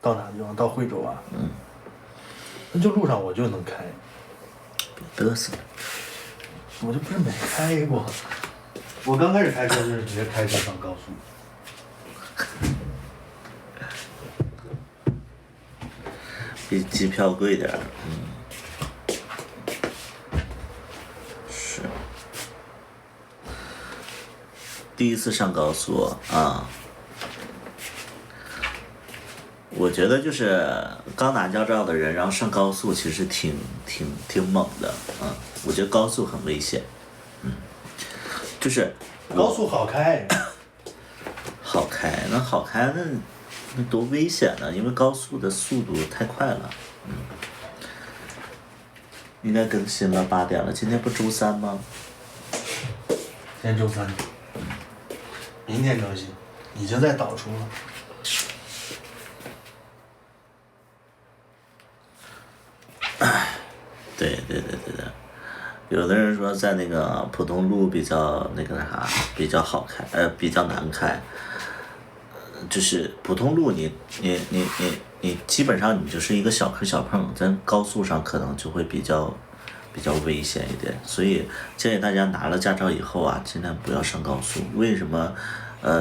到哪地方？到惠州啊？那就路上我就能开，别嘚瑟。我就不是没开过。我刚开始开车就是直接开车上高速。比机票贵点儿，是。第一次上高速啊，我觉得就是刚拿驾照的人，然后上高速其实挺猛的，我觉得高速很危险，就是高速好开，好开，那多危险呢？因为高速的速度太快了，应该更新了8点了，今天不周3吗？今天周3，明天更新，已经在导出了。对，有的人说在那个普通路比较那个啥，比较好开，比较难开。就是普通路你基本上你就是一个小坑小碰，在高速上可能就会比较危险一点，所以建议大家拿了驾照以后啊，尽量不要上高速。为什么？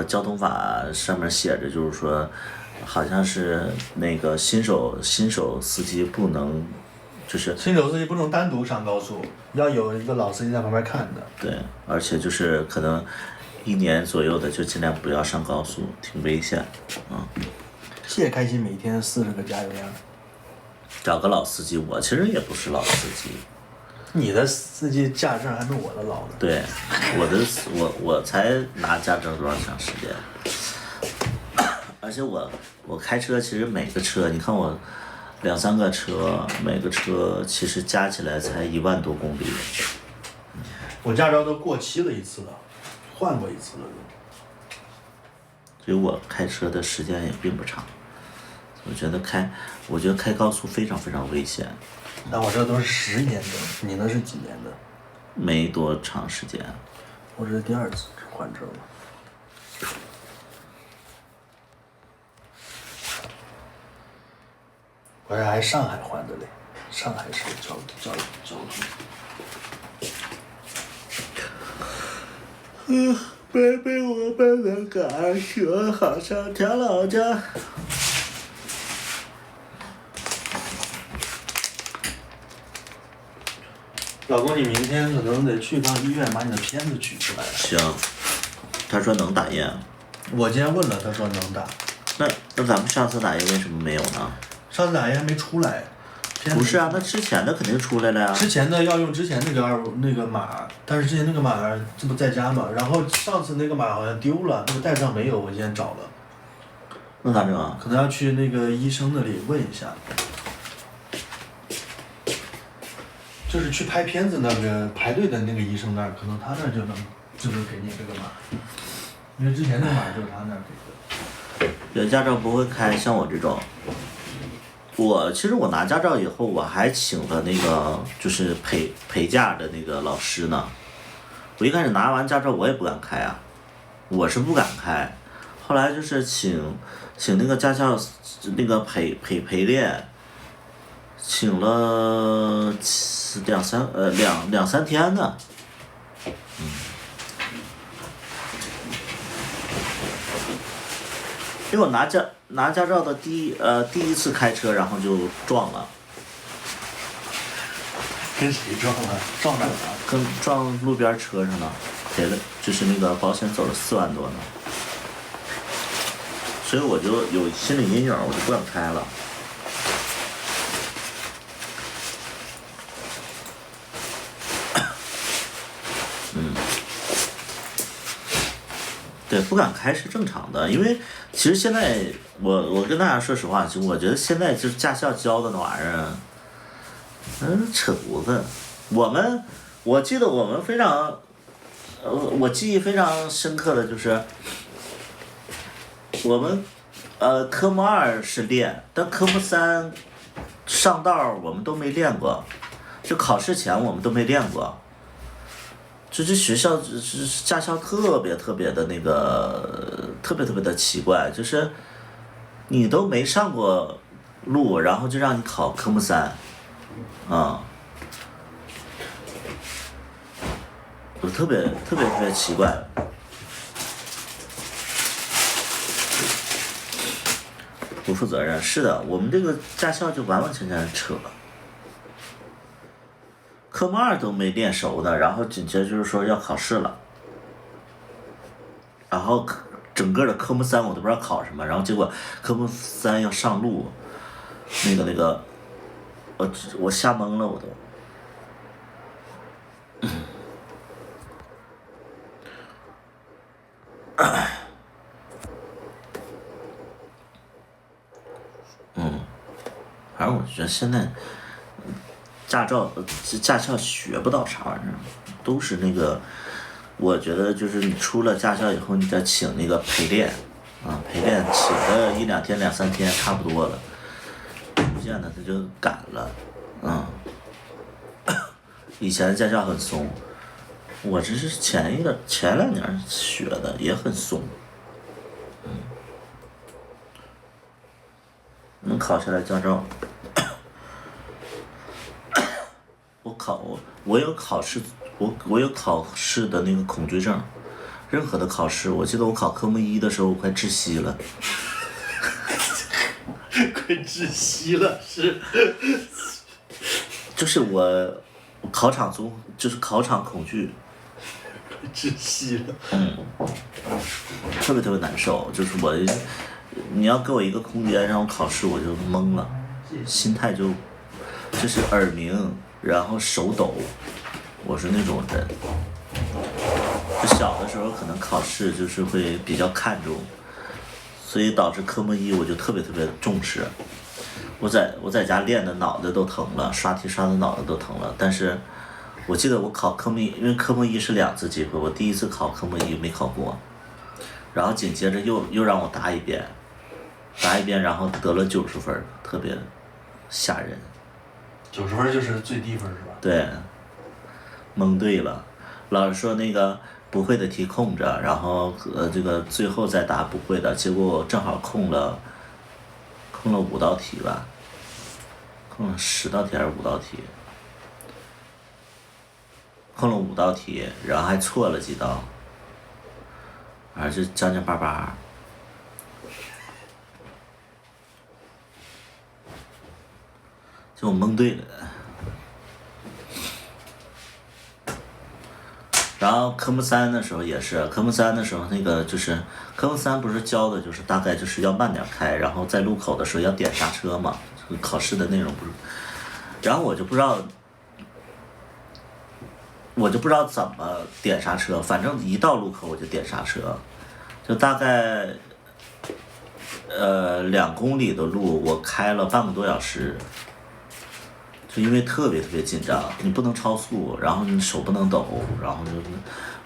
交通法上面写着就是说，好像是那个新手司机不能。就是新手司机不能单独上高速，要有一个老司机在旁边看的。对，而且就是可能1年左右的就尽量不要上高速，挺危险。谢开心每天40个加油站。找个老司机，我其实也不是老司机。你的司机驾照还没我的老呢。对，我才拿驾照多少长时间？而且我开车其实每个车，你看我。2、3个车，每个车其实加起来才1万多公里。我驾照都过期了1次了，换过1次了。所以我开车的时间也并不长。我觉得开高速非常危险。那我这都是10年的，你那是几年的？没多长时间。我这是第2次换证了。我这还上海换的嘞，上海市交通。贝贝我们的感觉好像天老家。老公，你明天可能得去趟医院把你的片子取出来。行，他说能打印。我今天问了，他说能打。那咱们上次打印为什么没有呢？上次打印还没出来。不是啊，那之前的肯定出来了呀。之前的要用之前那个码，但是之前那个码这不在家嘛，然后上次那个码好像丢了，那个袋上没有，我今天找了。那咋整啊？可能要去那个医生那里问一下。就是去拍片子那个排队的那个医生那儿，可能他那儿就能给你这个码，因为之前那个码就是他那儿给的。有驾照不会开，像我这种。其实我拿驾照以后，我还请了那个就是陪驾的那个老师呢。我一开始拿完驾照，我也不敢开啊，我是不敢开。后来就是请那个驾校那个陪练，请了两三天呢。因为我拿驾照的第一次开车，然后就撞了。跟谁撞了？撞哪儿了？跟撞路边车上了，赔了，就是那个保险走了4万多呢。所以我就有心理阴影，我就不敢开了。对，不敢开是正常的，因为其实现在我跟大家说实话，就我觉得现在就是驾校教的那玩意儿，扯犊子。我记得我们非常，我记忆非常深刻的就是，我们科目2是练，但科目3上道我们都没练过，就考试前我们都没练过。这学校驾校特别的那个特别的奇怪，就是你都没上过路，然后就让你考科目3，啊，我特别奇怪。不负责任，是的，我们这个驾校就完完全全扯。科目2都没练熟呢，然后紧接着就是说要考试了，然后整个的科目3我都不知道考什么，然后结果科目3要上路，那个，我吓懵了，我都。反正我觉得现在驾校学不到啥玩意儿，都是那个，我觉得就是你出了驾校以后，你再请那个陪练，陪练请个1、2天、2、3天差不多了，逐渐的他就赶了，以前驾校很松，我这是前2年学的也很松，能考下来驾照。我有考试，我有考试的那个恐惧症，任何的考试，我记得我考科目1的时候，我快窒息了，快窒息了，是。就是我考场就是考场恐惧，窒息了。特别难受，就是你要给我一个空间让我考试，我就懵了，心态就是耳鸣，然后手抖，我是那种人。小的时候可能考试就是会比较看重，所以导致科目1我就特别重视。我在家练的脑袋都疼了，刷题刷的脑袋都疼了。但是我记得我考科目1，因为科目1是2次机会，我第一次考科目1没考过，然后紧接着又让我答一遍，然后得了90分，特别吓人。90分就是最低分是吧？对，蒙对了，老师说那个不会的题空着，然后这个最后再答不会的，结果我正好空了5道题吧，空了10道题还是5道题，空了5道题，然后还错了几道，反正就将近88。就我蒙对了，然后科目3的时候也是，科目3的时候那个就是科目3不是教的就是大概就是要慢点开，然后在路口的时候要点刹车嘛，考试的内容不是，然后我就不知道怎么点刹车，反正一到路口我就点刹车，就大概2公里的路我开了半个多小时。就因为特别紧张，你不能超速，然后你手不能抖，然后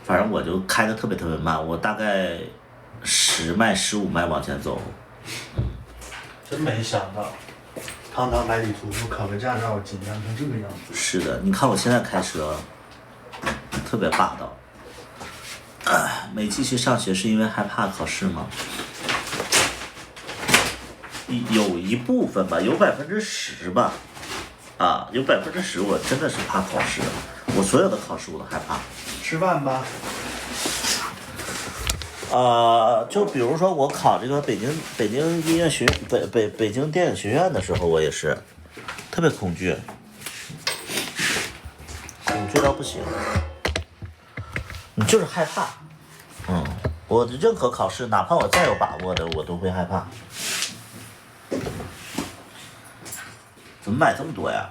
反正我就开的特别慢，我大概10迈15迈往前走。真没想到，堂堂百里图考个驾照紧张成这个样子。是的，你看我现在开车，特别霸道。没继续上学是因为害怕考试吗？有一部分吧，有10%吧。有10%我真的是怕考试，我所有的考试我都害怕。吃饭吧。就比如说我考这个北京音乐学院北京电影学院的时候，我也是特别恐惧到不行，你就是害怕。我的任何考试，哪怕我再有把握的，我都会害怕。怎么买这么多呀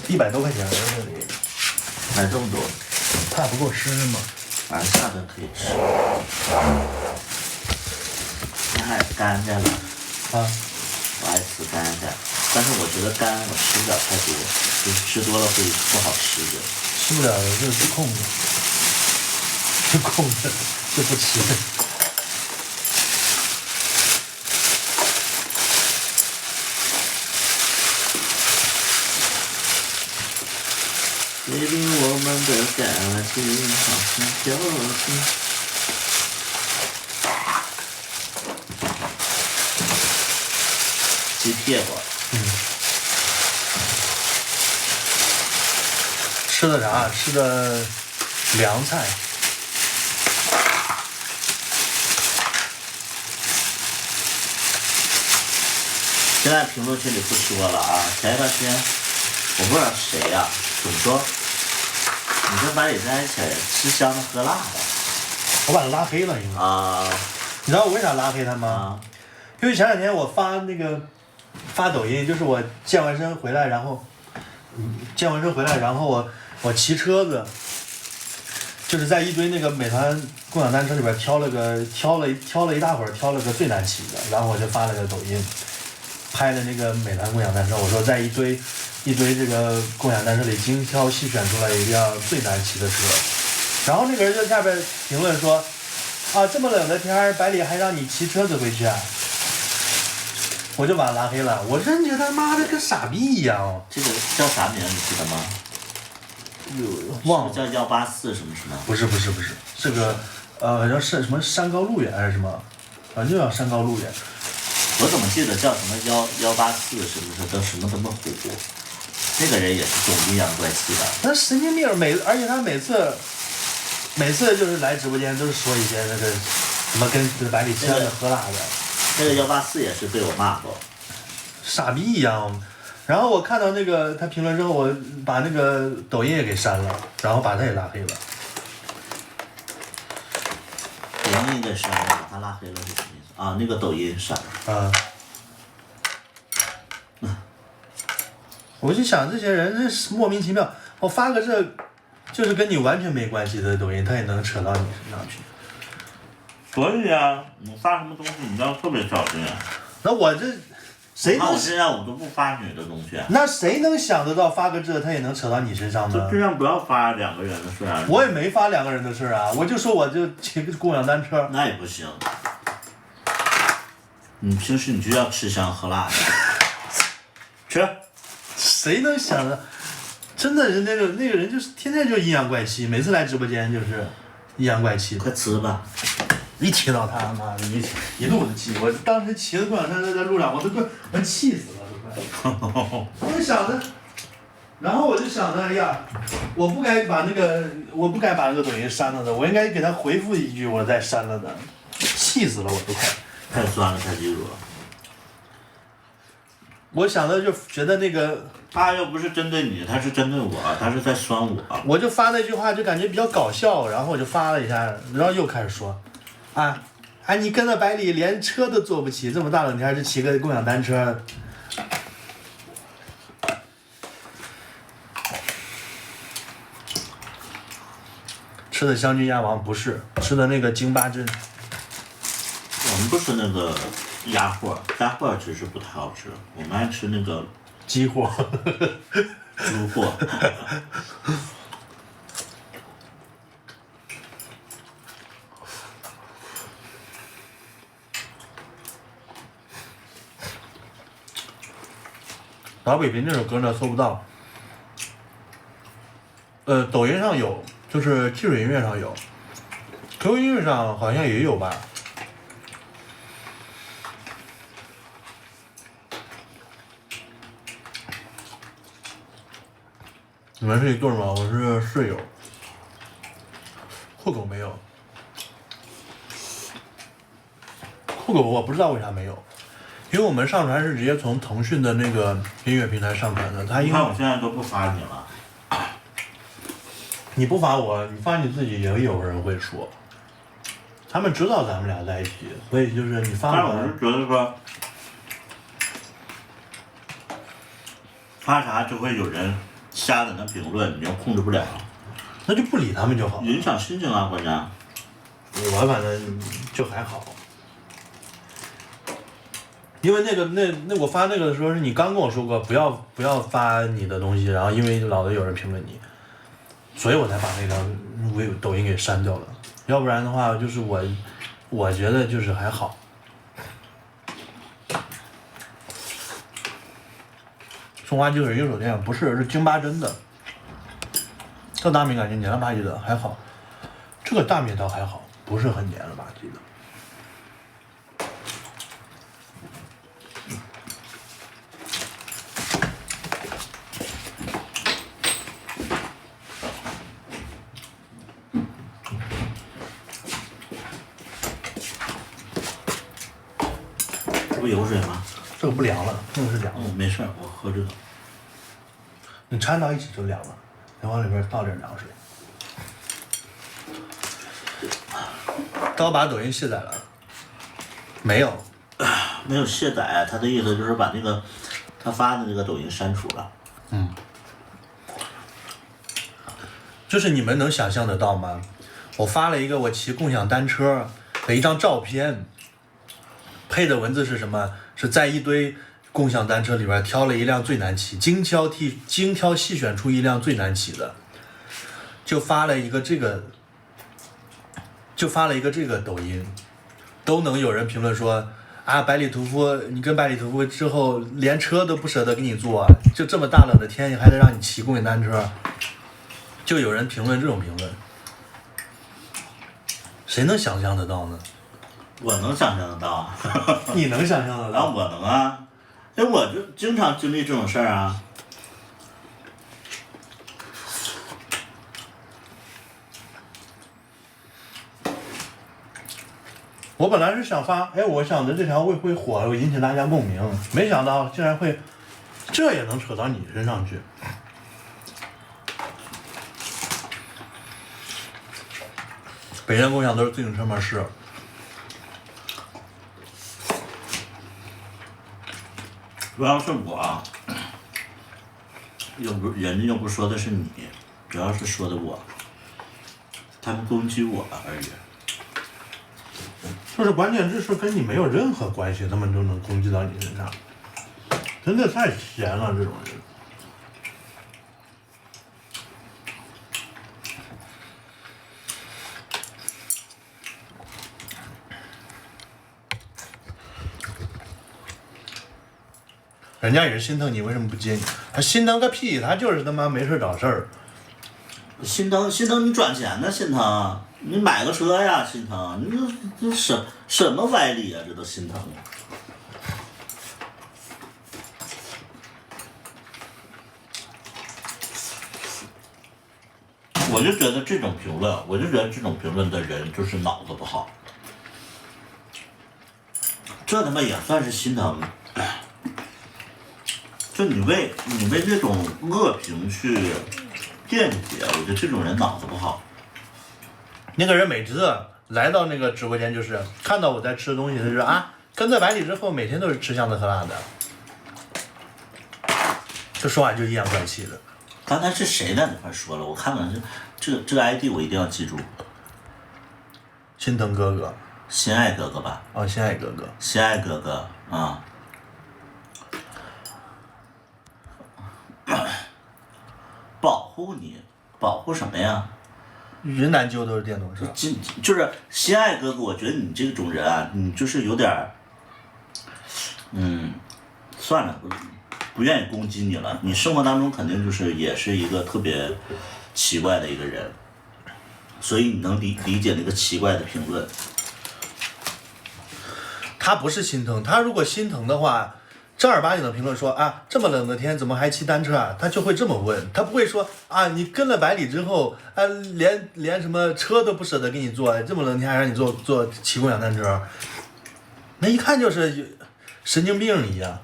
？100多块钱这里。买这么多？怕不够吃吗？反正下顿可以吃。你还干干了？我爱吃干干，但是我觉得干我吃不了太多，就是吃多了会不好吃的。吃不了就空着，就不吃。最近我们的感情好像掉进。鸡屁股。吃的啥？吃的凉菜。现在评论区里不说了啊！前一段时间我不知道谁呀、总说你跟百里在一起吃香的喝辣的。我把他拉黑了，应该。啊。你知道我为啥拉黑他吗？啊。因为前两天我发抖音，就是我健完身回来，然后我骑车子，就是在一堆那个美团共享单车里边挑了一大会儿，挑了个最难骑的，然后我就发了个抖音，拍的那个美团共享单车，我说在一堆这个共享单车里精挑细选出来一辆最难骑的车，然后那个人就下边评论说，啊这么冷的天儿，百里还让你骑车子回去啊？我就把他拉黑了，我真觉得他妈的跟傻逼一样哦。这个叫啥名你记得吗？忘了。是叫184什么什么？不是，这个好像是什么山高路远还是什么，反正就叫山高路远。我怎么记得叫什么184是不是都什么这么虎？那个人也是懂阴阳怪气的。那神经病，而且他每次就是来直播间都是说一些那个什么跟百里吃的喝辣的。那个184也是被我骂过。傻逼一样。然后我看到那个他评论之后，我把那个抖音也给删了，然后把他也拉黑了。抖音给删了，把他拉黑了是什么意思啊？那个抖音删了。我就想这些人真是莫名其妙，我发个这，就是跟你完全没关系的抖音，他也能扯到你身上去。所以啊，你发什么东西你要特别小心啊。那我这。谁能？我这样我都不发你的东西。那谁能想得到发个这他也能扯到你身上呢？就尽量不要发两个人的事啊。我也没发两个人的事啊，我就说我就骑个共享单车。那也不行。你平时你就要吃香喝辣的。吃。谁能想到？真的是那个人就是天天就阴阳怪气，每次来直播间就是阴阳怪气。快吃吧。一听到他妈的一肚子气，我当时骑着共享单车在路上，我气死了都快。我就想着，然后我就想着，哎呀，我不该把那个抖音删了的，我应该给他回复一句，我再删了的，气死了我都快。太酸了，太记住了。我想的就觉得那个。他又不是针对你，他是针对我，他是在酸我。我就发那句话就感觉比较搞笑，然后我就发了一下，然后又开始说。你跟着百里连车都坐不起，这么大冷天就骑个共享单车。吃的香菌鸭王不是，吃的那个京八珍。我们不吃那个鸭货其实不太好吃，我们爱吃那个鸡货、猪货。老北平这首歌呢搜不到，抖音上有，就是汽水音乐上有 ，QQ 音乐上好像也有吧。你们是一对吗？我是室友，酷狗没有，酷狗我不知道为啥没有。因为我们上传是直接从腾讯的那个音乐平台上传的，他因为我现在都不发你了。你不发我，你发你自己也有人会说，他们知道咱们俩在一起，所以就是你发我。但我是觉得说，发啥就会有人瞎在那评论，你又控制不了。那就不理他们就好。影响心情啊，关键。我反正就还好。因为那我发那个的时候是你刚跟我说过不要发你的东西，然后因为老的有人评论你，所以我才把那条抖音给删掉了。要不然的话，就是我觉得就是还好。松花鸡腿右手店不是京八珍的，这大米感觉黏了吧唧的还好，这个大米倒还好，不是很黏了吧唧的。这不有水吗？这个不凉了，那个是凉的。没事，我喝这个。你掺到一起就凉了，再往里边倒点凉水。刀把抖音卸载了？没有，没有卸载，他的意思就是把那个他发的那个抖音删除了。就是你们能想象得到吗？我发了一个我骑共享单车的一张照片，配的文字是什么？是在一堆共享单车里边挑了一辆最难骑，精挑细选出一辆最难骑的，就发了一个这个抖音，都能有人评论说啊，百里屠夫，你跟百里屠夫之后连车都不舍得给你坐，就这么大冷的天还得让你骑共享单车，就有人评论这种评论，谁能想象得到呢？我能想象得到啊。你能想象得到？然后我能啊，因为我就经常经历这种事儿啊。我本来是想发，哎，我想着这条会火，会引起大家共鸣，没想到竟然会，这也能扯到你身上去。北京共享都是自行车吗？是。主要是我，人家又不说的是你，主要是说的我，他们攻击我而已。就是关键这事跟你没有任何关系，他们都能攻击到你身上，真的太闲了，这种人。人家也是心疼你，为什么不接你？他心疼个屁，他就是他妈没事找事儿。心疼你赚钱呢，心疼你买个车呀，心疼你这什么歪理啊，这都心疼啊。我就觉得这种评论的人就是脑子不好，这他妈也算是心疼。就你为这种恶评去辩解，我觉得这种人脑子不好。那个人每次来到那个直播间，就是看到我在吃东西，他就说啊，跟在百里之后，每天都是吃香的喝辣的，这说话就阴阳怪气的。刚才是谁在那块说了？我看看这个 ID 我一定要记住。心疼哥哥，心爱哥哥吧？哦，心爱哥哥，心爱哥哥啊。保护你，保护什么呀？云南就都是电动车。就是心爱哥哥，我觉得你这种人啊，你就是有点儿，算了，不愿意攻击你了。你生活当中肯定就是也是一个特别奇怪的一个人，所以你能理解那个奇怪的评论。他不是心疼，他如果心疼的话，正儿八经的评论说啊，这么冷的天怎么还骑单车啊？他就会这么问，他不会说啊，你跟了百里之后，啊，连什么车都不舍得给你坐，这么冷天还让你坐骑共享单车，那一看就是神经病一样。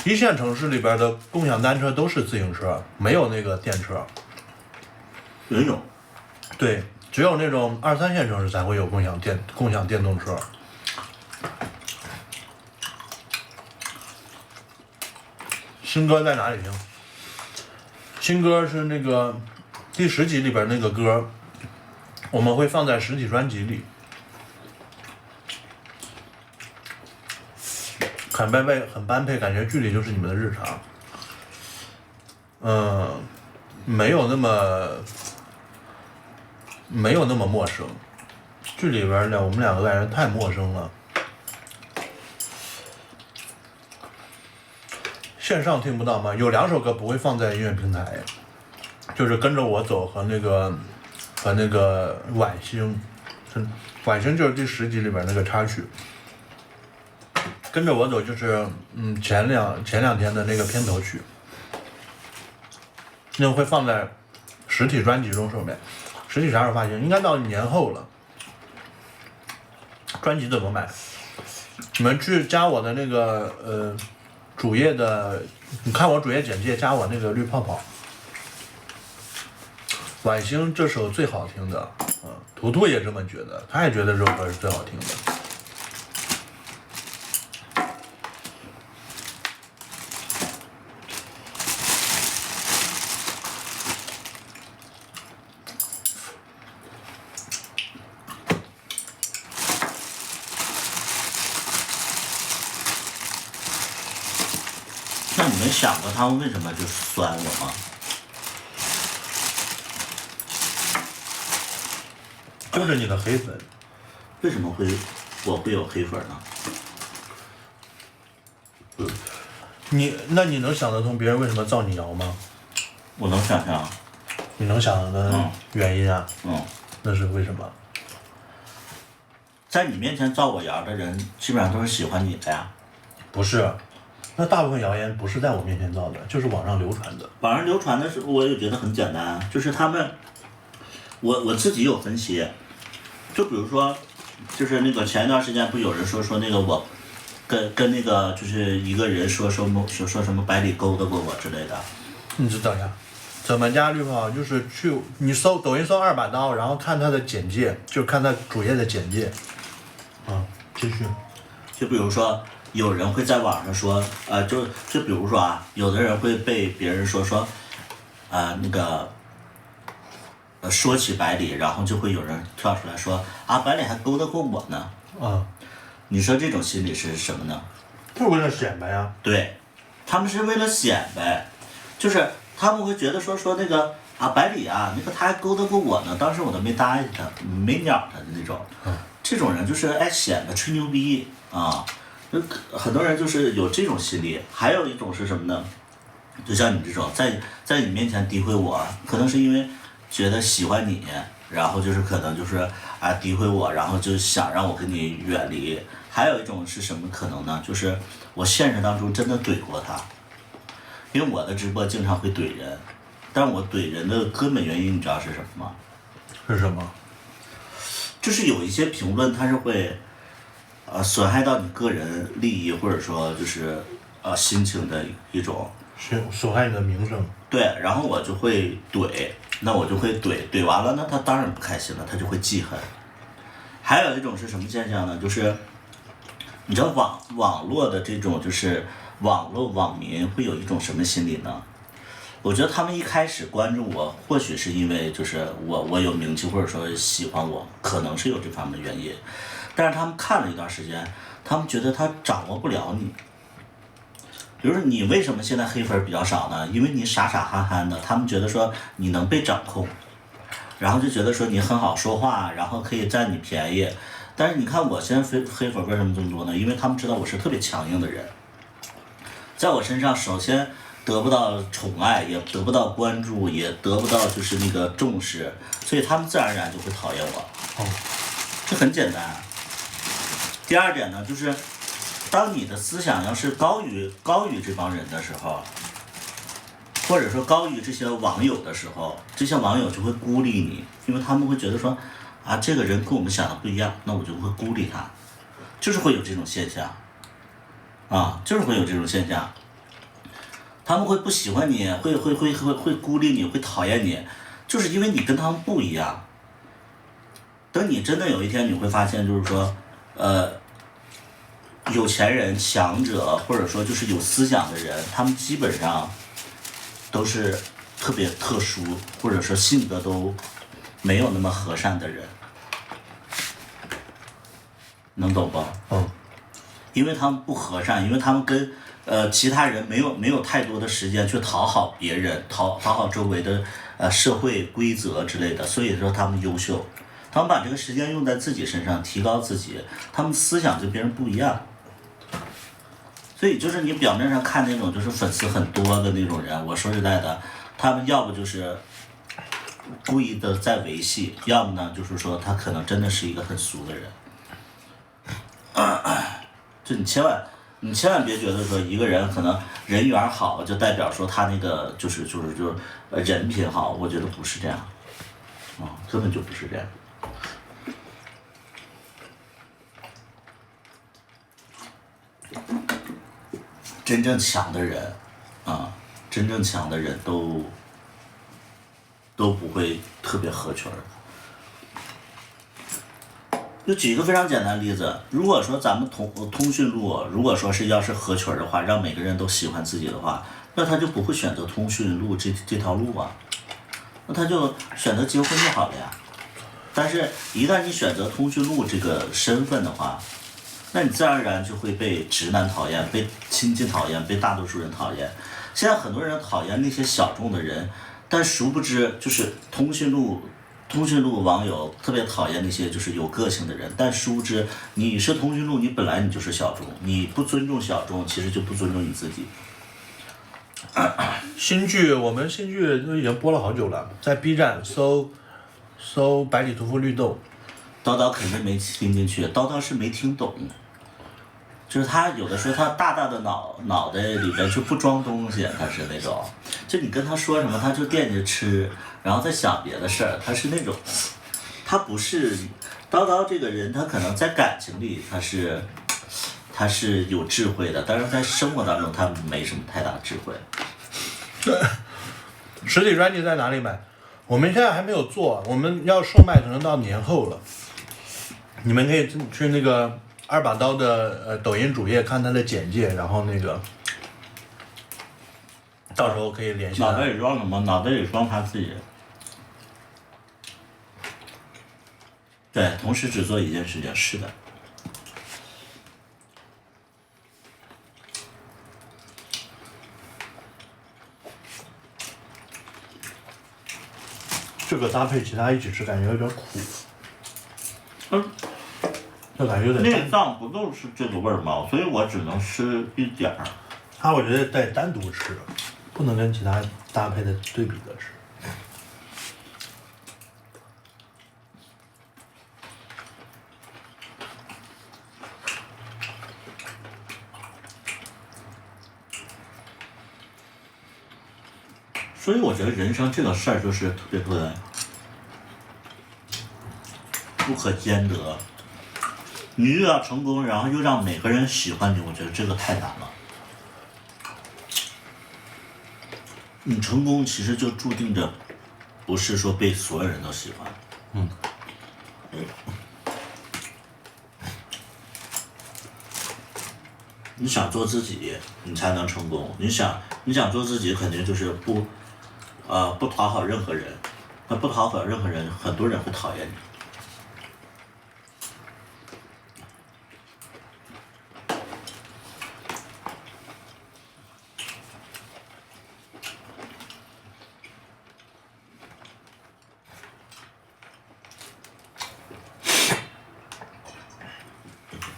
一线城市里边的共享单车都是自行车，没有那个电车。也有。对。只有那种2、3线城市才会有共享电动车。新歌在哪里听？新歌是那个第10集里边那个歌，我们会放在实体专辑里。很般配，感觉剧里就是你们的日常。没有那么陌生，剧里边我们2个感觉太陌生了。线上听不到吗？有2首歌不会放在音乐平台，就是跟着我走和那个晚星，晚星就是第10集里边那个插曲。跟着我走就是前两天的那个片头曲，那会放在实体专辑中上面。实体啥时候发行？应该到年后了。专辑怎么买？你们去加我的那个主页的，你看我主页简介，加我那个绿泡泡。晚星这首最好听的，图图也这么觉得，他也觉得这首歌是最好听的。那你们想过他们为什么就酸我吗？就是你的黑粉。为什么我会有黑粉呢？那你能想得通别人为什么造你谣吗？我能想象。你能想的原因啊？那是为什么？在你面前造我谣的人，基本上都是喜欢你的呀。不是，那大部分谣言不是在我面前造的，就是网上流传的。网上流传的是，我也觉得很简单，就是他们，我自己有分析，就比如说，就是那个前一段时间不有人说那个我，跟那个就是一个人说什么百里勾搭过我之类的。你知道呀？怎么加绿泡？就是你搜抖音搜2把刀，然后看他的简介，就看他主页的简介。继续。就比如说，有人会在网上说，就比如说啊，有的人会被别人说，那个，说起百里，然后就会有人跳出来说啊，百里还勾搭过我呢。你说这种心理是什么呢？就是为了显摆呀。对，他们是为了显摆，就是他们会觉得说那个啊，百里啊，那个他还勾搭过我呢，当时我都没搭理他，没鸟他的那种。这种人就是爱显摆吹牛逼啊，很多人就是有这种心理。还有一种是什么呢？就像你这种在你面前诋毁我，可能是因为觉得喜欢你，然后就是可能就是啊诋毁我，然后就想让我跟你远离。还有一种是什么可能呢？就是我现实当中真的怼过他，因为我的直播经常会怼人，但是我怼人的根本原因你知道是什么吗？是什么？就是有一些评论它是会损害到你个人利益，或者说就是心情的一种，是损害你的名声。对，然后我就会怼，那我就会怼完了，那他当然不开心了，他就会记恨。还有一种是什么现象呢？就是你知道网络的这种就是网络网民会有一种什么心理呢？我觉得他们一开始关注我，或许是因为就是我有名气，或者说喜欢我，可能是有这方面的原因。但是他们看了一段时间，他们觉得他掌握不了你。比如说你为什么现在黑粉比较少呢？因为你傻傻憨憨的，他们觉得说你能被掌控，然后就觉得说你很好说话，然后可以占你便宜。但是你看我现在黑粉为什么这么多呢？因为他们知道我是特别强硬的人，在我身上首先得不到宠爱，也得不到关注，也得不到就是那个重视，所以他们自然而然就会讨厌我。这很简单。第二点呢，就是当你的思想要是高于这帮人的时候，或者说高于这些网友的时候，这些网友就会孤立你，因为他们会觉得说啊，这个人跟我们想的不一样，那我就会孤立他，就是会有这种现象就是会有这种现象。他们会不喜欢你，会孤立你，会讨厌你，就是因为你跟他们不一样。等你真的有一天你会发现，就是说有钱人、强者，或者说就是有思想的人，他们基本上都是特别特殊，或者说性格都没有那么和善的人，能懂不？因为他们不和善，因为他们跟其他人没有太多的时间去讨好别人，讨好周围的社会规则之类的，所以说他们优秀，他们把这个时间用在自己身上，提高自己，他们思想跟别人不一样。所以就是你表面上看那种就是粉丝很多的那种人，我说实在的，他们要不就是故意的在维系，要么呢就是说他可能真的是一个很俗的人。就你千万别觉得说一个人可能人缘好就代表说他那个就是人品好，我觉得不是这样。根本就不是这样。真正强的人，真正强的人都不会特别合群儿。就举一个非常简单的例子，如果说咱们通讯录，如果说要是合群的话，让每个人都喜欢自己的话，那他就不会选择通讯录这条路啊，那他就选择结婚就好了呀。但是，一旦你选择通讯录这个身份的话，那你自然而然就会被直男讨厌，被亲戚讨厌，被大多数人讨厌。现在很多人讨厌那些小众的人，但殊不知就是通讯录网友特别讨厌那些就是有个性的人，但殊不知你是通讯录，你本来你就是小众，你不尊重小众，其实就不尊重你自己。我们新剧都已经播了好久了，在 B 站搜百里屠夫绿豆。叨叨肯定没听进去，叨叨是没听懂，就是他有的时候他大大的脑袋里边就不装东西，他是那种，就你跟他说什么他就惦记吃，然后再想别的事儿，他是那种，他不是叨叨这个人，他可能在感情里他是有智慧的，但是在生活当中他没什么太大智慧。实体专辑在哪里买？我们现在还没有做，我们要售卖可能到年后了。你们可以去那个二把刀的抖音主页看他的简介，然后那个到时候可以联系他。脑袋里装什么？脑袋里装他自己。对，同时只做一件事情，是的。这个搭配其他一起吃，感觉有点苦。就感觉有点内脏不都是这个味儿吗？所以我只能吃一点儿。它我觉得得单独吃，不能跟其他搭配的对比着吃。所以我觉得人生这个事儿就是特别的不可兼得。你又要成功，然后又让每个人喜欢你，我觉得这个太难了。你成功其实就注定着，不是说被所有人都喜欢。你想做自己，你才能成功。你想做自己，肯定就是不讨好任何人。那不讨好任何人，很多人会讨厌你。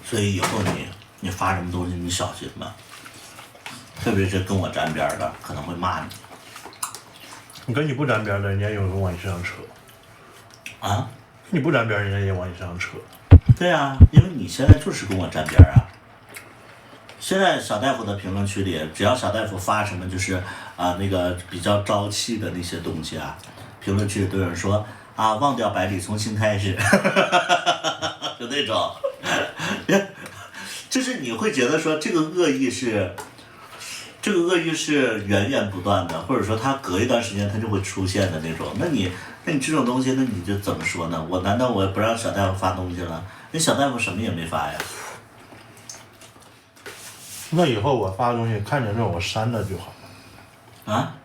所以以后你发什么东西你小心吧，特别是跟我沾边的可能会骂你。你跟你不沾边的，人家有人往你身上扯。啊？你不沾边，人家也往你身上扯。对啊，因为你现在就是跟我沾边啊。现在小大夫的评论区里，只要小大夫发什么就是那个比较朝气的那些东西啊，评论区里都有人说忘掉百里重新开始，就那种。就是你会觉得说这个恶意是源源不断的，或者说它隔一段时间它就会出现的那种。那你这种东西，那你就怎么说呢？难道我不让小大夫发东西了？那小大夫什么也没发呀。那以后我发的东西看见这种我删了就好了。啊？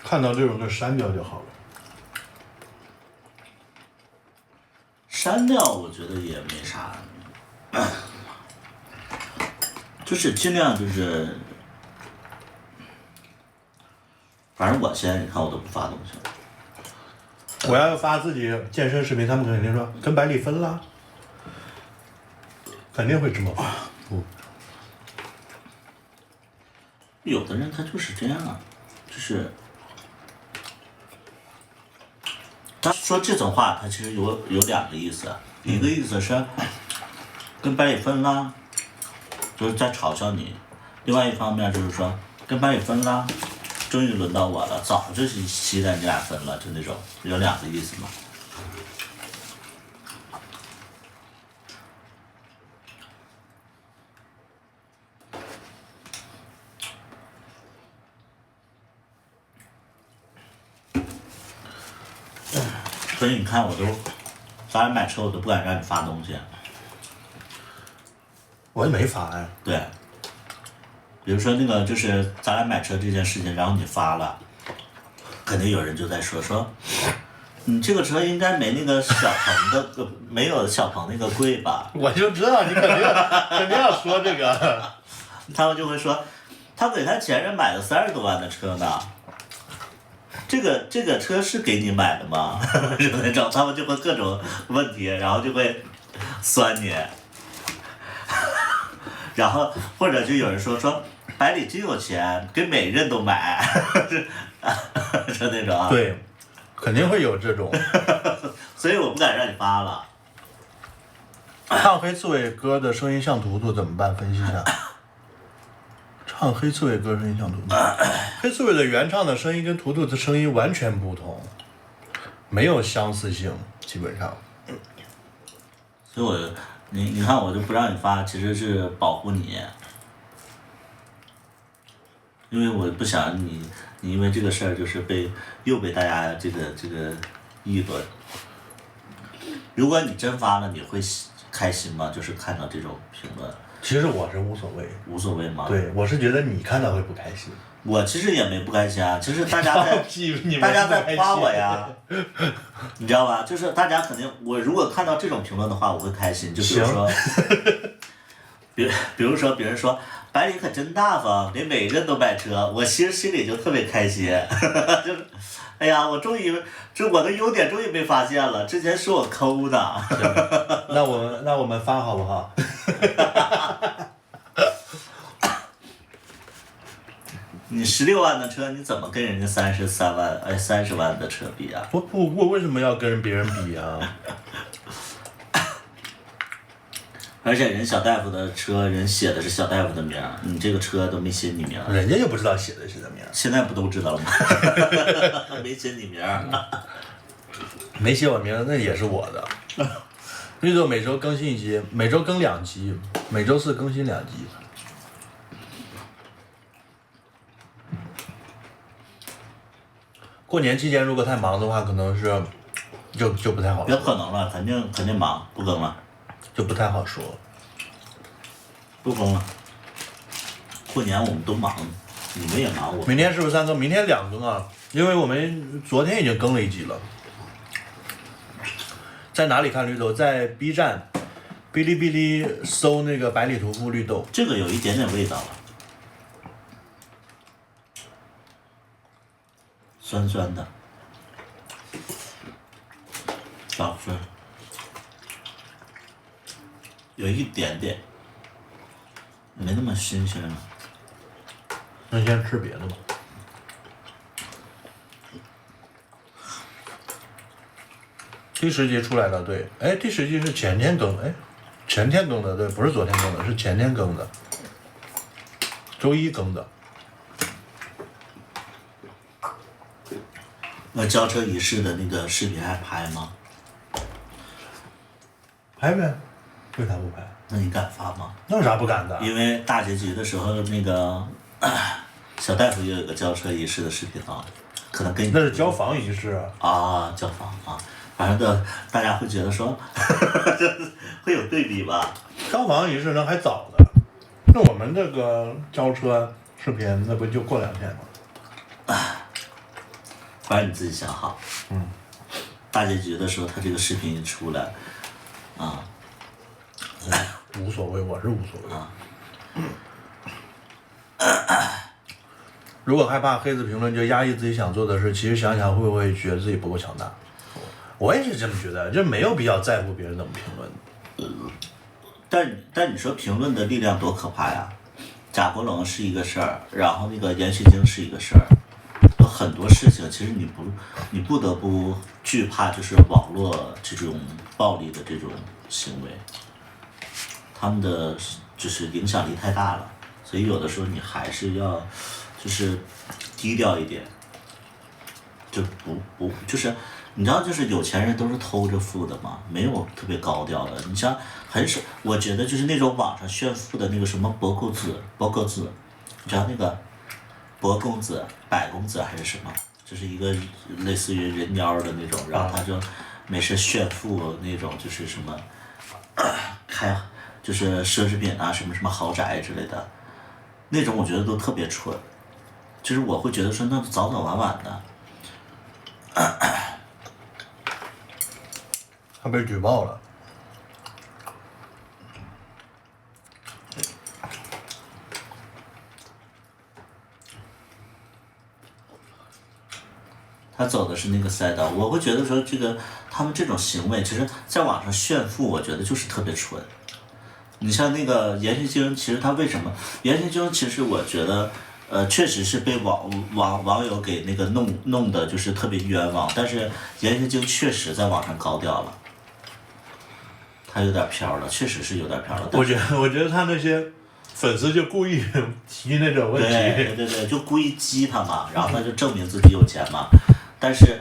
看到这种就删掉就好了。删掉我觉得也没啥。就是尽量就是，反正我现在你看我都不发东西了。我要发自己健身视频，他们肯定说跟百里分了，肯定会这么发。有的人他就是这样啊，就是他说这种话，他其实有两个意思，一个意思是跟百里分了。就是在嘲笑你，另外一方面就是说跟百里分了，终于轮到我了，早就是期待你俩分了，就那种有两个意思嘛。所以你看，咱俩买车我都不敢让你发东西。我也没发呀。对。比如说那个就是咱俩买车这件事情，然后你发了，肯定有人就在说，你这个车应该没那个小鹏的没有小鹏那个贵吧？我就知道你肯定要说这个。他们就会说，他给他前任买了30多万的车呢。这个车是给你买的吗？是那种，他们就会各种问题，然后就会酸你，然后或者就有人说百里真有钱，给每任都买，是那种啊。对，肯定会有这种。所以我不敢让你发了。唱黑刺猬歌的声音像图图怎么办？分析一下。唱黑刺猬歌声音像图图，黑刺猬的原唱的声音跟图图的声音完全不同，没有相似性，基本上。所以你看我就不让你发，其实是保护你，因为我不想你因为这个事儿就是又被大家这个议论。如果你真发了，你会开心吗？就是看到这种评论。其实我是无所谓。无所谓吗？对，我是觉得你看到会不开心。我其实也没不开心啊，其实大家在夸我呀，你知道吧？就是大家肯定，我如果看到这种评论的话，我会开心。就比如说，比如说别人说百里可真大方，给每个人都买车，我其实心里就特别开心，就是，哎呀，我终于，我的优点终于被发现了，之前说我抠的。那我们发好不好？你16万的车，你怎么跟人家30万的车比啊？我为什么要跟别人比啊？而且人小大夫的车，人写的是小大夫的名儿，你这个车都没写你名儿。人家又不知道写的是什么名儿。现在不都知道了吗？没写你名儿。没写我名儿，那也是我的。绿豆每周更新一集，每周更2集，每周4更新2集。过年期间如果太忙的话，可能是就不太好说。别可能了，肯定忙，不更了，就不太好说。不更了。过年我们都忙，你们也忙，我。明天是不是3更？明天2更啊，因为我们昨天已经更了1集了。在哪里看绿豆？在 B 站、哔哩哔哩搜那个百里屠夫绿豆。这个有一点点味道了，酸酸的，好吃，有一点点，没那么新鲜了。那先吃别的吧。第10集出来了，对，哎，第10集是前天更，哎，前天更的，对，不是昨天更的，是前天更的，周一更的。那交车仪式的那个视频还拍吗？拍呗，为啥不拍？那你敢发吗？那有啥不敢的？因为大结局的时候，那个小大夫也有个交车仪式的视频啊，可能跟你那是交房仪式啊，交房啊，反正大家会觉得说会有对比吧。交房仪式那还早呢，那我们这个交车视频那不就过2天吗？反正你自己想好。大结局的时候，他这个视频一出来，啊。无所谓，我是无所谓。如果害怕黑子评论，就压抑自己想做的事，其实想想会不会觉得自己不够强大？我也是这么觉得，就没有必要在乎别人怎么评论。但你说评论的力量多可怕呀！贾国龙是一个事儿，然后那个严旭京是一个事儿，有很多事情其实你不得不惧怕，就是网络这种暴力的这种行为，他们的就是影响力太大了，所以有的时候你还是要就是低调一点，就不就是你知道就是有钱人都是偷着富的嘛，没有特别高调的。你像很少，我觉得就是那种网上炫富的那个什么博公子，你知道那个博公子、百公子还是什么，就是一个类似于人妖的那种，然后他就没事炫富那种，就是什么就是奢侈品啊，什么什么豪宅之类的，那种我觉得都特别蠢。就是我会觉得说那早早晚晚的。他被举报了。他走的是那个赛道，我会觉得说他们这种行为，其实在网上炫富，我觉得就是特别蠢。你像那个闫学晶，其实他为什么？闫学晶其实我觉得，确实是被网友给那个弄的，就是特别冤枉。但是闫学晶确实在网上高调了，他有点飘了，确实是有点飘了。我觉得他那些粉丝就故意提那种问题。对，就故意激他嘛，然后他就证明自己有钱嘛。但是，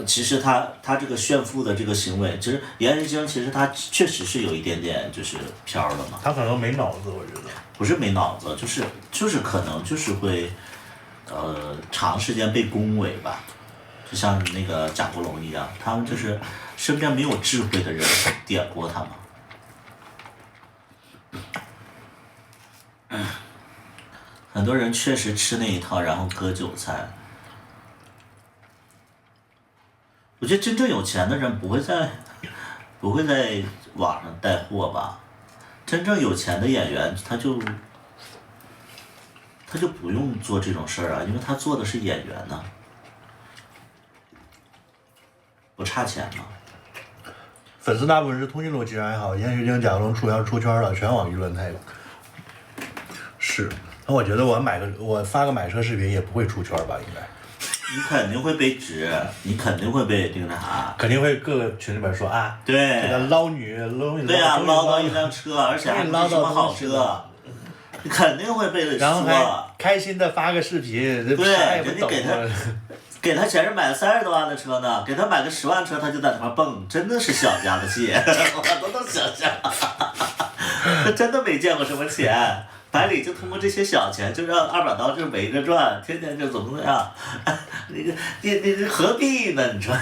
其实他这个炫富的这个行为，其实闫学晶其实他确实是有一点点就是飘了嘛。他可能没脑子，我觉得。不是没脑子，就是可能就是会，长时间被恭维吧，就像那个贾国龙一样，他们就是身边没有智慧的人点过他们。很多人确实吃那一套，然后割韭菜。我觉得真正有钱的人不会在网上带货吧？真正有钱的演员，他就不用做这种事儿啊，因为他做的是演员呢，不差钱嘛。粉丝大部分是通讯录，其实还好。闫学晶、贾国龙要是出圈了，全网舆论太是。那我觉得我发个买车视频也不会出圈吧？应该。你肯定会被指，你肯定会被那啥。肯定会各个群里边说啊。对。这个捞女捞。对呀，捞到一辆车，而且还不是什么好车。你肯定会被说。然后还开心的发个视频，对，人家给他钱是买了30多万的车呢，给他买个10万车，他就在那块蹦，真的是小家子气，我都能想象。他真的没见过什么钱，百里就通过这些小钱，就让2把刀就围着转，天天就怎么样，你何必呢？你说。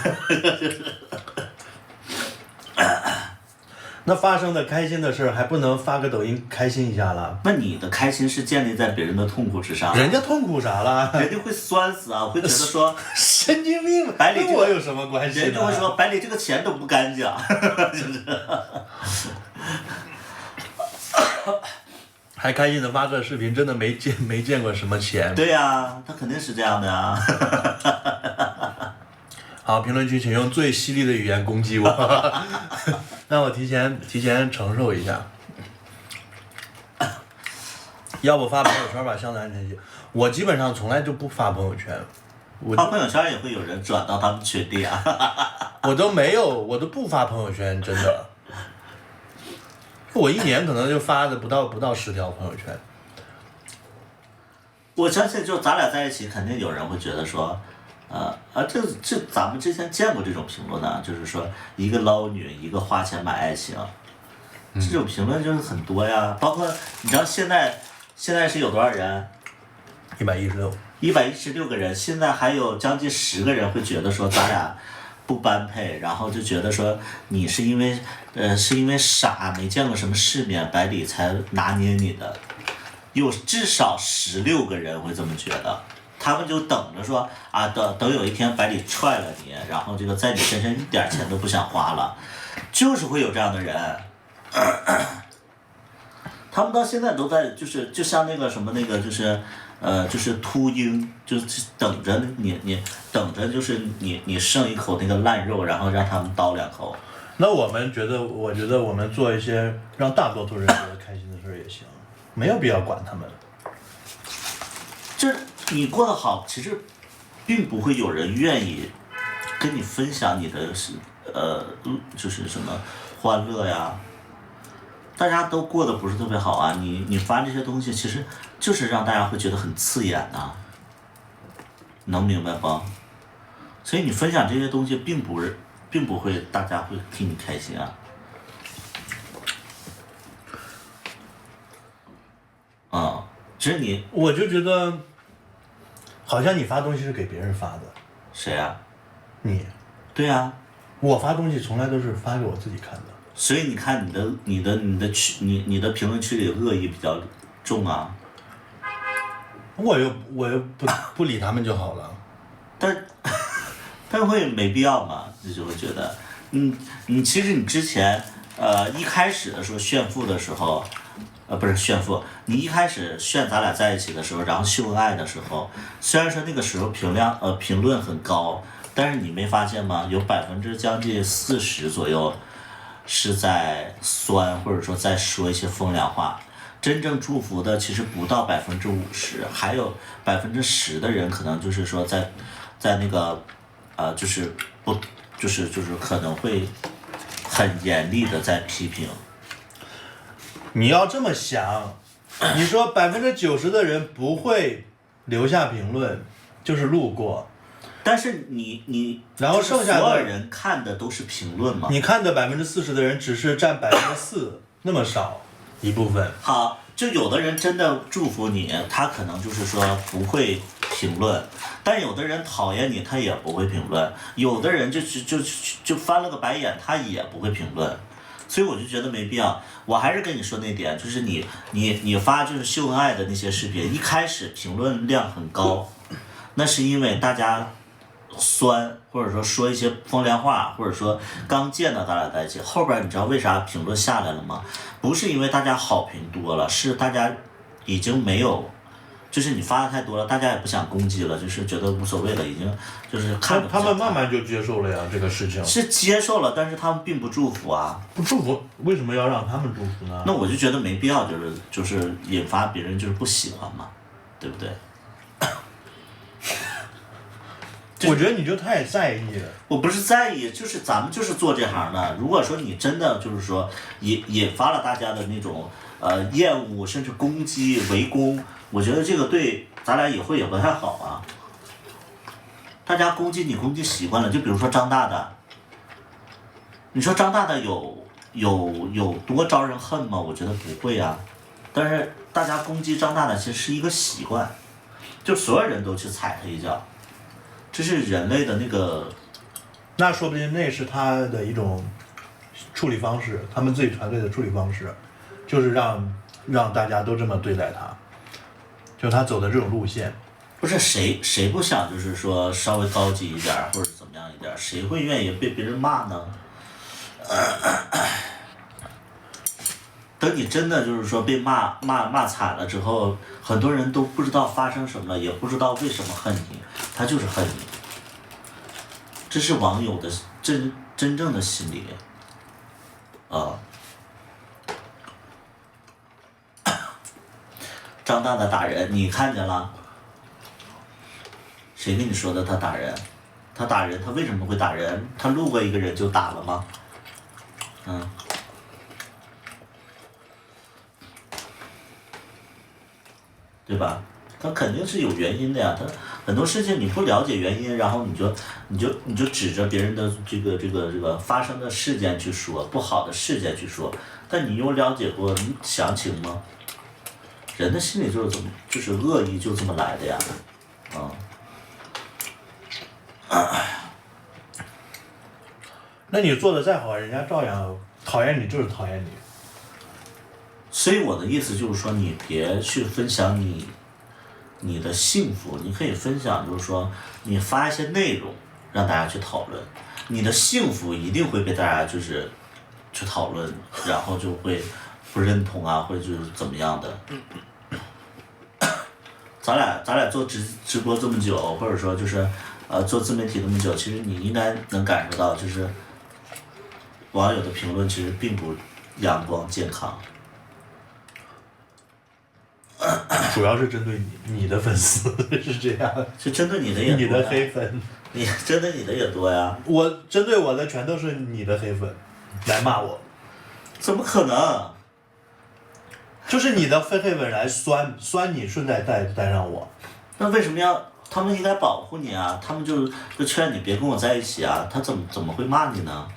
那发生的开心的事还不能发个抖音开心一下了？那你的开心是建立在别人的痛苦之上。人家痛苦啥了？人家会酸死啊！会觉得说神经病，百里跟我有什么关系？人就会说百里这个钱都不干净，就是。还开心的发个视频，真的没见过什么钱。对呀，他肯定是这样的呀。好，评论区请用最犀利的语言攻击我，让我提前承受一下。要不发朋友圈吧，相对安全些。我基本上从来就不发朋友圈。发朋友圈也会有人转到他们群里啊。我都不发朋友圈，真的。我一年可能就发的不到10条朋友圈。我相信，就咱俩在一起，肯定有人会觉得说，这咱们之前见过这种评论呢，就是说一个捞女，一个花钱买爱情，这种评论就是很多呀。包括你知道现在是有多少人？116个人，现在还有将近10个人会觉得说咱俩不般配，然后就觉得说你是因为傻，没见过什么世面，百里才拿捏你的。有至少16个人会这么觉得，他们就等着说啊，等有一天百里踹了你，然后这个在你身上一点钱都不想花了，就是会有这样的人。他们到现在都在就像那个什么那个就是秃鹰，就是等着你等着就是你剩一口那个烂肉，然后让他们叨2口。那我觉得我们做一些让大多数人觉得开心的事也行，没有必要管他们。就是你过得好，其实并不会有人愿意跟你分享你的就是什么欢乐呀。大家都过得不是特别好啊，你发这些东西，其实就是让大家会觉得很刺眼呐，能明白不？所以你分享这些东西并不会大家会替你开心啊。其实我就觉得，好像你发东西是给别人发的。谁啊？你。对啊。我发东西从来都是发给我自己看的。所以你看你的评论区里恶意比较重啊。我又不理他们就好了。但会没必要嘛？你就会觉得，你其实你之前一开始的时候炫富的时候，不是炫富，你一开始炫咱俩在一起的时候，然后秀恩爱的时候，虽然说那个时候评论很高，但是你没发现吗？有将近40%左右是在酸，或者说在说一些风凉话。真正祝福的其实不到50%，还有10%的人可能就是说在那个就是不就是可能会很严厉的在批评。你要这么想，你说90%的人不会留下评论，就是路过。但是你然后剩下的所有人看的都是评论嘛？你看的40%的人只是占4%，那么少一部分。好，就有的人真的祝福你，他可能就是说不会评论，但有的人讨厌你，他也不会评论；有的人就翻了个白眼，他也不会评论。所以我就觉得没必要。我还是跟你说那点，就是你发就是秀恩爱的那些视频，一开始评论量很高，那是因为大家酸，或者说一些风凉话，或者说刚见到咱俩在一起。后边你知道为啥评论下来了吗？不是因为大家好评多了，是大家已经没有，就是你发的太多了，大家也不想攻击了，就是觉得无所谓了，已经就是看。他们慢慢就接受了呀，这个事情。是接受了，但是他们并不祝福啊。不祝福，为什么要让他们祝福呢？那我就觉得没必要，就是引发别人就是不喜欢嘛，对不对？我觉得你就太在意了。我不是在意，就是咱们就是做这行的。如果说你真的就是说引发了大家的那种厌恶，甚至攻击、围攻，我觉得这个对咱俩以后也不太好啊。大家攻击习惯了，就比如说张大大，你说张大大有多招人恨吗？我觉得不会啊。但是大家攻击张大大其实是一个习惯，就所有人都去踩他一脚。这是人类的那个，那说不定那是他的一种处理方式，他们自己团队的处理方式，就是让大家都这么对待他，就他走的这种路线。不是谁不想就是说稍微高级一点或者怎么样一点，谁会愿意被别人骂呢？等你真的就是说被骂惨了之后，很多人都不知道发生什么了，也不知道为什么恨你，他就是恨你。这是网友的真正的心理啊。张大大打人，你看见了？谁跟你说的他打人？他打人，他为什么会打人？他路过一个人就打了吗？对吧？他肯定是有原因的呀。他很多事情你不了解原因，然后你就指着别人的这个发生的事件去说，不好的事件去说，但你有了解过详情吗？人的心理就是恶意就这么来的呀，那你做的再好，人家照样讨厌你，就是讨厌你。所以我的意思就是说，你别去分享你的幸福，你可以分享，就是说你发一些内容让大家去讨论，你的幸福一定会被大家就是去讨论，然后就会不认同啊，或者就是怎么样的。咱俩做直播这么久，或者说就是做自媒体这么久，其实你应该能感受到，就是网友的评论其实并不阳光健康。主要是针对你的粉丝是这样，是针对你的也多呀，你的黑粉，针对你的也多呀。我针对我的全都是你的黑粉，来骂我。怎么可能？就是你的黑粉来酸你，顺带带上我。那为什么要他们应该保护你啊，他们就劝你别跟我在一起啊，他怎么会骂你呢？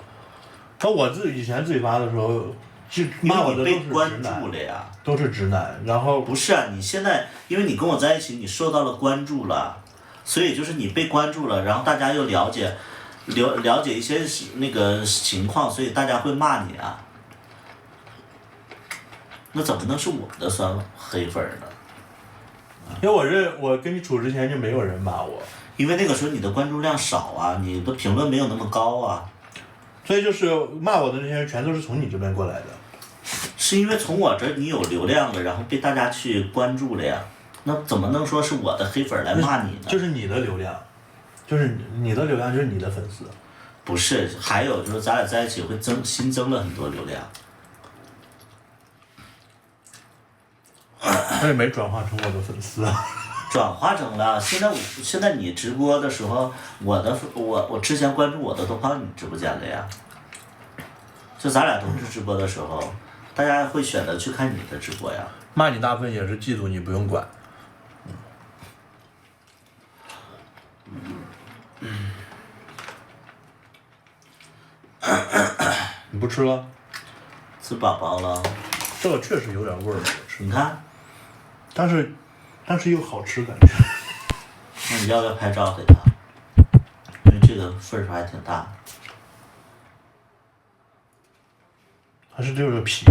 那我以前自己发的时候，就骂我的都是直因为你被关男注了呀。都是直男，然后不是啊，你现在因为你跟我在一起，你受到了关注了，所以就是你被关注了，然后大家又了解一些那个情况，所以大家会骂你啊。那怎么能是我的酸黑粉呢？因为我跟你处之前就没有人骂我，因为那个时候你的关注量少啊，你的评论没有那么高啊。所以就是骂我的那些人全都是从你这边过来的。是因为从我这儿你有流量了，然后被大家去关注了呀。那怎么能说是我的黑粉来骂你呢？就是你的流量，就是你的流量就是你的粉丝。不是，还有就是咱俩在一起会新增了很多流量。但是没转化成我的粉丝。转化成了，现在你直播的时候，我之前关注我的都跑你直播间了呀。就咱俩同时直播的时候，大家会选择去看你的直播呀。骂你大部分也是嫉妒你，不用管。你不吃了？吃饱饱了。这个确实有点味儿，你看，但是又好吃感觉。那你要不要拍照给他？因为这个份数还挺大。还是这个皮。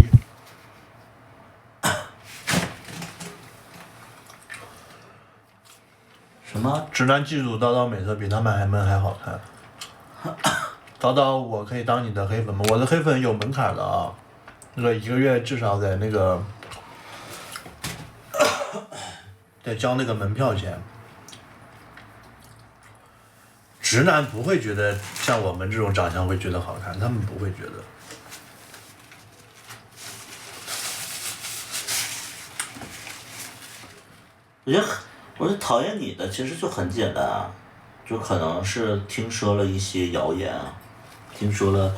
什么？直男嫉妒叨叨美色比他们还好看。叨叨，我可以当你的黑粉吗？我的黑粉有门槛的啊，那个1个月至少得那个得交那个门票钱。直男不会觉得像我们这种长相会觉得好看，他们不会觉得。我就讨厌你的，其实就很简单啊，就可能是听说了一些谣言啊，听说了，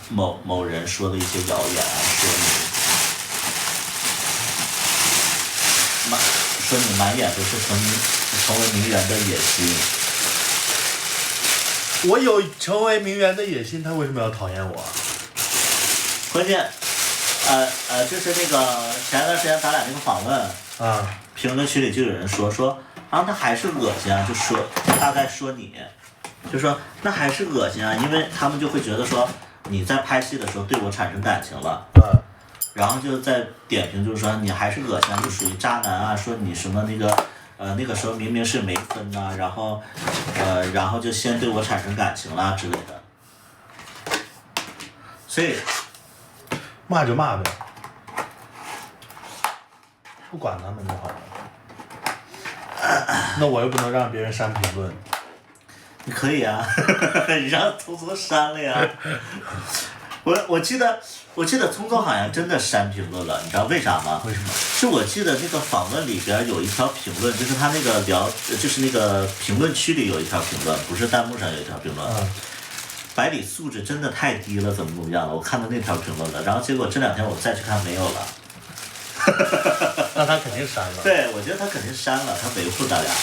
某人说的一些谣言啊，说你满眼都是成为名媛的野心。我有成为名媛的野心，他为什么要讨厌我？关键。就是那个前一段时间咱俩那个访问啊，评论区里就有人说啊，那还是恶心啊，就说大概说你，就说那还是恶心啊，因为他们就会觉得说你在拍戏的时候对我产生感情了，然后就在点评就是说你还是恶心啊，就属于渣男啊，说你什么那个那个时候明明是没分呐，然后就先对我产生感情啦之类的，所以。骂就骂呗，不管他们就好了。那我又不能让别人删评论。你可以啊，你让聪聪删了呀。我记得聪聪好像真的删评论了，你知道为啥吗？为什么？是我记得那个访问里边有一条评论，就是他那个就是那个评论区里有一条评论，不是弹幕上有一条评论。百里素质真的太低了，怎么样了？我看到那条评论了，然后结果这2天我再去看没有了。那他肯定删了。对，我觉得他肯定删了，他维护咱俩。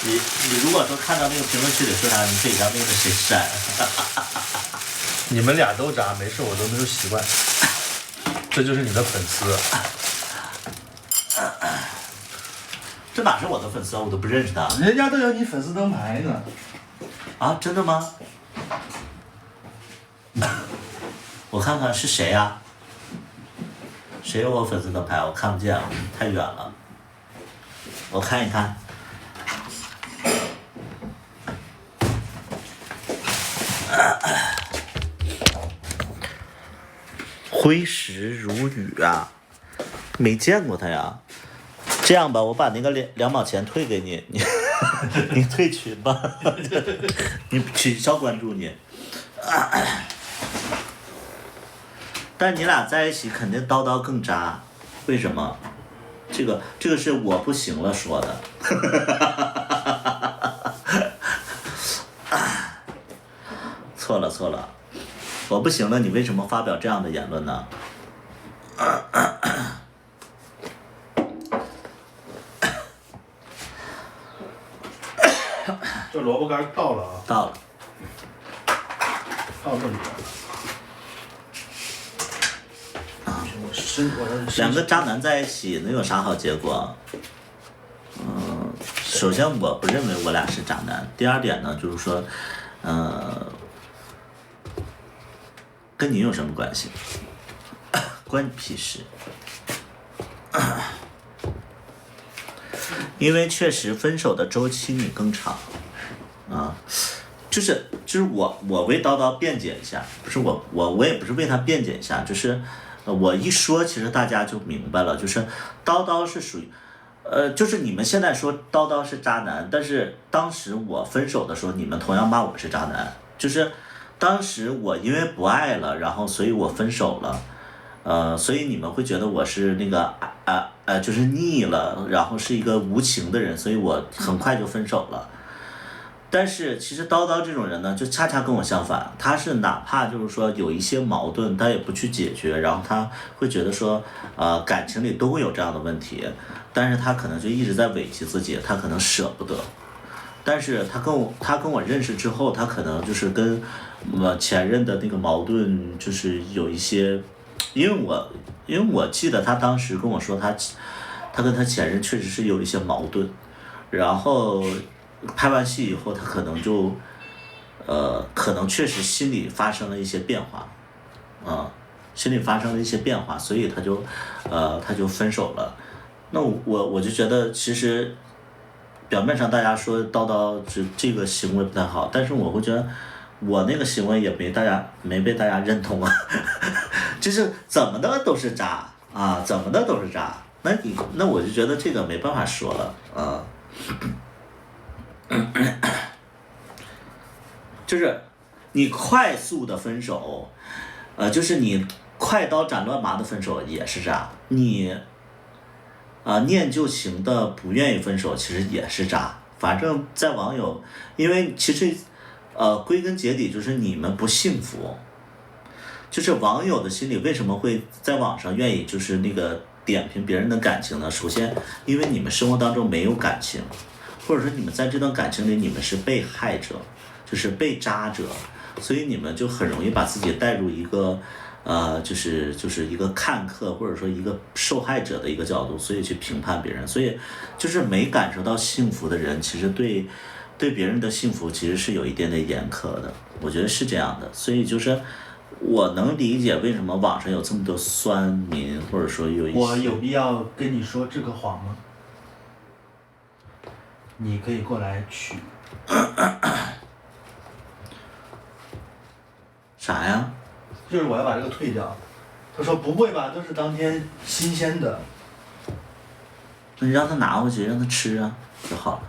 你如果说看到那个评论区里说啥，你可以让那个谁删。你们俩都渣，没事，我都没有习惯。这就是你的粉丝。这哪是我的粉丝啊？我都不认识他。人家都有你粉丝灯牌呢。啊，真的吗？我看看是谁呀？谁有我粉丝灯牌？我看不见，太远了。我看一看。挥时如雨啊，没见过他呀。这样吧，我把那个2毛钱退给你，你退群吧，你取消关注你。但你俩在一起肯定叨叨更渣，为什么？这个是我不行了说的。错了，我不行了，你为什么发表这样的言论呢？这萝卜干到了啊，到了。到这里了。两个渣男在一起能有啥好结果？首先我不认为我俩是渣男。第二点呢，就是说，跟你有什么关系？关你屁事。因为确实分手的周期你更长，就是我为叨叨辩解一下，不是我也不是为他辩解一下，就是我一说其实大家就明白了，就是叨叨是属于，就是你们现在说叨叨是渣男，但是当时我分手的时候，你们同样骂我是渣男，就是当时我因为不爱了，然后所以我分手了，所以你们会觉得我是那个就是腻了，然后是一个无情的人，所以我很快就分手了。但是其实叨叨这种人呢，就恰恰跟我相反，他是哪怕就是说有一些矛盾，他也不去解决，然后他会觉得说，感情里都会有这样的问题，但是他可能就一直在委屈自己，他可能舍不得。但是他跟我认识之后，他可能就是跟前任的那个矛盾就是有一些，因为我记得他当时跟我说他跟他前任确实是有一些矛盾，然后拍完戏以后他可能就可能确实心里发生了一些变化，心里发生了一些变化，所以他就分手了。那我就觉得其实表面上大家说叨叨这个行为不太好，但是我会觉得我那个行为也没被大家认同啊，就是怎么的都是渣啊，怎么的都是渣。那我就觉得这个没办法说了啊，就是你快速的分手，就是你快刀斩乱麻的分手也是渣，你念旧情的不愿意分手其实也是渣。反正在网友，因为其实归根结底就是你们不幸福，就是网友的心里为什么会在网上愿意就是那个点评别人的感情呢？首先因为你们生活当中没有感情，或者说你们在这段感情里你们是被害者，就是被渣者，所以你们就很容易把自己带入一个就是一个看客或者说一个受害者的一个角度，所以去评判别人，所以就是没感受到幸福的人，其实对别人的幸福其实是有一点点严苛的，我觉得是这样的。所以就是我能理解为什么网上有这么多酸民，或者说有一些。我有必要跟你说这个谎吗？你可以过来取。啥呀？就是我要把这个退掉。他说不会吧，都是当天新鲜的。那你让他拿回去，让他吃啊就好了。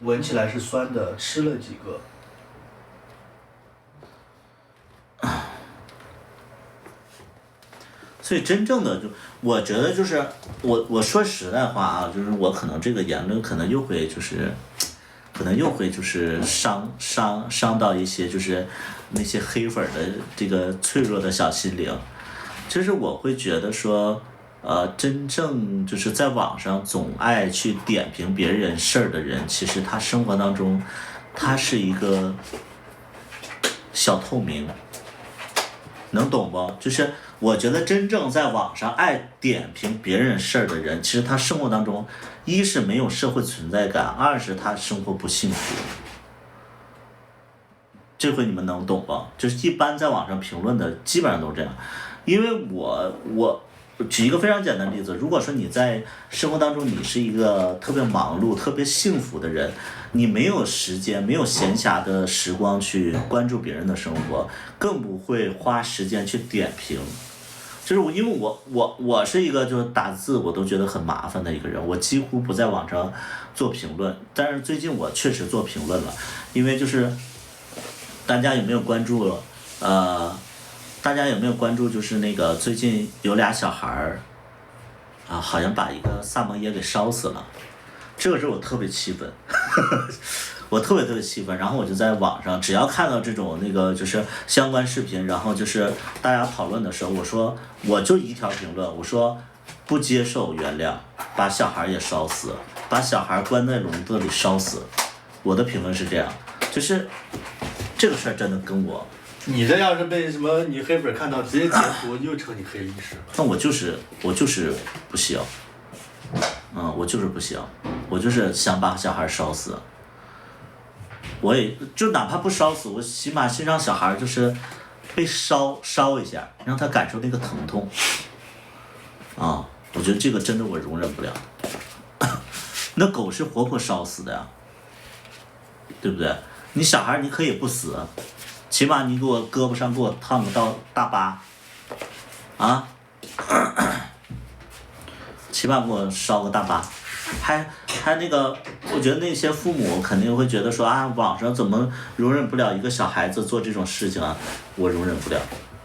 闻起来是酸的，吃了几个。所以真正的我觉得就是我说实在话啊，就是我可能这个言论可能又会就是伤到一些就是那些黑粉的这个脆弱的小心灵。就是我会觉得说，真正就是在网上总爱去点评别人事儿的人，其实他生活当中他是一个小透明，能懂不？就是我觉得真正在网上爱点评别人事儿的人，其实他生活当中一是没有社会存在感，二是他生活不幸福。这回你们能懂吧？就是一般在网上评论的基本上都是这样。因为我举一个非常简单的例子，如果说你在生活当中你是一个特别忙碌特别幸福的人，你没有时间没有闲暇的时光去关注别人的生活，更不会花时间去点评。就是因为我是一个就是打字我都觉得很麻烦的一个人，我几乎不在网上做评论，但是最近我确实做评论了。因为就是大家有没有关注就是那个最近有俩小孩儿好像把一个萨摩耶给烧死了，这个是我特别气愤我特别气愤。然后我就在网上只要看到这种那个就是相关视频，然后就是大家讨论的时候，我就一条评论，我说不接受原谅，把小孩也烧死，把小孩关在笼子里烧死。我的评论是这样，就是这个事儿真的跟我，你这要是被什么女黑粉看到，直接截图又成你黑历史了。那我就是不行，我就是不行，我就是想把小孩烧死。我也就哪怕不烧死，我起码先让小孩就是被烧一下，让他感受那个疼痛。我觉得这个真的我容忍不了。那狗是活活烧死的呀，对不对？你小孩你可以不死，起码你给我胳膊上给我烫个大疤，起码给我烧个大疤。还那个，我觉得那些父母肯定会觉得说网上怎么容忍不了一个小孩子做这种事情啊？我容忍不了，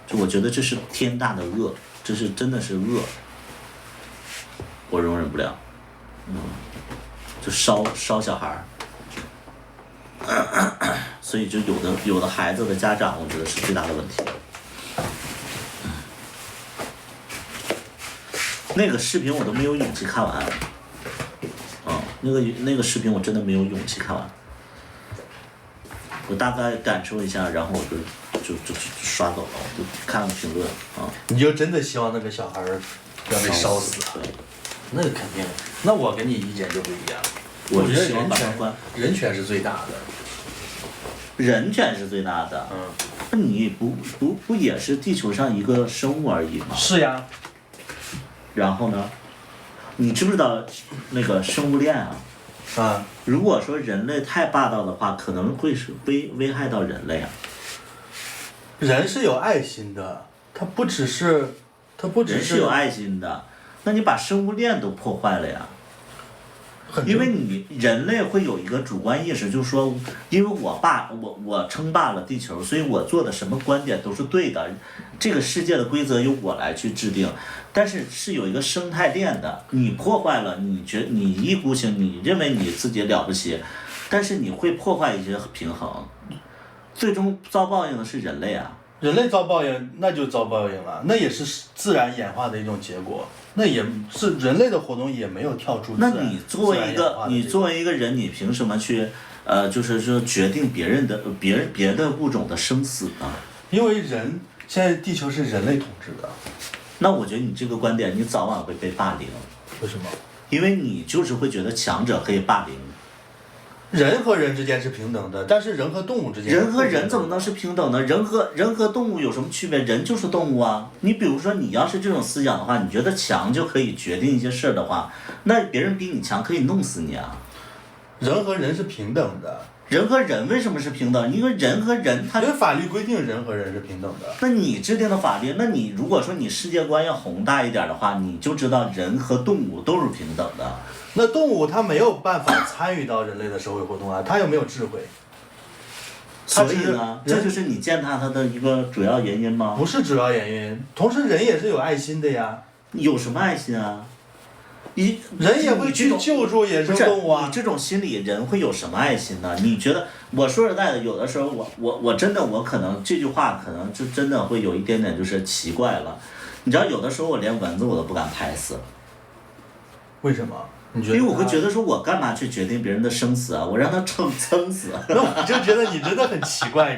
就我觉得这是天大的恶，这是真的是恶，我容忍不了。就烧小孩所以就有的孩子的家长，我觉得是最大的问题。那个视频我都没有勇气看完。那个视频我真的没有勇气看完，我大概感受一下，然后我就刷走了，我就看了评论你就真的希望那个小孩要被烧死？对，那肯定。那我跟你意见就不一样。我觉得希望把他关。人权是最大的。人权是最大的。那你不也是地球上一个生物而已吗？是呀。然后呢？你知不知道那个生物链啊？如果说人类太霸道的话，可能会是危害到人类啊。人是有爱心的，他不只是。人是有爱心的，那你把生物链都破坏了呀。因为你人类会有一个主观意识，就是说，因为我称霸了地球，所以我做的什么观点都是对的，这个世界的规则由我来去制定。但是有一个生态链的，你破坏了，你一意孤行，你认为你自己了不起，但是你会破坏一些平衡，最终遭报应的是人类啊。人类遭报应，那就遭报应了，那也是自然演化的一种结果，那也是人类的活动也没有跳出自然。那你作为一个人，你凭什么去就是说决定别的物种的生死呢？因为现在地球是人类统治的。那我觉得你这个观点，你早晚会被霸凌。为什么？因为你就是会觉得强者可以霸凌。人和人之间是平等的，但是人和动物之间。人和人怎么能是平等呢？人和动物有什么区别？人就是动物啊！你比如说，你要是这种思想的话，你觉得强就可以决定一些事儿的话，那别人比你强可以弄死你啊！人和人是平等的。人和人为什么是平等？因为人和人他。因为法律规定人和人是平等的。那你制定的法律，那你如果说你世界观要宏大一点的话，你就知道人和动物都是平等的。那动物它没有办法参与到人类的社会活动啊，它又没有智慧。所以呢，这就是你践踏它的一个主要原因吗？不是主要原因，同时人也是有爱心的呀。有什么爱心啊？人也会去救助野生动物啊。你这种心理，人会有什么爱心呢？你觉得？我说实在的，有的时候我真的可能这句话可能就真的会有一点点就是奇怪了。你知道，有的时候我连蚊子我都不敢拍死。为什么？因为我会觉得说，我干嘛去决定别人的生死啊？我让他撑死。那我就觉得你真的很奇怪，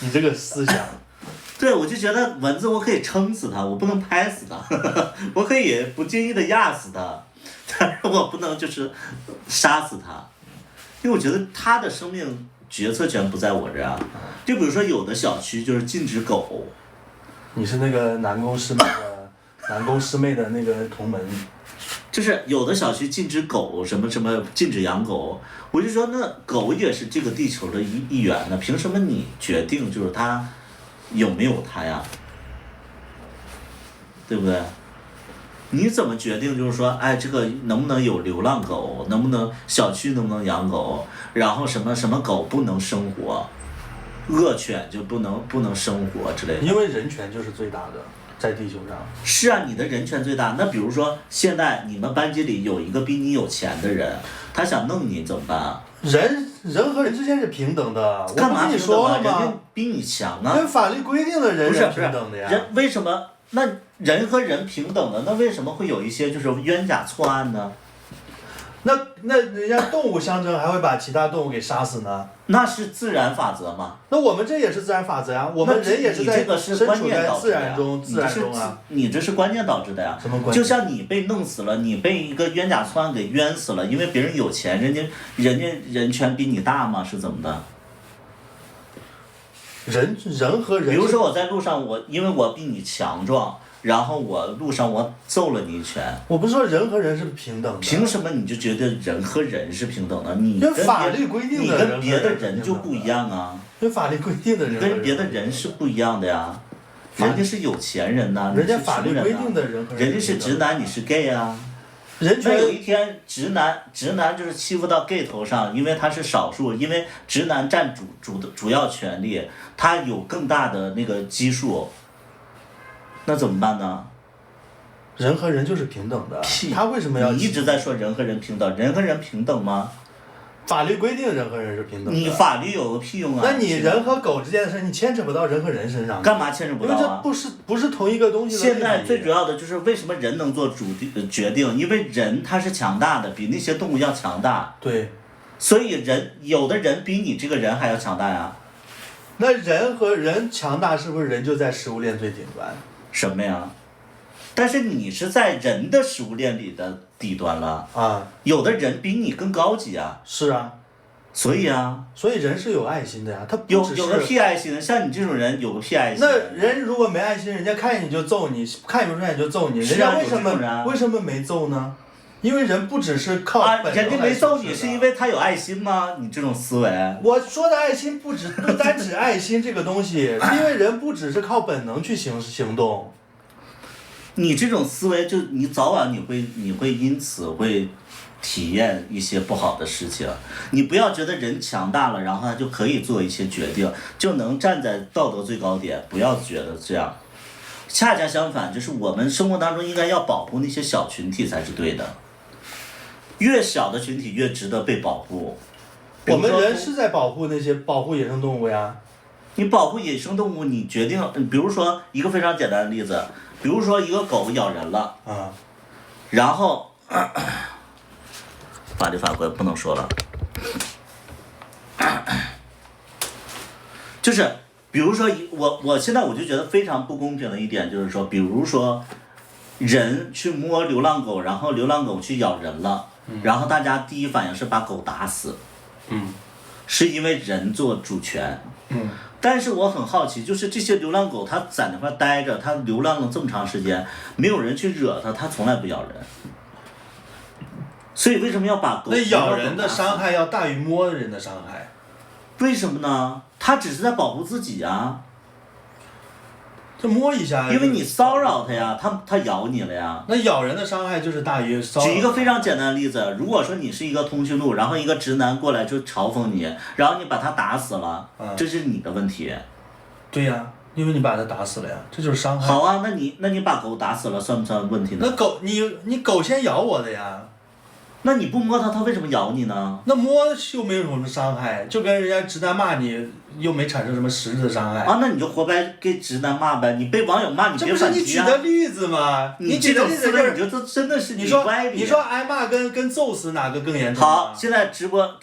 你这个思想。对，我就觉得蚊子我可以撑死它，我不能拍死它，我可以不经意的压死它，但是我不能就是杀死它，因为我觉得它的生命决策权不在我这儿。就比如说有的小区就是禁止狗。你是那个南宫师妹的那个同门。就是有的小区禁止狗，什么禁止养狗，我就说那狗也是这个地球的一员呢，凭什么你决定就是它有没有它呀？对不对？你怎么决定就是说，这个能不能有流浪狗，能不能小区能不能养狗，然后什么狗不能生活，恶犬就不能生活之类的。因为人权就是最大的。在地球上是啊，你的人权最大。那比如说，现在你们班级里有一个比你有钱的人，他想弄你怎么办啊？人和人之间是平等的。干嘛平等啊？人家比你强啊。因为法律规定的人是平等的呀。人为什么？那人和人平等的，那为什么会有一些就是冤假错案呢？那人家动物相争还会把其他动物给杀死呢？那是自然法则嘛？那我们这也是自然法则呀，我们人也是在身处在自然中啊。你这是观念导致的呀。什么观念？就像你被弄死了，你被一个冤假错案给冤死了，因为别人有钱，人家人权比你大吗？是怎么的？人和人。比如说我在路上，因为我比你强壮。然后路上我揍了你一拳。我不是说人和人是平等的。凭什么你就觉得人和人是平等的？你跟法律规定的人，你跟别的人就不一样啊。跟法律规定的人跟别的人是不一样的呀。人家是有钱人呐，人家法律规定的人和人家是直男，你是 gay 啊。人权。那有一天直男就是欺负到 gay 头上，因为他是少数，因为直男占主要权利，他有更大的那个基数。那怎么办呢？人和人就是平等的。他为什么要？你一直在说人和人平等，人和人平等吗？法律规定人和人是平等的。你法律有个屁用啊！那你人和狗之间的事，你牵扯不到人和人身上。干嘛牵扯不到啊？因为这不是同一个东西的。现在最主要的就是为什么人能做决定？因为人他是强大的，比那些动物要强大。对。所以有的人比你这个人还要强大呀。那人和人强大，是不是人就在食物链最顶端？什么呀？但是你是在人的食物链里的底端了啊！有的人比你更高级啊！是啊，所以啊，所以人是有爱心的呀，他有个屁爱心，像你这种人有个屁爱心。那人如果没爱心，人家看见你就揍你，看你不顺眼就揍你，人家为什么没揍呢？因为人不只是靠本能人家没揍你是因为他有爱心吗？你这种思维。我说的爱心不单指爱心这个东西，是因为人不只是靠本能去行动。你这种思维就你早晚你会因此会体验一些不好的事情。你不要觉得人强大了，然后他就可以做一些决定，就能站在道德最高点，不要觉得这样。恰恰相反，就是我们生活当中应该要保护那些小群体才是对的。越小的群体越值得被保护。我们人是在保护野生动物呀。你保护野生动物，你决定，比如说一个非常简单的例子，比如说一个狗咬人了，然后法律法规不能说了，就是比如说我现在我就觉得非常不公平的一点就是说，比如说人去摸流浪狗，然后流浪狗去咬人了。然后大家第一反应是把狗打死，是因为人做主权，但是我很好奇，就是这些流浪狗它在那块待着，它流浪了这么长时间，没有人去惹它，它从来不咬人，所以为什么要把狗？那咬人的伤害要大于摸人的伤害，为什么呢？它只是在保护自己啊。这摸一下，因为你骚扰它呀，它咬你了呀。那咬人的伤害就是大于骚扰。举一个非常简单的例子，如果说你是一个通讯录，然后一个直男过来就嘲讽你，然后你把他打死了，这是你的问题。对呀，因为你把他打死了呀，这就是伤害。好啊，那你把狗打死了，算不算问题呢？那狗你狗先咬我的呀。那你不摸它，它为什么咬你呢？那摸又没有什么伤害，就跟人家直男骂你，又没产生什么实质的伤害。啊，那你就活该给直男骂呗，你被网友骂你别反击啊。这不是你举的例子吗？你举的例子就是你就真的是你说歪理。你说挨骂跟揍死哪个更严重？好，现在直播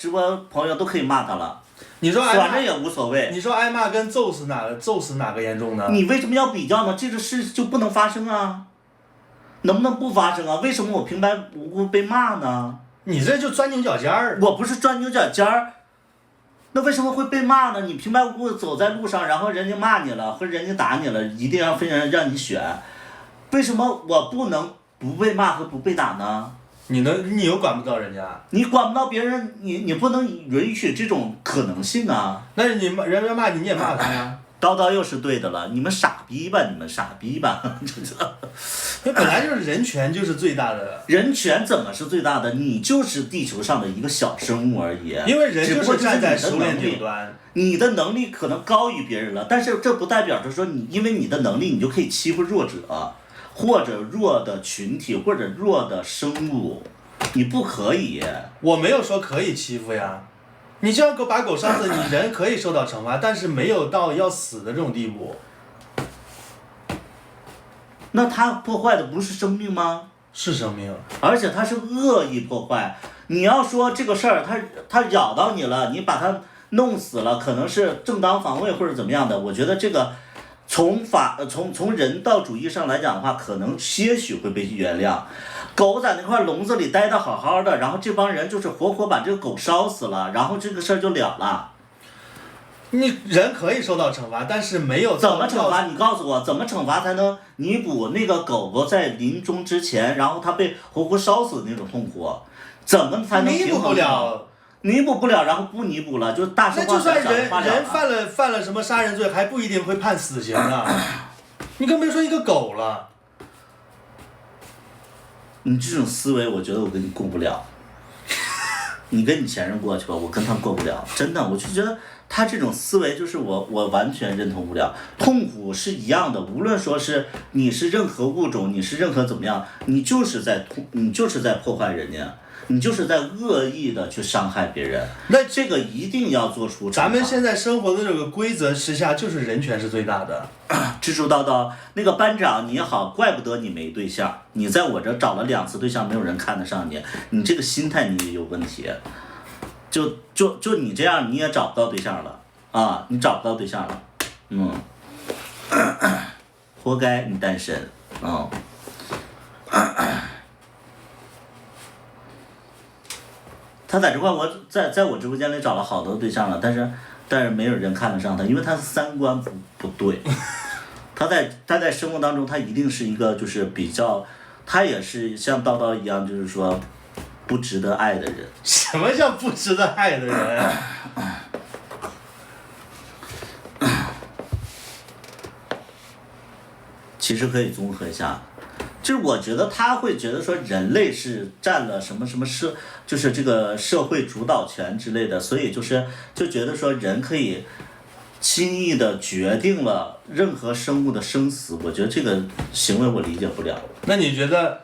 朋友都可以骂他了。你说反正也无所谓。你说挨骂跟揍死哪个严重呢？你为什么要比较呢？这个事就不能发生啊？能不能不发生啊？为什么我平白无故被骂呢？你这就钻牛角尖儿。我不是钻牛角尖儿，那为什么会被骂呢？你平白无故走在路上，然后人家骂你了，或者人家打你了，一定要非常让你选，为什么我不能不被骂和不被打呢？你又管不到人家。你管不到别人，你不能允许这种可能性啊。那人家骂你，你也骂他呀。叨叨又是对的了，你们傻逼吧，你们傻逼吧，本来就是人权就是最大的。人权怎么是最大的？你就是地球上的一个小生物而已。因为人就是站在食物链顶端，你的能力可能高于别人了，但是这不代表着说因为你的能力，你就可以欺负弱者，或者弱的群体，或者弱的生物，你不可以。我没有说可以欺负呀。你这样把狗杀死，你人可以受到惩罚，但是没有到要死的这种地步。那它破坏的不是生命吗？是生命，而且它是恶意破坏。你要说这个事儿，它咬到你了，你把它弄死了，可能是正当防卫或者怎么样的，我觉得这个从人道主义上来讲的话，可能些许会被原谅。狗在那块笼子里待得好好的，然后这帮人就是活活把这个狗烧死了，然后这个事儿就了了。你人可以受到惩罚，但是没有怎么惩罚？你告诉我，怎么惩罚才能弥补那个狗狗在临终之前，然后它被活活烧死的那种痛苦？怎么才能弥补不了？弥补不了，然后不弥补了，就大事化小，小事化了。人犯了什么杀人罪，还不一定会判死刑呢。你更别说一个狗了。你这种思维，我觉得我跟你过不了。你跟你前任过去吧，我跟他过不了，真的，我就觉得他这种思维就是我完全认同不了。痛苦是一样的，无论说是你是任何物种，你是任何怎么样，你就是在破坏人家，你就是在恶意的去伤害别人。那这个一定要做出惩罚。咱们现在生活的这个规则之下，就是人权是最大的。知知道道，那个班长你好，怪不得你没对象，你在我这找了2次对象，没有人看得上你，你这个心态你也有问题。就你这样，你也找不到对象了啊！你找不到对象了，活该你单身啊！他在这块，我在我直播间里找了好多对象了，但是没有人看得上他，因为他三观不对。他在生活当中，他一定是一个就是比较，他也是像叨叨一样，就是说不值得爱的人。什么叫不值得爱的人？其实可以综合一下，就是我觉得他会觉得说人类是占了什么就是这个社会主导权之类的，所以就觉得说人可以轻易的决定了任何生物的生死，我觉得这个行为我理解不了。那你觉得，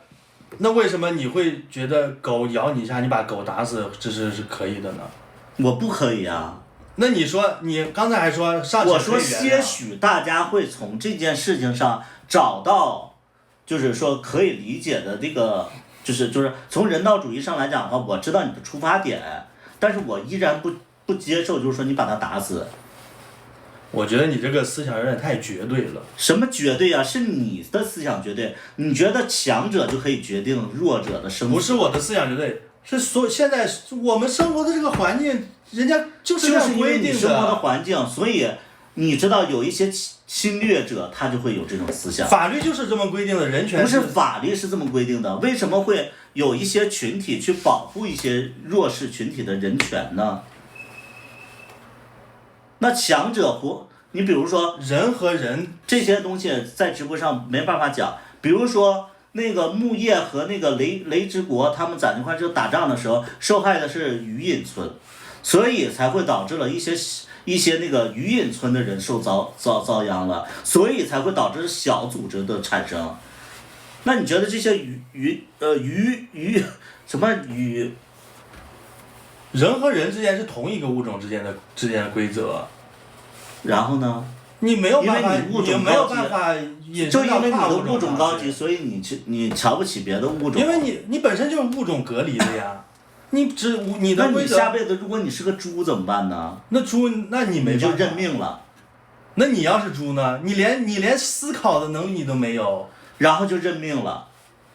那为什么你会觉得狗咬你一下，你把狗打死，这是可以的呢？我不可以啊。那你说，你刚才还说上去可以原谅。我说些许大家会从这件事情上找到，就是说可以理解的这个，就是从人道主义上来讲的话，我知道你的出发点，但是我依然不接受，就是说你把它打死。我觉得你这个思想有点太绝对了。什么绝对啊？是你的思想绝对，你觉得强者就可以决定弱者的生死？不是我的思想绝对，是现在我们生活的这个环境，人家就是这样规定的。就是因为你生活的环境，所以你知道有一些侵略者，他就会有这种思想。法律就是这么规定的，人权不是法律是这么规定的，为什么会有一些群体去保护一些弱势群体的人权呢？那强者你比如说人和人这些东西在直播上没办法讲，比如说那个木叶和那个雷之国他们在那块就打仗的时候，受害的是鱼隐村，所以才会导致了一些那个鱼隐村的人受遭殃了，所以才会导致小组织的产生。那你觉得这些什么鱼？人和人之间是同一个物种之间的规则，然后呢？你没有办法，你没有办法引申到跨物种。就因为你的物种高级，所以你瞧不起别的物种。因为你本身就是物种隔离的呀，你的规则。那你下辈子如果你是个猪怎么办呢？那猪，那你没办法。你就认命了。那你要是猪呢？你连思考的能力都没有，然后就认命了。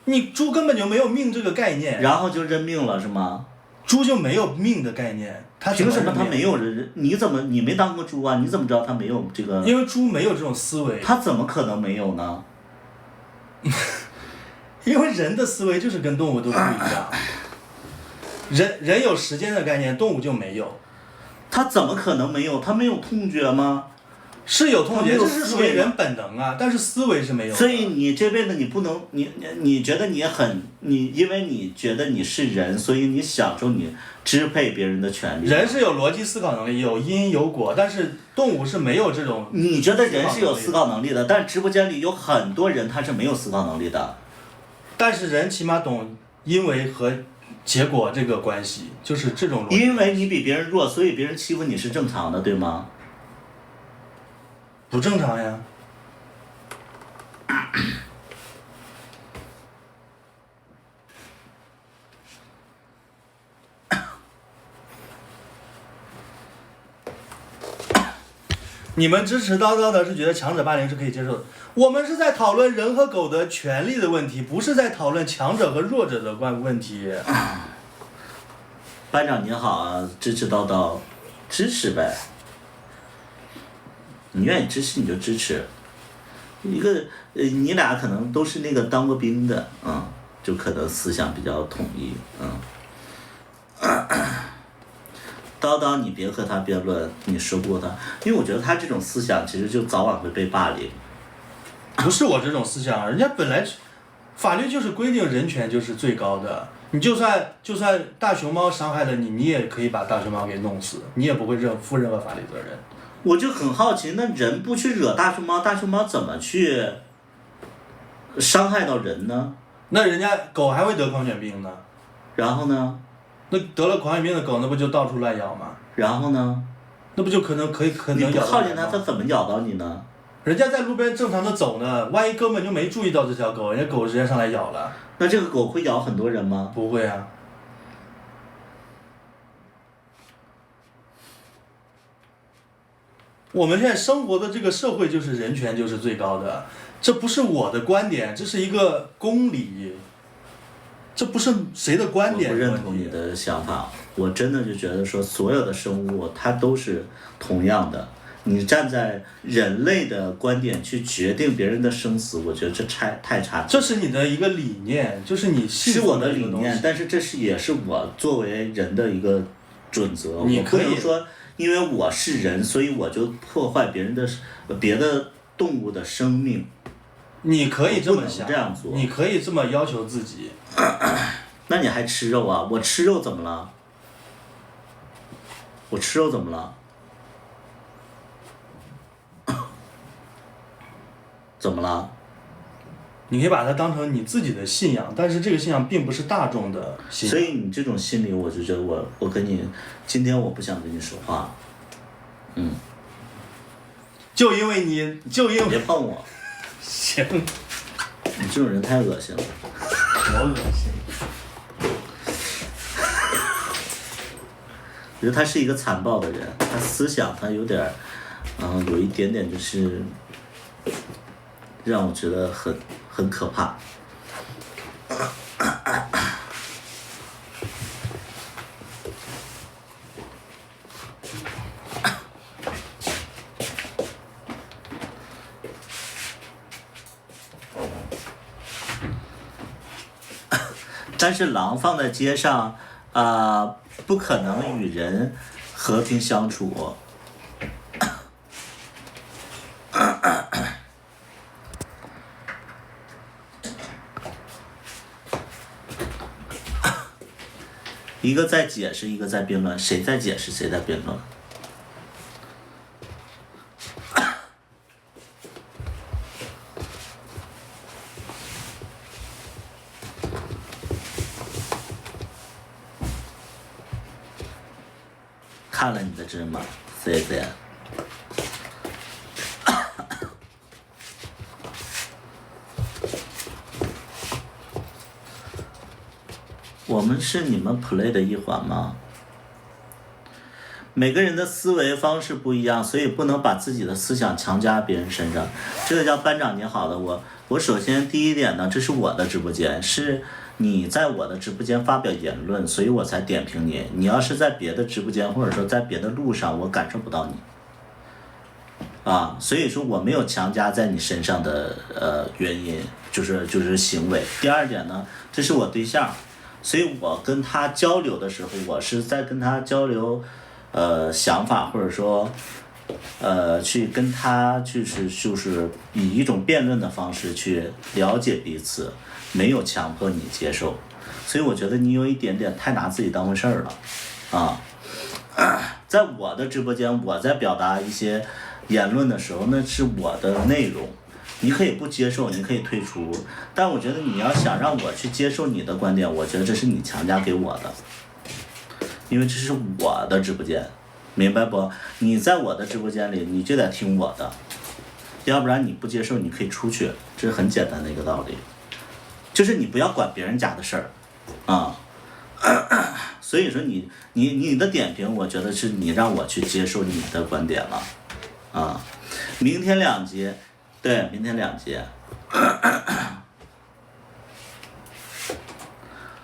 你猪根本就没有命这个概念。然后就认命了是吗？猪就没有命的概念，凭什么他没有人？你没当过猪啊？你怎么知道他没有这个？因为猪没有这种思维。他怎么可能没有呢？因为人的思维就是跟动物都不一样。人有时间的概念，动物就没有。他怎么可能没有？他没有痛觉吗？是有痛觉，这是属于人本能啊，但是思维是没有的。所以你这辈子你不能，你觉得因为你觉得你是人，所以你享受你支配别人的权利。人是有逻辑思考能力，有因有果，但是动物是没有这种。你觉得人是有思考能力的，但直播间里有很多人他是没有思考能力的。但是人起码懂因为和结果这个关系，就是这种逻辑。因为你比别人弱，所以别人欺负你是正常的，对吗？不正常呀。你们支持叨叨的是觉得强者霸凌是可以接受的，我们是在讨论人和狗的权利的问题，不是在讨论强者和弱者的问题。班长你好啊，支持叨叨，支持呗。你愿意支持你就支持。一个你俩可能都是那个当过兵的，就可能思想比较统一，叨叨，你别和他辩论，你说不过他，因为我觉得他这种思想其实就早晚会被霸凌。不是我这种思想，人家本来法律就是规定人权就是最高的，你就算大熊猫伤害了你，你也可以把大熊猫给弄死，你也不会负任何法律责任。我就很好奇，那人不去惹大熊猫，大熊猫怎么去伤害到人呢？那人家狗还会得狂犬病呢。然后呢？那得了狂犬病的狗，那不就到处乱咬吗？然后呢？那不就可能咬到你不靠近它，它怎么咬到你呢？人家在路边正常的走呢，万一根本就没注意到这条狗，人家狗直接上来咬了。那这个狗会咬很多人吗？不会啊。我们现在生活的这个社会就是人权就是最高的，这不是我的观点，这是一个公理，这不是谁的观点。我不认同你的想法，我真的就觉得说所有的生物它都是同样的，你站在人类的观点去决定别人的生死，我觉得这太差劲。这是你的一个理念，就是你信我的理念，但是这也是我作为人的一个准则。你可以我不能说因为我是人，所以我就破坏别的动物的生命。你可以这么想，这样做，你可以这么要求自己。那你还吃肉啊？我吃肉怎么了？我吃肉怎么了？怎么了？你可以把它当成你自己的信仰，但是这个信仰并不是大众的信仰。所以你这种心理，我就觉得我跟你，今天我不想跟你说话。就因为别碰我。行。你这种人太恶心了。我恶心。我觉得他是一个残暴的人，他思想他有点，有一点点就是让我觉得很可怕。但是狼放在街上，不可能与人和平相处。一个在解释，一个在辩论，谁在解释，谁在辩论？看了你的直播，谢谢。我们是你们 play 的一环吗？每个人的思维方式不一样，所以不能把自己的思想强加别人身上。这个叫班长你好的，我首先第一点呢，这是我的直播间，是你在我的直播间发表言论，所以我才点评你。你要是在别的直播间或者说在别的路上，我感受不到你。所以说我没有强加在你身上的原因，就是行为。第二点呢，这是我对象，所以我跟他交流的时候，我是在跟他交流想法，或者说去跟他就是以一种辩论的方式去了解彼此，没有强迫你接受。所以我觉得你有一点点太拿自己当回事儿了在我的直播间，我在表达一些言论的时候，那是我的内容，你可以不接受，你可以退出，但我觉得你要想让我去接受你的观点，我觉得这是你强加给我的，因为这是我的直播间，明白不？你在我的直播间里，你就得听我的，要不然你不接受，你可以出去，这是很简单的一个道理，就是你不要管别人家的事儿所以说你的点评，我觉得是你让我去接受你的观点了啊，明天2集，对，明天2集。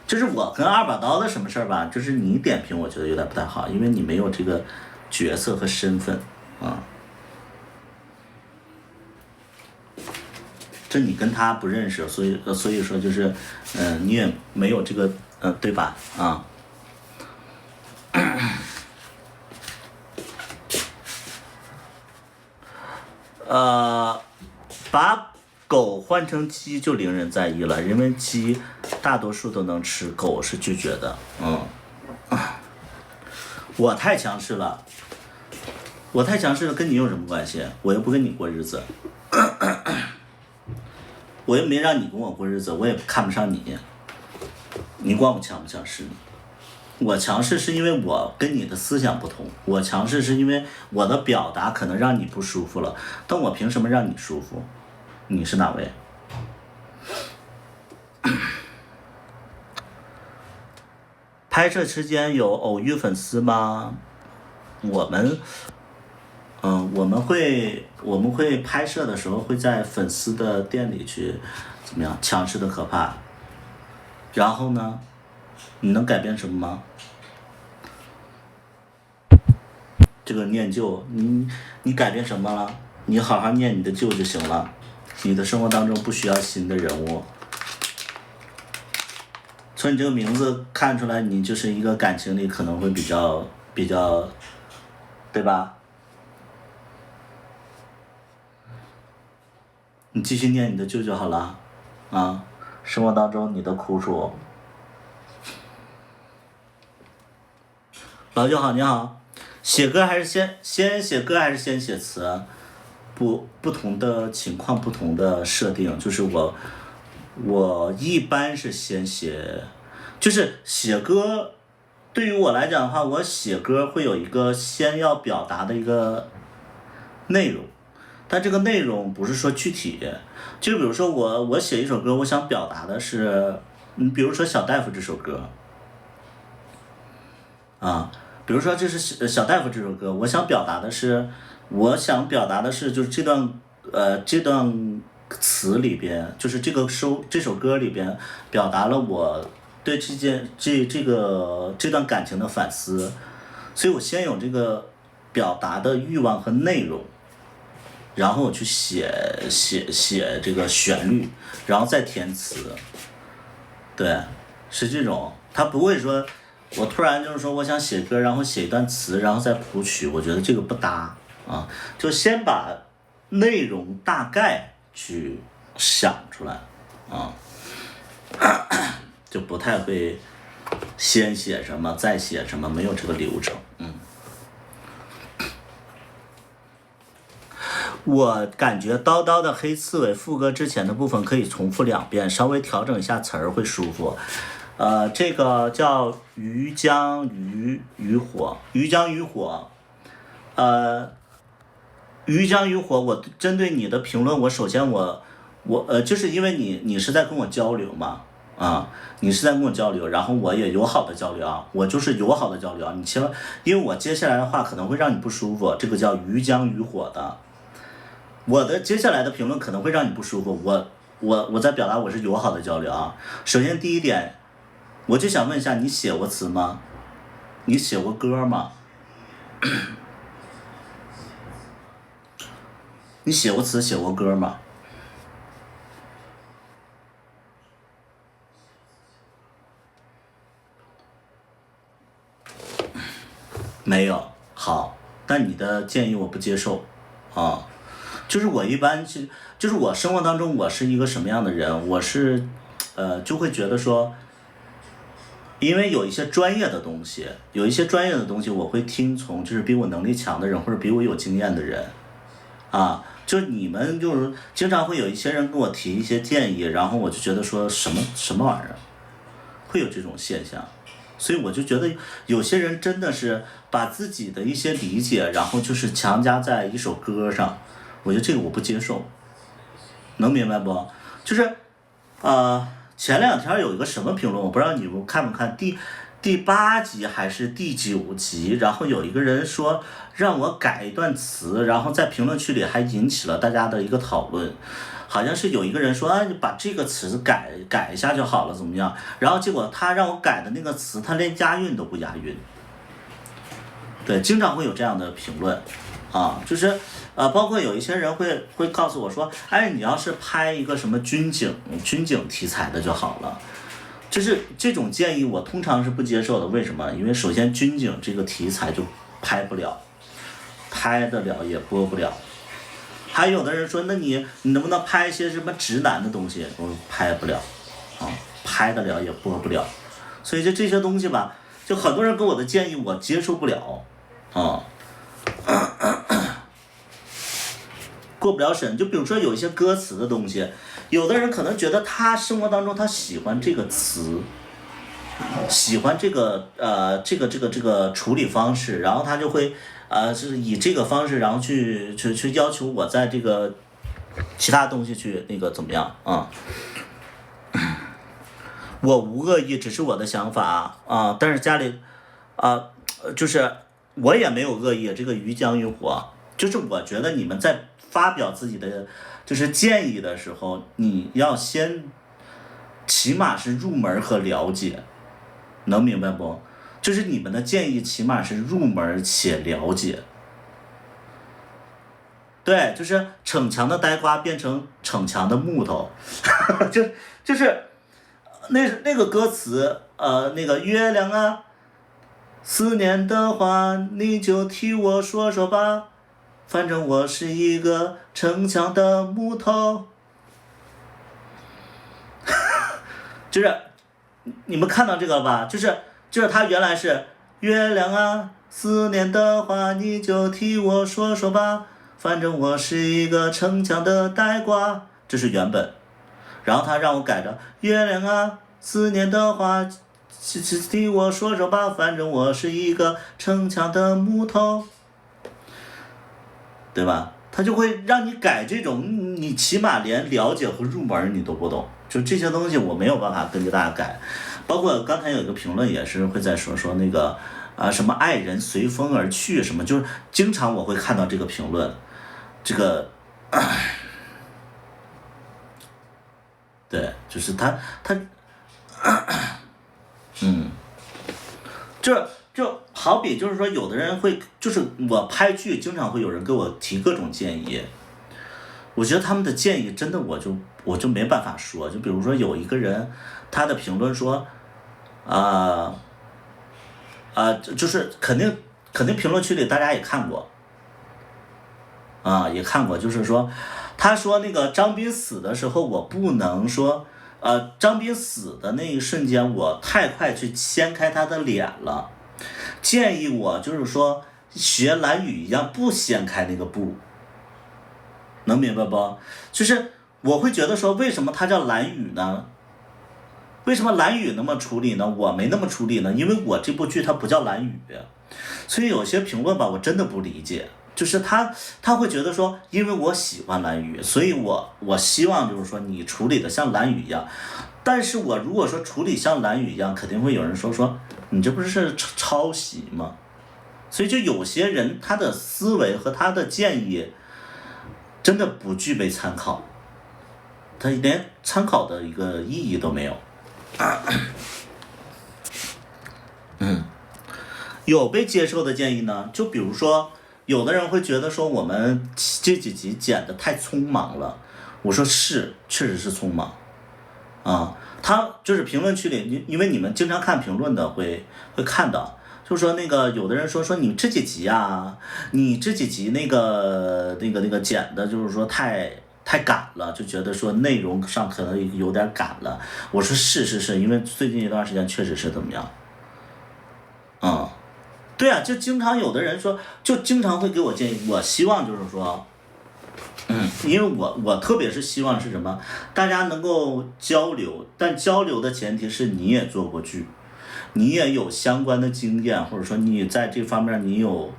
就是我跟二把刀的什么事儿吧，就是你点评我觉得有点不太好，因为你没有这个角色和身份啊。这你跟他不认识，所以说就是，你也没有这个，对吧？啊。把狗换成鸡就令人在意了，因为鸡大多数都能吃，狗是拒绝的。我太强势了，跟你有什么关系？我又不跟你过日子，我又没让你跟我过日子，我也看不上你。你管我强不强势呢？我强势是因为我跟你的思想不同，我强势是因为我的表达可能让你不舒服了，但我凭什么让你舒服？你是哪位？拍摄期间有偶遇粉丝吗？我们会拍摄的时候会在粉丝的店里去怎么样强势的可怕，然后呢，你能改变什么吗？这个念旧，你改变什么了？你好好念你的旧就行了，你的生活当中不需要新的人物。从你这个名字看出来，你就是一个感情里可能会比较，对吧？你继续念你的旧就好了，啊，生活当中你的苦楚。老舅好，你好。写歌还是先写歌还是先写词？不同的情况不同的设定，就是我一般是先写，就是写歌。对于我来讲的话，我写歌会有一个先要表达的一个内容，但这个内容不是说具体，就比如说我写一首歌，我想表达的是，比如说小大夫这首歌，啊。比如说这是小大夫这首歌，我想表达的是就是这段词里边，就是这首歌里边表达了我对这段感情的反思，所以我先有这个表达的欲望和内容，然后我去写这个旋律，然后再填词，对，是这种，他不会说。我突然就是说，我想写歌，然后写一段词，然后再谱曲，我觉得这个不搭啊。就先把内容大概去想出来啊，就不太会先写什么再写什么，没有这个流程。我感觉叨叨的黑刺猬副歌之前的部分可以重复2遍，稍微调整一下词儿会舒服。这个叫鱼江渔火，鱼江渔火，鱼江渔火。我针对你的评论，首先就是因为你是在跟我交流嘛，你是在跟我交流，然后我也友好的交流啊，我就是友好的交流啊，你千万，因为我接下来的话可能会让你不舒服，这个叫鱼江渔火的，我的接下来的评论可能会让你不舒服，我在表达我是友好的交流啊。首先第一点。我就想问一下，你写过词吗？你写过歌吗？你写过词写过歌吗？没有。好，但你的建议我不接受啊。就是我一般就是我生活当中我是一个什么样的人，我是就会觉得说。因为有一些专业的东西，我会听从就是比我能力强的人或者比我有经验的人，就是你们就是经常会有一些人跟我提一些建议，然后我就觉得说什么玩意儿，会有这种现象，所以我就觉得有些人真的是把自己的一些理解，然后就是强加在一首歌上，我觉得这个我不接受，能明白不？就是前2天有一个什么评论，我不知道你们看不看。第8集还是第9集，然后有一个人说让我改一段词，然后在评论区里还引起了大家的一个讨论。好像是有一个人说，啊，你把这个词改一下就好了，怎么样？然后结果他让我改的那个词，他连押韵都不押韵。对，经常会有这样的评论，啊，就是包括有一些人会告诉我说，哎，你要是拍一个什么军警题材的就好了。就是这种建议我通常是不接受的，为什么？因为首先军警这个题材就拍不了，拍得了也播不了。还有的人说，那你能不能拍一些什么直男的东西？我说拍不了，啊，拍得了也播不了。所以就这些东西吧，就很多人给我的建议我接受不了，啊，过不了审。就比如说有一些歌词的东西，有的人可能觉得他生活当中他喜欢这个词，喜欢这个处理方式，然后他就会是以这个方式，然后去要求我在这个其他东西去那个怎么样啊？我无恶意，只是我的想法啊，但是家里就是我也没有恶意，这个于江于火，就是我觉得你们在发表自己的就是建议的时候，你要先起码是入门和了解，能明白不？就是你们的建议起码是入门且了解。对，就是逞强的呆瓜变成逞强的木头，就是那个歌词，那个月亮啊，思念的话你就替我说说吧，反正我是一个逞强的木头。就是你们看到这个吧，就是它原来是月亮啊，思念的话你就替我说说吧，反正我是一个逞强的呆瓜，这是原本。然后他让我改成月亮啊，思念的话替我说说吧，反正我是一个逞强的木头，对吧？他就会让你改这种，你起码连了解和入门你都不懂，就这些东西我没有办法根据大家改。包括刚才有一个评论也是会在说那个什么爱人随风而去什么，就是经常我会看到这个评论，这个对，就是他就好比就是说有的人会，就是我拍剧经常会有人给我提各种建议，我觉得他们的建议真的我就没办法说。就比如说有一个人他的评论说就是肯定评论区里大家也看过也看过，就是说他说那个张斌死的时候，我不能说张斌死的那一瞬间我太快去掀开他的脸了，建议我就是说学蓝宇一样不掀开那个布，能明白不？就是我会觉得说，为什么他叫蓝宇呢？为什么蓝宇那么处理呢？我没那么处理呢？因为我这部剧它不叫蓝宇，所以有些评论吧，我真的不理解。就是他会觉得说，因为我喜欢蓝宇，所以我希望就是说你处理的像蓝宇一样。但是我如果说处理像蓝宇一样，肯定会有人说你这不是抄袭吗？所以就有些人他的思维和他的建议真的不具备参考，他连参考的一个意义都没有。有被接受的建议呢，就比如说有的人会觉得说我们这几集剪得太匆忙了，我说是，确实是匆忙他就是评论区里，因为你们经常看评论的会看到，就说那个有的人说你这几集你这几集那个剪的就是说太赶了，就觉得说内容上可能有点赶了。我说是，因为最近一段时间确实是怎么样对就经常有的人说，就经常会给我建议。我希望就是说因为我特别是希望是什么，大家能够交流，但交流的前提是你也做过剧，你也有相关的经验，或者说你在这方面你有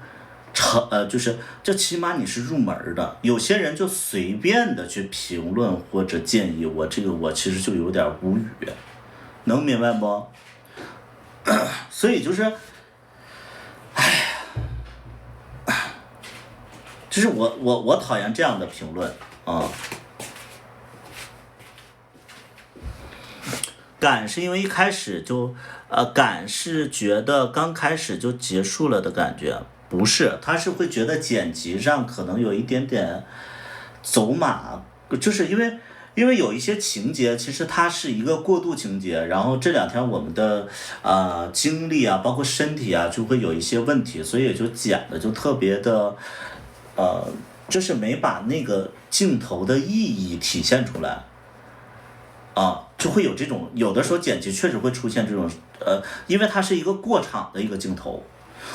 就是这起码你是入门的。有些人就随便的去评论或者建议我，这个我其实就有点无语，能明白不？所以就是，就是我讨厌这样的评论啊。赶是因为一开始就，赶是觉得刚开始就结束了的感觉，不是，他是会觉得剪辑上可能有一点点走马，就是因为有一些情节，其实它是一个过渡情节，然后这2天我们的精力啊，包括身体啊，就会有一些问题，所以就剪的就特别的，就是没把那个镜头的意义体现出来。就会有这种，有的时候剪辑确实会出现这种，因为它是一个过场的一个镜头，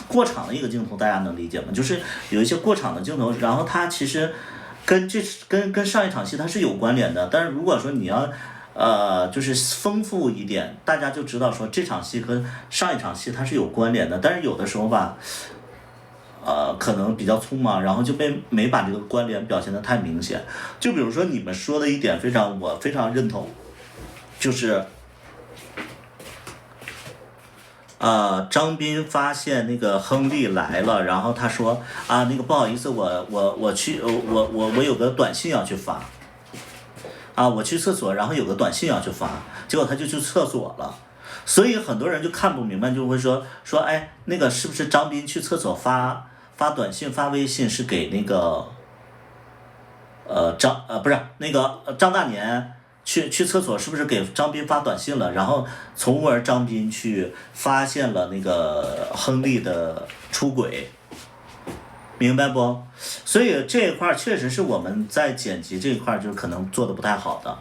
过场的一个镜头大家能理解吗？就是有一些过场的镜头，然后它其实跟上一场戏它是有关联的，但是如果说你要就是丰富一点，大家就知道说这场戏和上一场戏它是有关联的，但是有的时候吧，可能比较匆忙，然后就没把这个关联表现得太明显。就比如说你们说的一点我非常认同，就是张斌发现那个亨利来了，然后他说那个不好意思，我去我有个短信要去发，我去厕所，然后有个短信要去发，结果他就去厕所了。所以很多人就看不明白，就会说哎，那个是不是张斌去厕所发短信发微信是给那个不是那个张大年去厕所，是不是给张斌发短信了？然后从而张斌去发现了那个亨利的出轨，明白不？所以这一块确实是我们在剪辑这一块就是可能做的不太好的，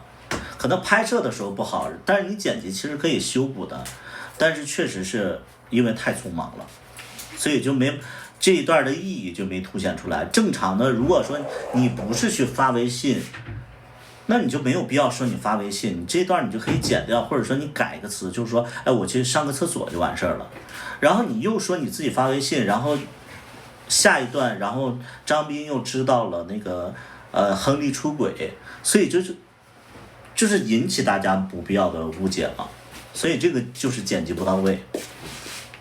可能拍摄的时候不好，但是你剪辑其实可以修补的，但是确实是因为太匆忙了，所以就没这一段的意义就没凸显出来。正常的，如果说你不是去发微信，那你就没有必要说你发微信，你这段你就可以剪掉，或者说你改个词，就是说，哎，我去上个厕所就完事儿了。然后你又说你自己发微信，然后下一段，然后张斌又知道了那个亨利出轨，所以就是引起大家不必要的误解了。所以这个就是剪辑不到位，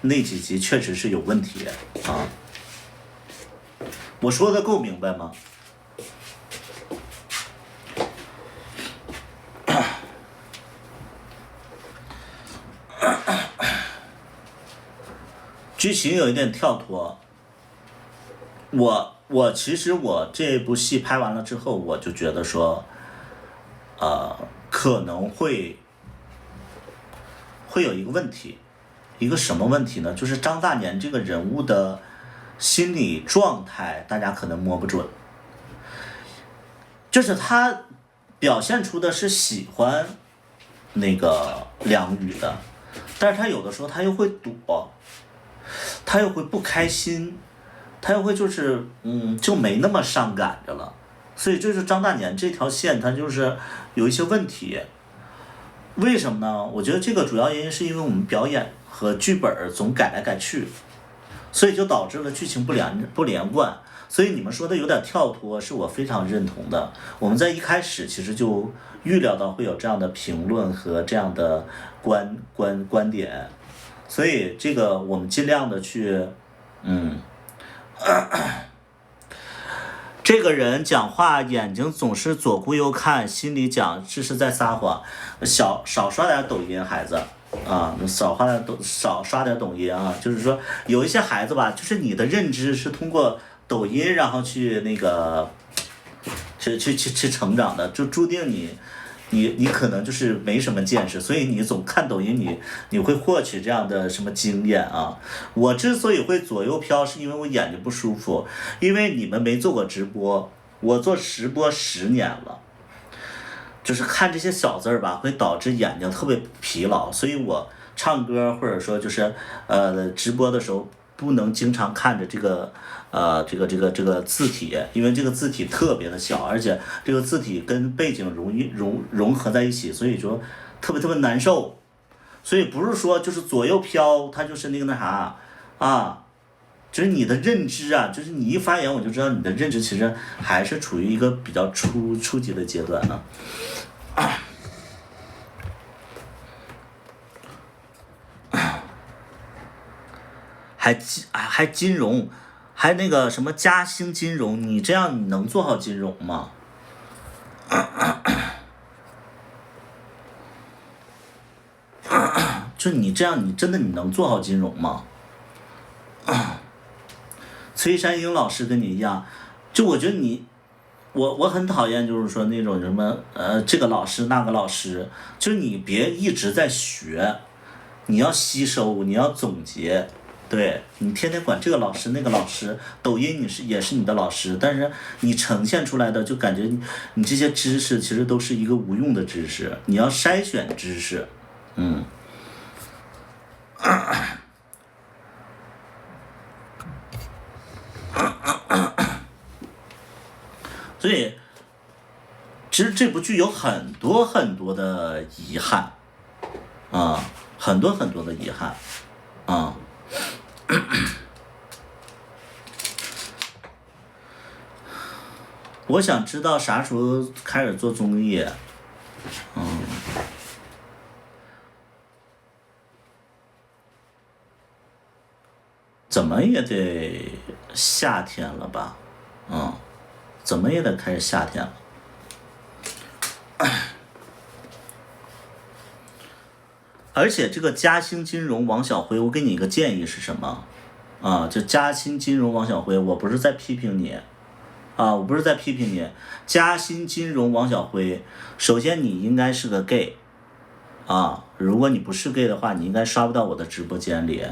那几集确实是有问题啊。我说的够明白吗？剧情有一点跳脱。其实我这部戏拍完了之后，我就觉得说，可能会有一个问题，一个什么问题呢？就是张大年这个人物的心理状态，大家可能摸不准。就是他表现出的是喜欢那个梁宇的，但是他有的时候他又会躲，他又会不开心，他又会就是就没那么上赶着了。所以就是张大年这条线他就是有一些问题。为什么呢？我觉得这个主要原因是因为我们表演和剧本总改来改去，所以就导致了剧情不连贯。所以你们说的有点跳脱，是我非常认同的。我们在一开始其实就预料到会有这样的评论和这样的观点，所以这个我们尽量的去这个人讲话眼睛总是左顾右看，心里讲这是在撒谎。少刷点抖音，孩子啊，少刷点抖音啊。就是说有一些孩子吧，就是你的认知是通过抖音然后去那个去成长的，就注定你可能就是没什么见识，所以你总看抖音，你会获取这样的什么经验啊？我之所以会左右飘，是因为我眼睛不舒服，因为你们没做过直播，我做直播10年了，就是看这些小字儿吧，会导致眼睛特别疲劳，所以我唱歌或者说就是直播的时候不能经常看着这个字体，因为这个字体特别的小，而且这个字体跟背景容易融合在一起，所以说特别难受。所以不是说就是左右飘，它就是那个啥啊，就是你的认知啊，就是你一发言我就知道你的认知其实还是处于一个比较初级的阶段啊。还金融，还那个什么嘉兴金融，你这样你能做好金融吗？就你这样，你真的你能做好金融吗？崔山英老师跟你一样，就我觉得我很讨厌，就是说那种什么这个老师那个老师，就是你别一直在学，你要吸收，你要总结，对你天天管这个老师那个老师，抖音也是你的老师，但是你呈现出来的就感觉你这些知识其实都是一个无用的知识，你要筛选知识，所以，其实这部剧有很多很多的遗憾，很多很多的遗憾，我想知道啥时候开始做综艺，怎么也得夏天了吧，怎么也得开始夏天了。而且这个嘉兴金融王小辉，我给你一个建议是什么？就嘉兴金融王小辉，我不是在批评你，我不是在批评你。嘉兴金融王小辉，首先你应该是个 gay，如果你不是 gay 的话，你应该刷不到我的直播间里。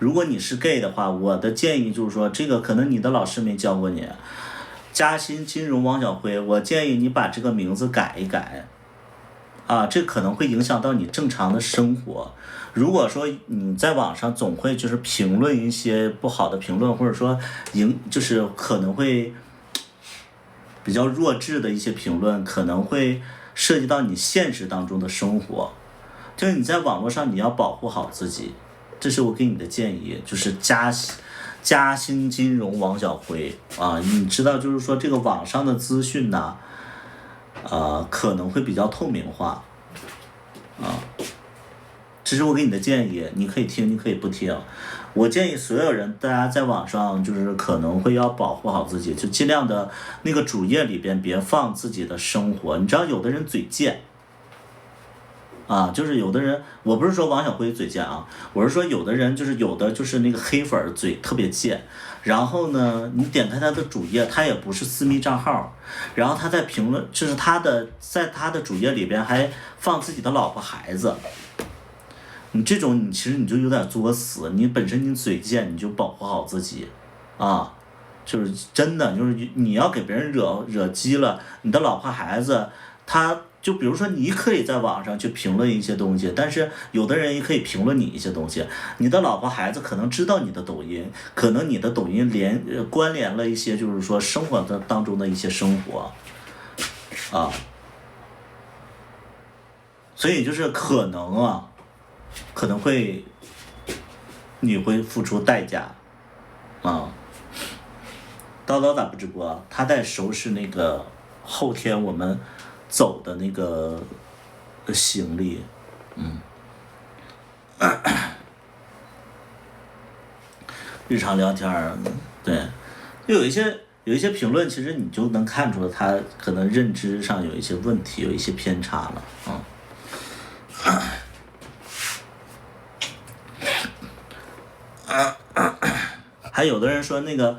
如果你是 gay 的话，我的建议就是说，这个可能你的老师没教过你。嘉兴金融王小辉，我建议你把这个名字改一改，这可能会影响到你正常的生活。如果说你在网上总会就是评论一些不好的评论，或者说就是可能会比较弱智的一些评论，可能会涉及到你现实当中的生活。就是你在网络上你要保护好自己，这是我给你的建议。就是嘉兴金融王小辉你知道，就是说这个网上的资讯呢，可能会比较透明化，这是我给你的建议，你可以听，你可以不听。我建议所有人，大家在网上就是可能会要保护好自己，就尽量的那个主页里边别放自己的生活。你知道有的人嘴贱。就是有的人，我不是说王小辉嘴贱我是说有的人就是那个黑粉嘴特别贱，然后呢，你点开他的主页，他也不是私密账号，然后他在评论，就是在他的主页里边还放自己的老婆孩子，你这种其实你就有点作死，你本身你嘴贱，你就保护好自己，就是真的就是你要给别人惹急了，你的老婆孩子他。就比如说你可以在网上去评论一些东西，但是有的人也可以评论你一些东西。你的老婆孩子可能知道你的抖音，可能你的抖音关联了一些就是说生活当中的一些生活，所以就是可能会你会付出代价，叨叨咋不直播？他在收拾那个后天我们走的那个行李，日常聊天对，有一些评论，其实你就能看出他可能认知上有一些问题，有一些偏差了，还有的人说那个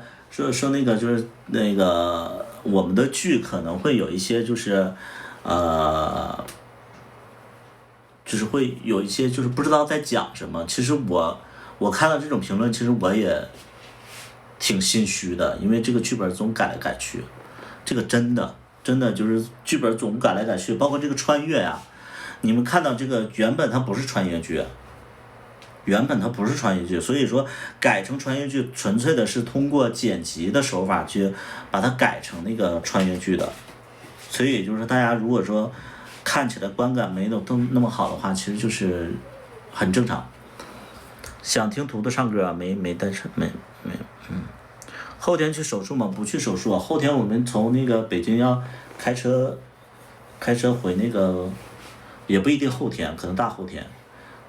说那个就是那个我们的剧可能会有一些就是就是会有一些就是不知道在讲什么。其实我看到这种评论，其实我也挺心虚的，因为这个剧本总改来改去，这个真的就是剧本总改来改去，包括这个穿越呀，你们看到这个原本它不是穿越剧。所以说改成穿越剧纯粹的是通过剪辑的手法去把它改成那个穿越剧的，所以就是大家如果说看起来观感没有都那么好的话，其实就是很正常。想听图的唱歌没单身没后天去手术吗？不去手术后天我们从那个北京要开车回那个，也不一定后天，可能大后天。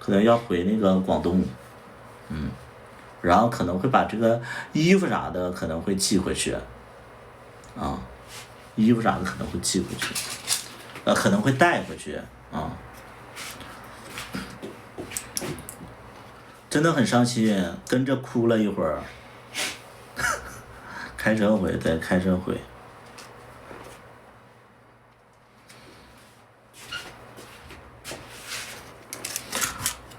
可能要回那个广东，然后可能会把这个衣服啥的可能会寄回去，衣服啥的可能会寄回去，可能会带回去啊。真的很伤心，跟着哭了一会儿。开车回，对，开车回。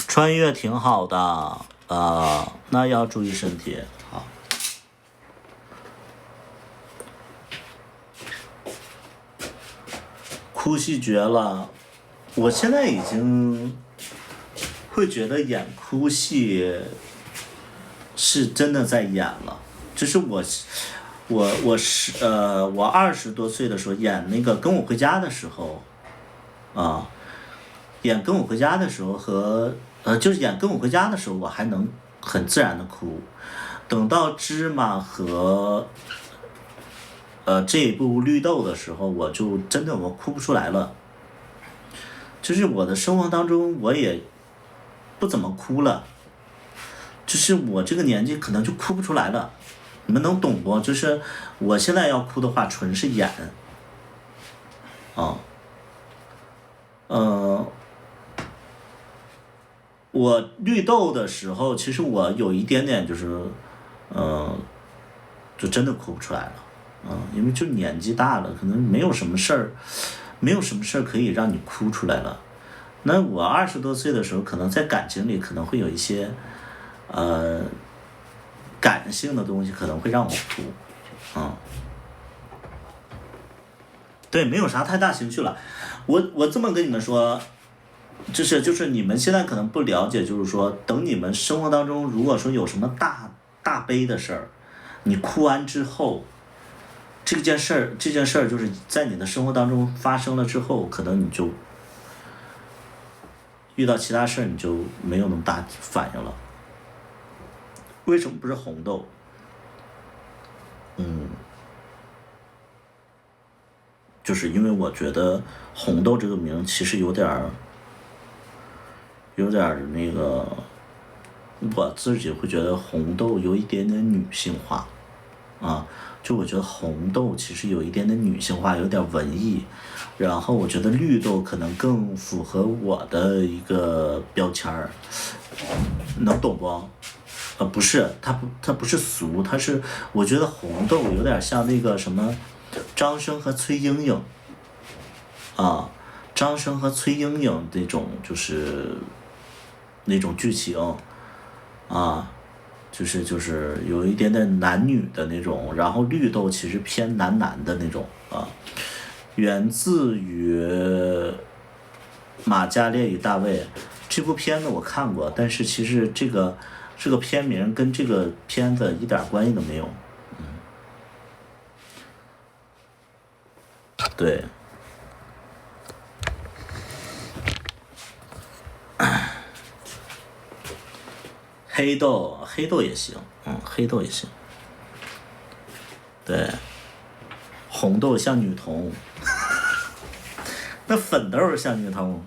穿越挺好的，那要注意身体。好。哭戏绝了，我现在已经会觉得演哭戏是真的在演了，就是我20多岁的时候演那个《跟我回家》的时候，演《跟我回家》的时候和就是演《跟我回家》的时候，我还能很自然的哭，等到芝麻和这一部绿豆的时候，我就真的我哭不出来了。就是我的生活当中我也不怎么哭了，就是我这个年纪可能就哭不出来了，你们能懂不？就是我现在要哭的话，纯是演，我绿豆的时候，其实我有一点点就是，就真的哭不出来了，因为就年纪大了，可能没有什么事儿可以让你哭出来了。那我20多岁的时候，可能在感情里可能会有一些，感性的东西可能会让我哭，对，没有啥太大情绪了。我这么跟你们说，就是你们现在可能不了解，就是说等你们生活当中如果说有什么大悲的事儿，你哭完之后，这件事儿就是在你的生活当中发生了之后，可能你就遇到其他事儿你就没有那么大反应了。为什么不是红豆？就是因为我觉得红豆这个名其实有点那个，我自己会觉得红豆有一点点女性化，就我觉得红豆其实有一点点女性化，有点文艺，然后我觉得绿豆可能更符合我的一个标签儿，能懂不？不是，它不是俗，它是我觉得红豆有点像那个什么张生和崔莺莺，张生和崔莺莺那种就是那种剧情，就是有一点点男女的那种，然后绿豆其实偏男的那种，源自于玛嘉烈与大卫这部片子我看过，但是其实这个片名跟这个片子一点关系都没有，对。黑豆也行，黑豆也行。对，红豆像女童，那粉豆像女童，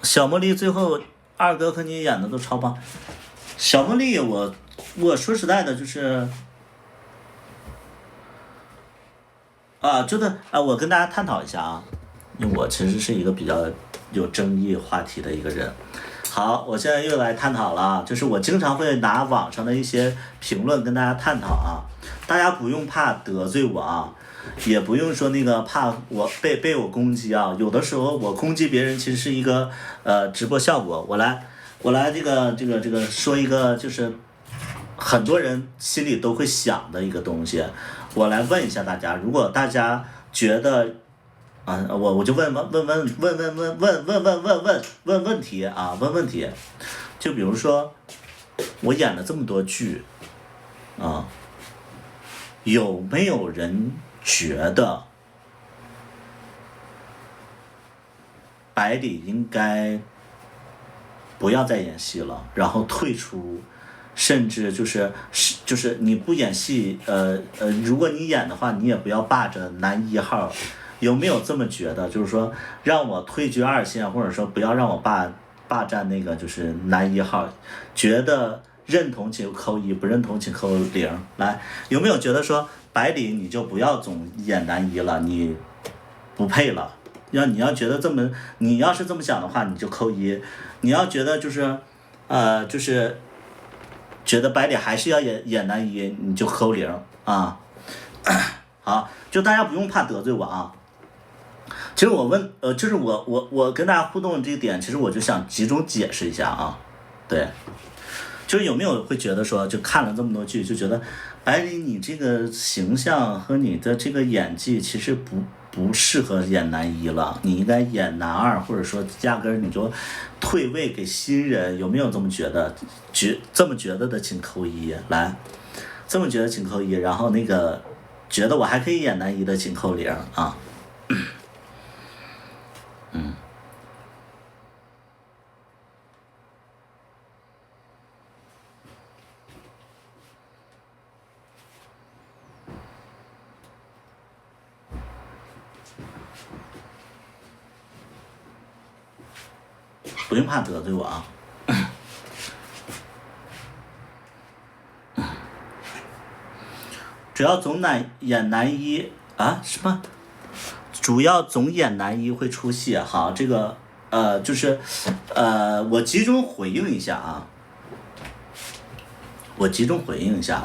小茉莉最后二哥和你演的都超棒。小茉莉我说实在的就是。真的我跟大家探讨一下啊，因为我其实是一个比较有争议话题的一个人。好，我现在又来探讨了，就是我经常会拿网上的一些评论跟大家探讨啊，大家不用怕得罪我啊，也不用说那个怕我被我攻击啊，有的时候我攻击别人其实是一个直播效果。我来这个说一个就是很多人心里都会想的一个东西。我来问一下大家，如果大家觉得，我就问问题啊，问问题，就比如说，我演了这么多剧，有没有人觉得百里应该不要再演戏了，然后退出？甚至就是你不演戏，如果你演的话，你也不要霸着男1号，有没有这么觉得？就是说让我退居二线，或者说不要让我霸占那个就是男一号，觉得认同请扣1，不认同请扣0。来，有没有觉得说百里你就不要总演男一了，你不配了？你要觉得你要是这么想的话，你就扣1；你要觉得就是觉得百里还是要演男一，你就扣0啊。好，就大家不用怕得罪我啊。其实就是我跟大家互动的这一点，其实我就想集中解释一下啊。对，就是有没有会觉得说，就看了这么多剧，就觉得百里你这个形象和你的这个演技其实不适合演男一了，你应该演男二，或者说压根儿你就退位给新人，有没有这么觉得？这么觉得的请扣1，来，这么觉得请扣1，然后那个觉得我还可以演男一的请扣0啊。不用怕得罪我啊。主要总演男一啊？什么？主要总演男一会出戏。好，这个就是我集中回应一下啊。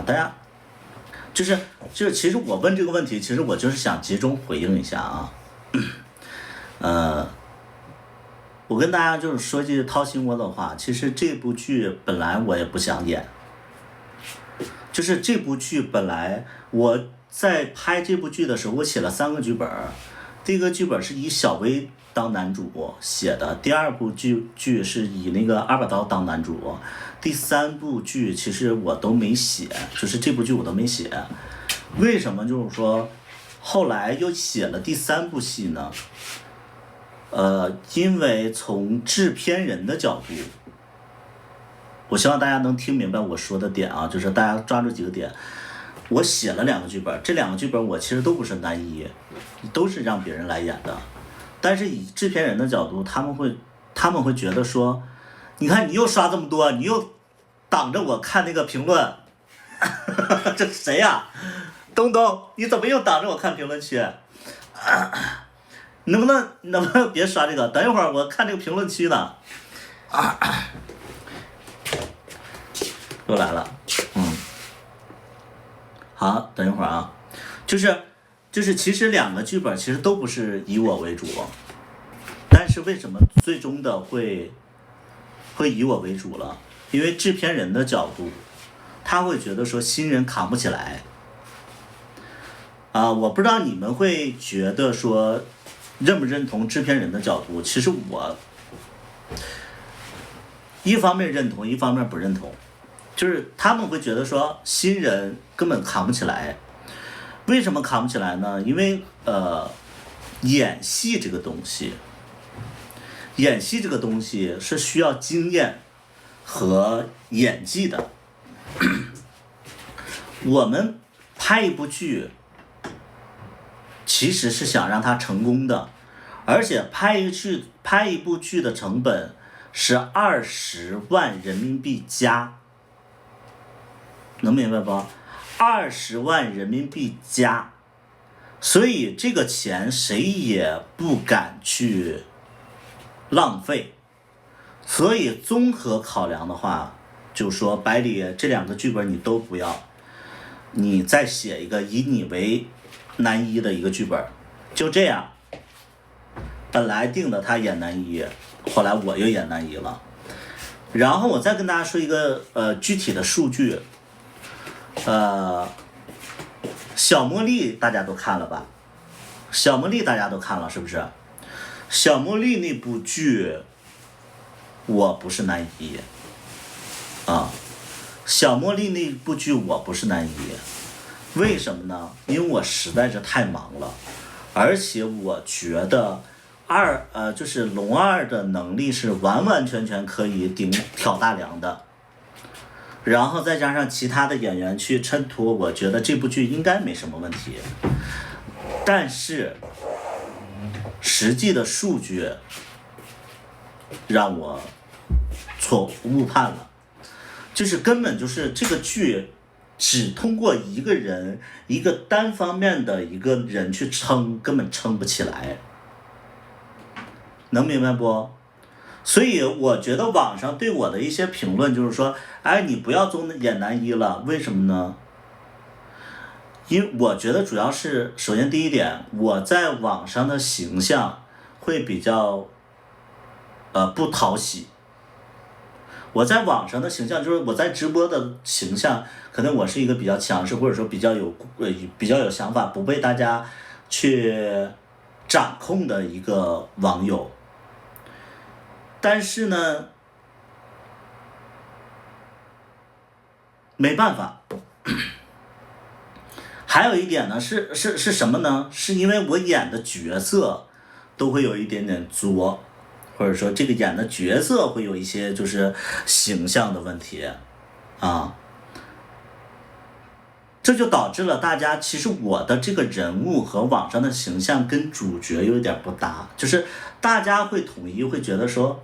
大家就是其实我问这个问题，其实我就是想集中回应一下啊。我跟大家就是说句掏心窝的话，其实这部剧本来我也不想演，就是这部剧本来我在拍这部剧的时候，我写了3个剧本。第一个剧本是以小薇当男主写的，第二部剧是以那个二把刀当男主，第3部剧其实我都没写，就是这部剧我都没写。为什么就是说后来又写了第3部戏呢？因为从制片人的角度，我希望大家能听明白我说的点啊，就是大家抓住几个点。我写了2个剧本，这2个剧本我其实都不是男一，都是让别人来演的。但是以制片人的角度，他们会觉得说，你看你又刷这么多，你又挡着我看那个评论，这谁呀？东东，你怎么又挡着我看评论区？能不能别刷这个？等一会儿我看这个评论区呢。又来了，好，等一会儿啊，就是其实2个剧本其实都不是以我为主，但是为什么最终的会以我为主了？因为制片人的角度，他会觉得说新人扛不起来。我不知道你们会觉得说认不认同制片人的角度？其实我一方面认同，一方面不认同。就是他们会觉得说新人根本扛不起来。为什么扛不起来呢？因为演戏这个东西是需要经验和演技的。我们拍一部剧其实是想让它成功的，而且拍一部剧的成本是20万人民币加，能明白不？20万人民币加，所以这个钱谁也不敢去浪费。所以综合考量的话，就说百里这2个剧本你都不要，你再写一个以你为男一的一个剧本，就这样。本来定的他演男一，后来我又演男一了。然后我再跟大家说一个具体的数据。小茉莉大家都看了吧？小茉莉大家都看了是不是？小茉莉那部剧我不是男一啊，小茉莉那部剧我不是男一，为什么呢？因为我实在是太忙了，而且我觉得就是龙二的能力是完完全全可以挑大梁的。然后再加上其他的演员去衬托，我觉得这部剧应该没什么问题。但是实际的数据让我误判了，就是根本就是这个剧只通过一个人一个单方面的一个人去撑，根本撑不起来，能明白不？所以我觉得网上对我的一些评论就是说，哎，你不要总演男一了，为什么呢？因为我觉得主要是，首先第一点，我在网上的形象会比较不讨喜。我在网上的形象就是我在直播的形象，可能我是一个比较强势，或者说比较有想法，不被大家去掌控的一个网友。但是呢，没办法。还有一点呢，是什么呢？是因为我演的角色都会有一点点作，或者说这个演的角色会有一些就是形象的问题啊，这就导致了大家其实我的这个人物和网上的形象跟主角有点不搭，就是大家会统一会觉得说，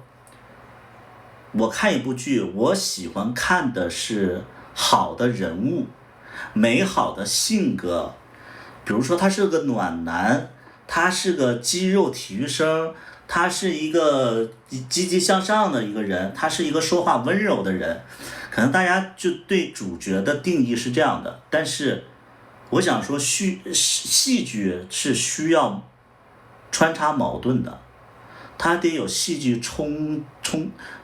我看一部剧，我喜欢看的是好的人物，美好的性格，比如说他是个暖男，他是个肌肉体育生，他是一个积极向上的一个人，他是一个说话温柔的人，可能大家就对主角的定义是这样的。但是我想说戏剧是需要穿插矛盾的，它得有戏剧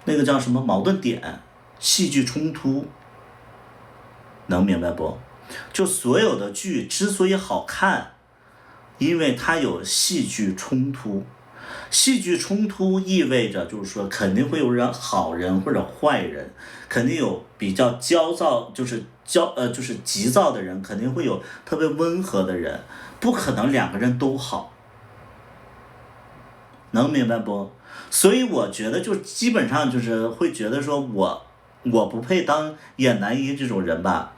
那个叫什么矛盾点，戏剧冲突，能明白不？就所有的剧之所以好看，因为它有戏剧冲突。戏剧冲突意味着就是说肯定会有好人或者坏人，肯定有比较焦躁就是急躁的人，肯定会有特别温和的人，不可能两个人都好，能明白不？所以我觉得就基本上就是会觉得说我不配当演男一这种人吧，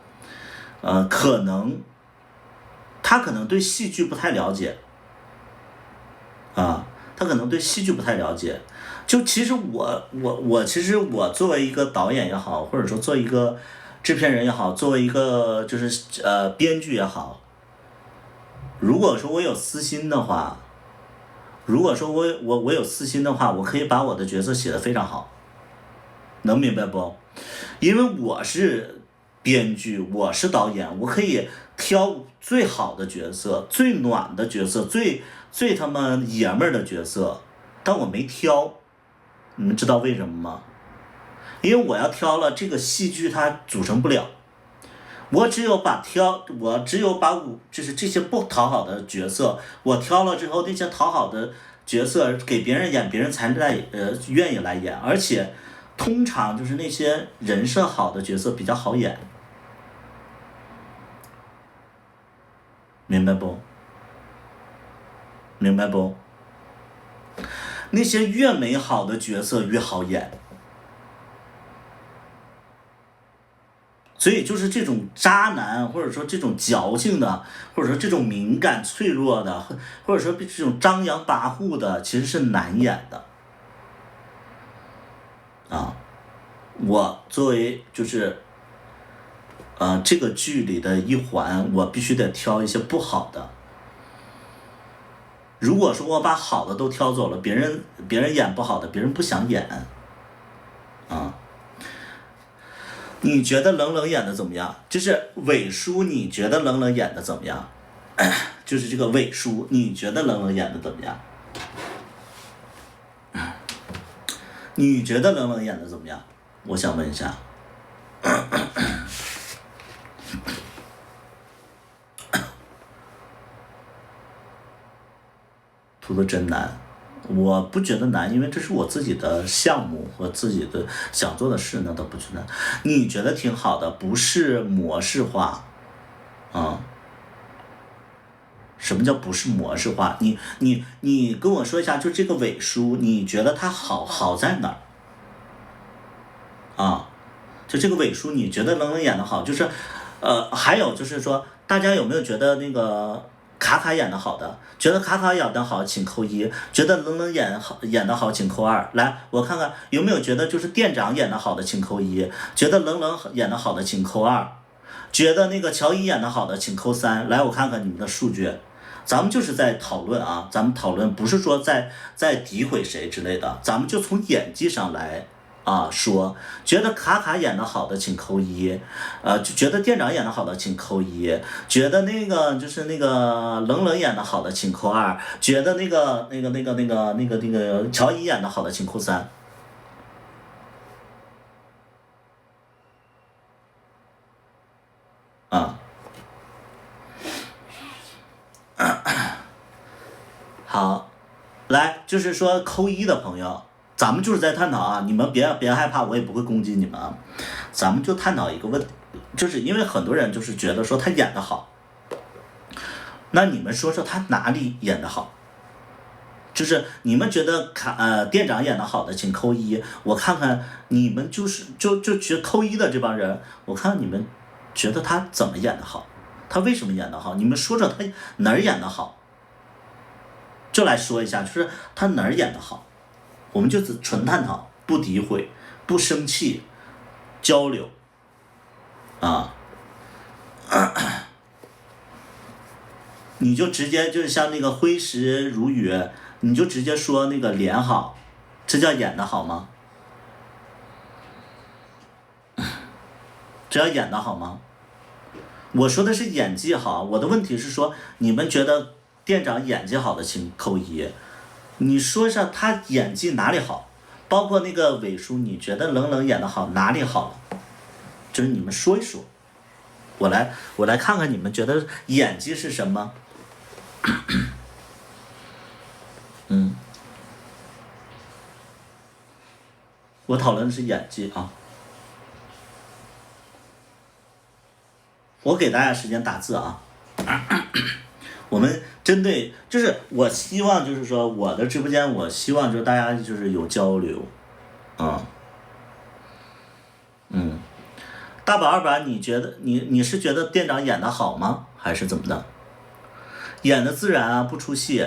可能他可能对戏剧不太了解啊。他可能对戏剧不太了解，就其实我作为一个导演也好，或者说做一个制片人也好，作为一个就是编剧也好，如果说我有私心的话，我有私心的话，我可以把我的角色写得非常好，能明白不？因为我是编剧，我是导演，我可以挑最好的角色，最暖的角色，最他妈爷们儿的角色，但我没挑，你们知道为什么吗？因为我要挑了，这个戏剧它组成不了。我只有把就是这些不讨好的角色，我挑了之后，那些讨好的角色给别人演，别人才愿意来演，而且通常就是那些人设好的角色比较好演，明白不？明白不？那些越美好的角色越好演，所以就是这种渣男，或者说这种矫情的，或者说这种敏感脆弱的，或者说这种张扬跋扈的，其实是难演的啊。我作为就是这个剧里的一环，我必须得挑一些不好的。如果说我把好的都挑走了，别人演不好的，别人不想演啊。你觉得冷冷演的怎么样？就是伟叔，你觉得冷冷演的怎么样？就是这个伟叔，你觉得冷冷演的怎么样？你觉得冷冷演的怎么样？我想问一下。图的真难，我不觉得难，因为这是我自己的项目和自己的想做的事，那倒不觉得。你觉得挺好的，不是模式化，什么叫不是模式化？你跟我说一下，就这个伟叔，你觉得他好在哪儿？就这个伟叔，你觉得冷冷演的好，就是还有就是说，大家有没有觉得那个卡卡演的好的，觉得卡卡演的好请扣一，觉得冷冷演的好请扣二。来，我看看有没有觉得就是店长演的好的请扣一，觉得冷冷演的好的请扣二，觉得那个乔伊演的好的请扣三。来，我看看你们的数据。咱们就是在讨论啊，咱们讨论不是说在诋毁谁之类的，咱们就从演技上来说，觉得卡卡演的好的请扣一，就觉得店长演的好的请扣一，觉得那个就是那个冷冷演的好的请扣二，觉得那个乔伊演的好的请扣三。好，来，就是说扣一的朋友，咱们就是在探讨啊，你们别害怕，我也不会攻击你们啊，咱们就探讨一个问题，就是因为很多人就是觉得说他演得好，那你们说说他哪里演得好？就是你们觉得店长演得好的请扣一，我看看你们就觉得扣一的这帮人，我看看你们觉得他怎么演得好，他为什么演得好？你们说说他哪儿演得好？就来说一下，就是他哪儿演得好，我们就纯探讨，不诋毁，不生气，交流你就直接就是像那个挥时如雨，你就直接说那个脸好，这叫演得好吗？这叫演得好吗？我说的是演技好，我的问题是说，你们觉得店长演技好的请扣一，你说一下他演技哪里好，包括那个伟叔，你觉得冷冷演得好哪里好了？就是你们说一说，我来看看你们觉得演技是什么。我讨论的是演技啊。我给大家时间打字啊。我们针对就是我希望就是说我的直播间，我希望就是大家就是有交流大宝二宝，你觉得你是觉得店长演得好吗？还是怎么的？演得自然啊，不出戏。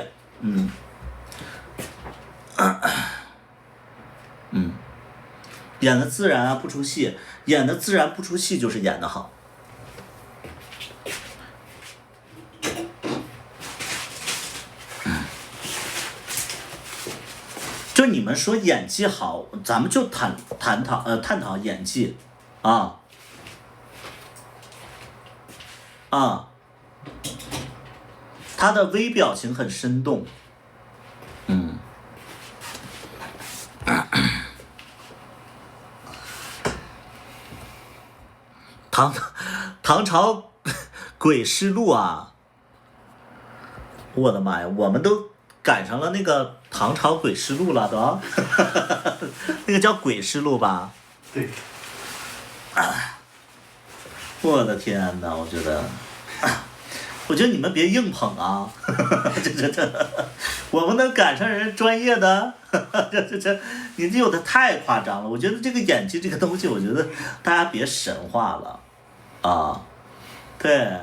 演得自然啊，不出戏，演得自然不出戏就是演得好。就你们说演技好，咱们就探讨演技他的微表情很生动。唐朝诡事录啊，我的妈呀，我们都赶上了那个唐朝诡事录了都那个叫诡事录吧？对。我的天哪，我觉得你们别硬捧啊！我们能赶上人专业的，你这有的太夸张了。我觉得这个演技这个东西，我觉得大家别神话了对，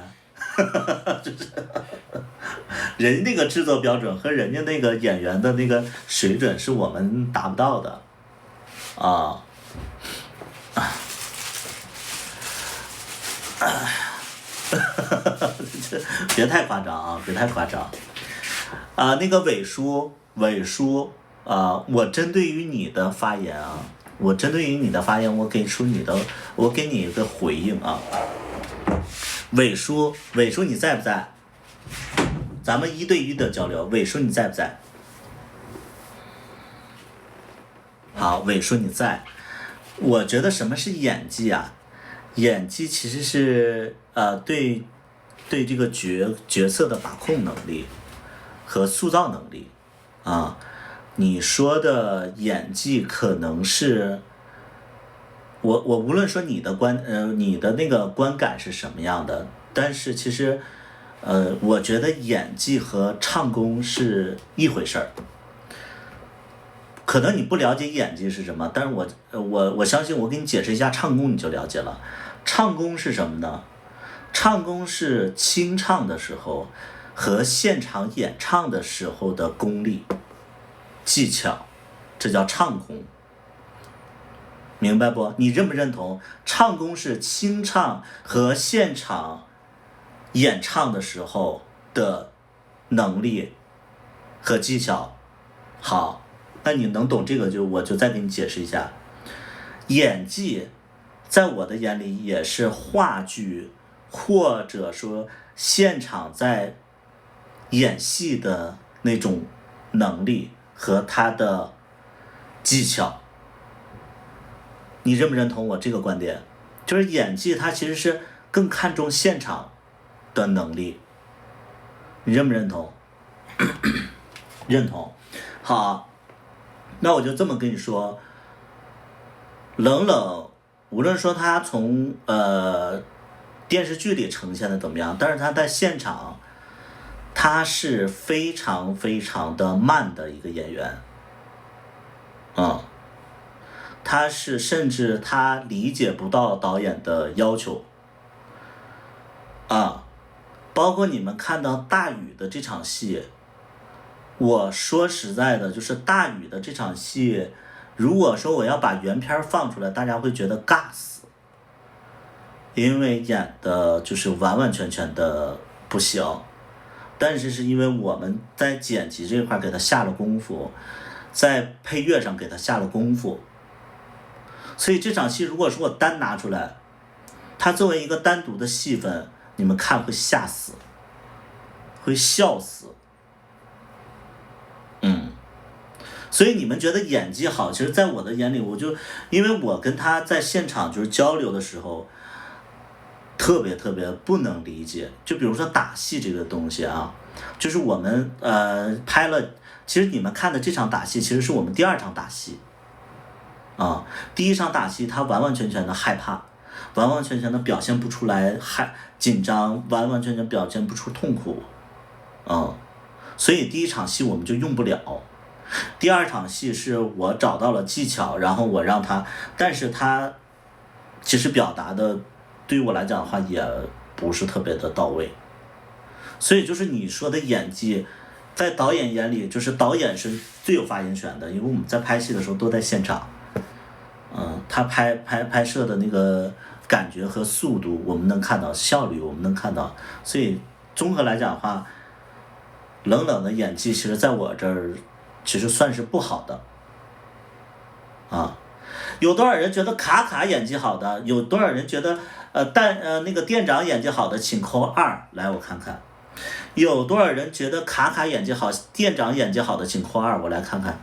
人那个制作标准和人家那个演员的那个水准是我们达不到的别太夸张啊！别太夸张那个伟叔我针对于你的发言我给你一个回应啊。伟叔你在不在？咱们1对1的交流。伟叔你在不在？好，伟叔你在。我觉得什么是演技啊？演技其实是对这个角色的把控能力和塑造能力你说的演技可能是我无论说你的那个观感是什么样的，但是其实我觉得演技和唱功是一回事儿。可能你不了解演技是什么，但是我相信我给你解释一下唱功，你就了解了。唱功是什么呢？唱功是清唱的时候和现场演唱的时候的功力、技巧，这叫唱功。明白不？你认不认同？唱功是清唱和现场演唱的时候的能力和技巧。好，那你能懂这个我就再给你解释一下。演技在我的眼里也是话剧或者说现场在演戏的那种能力和他的技巧。你认不认同我这个观点？就是演技它其实是更看重现场的能力，你认不认同？认同。好，那我就这么跟你说，冷冷无论说他从电视剧里呈现的怎么样，但是他在现场他是非常非常的慢的一个演员。他是甚至他理解不到导演的要求包括你们看到大雨的这场戏，我说实在的，就是大雨的这场戏，如果说我要把原片放出来，大家会觉得尬死，因为演的就是完完全全的不行，但是是因为我们在剪辑这块给他下了功夫，在配乐上给他下了功夫，所以这场戏如果说我单拿出来，它作为一个单独的戏份，你们看会吓死，会笑死。所以你们觉得演技好，其实在我的眼里，因为我跟他在现场就是交流的时候，特别特别不能理解。就比如说打戏这个东西啊，就是我们拍了，其实你们看的这场打戏其实是我们第2场打戏第1场打戏他完完全全的害怕，完完全全的表现不出来紧张，完完全全表现不出痛苦所以第1场戏我们就用不了。第2场戏是我找到了技巧，然后我让他，但是他其实表达的对于我来讲的话也不是特别的到位。所以就是你说的演技，在导演眼里，就是导演是最有发言权的，因为我们在拍戏的时候都在现场他拍摄的那个感觉和速度我们能看到，效率我们能看到，所以综合来讲的话，冷冷的演技其实在我这儿其实算是不好的有多少人觉得卡卡演技好的？有多少人觉得那个店长演技好的？请扣2，来我看看。有多少人觉得卡卡演技好，店长演技好的？请扣2，我来看看。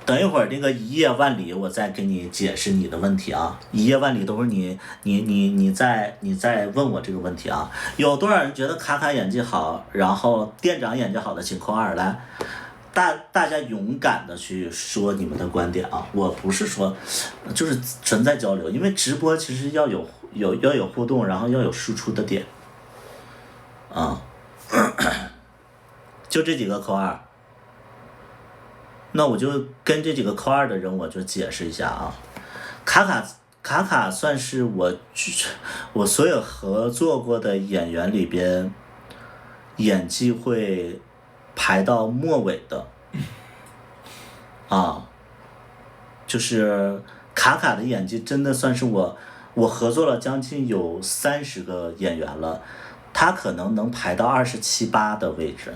等一会儿那个一夜万里，我再给你解释你的问题啊。一夜万里都是你再问我这个问题啊。有多少人觉得卡卡演技好，然后店长演技好的，请扣2来。大家勇敢的去说你们的观点啊！我不是说，就是纯在交流，因为直播其实要有互动，然后要有输出的点就这几个扣2。那我就跟这几个扣2的人，我就解释一下啊。卡卡算是我所有合作过的演员里边，演技会排到末尾的就是卡卡的演技真的算是我合作了将近有30个演员了，他可能能排到27、28的位置。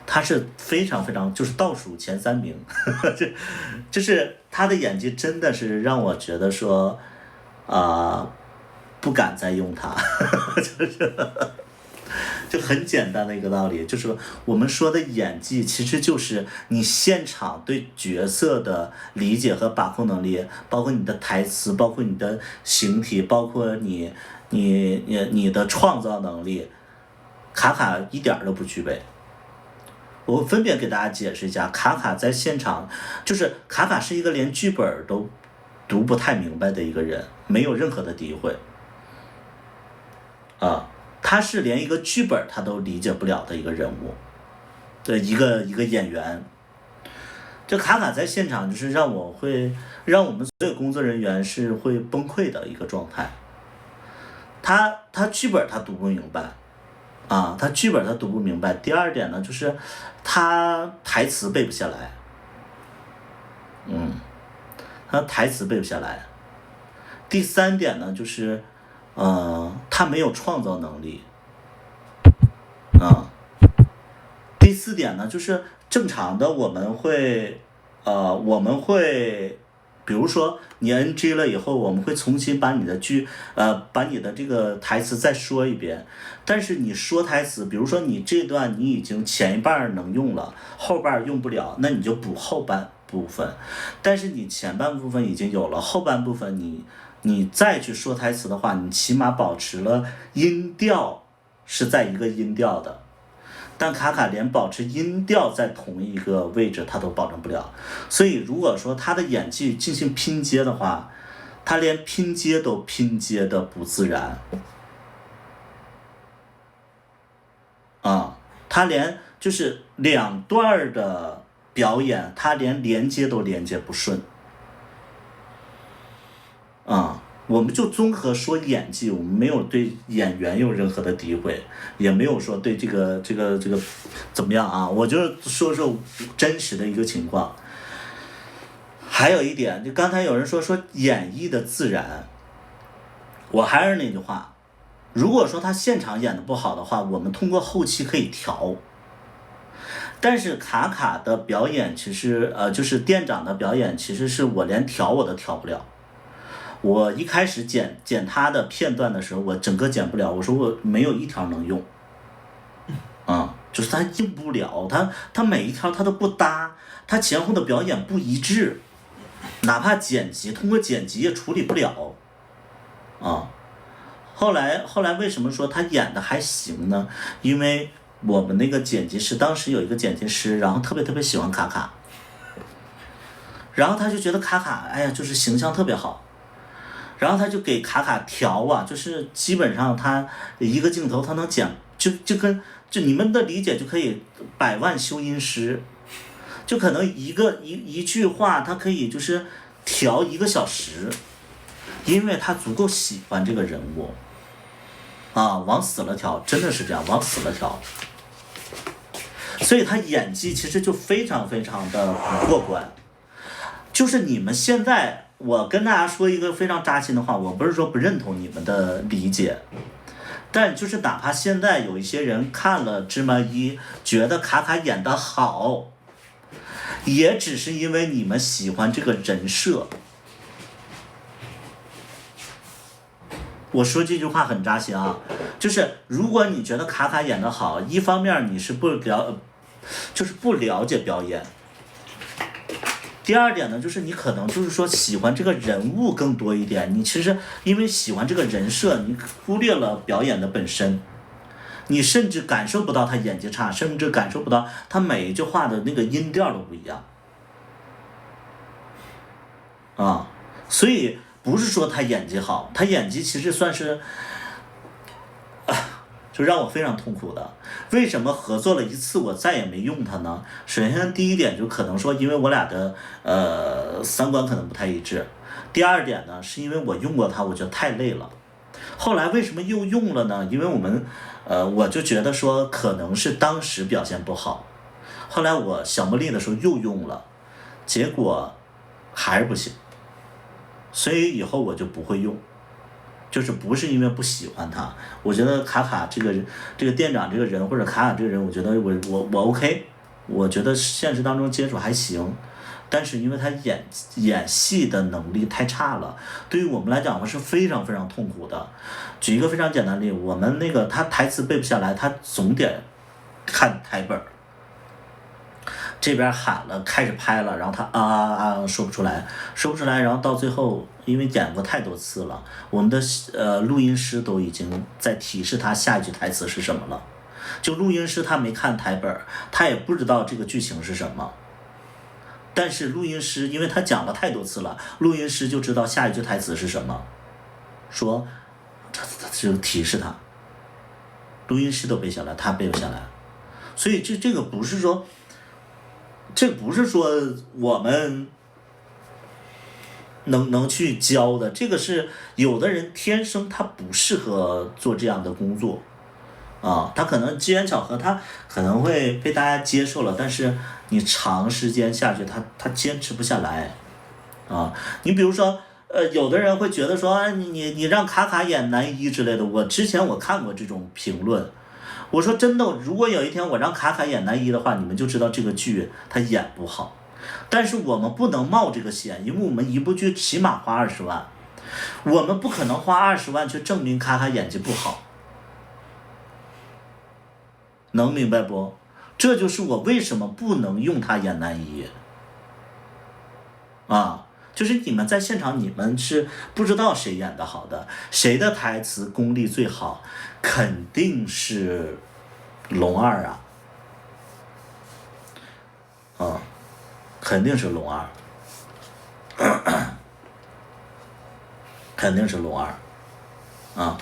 他是非常非常就是倒数前3名就是他的演技真的是让我觉得说不敢再用他就很简单的一个道理，就是我们说的演技其实就是你现场对角色的理解和把控能力，包括你的台词，包括你的形体，包括你的创造能力，卡卡一点都不具备。我分别给大家解释一下，卡卡在现场，就是卡卡是一个连剧本都读不太明白的一个人，没有任何的诋毁他是连一个剧本他都理解不了的一个人物的一个演员。这卡卡在现场就是让我们所有工作人员是会崩溃的一个状态。他剧本他读不明白，啊，他剧本他读不明白。第二点呢，就是他台词背不下来，他台词背不下来。第三点呢，就是他没有创造能力，第四点呢，就是正常的我们会，比如说你 NG 了以后，我们会重新把你的把你的这个台词再说一遍。但是你说台词，比如说你这段你已经前一半能用了，后半用不了，那你就补后半部分。但是你前半部分已经有了，后半部分你再去说台词的话，你起码保持了音调是在一个音调的。但卡卡连保持音调在同一个位置他都保证不了，所以如果说他的演技进行拼接的话，他连拼接都拼接的不自然，他连就是两段的表演，他连连接都连接不顺，我们就综合说演技，我们没有对演员有任何的诋毁，也没有说对这个怎么样啊？我就是说真实的一个情况。还有一点，就刚才有人说演绎的自然，我还是那句话，如果说他现场演的不好的话，我们通过后期可以调。但是卡卡的表演其实就是店长的表演，其实是我连调我都调不了。我一开始剪他的片段的时候，我整个剪不了，我说我没有一条能用，就是他用不了，他每一条他都不搭，他前后的表演不一致，哪怕通过剪辑也处理不了，后来为什么说他演的还行呢？因为我们那个剪辑师当时有一个剪辑师，然后特别喜欢卡卡，然后他就觉得卡卡哎呀就是形象特别好。然后他就给卡卡调啊，就是基本上他一个镜头他能剪，就你们的理解就可以100万修音师，就可能一句话他可以就是调1个小时，因为他足够喜欢这个人物，往死了调，真的是这样，往死了调。所以他演技其实就非常的不过关，就是你们现在。我跟大家说一个非常扎心的话，我不是说不认同你们的理解，但就是哪怕现在有一些人看了芝麻一觉得卡卡演得好，也只是因为你们喜欢这个人设。我说这句话很扎心啊，就是如果你觉得卡卡演得好，一方面你是不了解表演，第二点呢，就是你可能就是说喜欢这个人物更多一点，你其实因为喜欢这个人设，你忽略了表演的本身，你甚至感受不到他演技差，甚至感受不到他每一句话的那个音调都不一样，所以不是说他演技好，他演技其实算是就让我非常痛苦的。为什么合作了一次我再也没用它呢？首先第一点就可能说因为我俩的三观可能不太一致，第二点呢是因为我用过它我觉得太累了。后来为什么又用了呢？因为我就觉得说可能是当时表现不好，后来我小茉莉的时候又用了，结果还是不行，所以以后我就不会用。就是不是因为不喜欢他，我觉得卡卡这个店长这个人或者卡卡这个人，我觉得我 OK， 我觉得现实当中接触还行，但是因为他演戏的能力太差了，对于我们来讲是非常痛苦的。举一个非常简单的例子，我们那个他台词背不下来，他总得看台本，这边喊了开始拍了，然后他说不出来，然后到最后因为演过太多次了，我们的录音师都已经在提示他下一句台词是什么了，就录音师他没看台本，他也不知道这个剧情是什么，但是录音师因为他讲了太多次了，录音师就知道下一句台词是什么，说他就提示他，录音师都背下来，他背不下来，所以这个不是说我们能去教的，这个是有的人天生他不适合做这样的工作啊，他可能机缘巧合，他可能会被大家接受了，但是你长时间下去，他坚持不下来啊。你比如说，有的人会觉得说，你让卡卡演男一之类的，之前我看过这种评论，我说真的，如果有一天我让卡卡演男一的话，你们就知道这个剧他演不好。但是我们不能冒这个险，因为我们一部剧起码花20万，我们不可能花20万去证明卡卡演技不好，能明白不？这就是我为什么不能用他演男一啊，就是你们在现场，你们是不知道谁演的好的，谁的台词功力最好，肯定是龙二啊，肯定是龙二，肯定是龙二啊。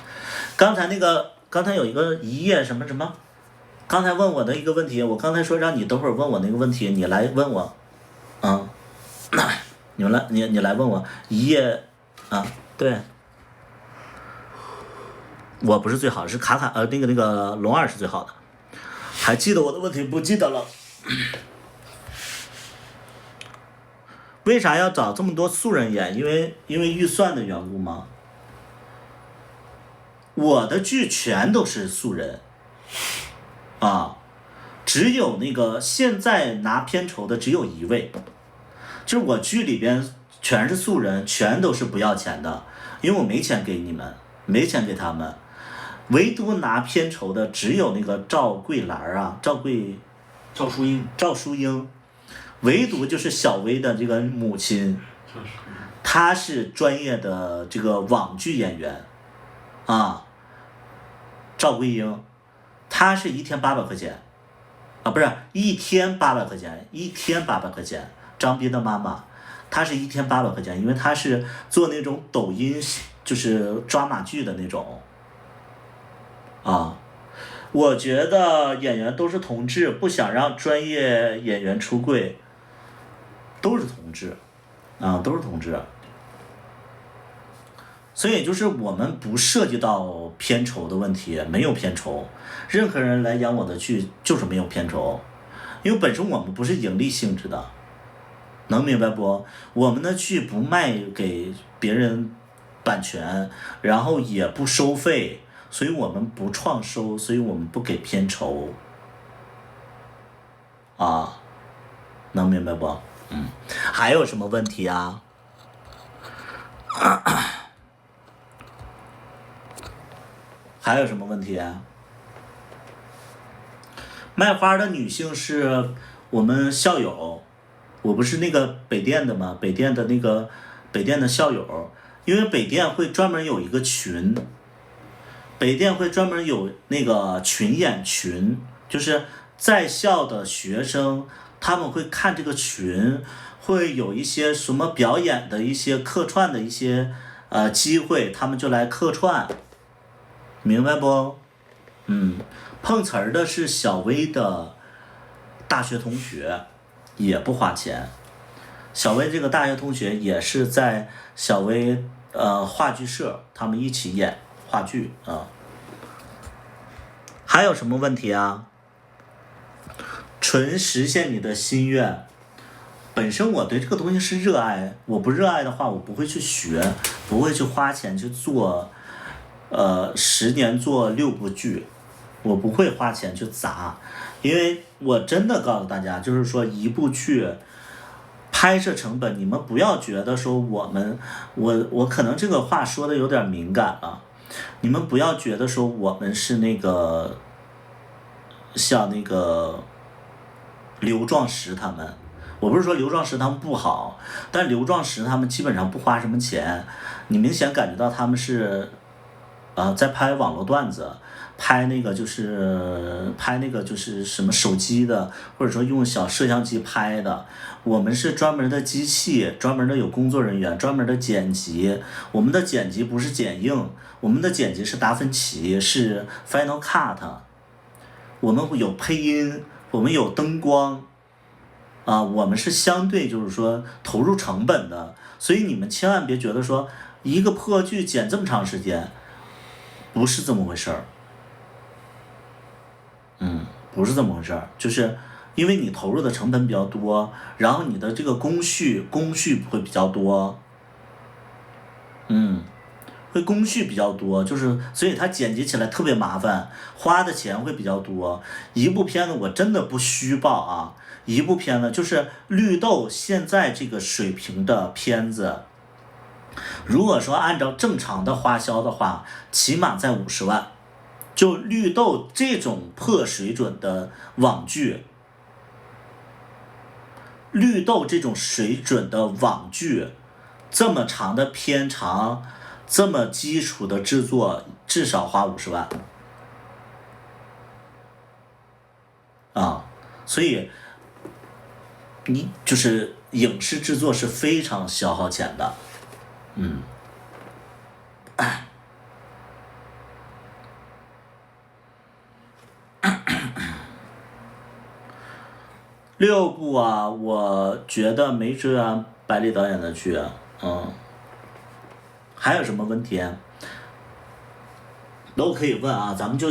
刚才有一页什么什么，刚才问我的一个问题，我刚才说让你等会儿问我那个问题，你来问我，你来问我一页啊，对，我不是最好，是卡卡那个龙二是最好的，还记得我的问题不记得了。为啥要找这么多素人演？因为预算的缘故吗？我的剧全都是素人啊，只有那个现在拿片酬的只有1位，就是我剧里边全是素人，全都是不要钱的，因为我没钱给你们，没钱给他们，唯独拿片酬的只有那个赵桂兰啊，赵淑英。唯独就是小薇的这个母亲，她是专业的这个网剧演员啊，赵桂英，她是1天800块钱啊，不是1天800块钱，1天800块钱。张斌的妈妈，她是1天800块钱，因为她是做那种抖音就是抓马剧的那种啊。我觉得演员都是同志，不想让专业演员出柜。都是同志，都是同志，所以就是我们不涉及到片酬的问题，没有片酬，任何人来演我的剧就是没有片酬，因为本身我们不是盈利性质的，能明白不？我们的剧不卖给别人版权，然后也不收费，所以我们不创收，所以我们不给片酬，啊，能明白不？还有什么问题啊？还有什么问题啊？卖花的女性是我们校友，我不是那个北电的吗？北电的校友，因为北电会专门有一个群，北电会专门有那个群演群，就是在校的学生。他们会看这个群，会有一些什么表演的一些客串的一些机会，他们就来客串，明白不？碰瓷儿的是小薇的大学同学，也不花钱。小薇这个大学同学也是在小薇话剧社，他们一起演话剧啊。还有什么问题啊？纯实现你的心愿，本身我对这个东西是热爱，我不热爱的话，我不会去学，不会去花钱去做，10年做6部剧，我不会花钱去砸，因为我真的告诉大家，就是说一部剧拍摄成本，你们不要觉得说我可能这个话说的有点敏感了，你们不要觉得说我们是那个像那个刘壮石他们，我不是说刘壮石他们不好，但刘壮石他们基本上不花什么钱，你明显感觉到他们是在拍网络段子，拍那个就是什么手机的，或者说用小摄像机拍的。我们是专门的机器，专门的有工作人员，专门的剪辑。我们的剪辑不是剪映，我们的剪辑是达芬奇，是 Final Cut。我们有配音，我们有灯光，我们是相对就是说投入成本的，所以你们千万别觉得说一个破剧剪这么长时间，不是这么回事儿。不是这么回事儿，就是因为你投入的成本比较多，然后你的这个工序会比较多，会工序比较多，就是所以它剪辑起来特别麻烦，花的钱会比较多。一部片子我真的不虚报啊，一部片子就是绿豆现在这个水平的片子，如果说按照正常的花销的话，起码在50万。就绿豆这种破水准的网剧，绿豆这种水准的网剧，这么长的片长，这么基础的制作，至少花50万所以你就是影视制作是非常消耗钱的。6部啊，我觉得没追完百里导演的剧。还有什么问题都可以问啊，咱们就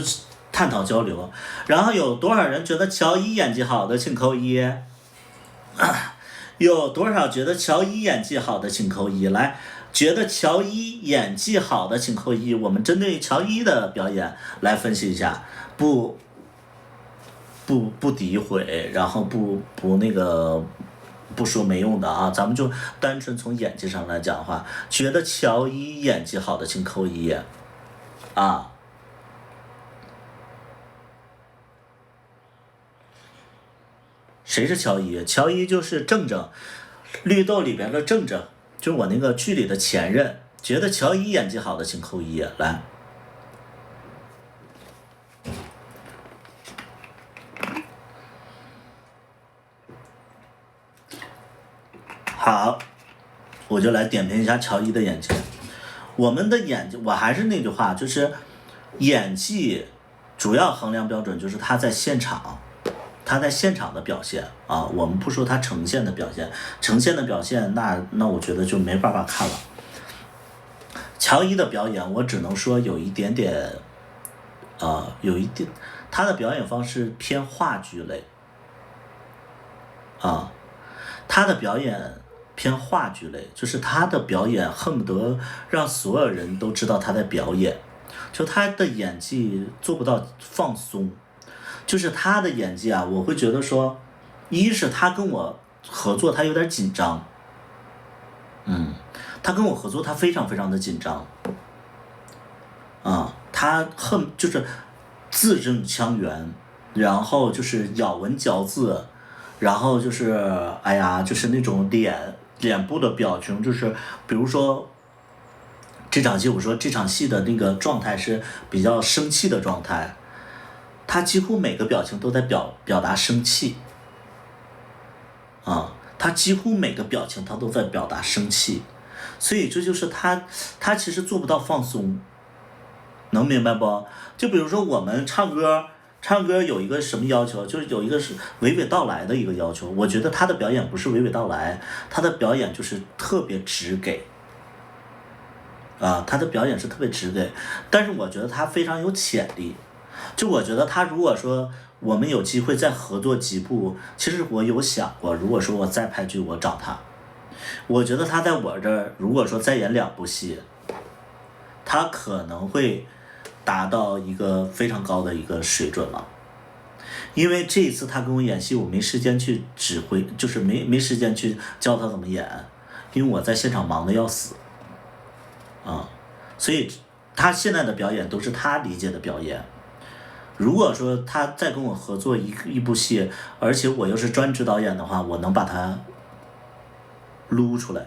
探讨交流。然后有多少人觉得乔一演技好的，请扣1。有多少觉得乔一演技好的，请扣1。来，觉得乔一演技好的请扣1。我们针对乔一的表演来分析一下，不诋毁，然后不说没用的啊，咱们就单纯从演技上来讲的话，觉得乔一演技好的请扣1啊。谁是乔一？乔一就是正正，绿豆里边的正正，就是我那个剧里的前任。觉得乔一演技好的请扣1。来。好，我就来点评一下乔一的演技。我们的演技，我还是那句话，就是演技主要衡量标准就是他在现场的表现啊。我们不说他呈现的表现，那我觉得就没办法看了。乔一的表演，我只能说有一点，他的表演方式偏话剧类他的表演偏话剧类，就是他的表演恨不得让所有人都知道他在表演，就他的演技做不到放松，就是他的演技啊，我会觉得说，一是他跟我合作他有点紧张，他跟我合作他非常非常的紧张，他就是字正腔圆，然后就是咬文嚼字。然后就是就是那种脸部的表情，就是比如说这场戏，我说这场戏的那个状态是比较生气的状态，他几乎每个表情都在表达生气他几乎每个表情他都在表达生气，所以这就是他其实做不到放松，能明白不？就比如说我们唱歌有一个什么要求，就是有一个是娓娓道来的一个要求。我觉得他的表演不是娓娓道来，他的表演就是特别直给他的表演是特别直给。但是我觉得他非常有潜力，就我觉得他如果说我们有机会再合作几部，其实我有想过，如果说我再拍剧我找他，我觉得他在我这儿如果说再演2部戏，他可能会达到一个非常高的一个水准了。因为这一次他跟我演戏，我没时间去指挥，就是没时间去教他怎么演，因为我在现场忙得要死所以他现在的表演都是他理解的表演。如果说他再跟我合作一部戏，而且我又是专职导演的话，我能把他撸出来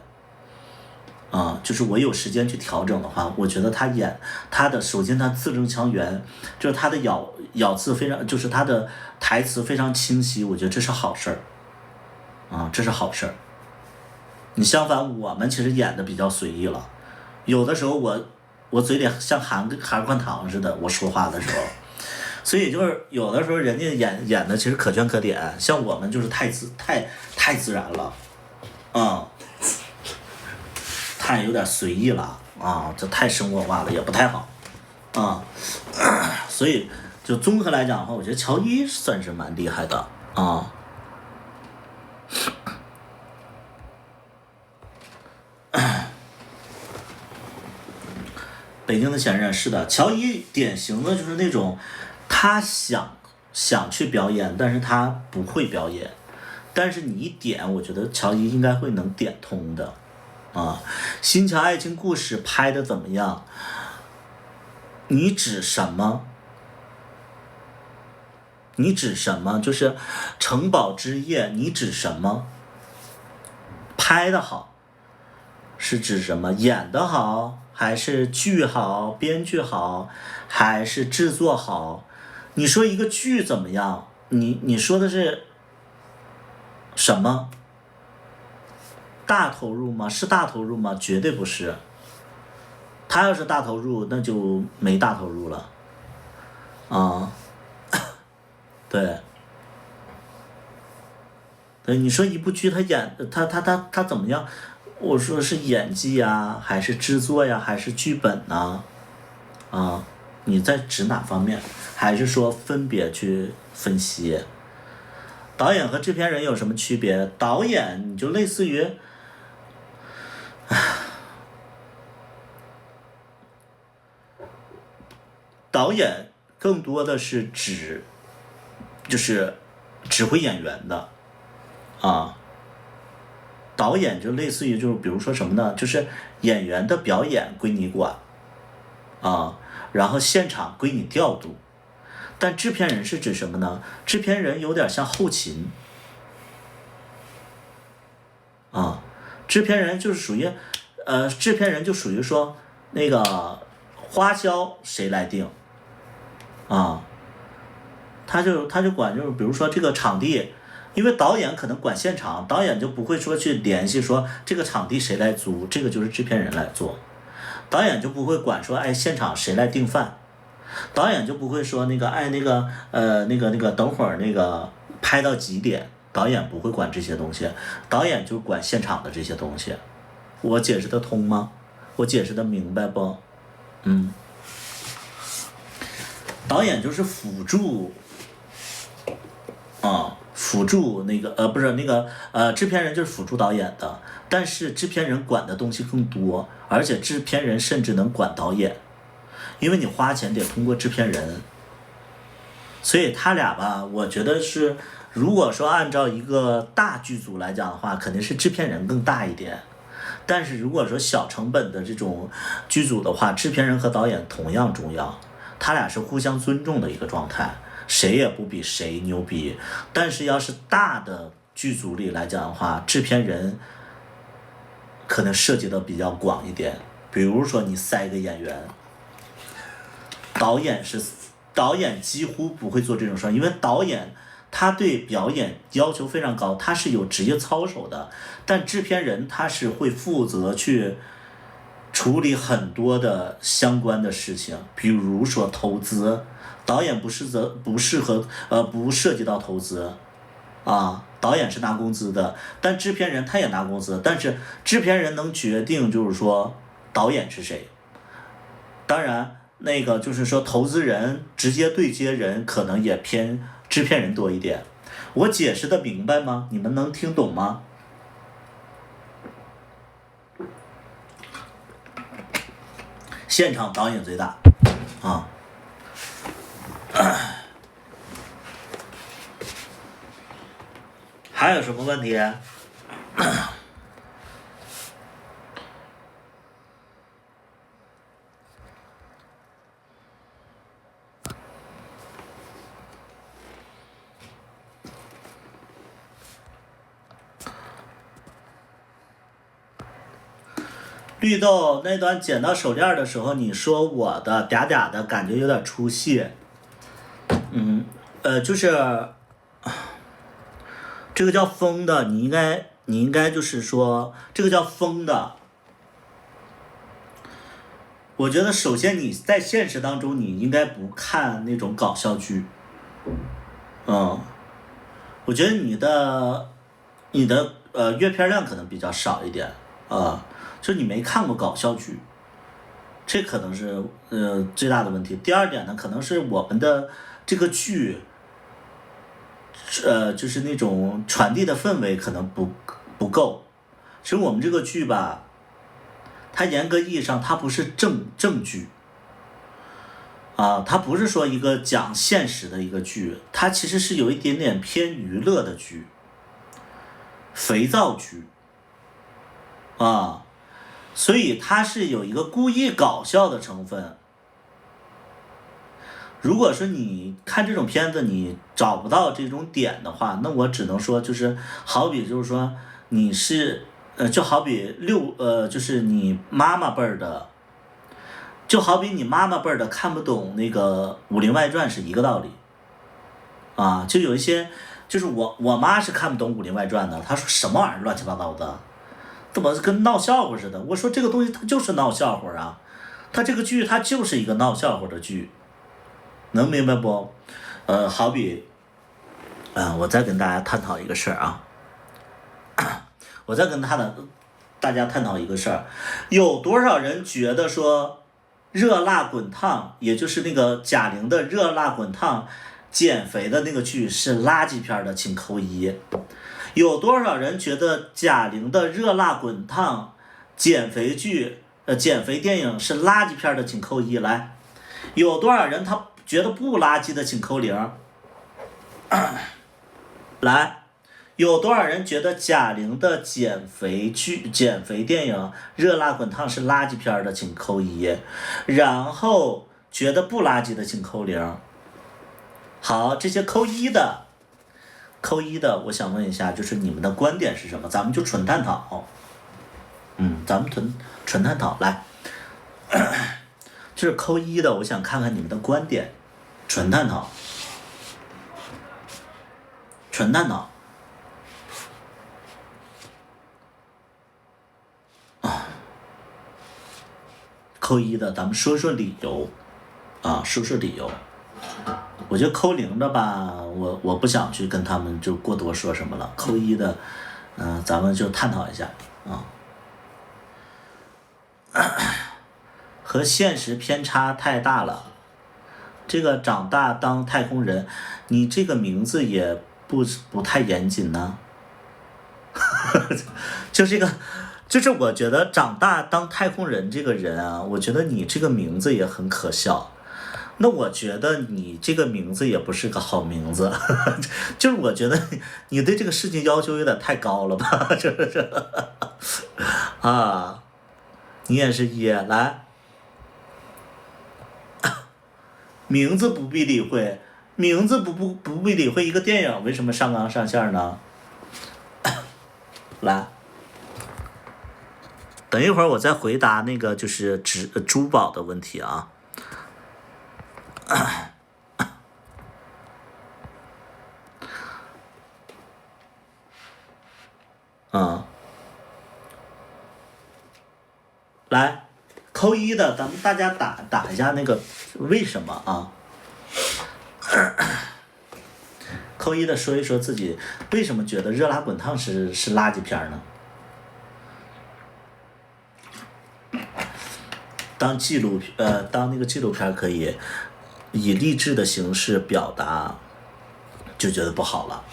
就是我有时间去调整的话，我觉得他的首先他字正腔圆，就是他的咬字非常，就是他的台词非常清晰，我觉得这是好事儿这是好事儿。你相反我们其实演的比较随意了，有的时候我嘴里像含罐糖似的，我说话的时候所以就是有的时候人家演的其实可圈可点，像我们就是太自然了，太有点随意了啊，这太生活化了也不太好啊，所以就综合来讲的话，我觉得乔伊算是蛮厉害的啊。北京的前任是的，乔伊典型的就是那种，他想去表演，但是他不会表演，但是你一点，我觉得乔伊应该会能点通的，啊，新桥爱情故事拍的怎么样？你指什么？你指什么？就是城堡之夜，你指什么？拍的好，是指什么？演的好？还是剧好，编剧好，还是制作好？你说一个剧怎么样？你说的是什么？大投入吗？是大投入吗？绝对不是。他要是大投入，那就没大投入了。啊，对。对，你说一部剧他演他怎么样？我说是演技呀，还是制作呀，还是剧本呢？啊，你在指哪方面？还是说分别去分析？导演和制片人有什么区别？导演你就类似于，导演更多的是就是指挥演员的，啊。导演就类似于就是比如说什么呢？就是演员的表演归你管，啊，然后现场归你调度。但制片人是指什么呢？制片人有点像后勤，啊，制片人就是属于，制片人就属于说那个花销谁来定，啊，他就管就是比如说这个场地。因为导演可能管现场，导演就不会说去联系说这个场地谁来租，这个就是制片人来做。导演就不会管说哎现场谁来订饭，导演就不会说那个哎那个等会儿那个拍到几点，导演不会管这些东西，导演就管现场的这些东西。我解释得通吗？我解释得明白不？导演就是辅助，啊。辅助那个不是那个制片人就是辅助导演的，但是制片人管的东西更多，而且制片人甚至能管导演，因为你花钱得通过制片人，所以他俩吧，我觉得是，如果说按照一个大剧组来讲的话，肯定是制片人更大一点，但是如果说小成本的这种剧组的话，制片人和导演同样重要，他俩是互相尊重的一个状态。谁也不比谁牛逼，但是要是大的剧组里来讲的话，制片人可能涉及的比较广一点。比如说你塞个演员，导演几乎不会做这种事，因为导演他对表演要求非常高，他是有职业操守的，但制片人他是会负责去处理很多的相关的事情，比如说投资。导演不适合不涉及到投资，啊，导演是拿工资的，但制片人他也拿工资，但是制片人能决定就是说导演是谁。当然那个就是说投资人直接对接人可能也偏制片人多一点。我解释的明白吗？你们能听懂吗？现场导演最大，啊。还有什么问题？绿豆那段捡到手链的时候，你说我的嗲嗲的感觉有点出戏。就是这个叫疯的，你应该就是说这个叫疯的，我觉得首先你在现实当中你应该不看那种搞笑剧，我觉得你的阅片量可能比较少一点就你没看过搞笑剧，这可能是最大的问题。第二点呢，可能是我们的这个剧，就是那种传递的氛围可能不够。其实我们这个剧吧，它严格意义上它不是正剧它不是说一个讲现实的一个剧，它其实是有一点点偏娱乐的剧，肥皂剧所以它是有一个故意搞笑的成分。如果说你看这种片子你找不到这种点的话，那我只能说就是好比就是说你是就好比就是你妈妈辈儿的，就好比你妈妈辈儿的看不懂那个《武林外传》是一个道理就有一些就是我妈是看不懂《武林外传》的，她说什么玩意儿乱七八糟的，怎么跟闹笑话似的？我说这个东西它就是闹笑话啊，它这个剧它就是一个闹笑话的剧，能明白不？好比我再跟大家探讨一个事儿我再跟大家探讨一个事儿，有多少人觉得说热辣滚烫，也就是那个贾玲的热辣滚烫减肥的那个剧是垃圾片的，请扣一。有多少人觉得贾玲的热辣滚烫减肥剧减肥电影是垃圾片的，请扣一。来，有多少人他觉得不垃圾的，请扣零。来，有多少人觉得贾玲的减肥电影热辣滚烫是垃圾片的，请扣一。然后觉得不垃圾的请扣零。好，这些扣一的，我想问一下，就是你们的观点是什么？咱们就纯探讨。咱们纯探讨。来，就是扣一的，我想看看你们的观点，纯探讨。扣一的，咱们说说理由说说理由。我觉得扣零的吧，我不想去跟他们就过多说什么了。扣一的，咱们就探讨一下和现实偏差太大了。这个长大当太空人，你这个名字也不太严谨呢。就是我觉得长大当太空人这个人我觉得你这个名字也很可笑。那我觉得你这个名字也不是个好名字，就是我觉得你对这个事情要求有点太高了吧，是不是？你也是一来，名字不必理会，不必理会一个电影为什么上纲上线呢？来，等一会儿我再回答那个就是珠宝的问题来，扣一的，咱们大家打一下那个为什么扣一的说一说自己为什么觉得热辣滚烫是垃圾片呢？当那个纪录片可以以励志的形式表达，就觉得不好了。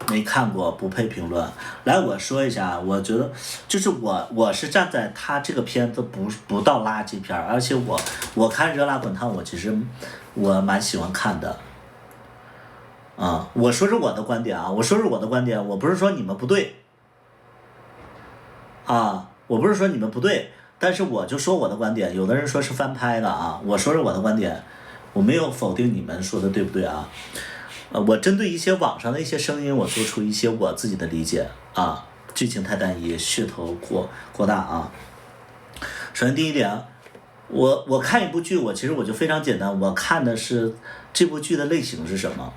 没看过不配评论。来，我说一下，我觉得就是我是站在他这个片子不到垃圾片，而且我看热辣滚烫，其实我蛮喜欢看的。我说是我的观点我不是说你们不对我不是说你们不对，但是我就说我的观点。有的人说是翻拍的我说是我的观点，我没有否定你们说的对不对我针对一些网上的一些声音，我做出一些我自己的理解剧情太单一，噱头过大首先第一点，我看一部剧，其实我就非常简单，我看的是这部剧的类型是什么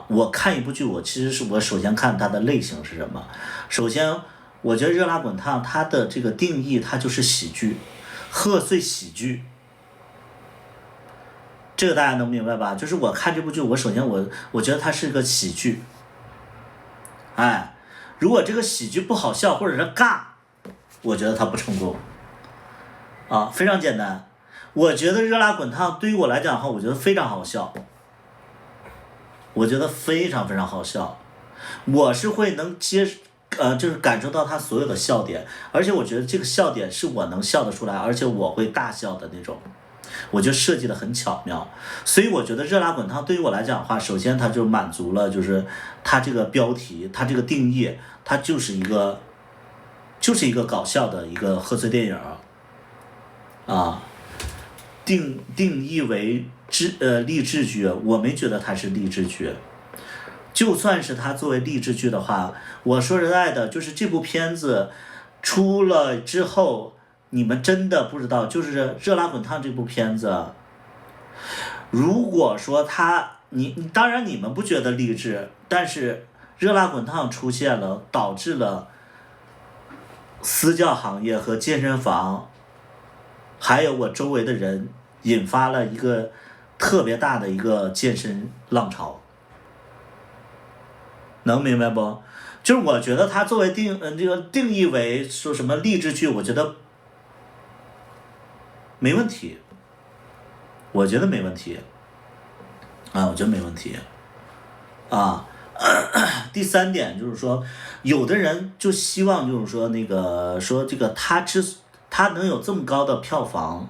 我看一部剧，我其实是我首先看它的类型是什么。首先，我觉得《热辣滚烫》它的这个定义，它就是喜剧，贺岁喜剧。这个大家能明白吧？就是我看这部剧，首先我觉得它是个喜剧。如果这个喜剧不好笑或者是尬，我觉得它不成功。非常简单。我觉得《热辣滚烫》对于我来讲的话，我觉得非常好笑。我觉得非常非常好笑，我是会能就是感受到他所有的笑点，而且我觉得这个笑点是我能笑得出来，而且我会大笑的那种，我觉得设计的很巧妙。所以我觉得热辣滚烫对于我来讲的话，首先它就满足了，就是它这个标题，它这个定义，它就是一个搞笑的一个贺岁电影定义为励志剧，我没觉得它是励志剧。就算是它作为励志剧的话，我说实在的，就是这部片子出了之后，你们真的不知道，就是《热辣滚烫》这部片子，如果说当然你们不觉得励志，但是《热辣滚烫》出现了，导致了私教行业和健身房，还有我周围的人，引发了一个特别大的一个健身浪潮，能明白不？就是我觉得它作为这个定义为说什么励志剧，我觉得没问题，我觉得没问题，我觉得没问题，第三点就是说，有的人就希望就是说说这个他能有这么高的票房，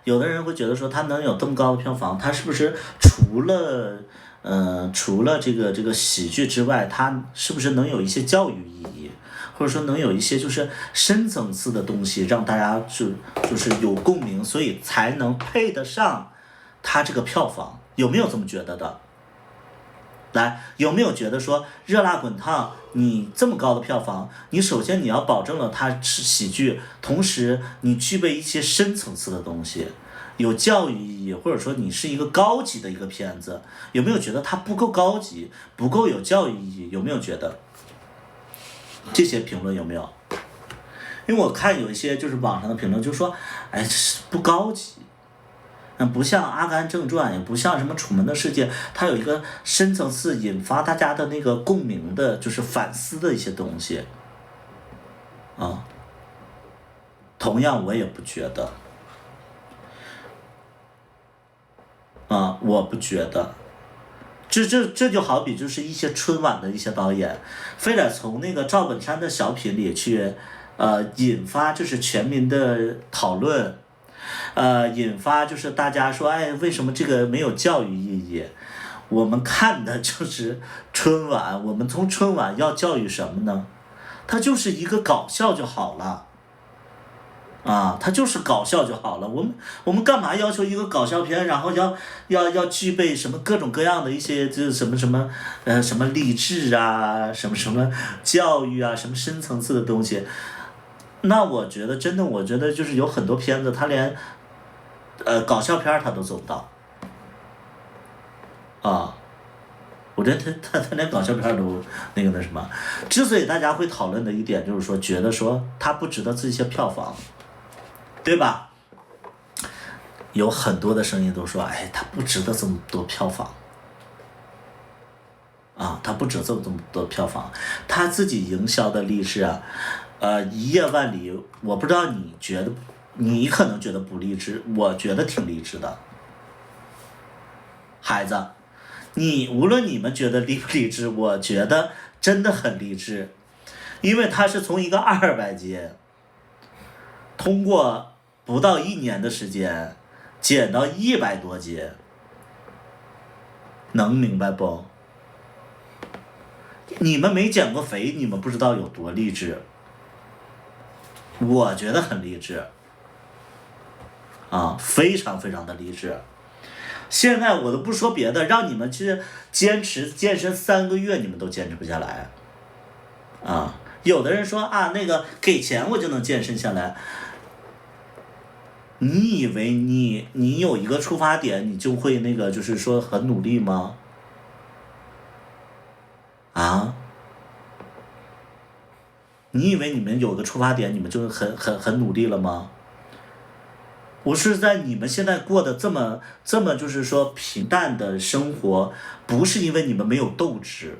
有的人会觉得说他能有这么高的票房，他是不是除了这个喜剧之外，他是不是能有一些教育意义，或者说能有一些就是深层次的东西，让大家就是有共鸣，所以才能配得上他这个票房，有没有这么觉得的？来，有没有觉得说热辣滚烫你这么高的票房，你首先你要保证了它是喜剧，同时你具备一些深层次的东西，有教育意义，或者说你是一个高级的一个片子，有没有觉得它不够高级，不够有教育意义？有没有觉得这些评论有没有？因为我看有一些就是网上的评论就说，这是不高级，不像《阿甘正传》，也不像什么《楚门的世界》，它有一个深层次引发大家的那个共鸣的，就是反思的一些东西。同样我也不觉得，我不觉得。这就好比就是一些春晚的一些导演，非得从那个赵本山的小品里去，引发就是全民的讨论。引发就是大家说，为什么这个没有教育意义？我们看的就是春晚，我们从春晚要教育什么呢？它就是一个搞笑就好了，它就是搞笑就好了。我们干嘛要求一个搞笑片，然后要具备什么各种各样的一些就是什么励志啊，什么教育啊，什么深层次的东西？那我觉得就是有很多片子，它连搞笑片它都做不到，我觉得他连搞笑片都那什么。之所以大家会讨论的一点就是说，觉得说它不值得这些票房，对吧？有很多的声音都说，它不值得这么多票房，它不值这么多票房，他自己营销的励志一夜万里，我不知道你可能觉得不励志，我觉得挺励志的。孩子，无论你们觉得励不励志，我觉得真的很励志，因为他是从一个200集，通过不到1年的时间，减到100多集，能明白不？你们没减过肥，你们不知道有多励志。我觉得很励志，非常非常的励志。现在我都不说别的，让你们去坚持健身3个月，你们都坚持不下来。有的人说给钱我就能健身下来，你以为你有一个出发点，你就会就是说很努力吗？啊？你以为你们有个出发点，你们就很努力了吗？我是在你们现在过得这么就是说平淡的生活，不是因为你们没有斗志，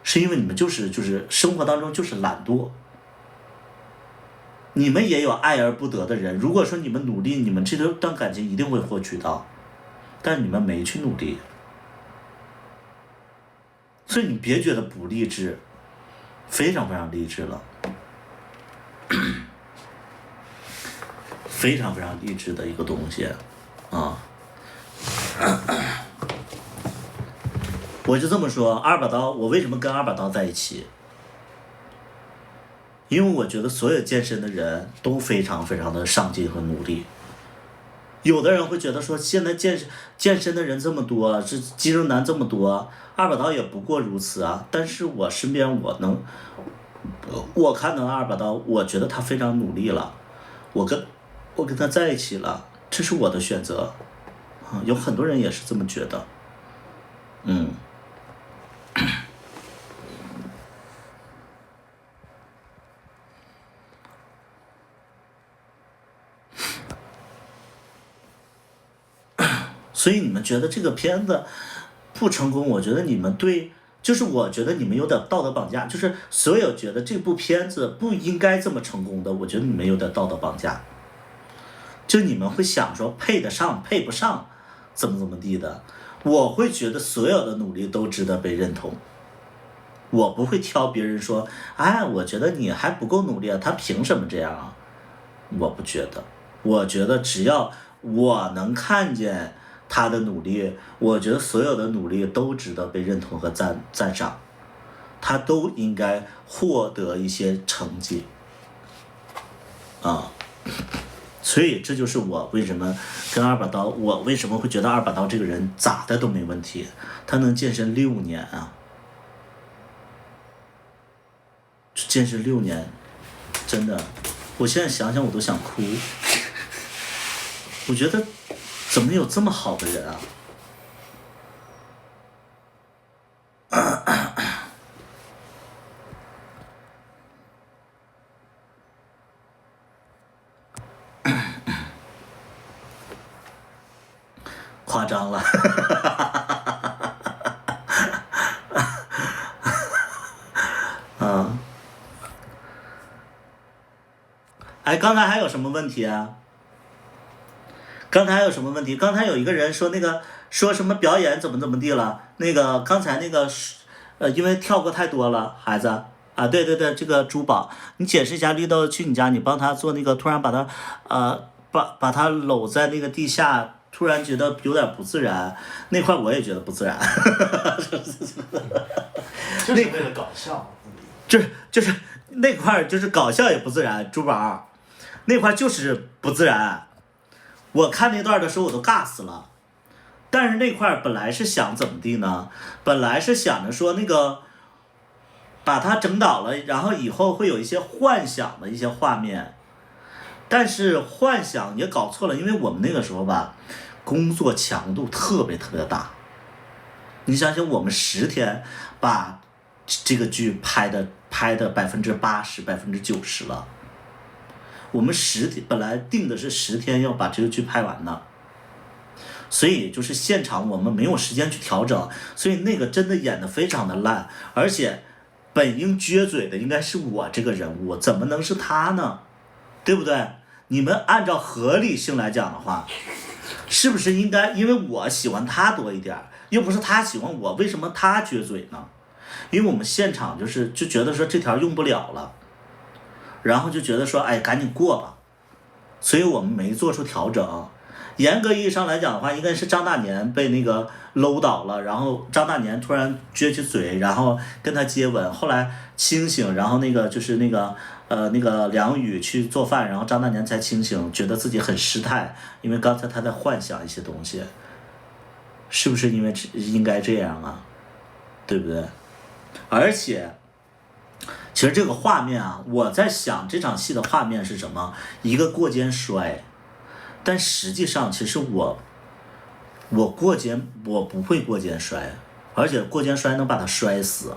是因为你们就是生活当中就是懒惰。你们也有爱而不得的人，如果说你们努力，你们这段感情一定会获取到，但是你们没去努力，所以你别觉得不励志，非常非常励志了，非常非常励志的一个东西啊！我就这么说，二把刀，我为什么跟二把刀在一起？因为我觉得所有健身的人都非常非常的上进和努力。有的人会觉得说，现在健身的人这么多，这肌肉男这么多，二把刀也不过如此啊。但是我身边我看到二把刀，我觉得他非常努力了，我跟他在一起了，这是我的选择啊。有很多人也是这么觉得，所以你们觉得这个片子不成功，我觉得你们就是我觉得你们有点道德绑架，就是所有觉得这部片子不应该这么成功的，我觉得你们有点道德绑架，就你们会想说配得上配不上，怎么地的。我会觉得所有的努力都值得被认同，我不会挑别人说，哎，我觉得你还不够努力啊，他凭什么这样啊？我不觉得，我觉得只要我能看见他的努力，我觉得所有的努力都值得被认同和赞赏，他都应该获得一些成绩啊。所以这就是我为什么跟二把刀，我为什么会觉得二把刀这个人咋的都没问题，他能健身6年啊，健身6年，真的，我现在想想我都想哭。我觉得怎么有这么好的人啊？夸张了。哎，刚才还有什么问题啊？刚才有什么问题？刚才有一个人说说什么表演怎么地了？刚才因为跳过太多了，孩子啊，对，这个珠宝，你解释一下，绿豆去你家，你帮他做突然把他把他搂在那个地下，突然觉得有点不自然，那块我也觉得不自然。就是为了搞笑。就是那块就是搞笑也不自然，珠宝那块就是不自然。我看那段的时候我都尬死了，但是那块本来是想怎么地呢？本来是想着说把他整倒了，然后以后会有一些幻想的一些画面，但是幻想也搞错了，因为我们那个时候吧，工作强度特别特别的大。你想想，我们10天把这个剧拍的80%、90%了。我们本来定的是10天要把这个剧拍完的，所以就是现场我们没有时间去调整，所以那个真的演得非常的烂，而且本应撅嘴的应该是我这个人物，怎么能是他呢？对不对？你们按照合理性来讲的话，是不是应该因为我喜欢他多一点，又不是他喜欢我，为什么他撅嘴呢？因为我们现场就觉得说这条用不了了，然后就觉得说哎赶紧过吧，所以我们没做出调整。严格意义上来讲的话，应该是张大年被搂倒了，然后张大年突然撅起嘴，然后跟他接吻，后来清醒，然后就是梁宇去做饭，然后张大年才清醒，觉得自己很失态，因为刚才他在幻想一些东西，是不是因为应该这样啊？对不对？而且其实这个画面啊，我在想这场戏的画面是什么？一个过肩摔，但实际上其实我不会过肩摔，而且过肩摔能把他摔死，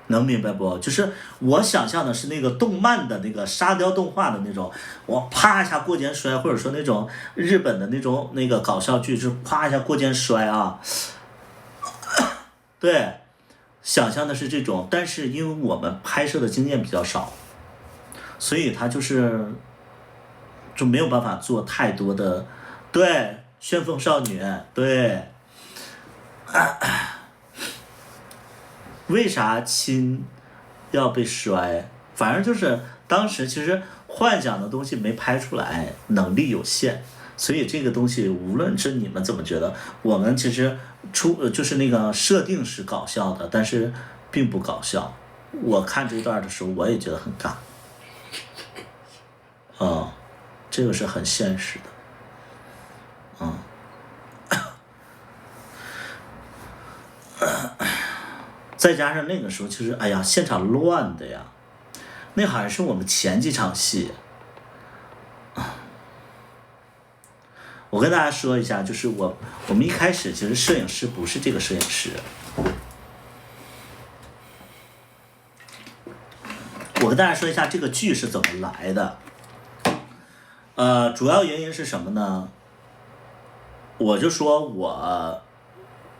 能明白不？就是我想象的是那个动漫的那个沙雕动画的那种，我啪一下过肩摔，或者说那种日本的那个搞笑剧，就是啪一下过肩摔啊，对，想象的是这种，但是因为我们拍摄的经验比较少，所以他就没有办法做太多的，对，旋风少女，对。为啥亲要被摔？反正就是当时其实幻想的东西没拍出来，能力有限，所以这个东西无论是你们怎么觉得，我们其实就是那个设定是搞笑的，但是并不搞笑。我看这段的时候，我也觉得很尬。这个是很现实的。再加上那个时候，其实哎呀，现场乱的呀，那好像是我们前几场戏。我跟大家说一下，就是我们一开始其实摄影师不是这个摄影师。我跟大家说一下这个剧是怎么来的。主要原因是什么呢？我就说我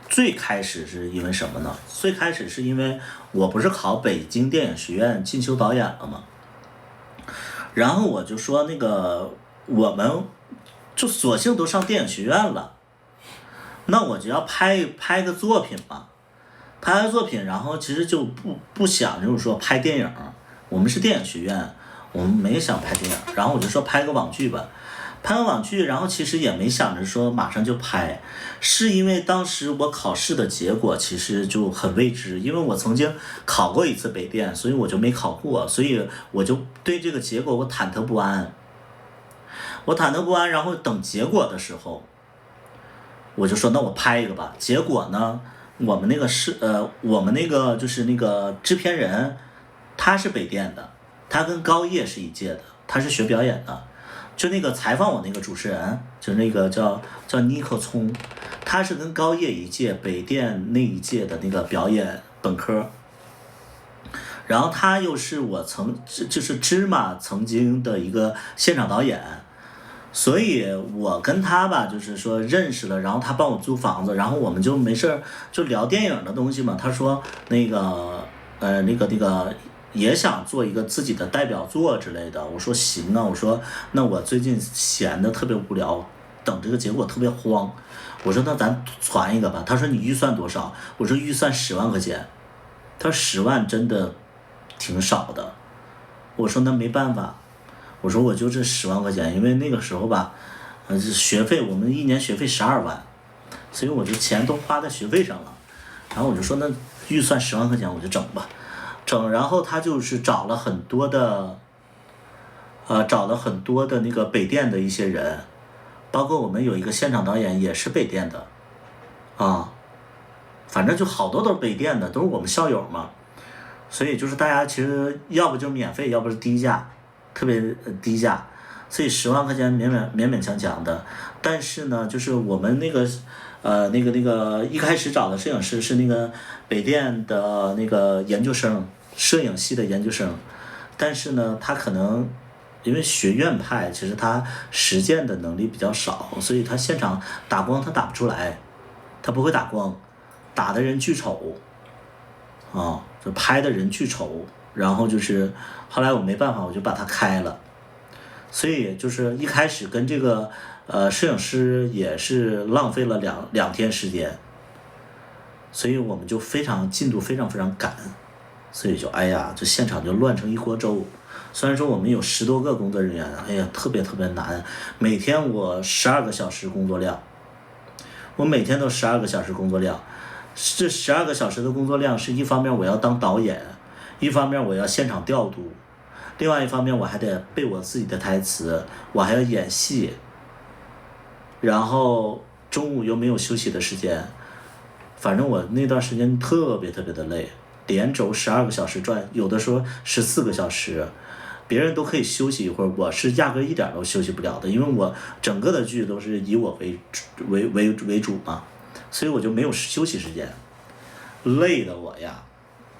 最开始是因为什么呢？最开始是因为我不是考北京电影学院进修导演了吗？然后我就说那个我们就索性都上电影学院了，那我就要拍个作品嘛，拍个作品，然后其实就不想就是说拍电影，我们是电影学院，我们没想拍电影，然后我就说拍个网剧吧。拍完网剧，然后其实也没想着说马上就拍，是因为当时我考试的结果其实就很未知，因为我曾经考过一次北电，所以我就没考过，所以我就对这个结果我忐忑不安。然后等结果的时候，我就说那我拍一个吧。结果呢，我们那个就是那个制片人，他是北电的，他跟高叶是一届的，他是学表演的。就那个采访我那个主持人，就那个叫尼克聪，他是跟高叶一届北电那一届的那个表演本科，然后他又是我就是芝麻曾经的一个现场导演，所以我跟他吧就是说认识了，然后他帮我租房子，然后我们就没事就聊电影的东西嘛。他说那个也想做一个自己的代表作之类的。我说行啊，我说那我最近闲的特别无聊，等这个结果特别慌，我说那咱传一个吧。他说你预算多少？我说预算10万块钱。他说10万真的挺少的。我说那没办法，我说我就这10万块钱，因为那个时候吧，学费我们1年学费12万，所以我这钱都花在学费上了。然后我就说那预算10万块钱我就整吧。然后他就是找了很多的那个北电的一些人，包括我们有一个现场导演也是北电的，反正就好多都是北电的，都是我们校友嘛，所以就是大家其实要不就是免费，要不是低价，特别低价，所以10万块钱勉勉强强的。但是呢，就是我们那个一开始找的摄影师是那个北电的那个研究生，摄影系的研究生，但是呢，他可能因为学院派，其实他实践的能力比较少，所以他现场打光他打不出来，他不会打光，打的人巨丑，就拍的人巨丑，然后就是后来我没办法，我就把它开了，所以就是一开始跟这个摄影师也是浪费了两天时间，所以我们就进度非常非常赶。所以就哎呀，这现场就乱成一锅粥。虽然说我们有10多个工作人员，哎呀，特别特别难。每天我12个小时工作量，我每天都12个小时工作量。这12个小时的工作量是一方面我要当导演，一方面我要现场调度，另外一方面我还得背我自己的台词，我还要演戏，然后中午又没有休息的时间。反正我那段时间特别特别的累。连轴12个小时转，有的时候14个小时，别人都可以休息一会儿，我是压根一点都休息不了的，因为我整个的剧都是以我为主嘛，所以我就没有休息时间。累的我呀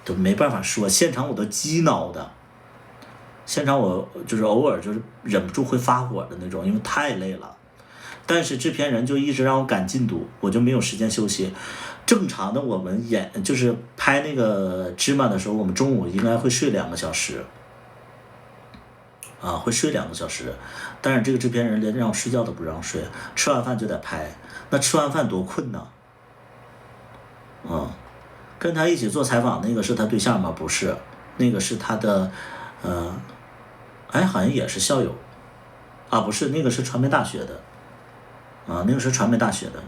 都没办法说，现场我都激恼的，现场我就是偶尔就是忍不住会发火的那种，因为太累了。但是制片人就一直让我赶进度，我就没有时间休息。正常的我们就是拍那个芝麻的时候，我们中午应该会睡2个小时，会睡2个小时。但是这个制片人连让我睡觉都不让睡，吃完饭就得拍。那吃完饭多困呐！跟他一起做采访那个是他对象吗？不是，那个是他的，好像也是校友，不是，那个是传媒大学的。那个是传媒大学的，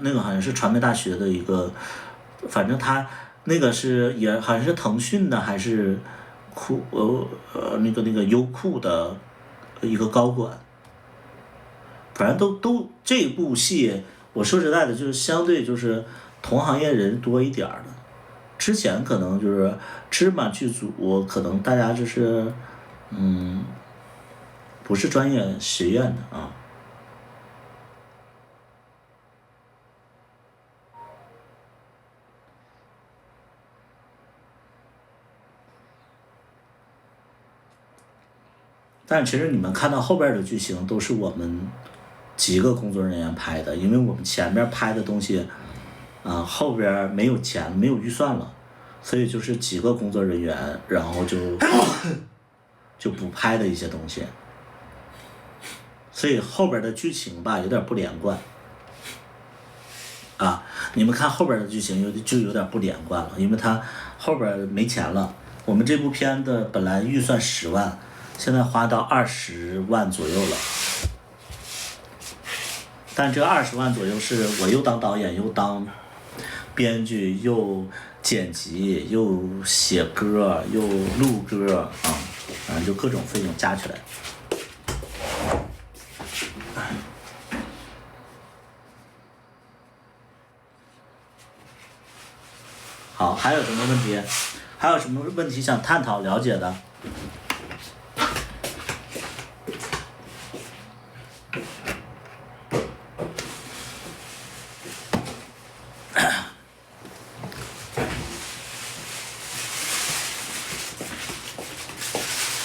那个好像是传媒大学的一个，反正他那个是也好像是腾讯的还是那个优酷的一个高管，反正都这部戏，我说实在的，就是相对就是同行业人多一点的。之前可能就是芝麻剧组，可能大家就是不是专业学院的啊。但其实你们看到后边的剧情都是我们几个工作人员拍的，因为我们前面拍的东西后边没有钱没有预算了，所以就是几个工作人员，然后就补拍的一些东西，所以后边的剧情吧有点不连贯你们看后边的剧情就有点不连贯了，因为它后边没钱了。我们这部片子本来预算10万，现在花到20万左右了，但这20万左右是我又当导演又当编剧又剪辑又写歌又录歌反正就各种费用加起来。好，还有什么问题？还有什么问题想探讨了解的？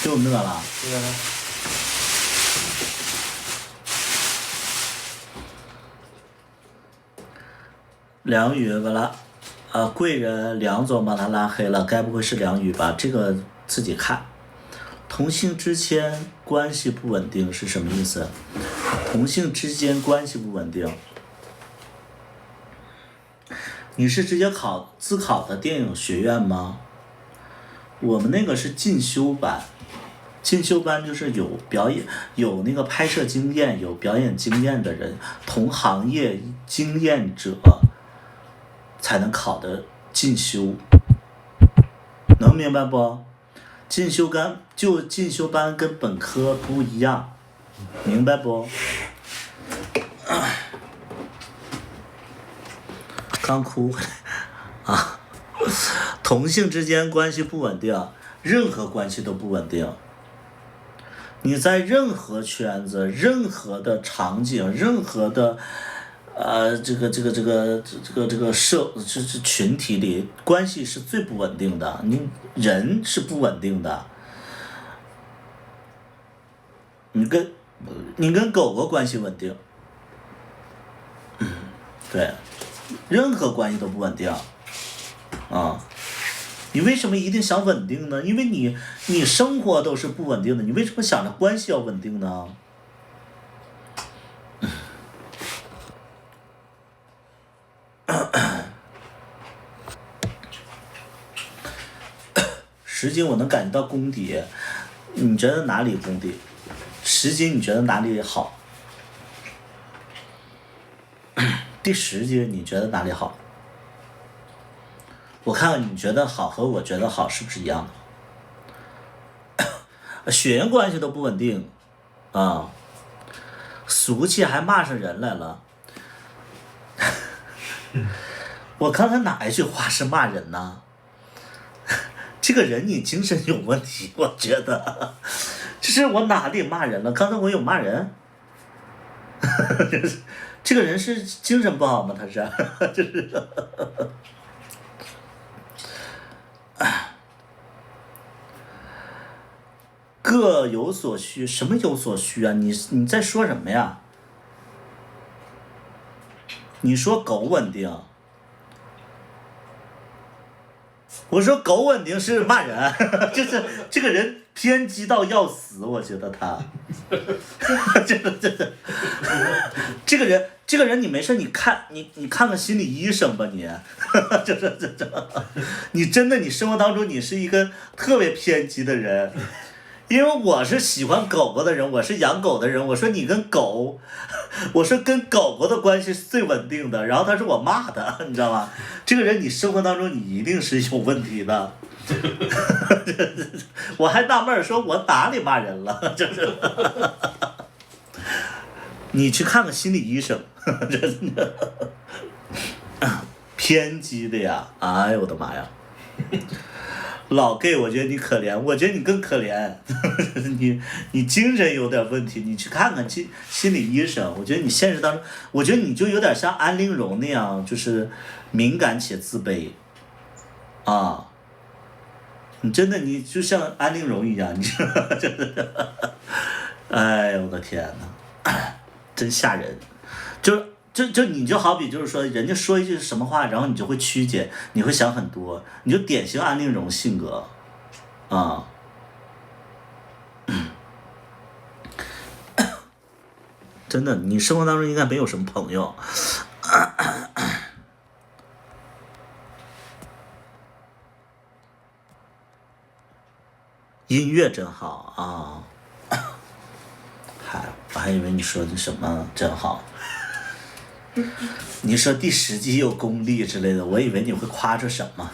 就那了。梁宇完了。贵人梁总把他拉黑了，该不会是梁宇吧？这个自己看。同性之间关系不稳定是什么意思？同性之间关系不稳定，你是直接自考的电影学院吗？我们那个是进修班，进修班就是有表演、有那个拍摄经验、有表演经验的人，同行业经验者才能考的进修，能明白不？进修班跟本科不一样，明白不？刚哭回来同性之间关系不稳定，任何关系都不稳定。你在任何圈子、任何的场景、任何的这个群体里，关系是最不稳定的。你人是不稳定的。你跟狗狗关系稳定，对，任何关系都不稳定你为什么一定想稳定呢？因为你生活都是不稳定的，你为什么想着关系要稳定呢？10斤我能感觉到功底，你觉得哪里功底？10斤你觉得哪里好？第10斤你觉得哪里好？我看看你觉得好和我觉得好是不是一样的？血缘关系都不稳定俗气还骂上人来了。我刚才哪一句话是骂人呢？这个人你精神有问题，我觉得。就是我哪里骂人了？刚才我有骂人？这个人是精神不好吗？他是，就是各有所需，什么有所需啊？你在说什么呀？你说狗稳定，我说狗稳定是骂人，就是这个人偏激到要死，我觉得他，这个人你没事你看个心理医生吧你，你真的你生活当中你是一个特别偏激的人。因为我是喜欢狗狗的人，我是养狗的人，我说你跟狗，我说跟狗狗的关系是最稳定的，然后他说我骂的，你知道吗？这个人你生活当中你一定是有问题的，我还纳闷说我哪里骂人了，就是你去看个心理医生，真的偏激的呀，哎呦我的妈呀！老 gay， 我觉得你可怜，我觉得你更可怜，你精神有点问题，你去看看心理医生。我觉得你现实当中，我觉得你就有点像安陵容那样，就是敏感且自卑，啊，你真的你就像安陵容一样，你真的，哎呦我的天呐，真吓人，就你就好比就是说，人家说一句什么话，然后你就会曲解，你会想很多，你就典型安陵容性格，啊，真的，你生活当中应该没有什么朋友。音乐真好啊，我还以为你说的什么真好。你说第10集有功力之类的，我以为你会夸出什么。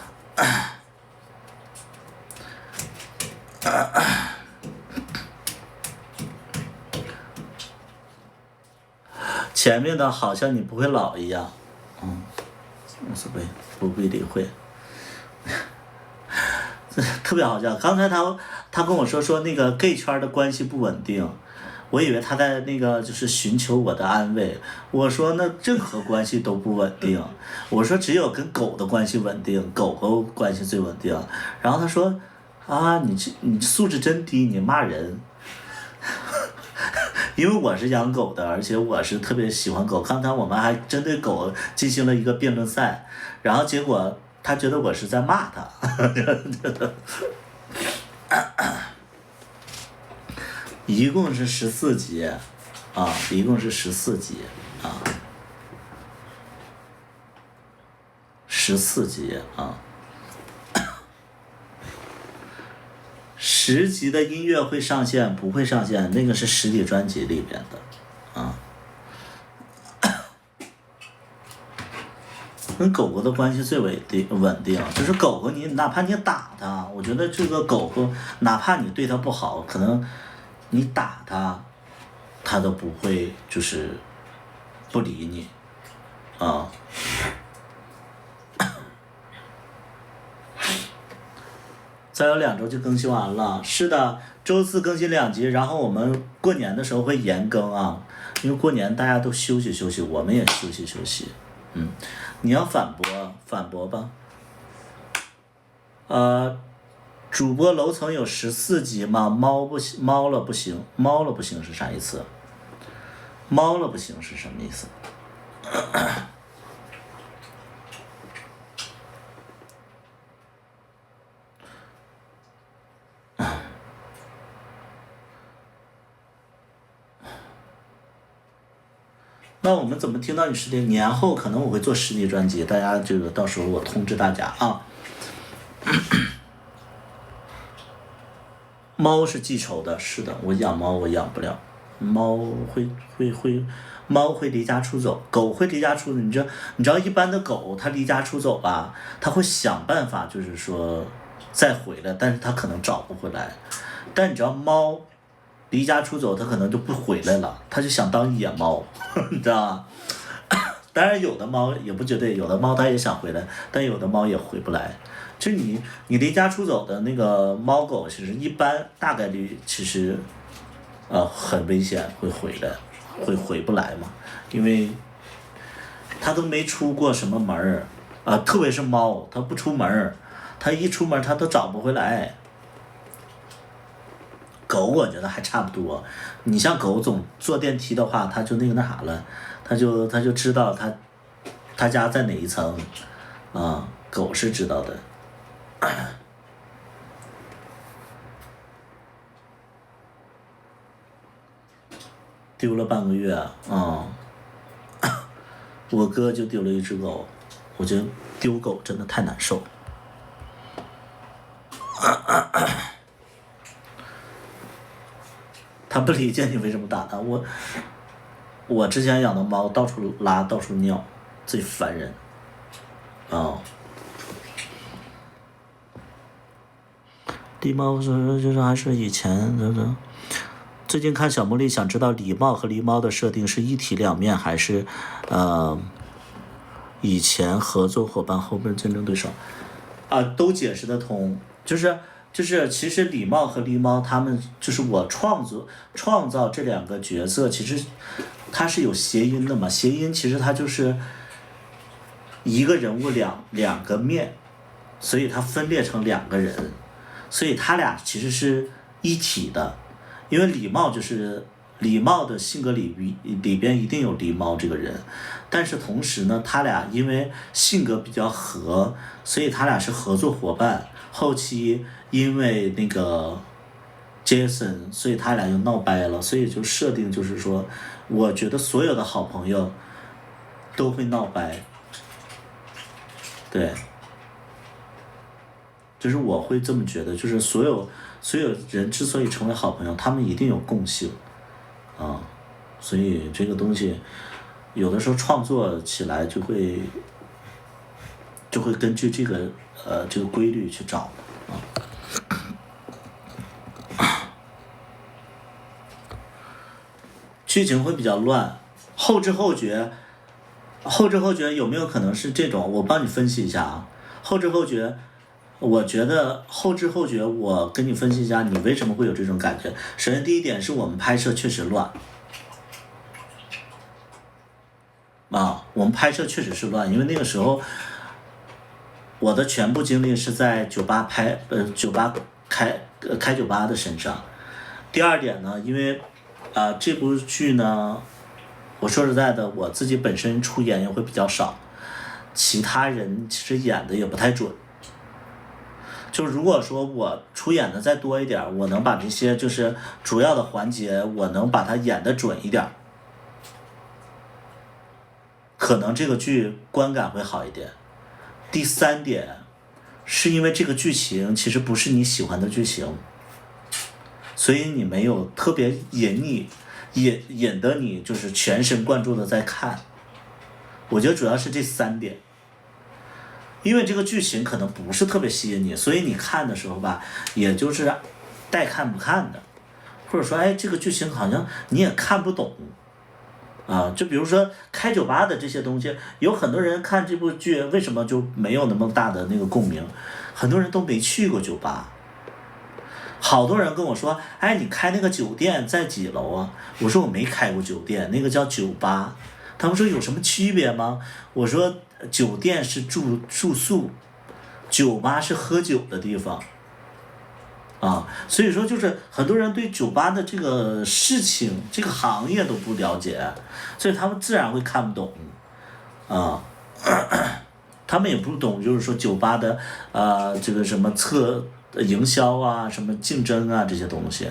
前面的好像你不会老一样，无所谓，不必理会。特别好笑，刚才他跟我说那个 gay 圈的关系不稳定。我以为他在那个就是寻求我的安慰，我说那任何关系都不稳定，我说只有跟狗的关系稳定，狗狗关系最稳定。然后他说啊，你素质真低，你骂人。因为我是养狗的，而且我是特别喜欢狗。刚才我们还针对狗进行了一个辩论赛，然后结果他觉得我是在骂他。一共是14集，一共是14集，14集10集的音乐会上线不会上线？那个是实体专辑里边的跟狗狗的关系最稳定，就是狗狗你哪怕你打它，我觉得这个狗狗哪怕你对它不好，可能你打它，它都不会就是不理你再有2周就更新完了，是的，周4更新2集，然后我们过年的时候会延更因为过年大家都休息休息，我们也休息。你要反驳吧。主播楼层有14集吗？猫了不行是啥意思？猫了不行是什么意思？那我们怎么听到你实体？年后可能我会做实体专辑，大家这个到时候我通知大家猫是记仇的，是的，我养猫我养不了，猫会离家出走，狗会离家出走。你知道一般的狗它离家出走吧，它会想办法就是说再回来，但是它可能找不回来。但你知道猫离家出走，它可能就不回来了，它就想当野猫，你知道吗？当然有的猫也不绝对，有的猫它也想回来，但有的猫也回不来。就你离家出走的那个猫狗，其实一般大概率其实很危险，会回来会回不来嘛，因为它都没出过什么门儿啊，特别是猫，它不出门儿，它一出门它都找不回来。狗我觉得还差不多，你像狗总坐电梯的话，它就那啥了，它就知道它家在哪一层，啊，狗是知道的。丢了半个月啊，我哥就丢了一只狗，我觉得丢狗真的太难受。他不理解你为什么打他，我之前养的猫到处拉到处尿，最烦人啊。狸猫就是还是以前最近看小茉莉想知道礼貌和狸猫的设定是一体两面还是以前合作伙伴后面竞争对手啊，都解释得通，就是其实礼貌和狸猫他们就是我创造这两个角色，其实它是有谐音的嘛，谐音其实它就是一个人物两个面，所以它分裂成两个人，所以他俩其实是一体的，因为礼貌就是礼貌的性格里边一定有狸猫这个人，但是同时呢，他俩因为性格比较合，所以他俩是合作伙伴。后期因为那个 Jason， 所以他俩又闹掰了，所以就设定就是说，我觉得所有的好朋友都会闹掰，对，就是我会这么觉得，就是所有人之所以成为好朋友，他们一定有共性。啊，所以这个东西有的时候创作起来就会根据这个规律去找啊。剧情会比较乱，后知后觉有没有可能是这种？我帮你分析一下啊。后知后觉，我觉得后知后觉，我跟你分析一下，你为什么会有这种感觉？首先，第一点是我们拍摄确实乱，我们拍摄确实是乱，因为那个时候我的全部精力是在酒吧开酒吧的身上。第二点呢，因为这部剧呢，我说实在的，我自己本身出演也会比较少，其他人其实演的也不太准。就如果说我出演的再多一点，我能把这些就是主要的环节，我能把它演得准一点，可能这个剧观感会好一点。第三点，是因为这个剧情其实不是你喜欢的剧情，所以你没有特别引得你就是全神贯注的在看。我觉得主要是这三点。因为这个剧情可能不是特别吸引你，所以你看的时候吧，也就是带看不看的，或者说，这个剧情好像你也看不懂，就比如说开酒吧的这些东西，有很多人看这部剧为什么就没有那么大的那个共鸣？很多人都没去过酒吧，好多人跟我说，你开那个酒店在几楼啊？我说我没开过酒店，那个叫酒吧。他们说有什么区别吗？我说酒店是住宿，酒吧是喝酒的地方，所以说就是很多人对酒吧的这个事情、这个行业都不了解，所以他们自然会看不懂，他们也不懂，就是说酒吧的这个什么营销啊、什么竞争啊这些东西，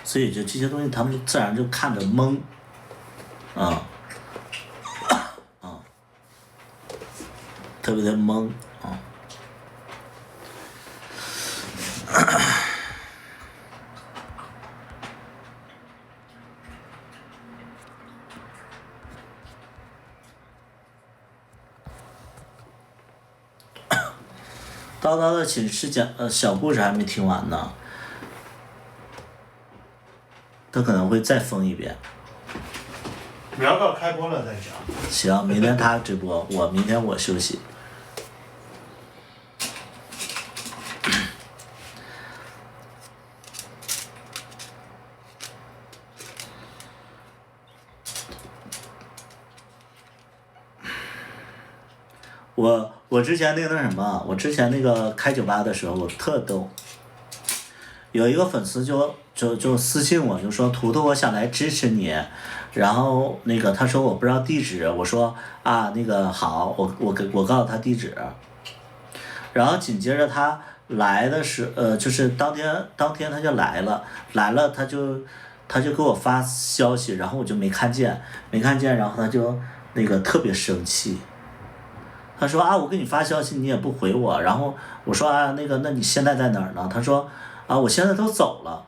所以就这些东西他们自然就看着懵，特别的懵叨叨的寝室小故事还没听完呢，他可能会再封一遍。聊到开播了再讲。行，明天他直播，明天我休息。我之前那个什么，我之前那个开酒吧的时候，我特逗。有一个粉丝就私信我，就说图图我想来支持你，然后那个他说我不知道地址，我说啊那个好，我告诉他地址，然后紧接着他来的就是当天他就来了他就给我发消息，然后我就没看见，然后他就那个特别生气。他说啊，我给你发消息你也不回我，然后我说啊那个那你现在在哪儿呢？他说啊我现在都走了，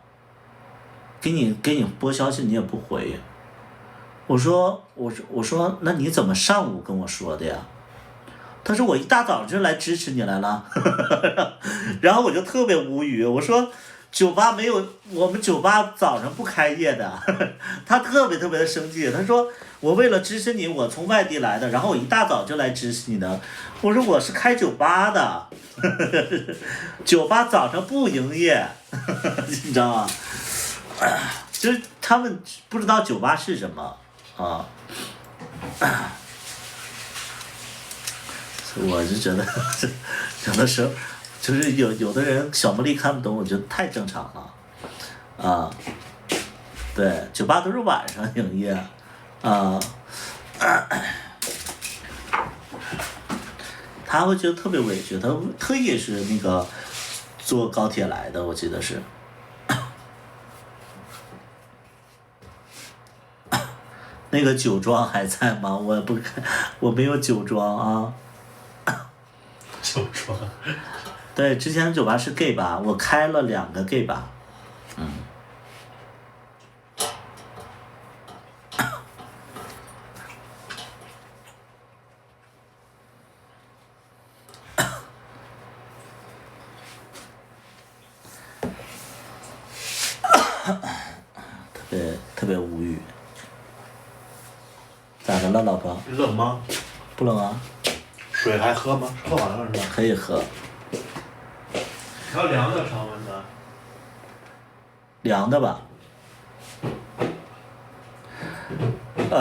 给你拨消息你也不回。我说那你怎么上午跟我说的呀？他说我一大早就来支持你来了，然后我就特别无语，我说酒吧没有，我们酒吧早上不开业的，他特别的生气，他说我为了支持你，我从外地来的，然后我一大早就来支持你的，我说我是开酒吧的，酒吧早上不营业，你知道吗？就是他们不知道酒吧是什么啊。我就觉得有的时候就是有的人小茉莉看不懂，我觉得太正常了啊。对，酒吧都是晚上营业啊。他会觉得特别委屈，他特意是那个坐高铁来的，我记得是。那个酒庄还在吗？我没有酒庄啊。酒庄。对，之前酒吧是 gay 吧，我开了2个 gay 吧。特别无语。咋的了，老婆？冷吗？不冷啊。水还喝吗？喝完了是吧？可以喝。要凉的常温的。凉的吧。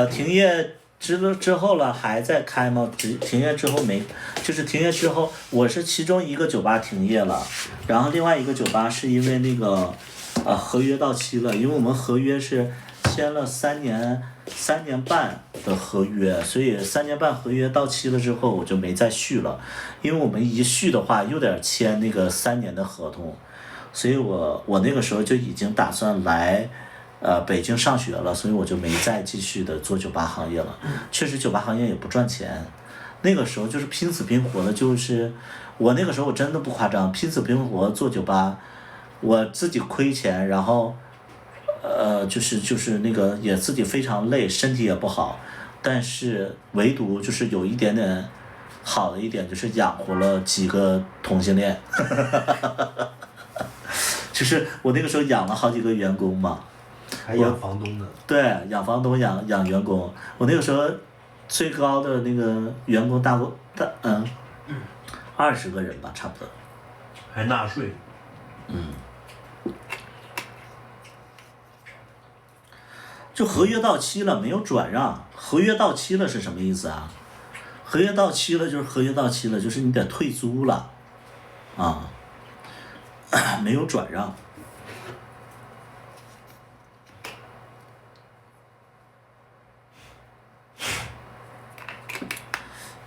停业之后了，还在开吗？停业之后没，就是停业之后，我是其中一个酒吧停业了，然后另外一个酒吧是因为那个合约到期了，因为我们合约是签了3年半的合约，所以3年半合约到期了之后，我就没再续了，因为我们一续的话又得签那个3年的合同，所以我那个时候就已经打算来北京上学了，所以我就没再继续的做酒吧行业了。确实酒吧行业也不赚钱，那个时候就是拼死拼活的，就是我那个时候我真的不夸张，拼死拼活做酒吧，我自己亏钱，然后就是那个也自己非常累，身体也不好，但是唯独就是有一点点好的一点，就是养活了几个同性恋，就是我那个时候养了好几个员工嘛。还养房东呢。对，养房东养员工，我那个时候最高的那个员工20个人吧，差不多。还纳税。就合约到期了，没有转让。合约到期了是什么意思啊？合约到期了就是合约到期了，就是你得退租了，啊，没有转让。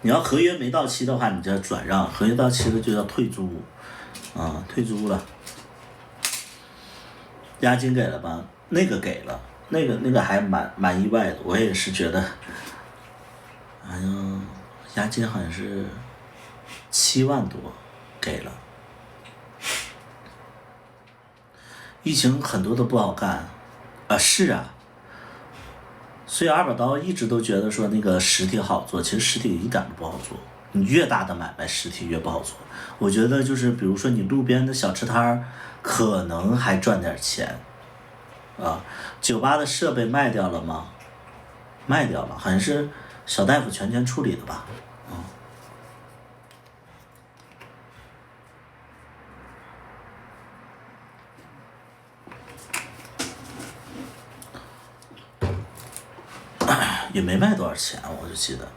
你要合约没到期的话，你就要转让；合约到期了就要退租，退租了。押金给了吧？那个给了，那个还蛮意外的，我也是觉得，好像押金好像是7万多给了。疫情很多都不好干，是啊。所以2把刀一直都觉得说那个实体好做，其实实体一点都不好做。你越大的买卖，实体越不好做。我觉得就是比如说你路边的小吃摊儿，可能还赚点钱，酒吧的设备卖掉了吗？卖掉了，好像是小大夫全权处理的吧，也没卖多少钱，我就记得，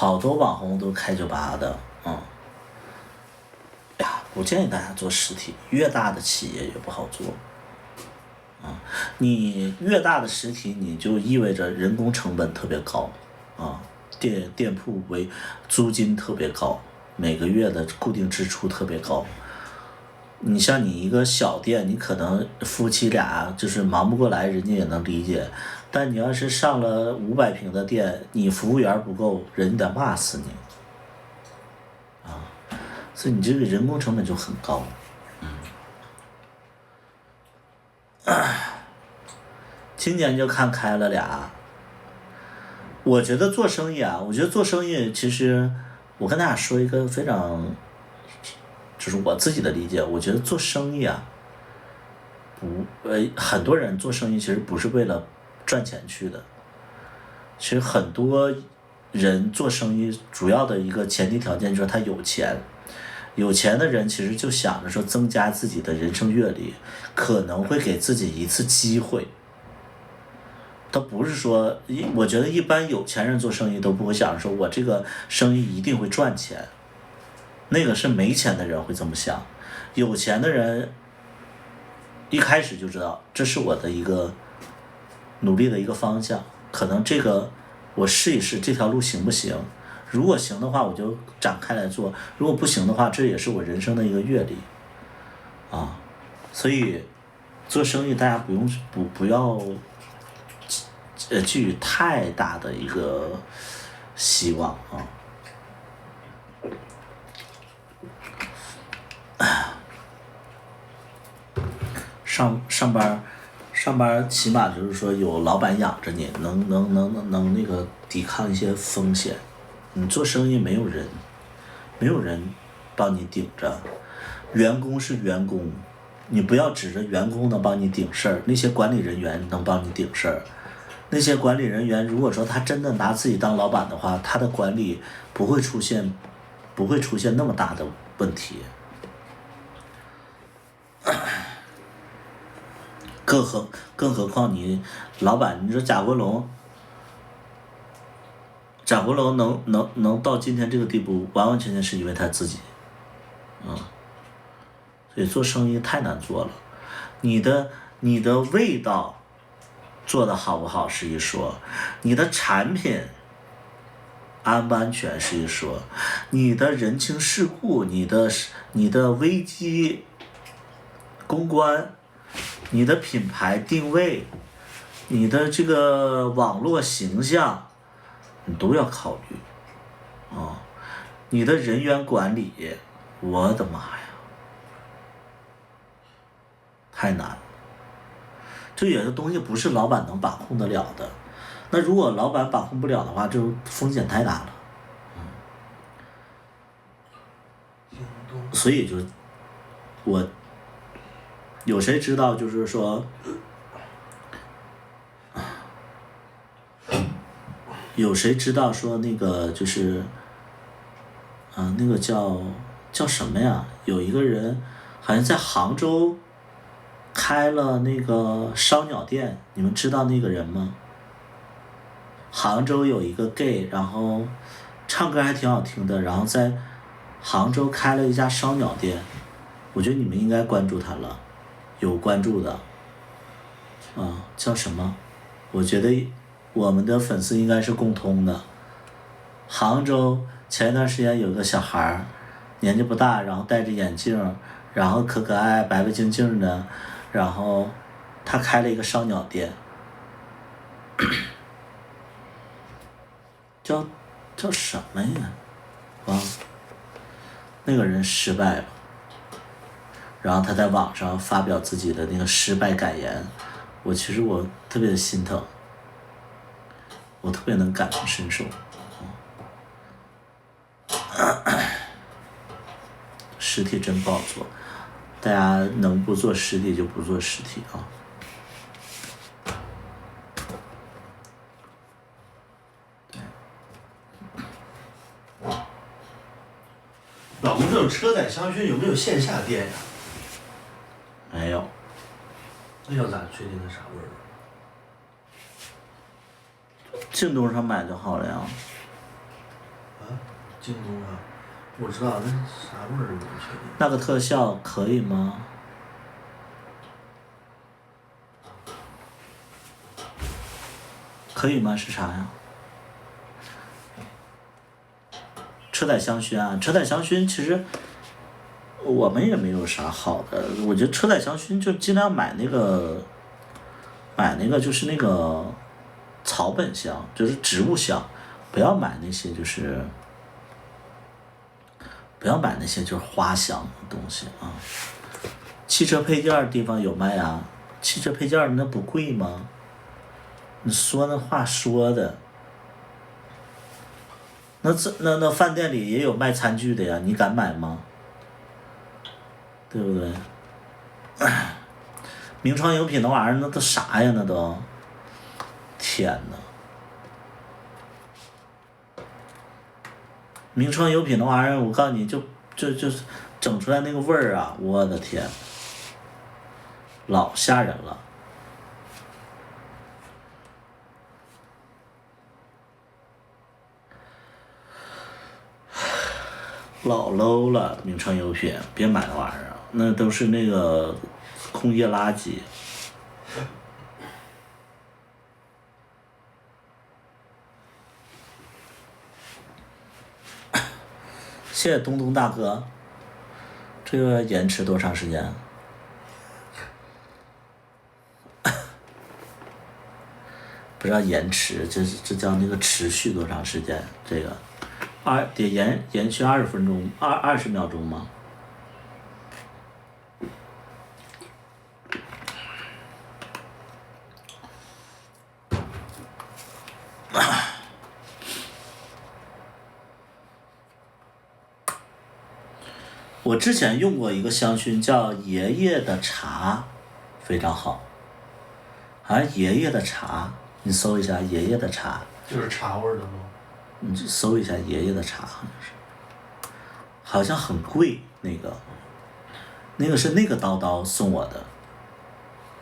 好多网红都开酒吧的，不建议大家做实体，越大的企业越不好做。你越大的实体，你就意味着人工成本特别高，店铺租金特别高，每个月的固定支出特别高。你像你一个小店，你可能夫妻俩就是忙不过来，人家也能理解。但你要是上了500平的店，你服务员不够，人家得骂死你。所以你这个人工成本就很高。今年就开了俩。我觉得做生意其实我跟大家说一个非常，就是我自己的理解，我觉得做生意很多人做生意其实不是为了赚钱去的。其实很多人做生意主要的一个前提条件就是他有钱。有钱的人其实就想着说增加自己的人生阅历，可能会给自己一次机会。他不是说，我觉得一般有钱人做生意都不会想说我这个生意一定会赚钱，那个是没钱的人会这么想。有钱的人一开始就知道这是我的一个努力的一个方向，可能这个我试一试这条路行不行，如果行的话我就展开来做，如果不行的话这也是我人生的一个阅历所以做生意大家不要寄予太大的一个希望上班起码就是说有老板养着你，能那个抵抗一些风险。你做生意没有人帮你顶着，员工是员工，你不要指着员工能帮你顶事儿，那些管理人员能帮你顶事儿。那些管理人员如果说他真的拿自己当老板的话，他的管理不会出现那么大的问题。更何况你老板，你说贾国龙能到今天这个地步，完完全全是因为他自己，所以做生意太难做了。你的味道做的好不好是一说，你的产品安不安全是一说，你的人情世故，你的危机公关，你的品牌定位，你的这个网络形象，你都要考虑你的人员管理，我的妈呀，太难了。这有些东西不是老板能把控得了的，那如果老板把控不了的话，就风险太大了。所以我有谁知道就是说，有谁知道说那个就是那个叫什么呀？有一个人好像在杭州开了那个烧鸟店，你们知道那个人吗？杭州有一个 gay， 然后唱歌还挺好听的，然后在杭州开了一家烧鸟店，我觉得你们应该关注他了，有关注的叫什么？我觉得我们的粉丝应该是共通的。杭州前一段时间有个小孩年纪不大，然后戴着眼镜，然后可爱白白净净的，然后他开了一个烧鸟店，叫什么呀？那个人失败了，然后他在网上发表自己的那个失败感言，其实我特别的心疼，我特别能感同身受。实体真不好做，大家能不做实体就不做实体老公，这种车载香薰有没有线下店呀？没有。那要咋确定它啥味儿？京东上买就好了呀。京东上，我知道那啥味儿我不确定。那个特效可以吗？可以吗？是啥呀？车载香薰啊，车载香薰其实我们也没有啥好的，我觉得车载香薰就尽量买那个就是那个草本香，就是植物香，不要买那些就是花香的东西啊。汽车配件地方有卖啊，汽车配件那不贵吗？你说那话说的，那饭店里也有卖餐具的呀，你敢买吗？对不对？名创优品那玩意儿那都啥呀？那都，天呐！名创优品那玩意儿，我告诉你就是整出来那个味儿啊，我的天，老吓人了。老 low 了，名创优品，别买那玩意儿，那都是那个工业垃圾。谢谢东东大哥，这个延迟多长时间？不知道延迟，这叫那个持续多长时间？这个得延续20分钟，20秒钟吗？我之前用过一个香薰叫爷爷的茶，非常好。好像爷爷的茶，你搜一下爷爷的茶。就是茶味儿的吗？你搜一下爷爷的茶，好像很贵那个。那个是那个叨叨送我的，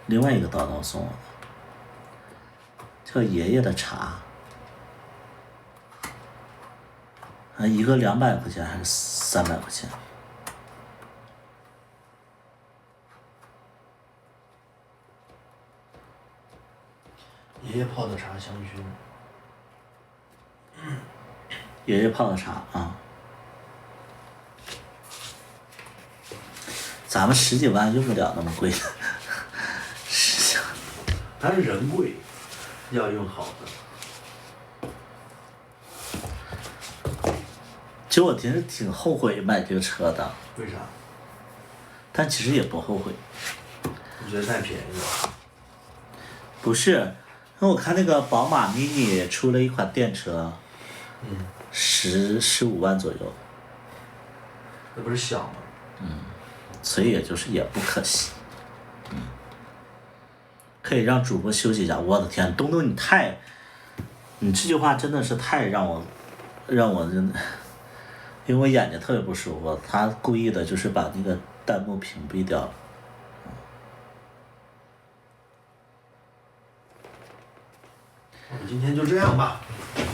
另外一个叨叨送我的，叫爷爷的茶。一个200块钱还是300块钱？爷爷泡的茶香薰。爷爷泡的茶啊，咱们10几万用不了那么贵的，还是人贵，要用好的。其实我其实挺后悔买这个车的。为啥？但其实也不后悔。你觉得太便宜了？不是，因为我看那个宝马 mini 出了一款电车，15万左右。那不是小吗？所以也就是也不可惜。可以让主播休息一下。我的天，东东你这句话真的是太让我真的，因为我眼睛特别不舒服，他故意的就是把那个弹幕屏蔽掉了。我们今天就这样吧。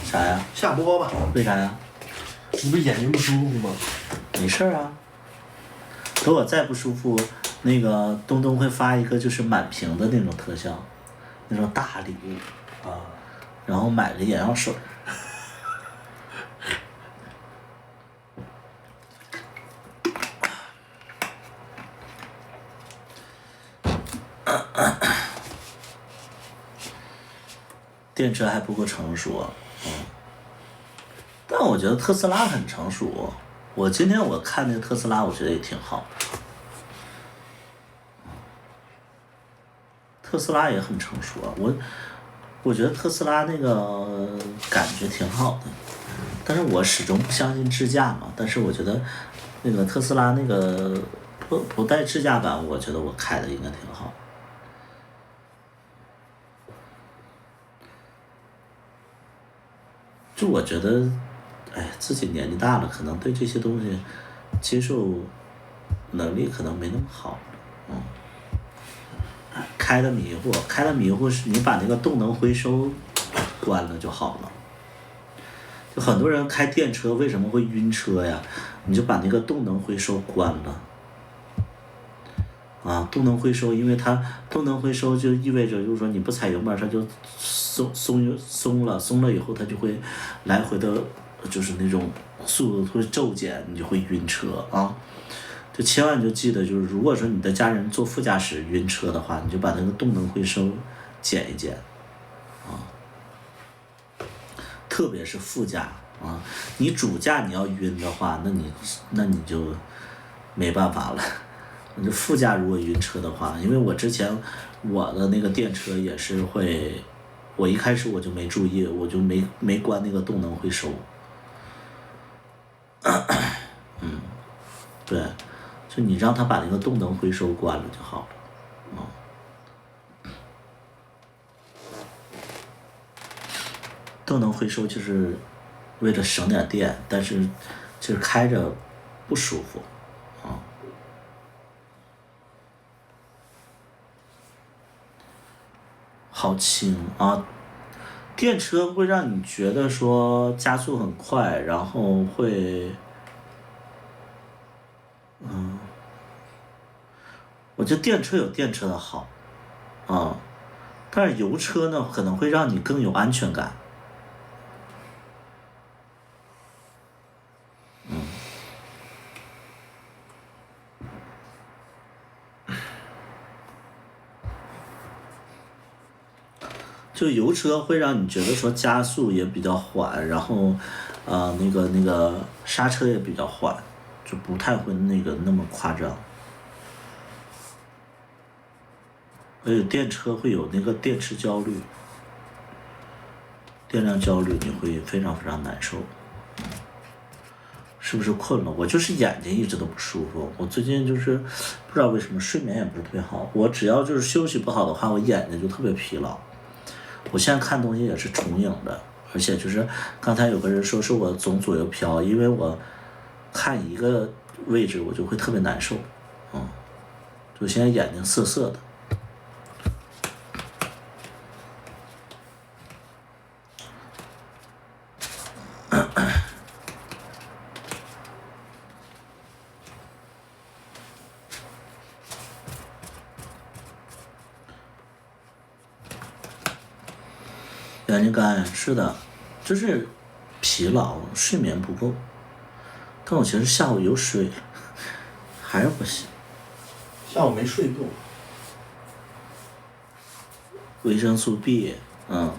啥呀？下播吧。为啥呀？你不是眼睛不舒服吗？没事啊。等我再不舒服，那个东东会发一个就是满屏的那种特效，那种大礼物啊，然后买个眼药水。电车还不够成熟，但我觉得特斯拉很成熟。今天我看那个特斯拉，我觉得也挺好。特斯拉也很成熟啊，我觉得特斯拉那个感觉挺好的，但是我始终不相信智驾嘛。但是我觉得那个特斯拉那个不带智驾版，我觉得我开的应该挺好。就我觉得，自己年纪大了，可能对这些东西接受能力可能没那么好，开的迷糊是你把那个动能回收关了就好了。就很多人开电车为什么会晕车呀？你就把那个动能回收关了。动能回收，因为它动能回收就意味着就是说你不踩油门它就松了以后它就会来回的，就是那种速度会骤减，你就会晕车啊。就千万就记得，就是如果说你的家人坐副驾驶晕车的话，你就把那个动能回收减一减特别是副驾你主驾你要晕的话，那你就没办法了。你副驾如果晕车的话，因为我之前我的那个电车也是会，我一开始我就没注意，我就没关那个动能回收。对，就你让他把那个动能回收关了就好了。动能回收就是为了省点电，但是就是开着不舒服好轻电车会让你觉得说加速很快，然后会，我觉得电车有电车的好但是油车呢可能会让你更有安全感。就油车会让你觉得说加速也比较缓，然后那个刹车也比较缓，就不太会那么夸张。而且电车会有那个电池焦虑，电量焦虑，你会非常非常难受。是不是困了？我就是眼睛一直都不舒服，我最近就是不知道为什么睡眠也不是特别好。我只要就是休息不好的话，我眼睛就特别疲劳。我现在看东西也是重影的，而且就是刚才有个人说是我总左右飘，因为我看一个位置我就会特别难受，就现在眼睛涩涩的。眼睛干是的，就是疲劳，睡眠不够。但我其实下午有睡，还是不行。下午没睡够。维生素 B，6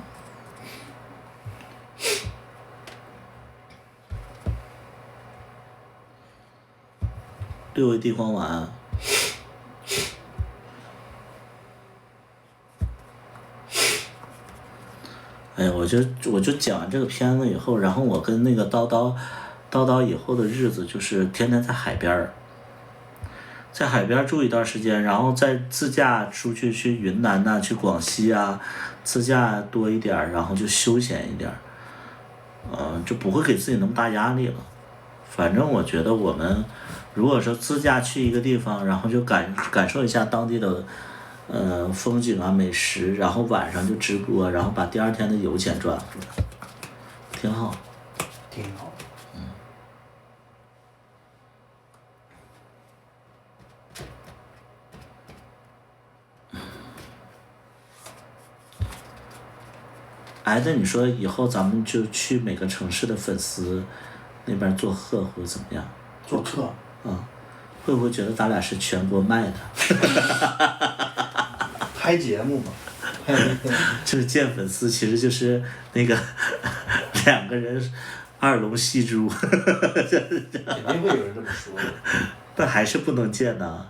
味地黄丸。哎呀，我就讲完这个片子以后，然后我跟那个叨以后的日子就是天天在海边儿，在海边住一段时间，然后再自驾出去云南呐、去广西啊，自驾多一点，然后就休闲一点，就不会给自己那么大压力了。反正我觉得我们如果说自驾去一个地方，然后就感受一下当地的风景啊美食，然后晚上就直播，然后把第二天的油钱赚回来，挺好。挺好。哎，那你说以后咱们就去每个城市的粉丝那边做客或者怎么样？做客。会不会觉得咱俩是全国卖的？拍节目嘛。就是见粉丝，其实就是那个2个人2龙戏珠。肯定会有人这么说的。但还是不能见呐。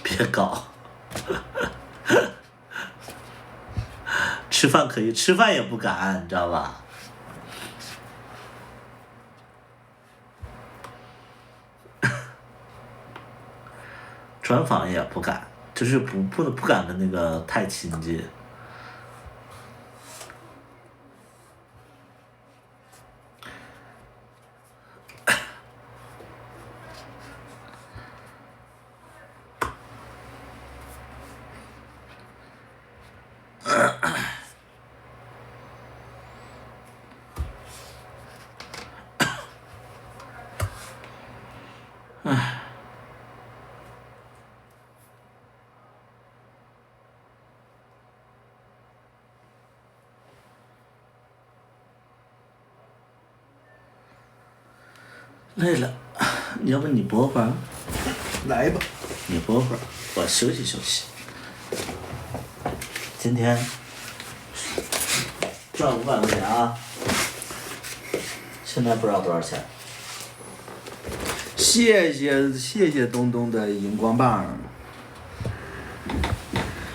别搞。吃饭可以，吃饭也不敢，你知道吧？专访也不敢，就是不敢跟那个太亲近。累了，要不你播会儿？来吧。你播会儿，我休息休息。今天赚500块钱啊！现在不知道多少钱。谢谢东东的荧光棒。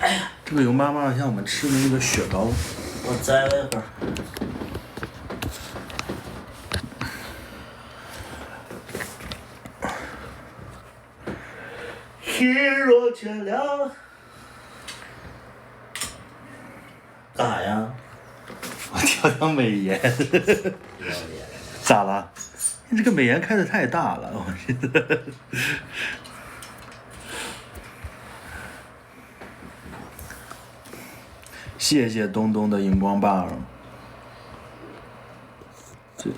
哎呀，这个荧光棒像我们吃的那个雪糕。我栽了一会儿。天若全亮。干啥呀？我调美颜。咋了？你这个美颜开的太大了，我觉得。谢谢东东的荧光棒。这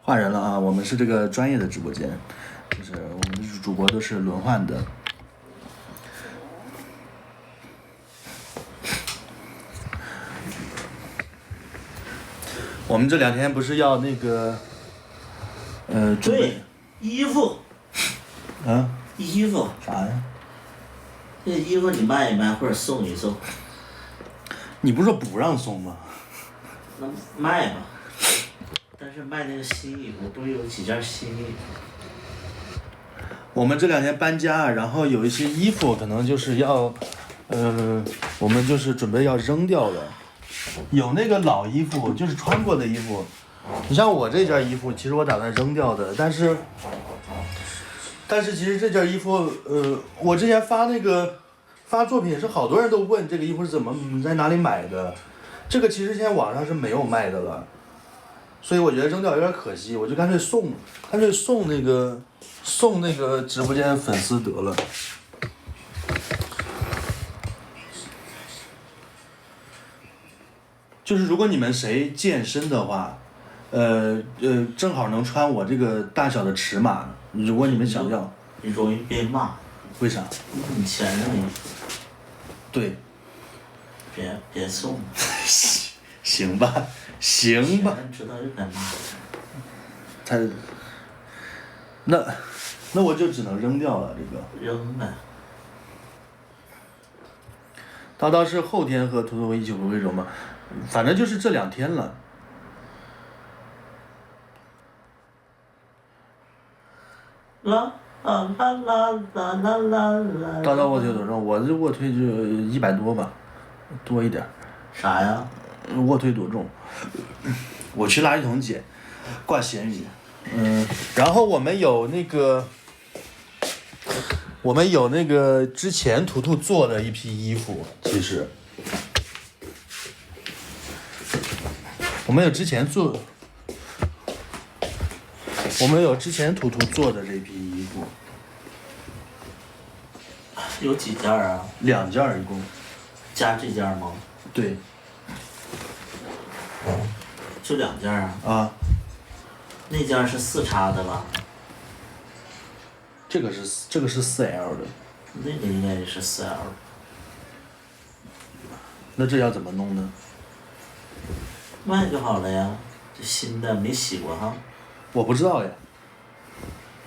换人了啊！我们是这个专业的直播间，就是我们的主播都是轮换的。我们这2天不是要那个，准备对，衣服。啊？衣服啥呀？这衣服你卖一卖或者送一送。你不是说不让送吗？那卖吧。但是卖那个新衣服，不是有几件新衣服？我们这2天搬家，然后有一些衣服可能就是要，我们就是准备要扔掉的。有那个老衣服，就是穿过的衣服。你像我这件衣服，其实我打算扔掉的，但是其实这件衣服，我之前发作品是好多人都问这个衣服是怎么在哪里买的，这个其实现在网上是没有卖的了，所以我觉得扔掉有点可惜，我就干脆送那个直播间粉丝得了。就是如果你们谁健身的话，正好能穿我这个大小的尺码，如果你们想要。你容易被骂。为啥？你钱容易。对。别送。行吧，行吧。知道就该骂。他，那我就只能扔掉了这个。扔呗。叨叨是后天和图图一起回贵州吗？反正就是这2天了。啦啦啦啦啦啦啦。叨叨卧推多重？我这卧推就100多吧，多一点。啥呀？卧推多重？我去垃圾桶捡，挂咸鱼。然后我们有那个之前图图做的一批衣服，其实我们有之前图图做的这批衣服。有几件啊？2件一共。加这件吗？对。就2件啊？啊。那件是4叉的吧？这个是4L 的。那个应该也是4L。那这要怎么弄呢？卖就好了呀，这新的没洗过哈。我不知道呀。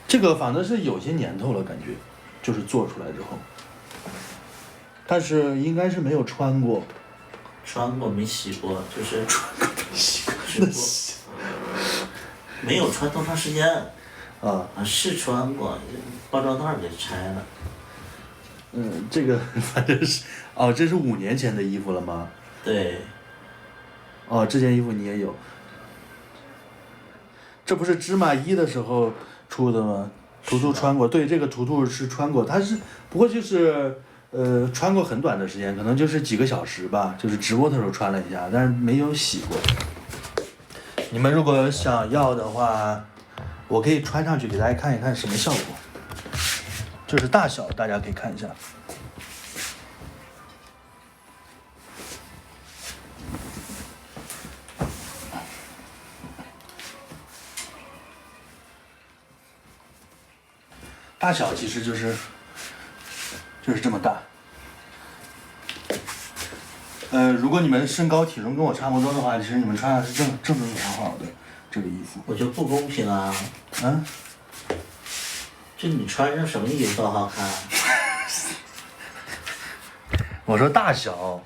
这个反正是有些年头了，感觉，就是做出来之后。但是应该是没有穿过。穿过没洗过，就是穿过没洗过。没有穿多长时间。啊。是穿过，包装袋给拆了。这个反正是，哦，这是5年前的衣服了吗？对。哦，这件衣服你也有。这不是芝麻衣的时候出的吗？图图穿过，对，这个图图是穿过，他是不过就是穿过很短的时间，可能就是几个小时吧，就是直播的时候穿了一下，但是没有洗过。你们如果想要的话，我可以穿上去给大家看一看什么效果。就是大小，大家可以看一下。大小其实就是这么大。如果你们身高体重跟我差不多的话，其实你们穿上是正好的。这个衣服。我觉得不公平啊！嗯，就你穿上什么衣服都好看。我说大小。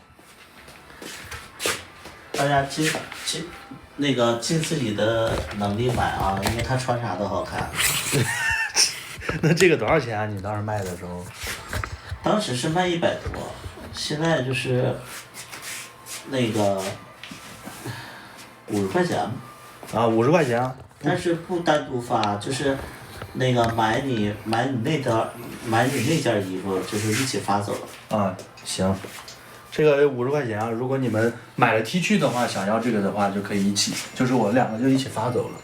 大家尽自己的能力买啊，因为他穿啥都好看。那这个多少钱啊？你当时卖的时候？当时是卖100多，现在就是那个50块钱。啊，50块钱啊。但是不单独发，就是那个买你那件衣服，就是一起发走了。啊，行。这个50块钱啊，如果你们买了 T 恤的话，想要这个的话就可以一起，就是我2个就一起发走了。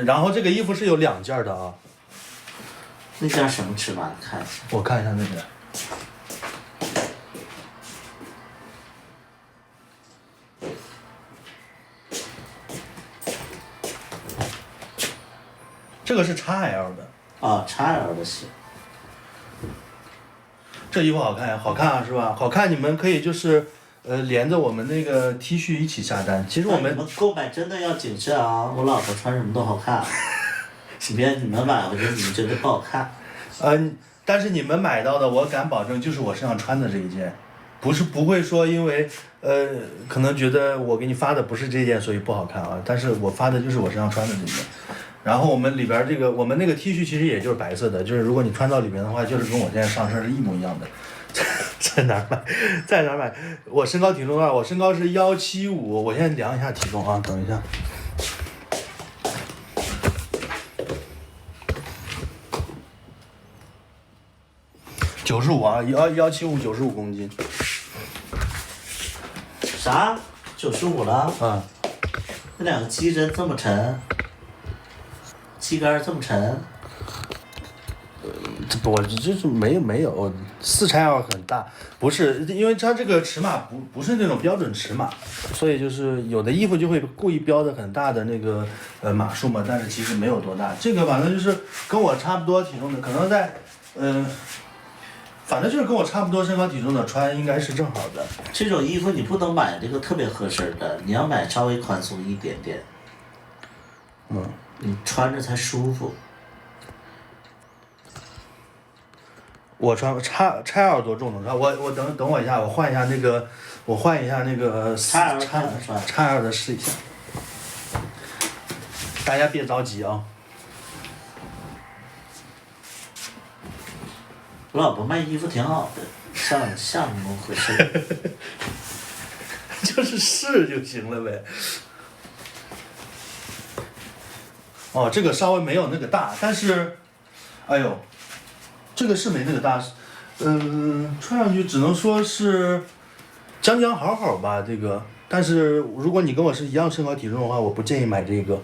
然后这个衣服是有2件的啊。那件什么尺码？你看一下。我看一下那个。这个是 XL 的。啊，XL 的行。这衣服好看呀，好看啊，是吧？好看，你们可以就是连着我们那个 T 恤一起下单。其实我们购买真的要谨慎啊！我老婆穿什么都好看，别你们买回去你们觉得不好看。但是你们买到的，我敢保证就是我身上穿的这一件，不会说因为可能觉得我给你发的不是这件，所以不好看啊。但是我发的就是我身上穿的这件。然后我们里边我们那个 T 恤其实也就是白色的，就是如果你穿到里面的话，就是跟我现在上身是一模一样的。在哪儿买？在哪儿买？我身高体重多少？我身高是175，我现在量一下体重啊，等一下。95啊，175 95公斤。啥？95了？啊。那2个鸡胗这么沉？鸡肝这么沉？我就是没有4XL 很大，不是因为它这个尺码不是那种标准尺码，所以就是有的衣服就会故意标的很大的那个码数嘛，但是其实没有多大。这个反正就是跟我差不多体重的，可能在反正就是跟我差不多身高体重的穿应该是正好的。这种衣服你不能买这个特别合身的，你要买稍微宽松一点点。你穿着才舒服。我穿XL多重呢？我等我一下，我换一下那个XL 的试一下。大家别着急啊。我老婆卖衣服挺好的，像那么回事。就是试就行了呗。哦，这个稍微没有那个大，但是，哎呦，这个是没那个大，穿上去只能说是将好吧，这个。但是如果你跟我是一样身高体重的话，我不建议买这个。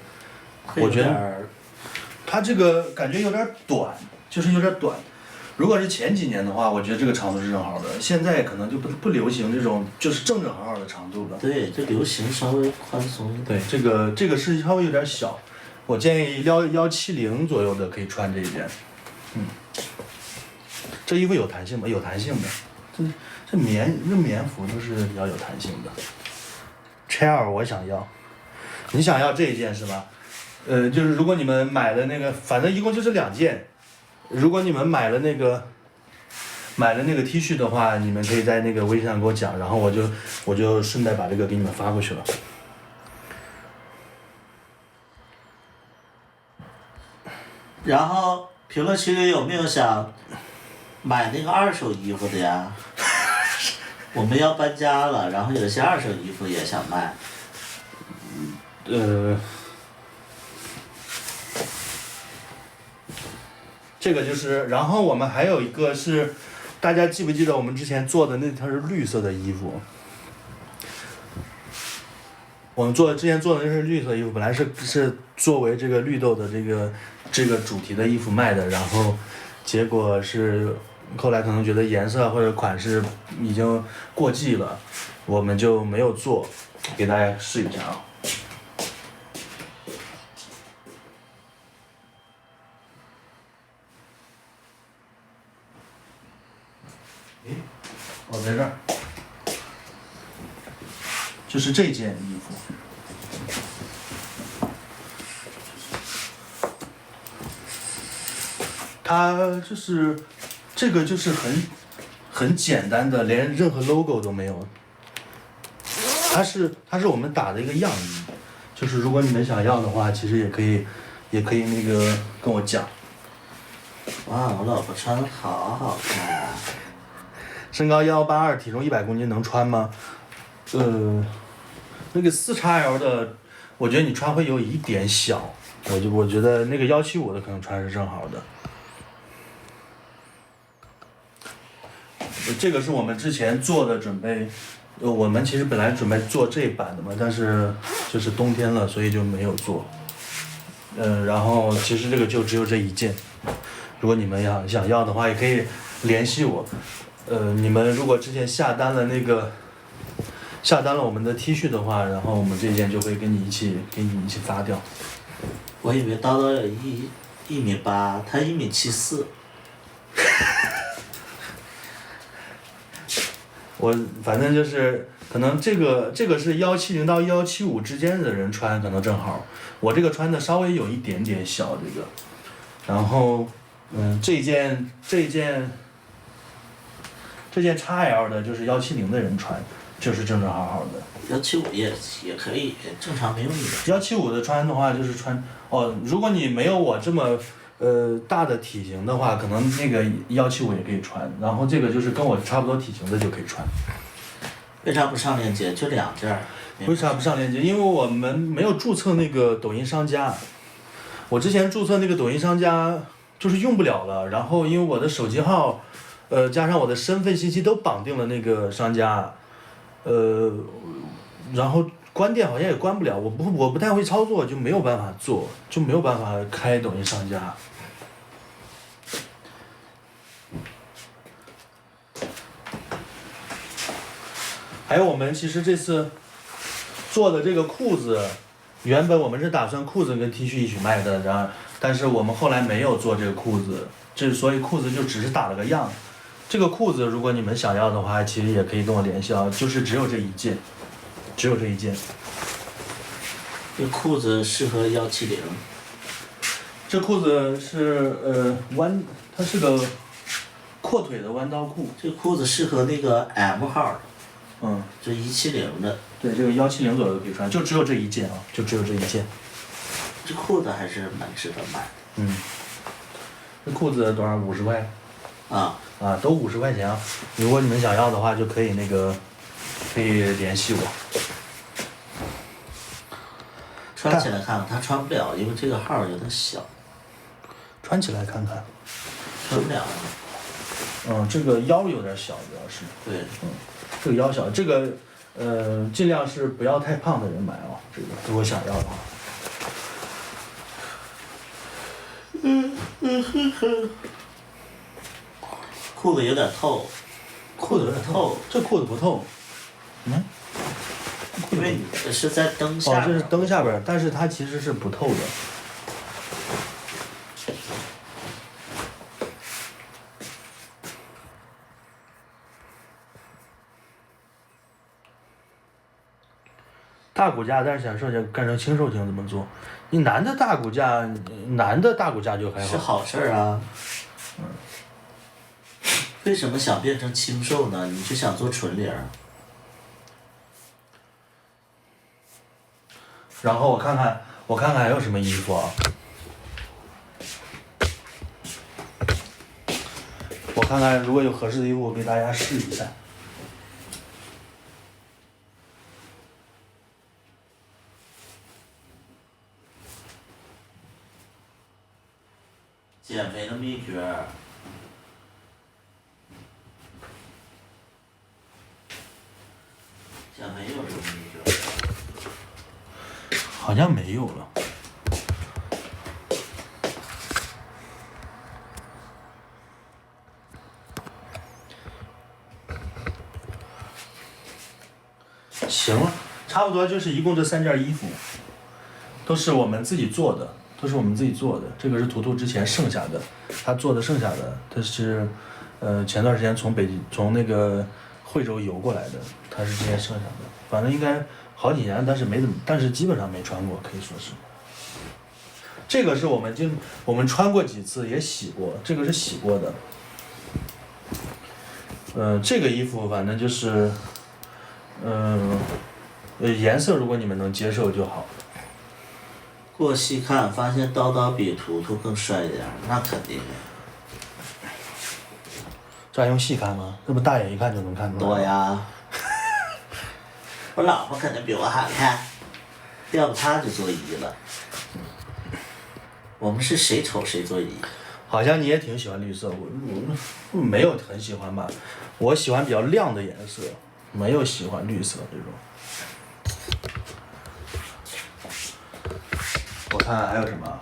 我觉得它这个感觉有点短，就是有点短。如果是前几年的话，我觉得这个长度是正好的，现在可能就不流行这种就是正好的长度了。对，就流行稍微宽松一点。对，这个是稍微有点小。我建议170左右的可以穿这一件，这衣服有弹性吗？有弹性的，这棉服都是要有弹性的。XL 我想要，你想要这一件是吧？就是如果你们买的那个，反正一共就是2件，如果你们买了那个 T 恤的话，你们可以在那个微信上给我讲，然后我就顺带把这个给你们发过去了。然后评论区里有没有想买那个2手衣服的呀？我们要搬家了，然后有些2手衣服也想卖。这个就是，然后我们还有一个是，大家记不记得我们之前做的那条是绿色的衣服？我们之前做的那是绿色衣服，本来是作为这个绿豆的这个主题的衣服卖的，然后结果是后来可能觉得颜色或者款式已经过季了，我们就没有做，给大家试一下啊。我在这儿，就是这件衣服。它就是这个就是很简单的，连任何 logo 都没有。它是我们打的一个样衣，就是如果你们想要的话，其实也可以那个跟我讲。哇，我老婆穿的好好看啊！身高182，体重100公斤，能穿吗？那个4XL 的，我觉得你穿会有一点小，我觉得那个175的可能穿是正好的。这个是我们之前做的准备，我们其实本来准备做这版的嘛，但是就是冬天了，所以就没有做。然后其实这个就只有这一件，如果你们想要的话，也可以联系我。你们如果之前下单了我们的 T 恤的话，然后我们这件就会给你一起发掉。我以为叨叨有1.8米，他1.74米。我反正就是可能这个是170到175之间的人穿可能正好，我这个穿的稍微有一点点小这个，然后这件 XL 的就是170的人穿，就是正正好好的。175也可以，正常没有你的。175的穿的话就是穿如果你没有我这么大的体型的话，可能那个175也可以穿，然后这个就是跟我差不多体型的就可以穿。为啥不上链接？就2件。为啥不上链接？因为我们没有注册那个抖音商家，我之前注册那个抖音商家就是用不了了，然后因为我的手机号加上我的身份信息都绑定了那个商家，然后关店好像也关不了，我不太会操作，就没有办法做，就没有办法开抖音商家。还有我们其实这次做的这个裤子，原本我们是打算裤子跟 T 恤一起卖的，但是我们后来没有做这个裤子，所以裤子就只是打了个样。这个裤子如果你们想要的话，其实也可以跟我联系啊，就是只有这一件。这裤子适合170。这裤子是它是个阔腿的弯刀裤。这裤子适合那个 M 号。这170的。对，这个170左右可以穿，就只有这一件啊，就只有这一件。这裤子还是蛮值得买的。这裤子多少？50块。都50块钱啊！如果你们想要的话，就可以可以联系我。穿起来看看，他穿不了，因为这个号有点小。穿起来看看。穿不了。这个腰有点小，主要是。对。这个腰小，这个尽量是不要太胖的人买啊，这个如果想要的话。裤子有点透。裤子有点透。这裤子不透。因为你是在灯下。这是灯下边，但是它其实是不透的。大骨架，但是想干成轻瘦型怎么做？你男的大骨架就还好。是好事啊。为什么想变成轻瘦呢？你就想做纯领。然后我看看还有什么衣服啊？我看看如果有合适的衣服，我给大家试一下。减肥的秘诀。减肥有什么秘诀？好像没有了。行了，差不多就是一共这3件衣服，都是我们自己做的。这个是图图之前剩下的，他做的剩下的，他是前段时间从那个惠州邮过来的，他是之前剩下的，反正应该好几年，但是基本上没穿过，可以说是。这个是我们穿过几次也洗过，这个是洗过的。这个衣服反正就是，颜色如果你们能接受就好。过细看发现叨叨比图图更帅一点，那肯定。这还用细看吗？这不大眼一看就能看出来。多呀。我老婆肯定比我好看，要不她就做姨了。我们是谁丑谁做姨。好像你也挺喜欢绿色，我没有很喜欢吧，我喜欢比较亮的颜色，没有喜欢绿色这种。我看看还有什么。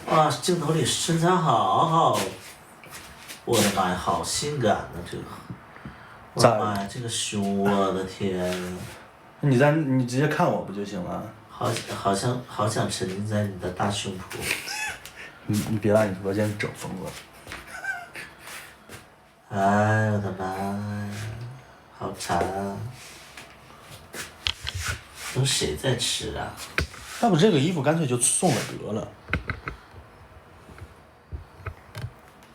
哇，镜头里身材好好，我的妈呀，好性感呐这个！我的妈呀，这个胸，我的天！你直接看我不就行了？好想沉浸在你的大胸脯。你别让你直播间整疯了。哎呦我的妈呀，好馋啊！都谁在吃啊？要不这个衣服干脆就送了得了。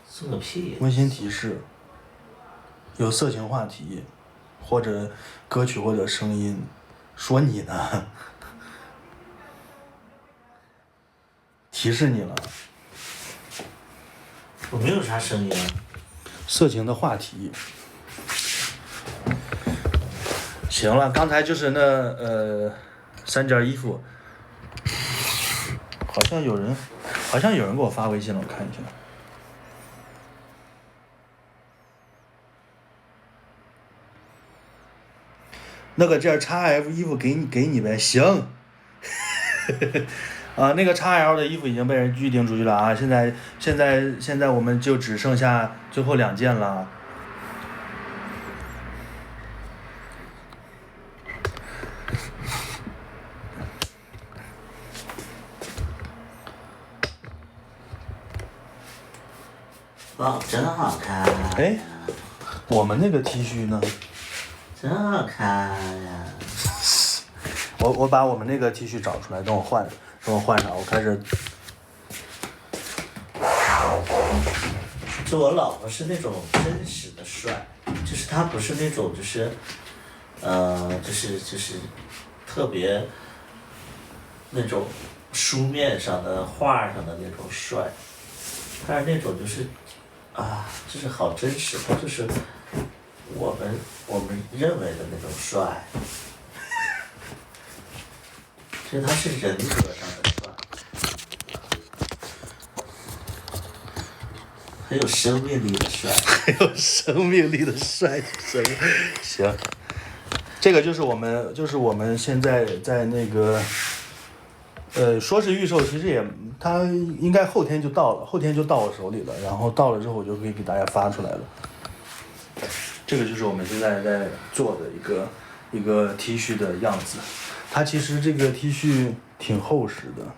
送个屁！温馨提示：有色情话题，或者歌曲或者声音，说你呢。提示你了。我没有啥声音啊。色情的话题。行了，刚才就是那3件衣服，好像有人给我发微信了，我看一下。那个件 XF 衣服给你呗，行。那个 XL 的衣服已经被人预定出去了啊！现在我们就只剩下最后2件了。哇，真好看！哎，我们那个 T 恤呢？真好看呀！我把我们那个 T 恤找出来，等我换上，我开始。就我老婆是那种真实的帅，就是她不是那种就是特别那种书面上的画上的那种帅，他是那种就是就是好真实，他就是我们认为的那种帅，就是他是人格上的帅，很有生命力的帅，很有生命力的帅，行，这个就是我们现在在那个。说是预售，其实它应该后天就到了，后天就到我手里了，然后到了之后我就可以给大家发出来了。这个就是我们现在在做的一个 T 恤的样子，它其实这个 T 恤挺厚实的。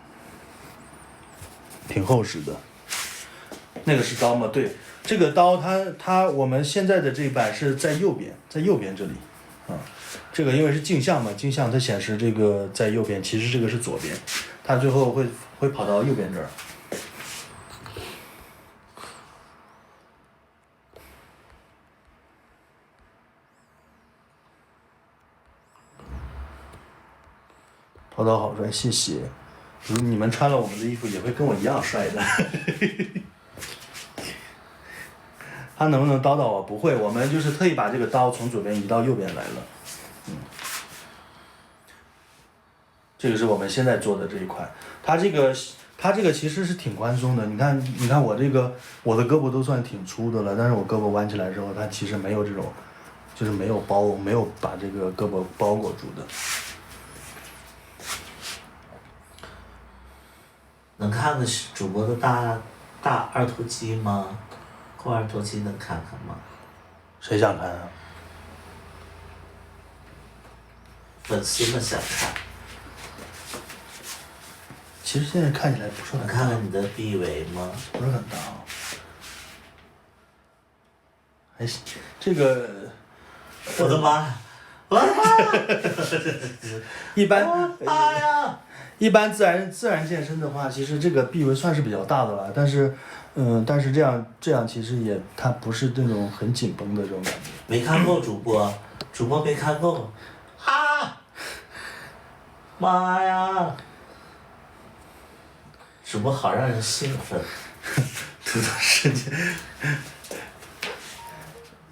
那个是刀吗？对，这个刀它我们现在的这一版是在右边这里，这个因为是镜像嘛，镜像它显示这个在右边，其实这个是左边，它最后会跑到右边这儿。涛涛好帅，谢谢。你们穿了我们的衣服也会跟我一样帅的。他能不能叨叨我？不会，我们就是特意把这个刀从左边移到右边来了。这个是我们现在做的这一款，它这个其实是挺宽松的。你看我的胳膊都算挺粗的了，但是我胳膊弯起来之后，它其实没有这种，就是没有把这个胳膊包裹住的。能看个主播的大二头肌吗？后二头肌能看看吗？谁想看啊？粉丝们想看。其实现在看起来不是很大。能看看你的臂围吗？不是很大啊。还行，这个。我的妈！我的妈呀！一般妈呀！一般自然健身的话，其实这个臂围算是比较大的了，但是这样其实也它不是那种很紧绷的这种感觉。没看够主播没看够啊！妈呀！主播好让人兴奋。这段时间，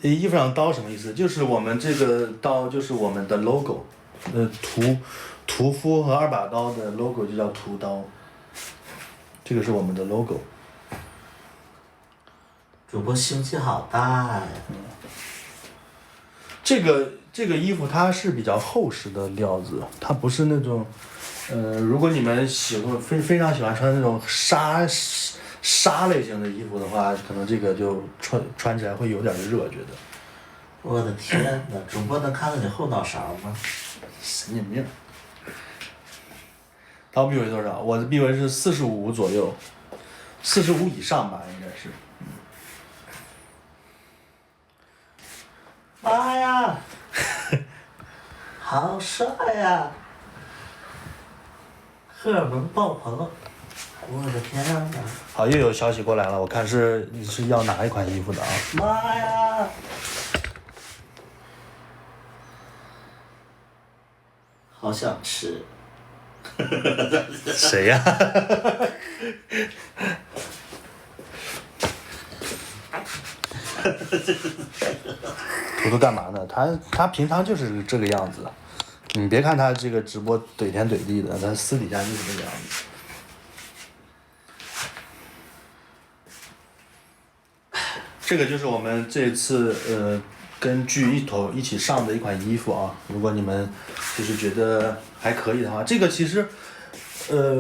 衣服上刀什么意思？就是我们这个刀就是我们的 logo，屠夫和2把刀的 logo 就叫屠刀，这个是我们的 logo。主播胸肌好大呀！这个衣服它是比较厚实的料子，它不是那种，如果你们非常喜欢穿那种纱类型的衣服的话，可能这个就穿起来会有点热，觉得。我的天呐，主播能看到你后脑勺吗？神经病。刀臂围多少？我的臂围是45左右，45以上吧，应该是。妈呀！好帅呀！荷尔蒙爆棚！我的天呐！好，又有消息过来了，我看你是要哪一款衣服的啊？妈呀！好想吃。谁呀？图图干嘛呢？他平常就是这个样子，你别看他这个直播怼天怼地的，他私底下就是这个样子。这个就是我们这次跟剧一起上的一款衣服啊，如果你们就是觉得还可以的话，这个其实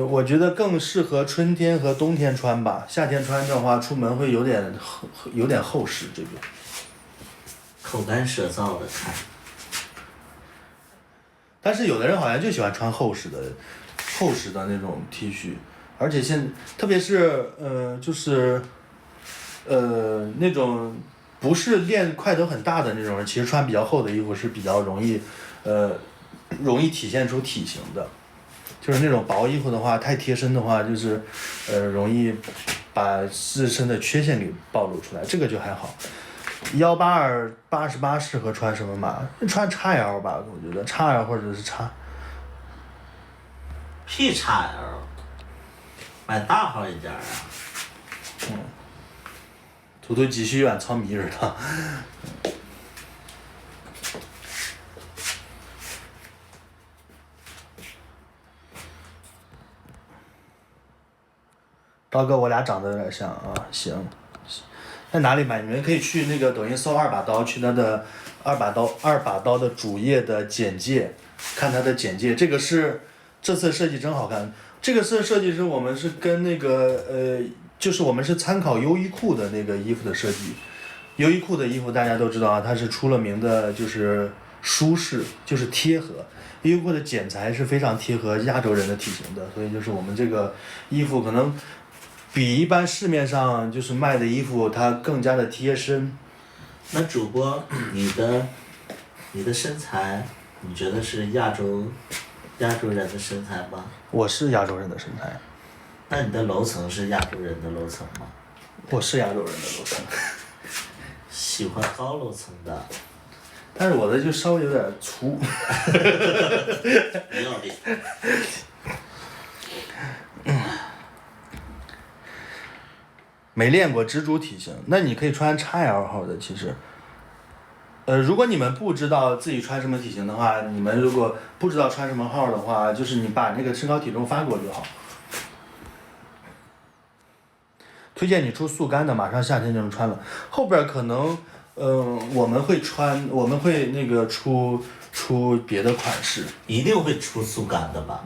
我觉得更适合春天和冬天穿吧，夏天穿的话出门会有点厚实这个。口干舌燥的看。但是有的人好像就喜欢穿厚实的那种 T 恤，而且特别是就是那种不是练块头很大的那种人，其实穿比较厚的衣服是比较容易体现出体型的。就是那种薄衣服的话，太贴身的话，就是容易把自身的缺陷给暴露出来，这个就还好。182 88适合穿什么码？穿 XL 吧，我觉得 XL 或者是 PXL， 买大号一点啊。图图急需远糙米似的。刀哥，我俩长得有点像啊，行。在哪里买？你们可以去那个抖音搜2把刀，去他的二把刀的主页的简介，看他的简介。这次设计真好看。这个设计是我们是跟那个就是我们是参考优衣库的那个衣服的设计。优衣库的衣服大家都知道啊，它是出了名的就是舒适，就是贴合。优衣库的剪裁是非常贴合亚洲人的体型的，所以就是我们这个衣服可能比一般市面上就是卖的衣服它更加的贴身。那主播，你的身材，你觉得是亚洲人的身材吗？我是亚洲人的身材。那你的楼层是亚洲人的楼层吗？我是亚洲人的楼层。喜欢高楼层的。但是我的就稍微有点粗。不要脸。没练过蜘蛛体型，那你可以穿 XL 号的。其实，如果你们不知道自己穿什么体型的话，你们如果不知道穿什么号的话，就是你把那个身高体重发给我就好。推荐你出速干的，马上夏天就能穿了。后边可能，我们会那个出别的款式。一定会出速干的吧？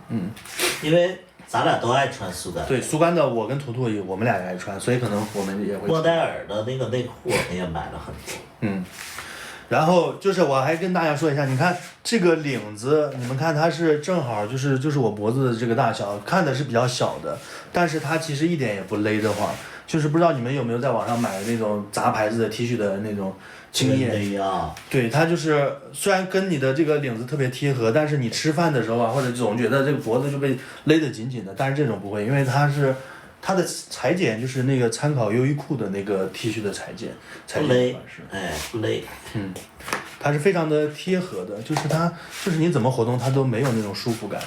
因为咱俩都爱穿速干。对，速干的我跟图图我们俩也爱穿，所以可能我们也会。莫代尔的那个内裤我们也买了很多。然后就是我还跟大家说一下，你看这个领子，你们看它是正好就是我脖子的这个大小，看的是比较小的，但是它其实一点也不勒得慌。就是不知道你们有没有在网上买那种杂牌子的 T 恤的那种经验。真的呀。对，它就是虽然跟你的这个领子特别贴合，但是你吃饭的时候啊，或者总觉得这个脖子就被勒得紧紧的，但是这种不会，因为它的裁剪就是那个参考优衣库的那个 T 恤的裁剪方式，不勒。它是非常的贴合的，就是你怎么活动它都没有那种束缚感。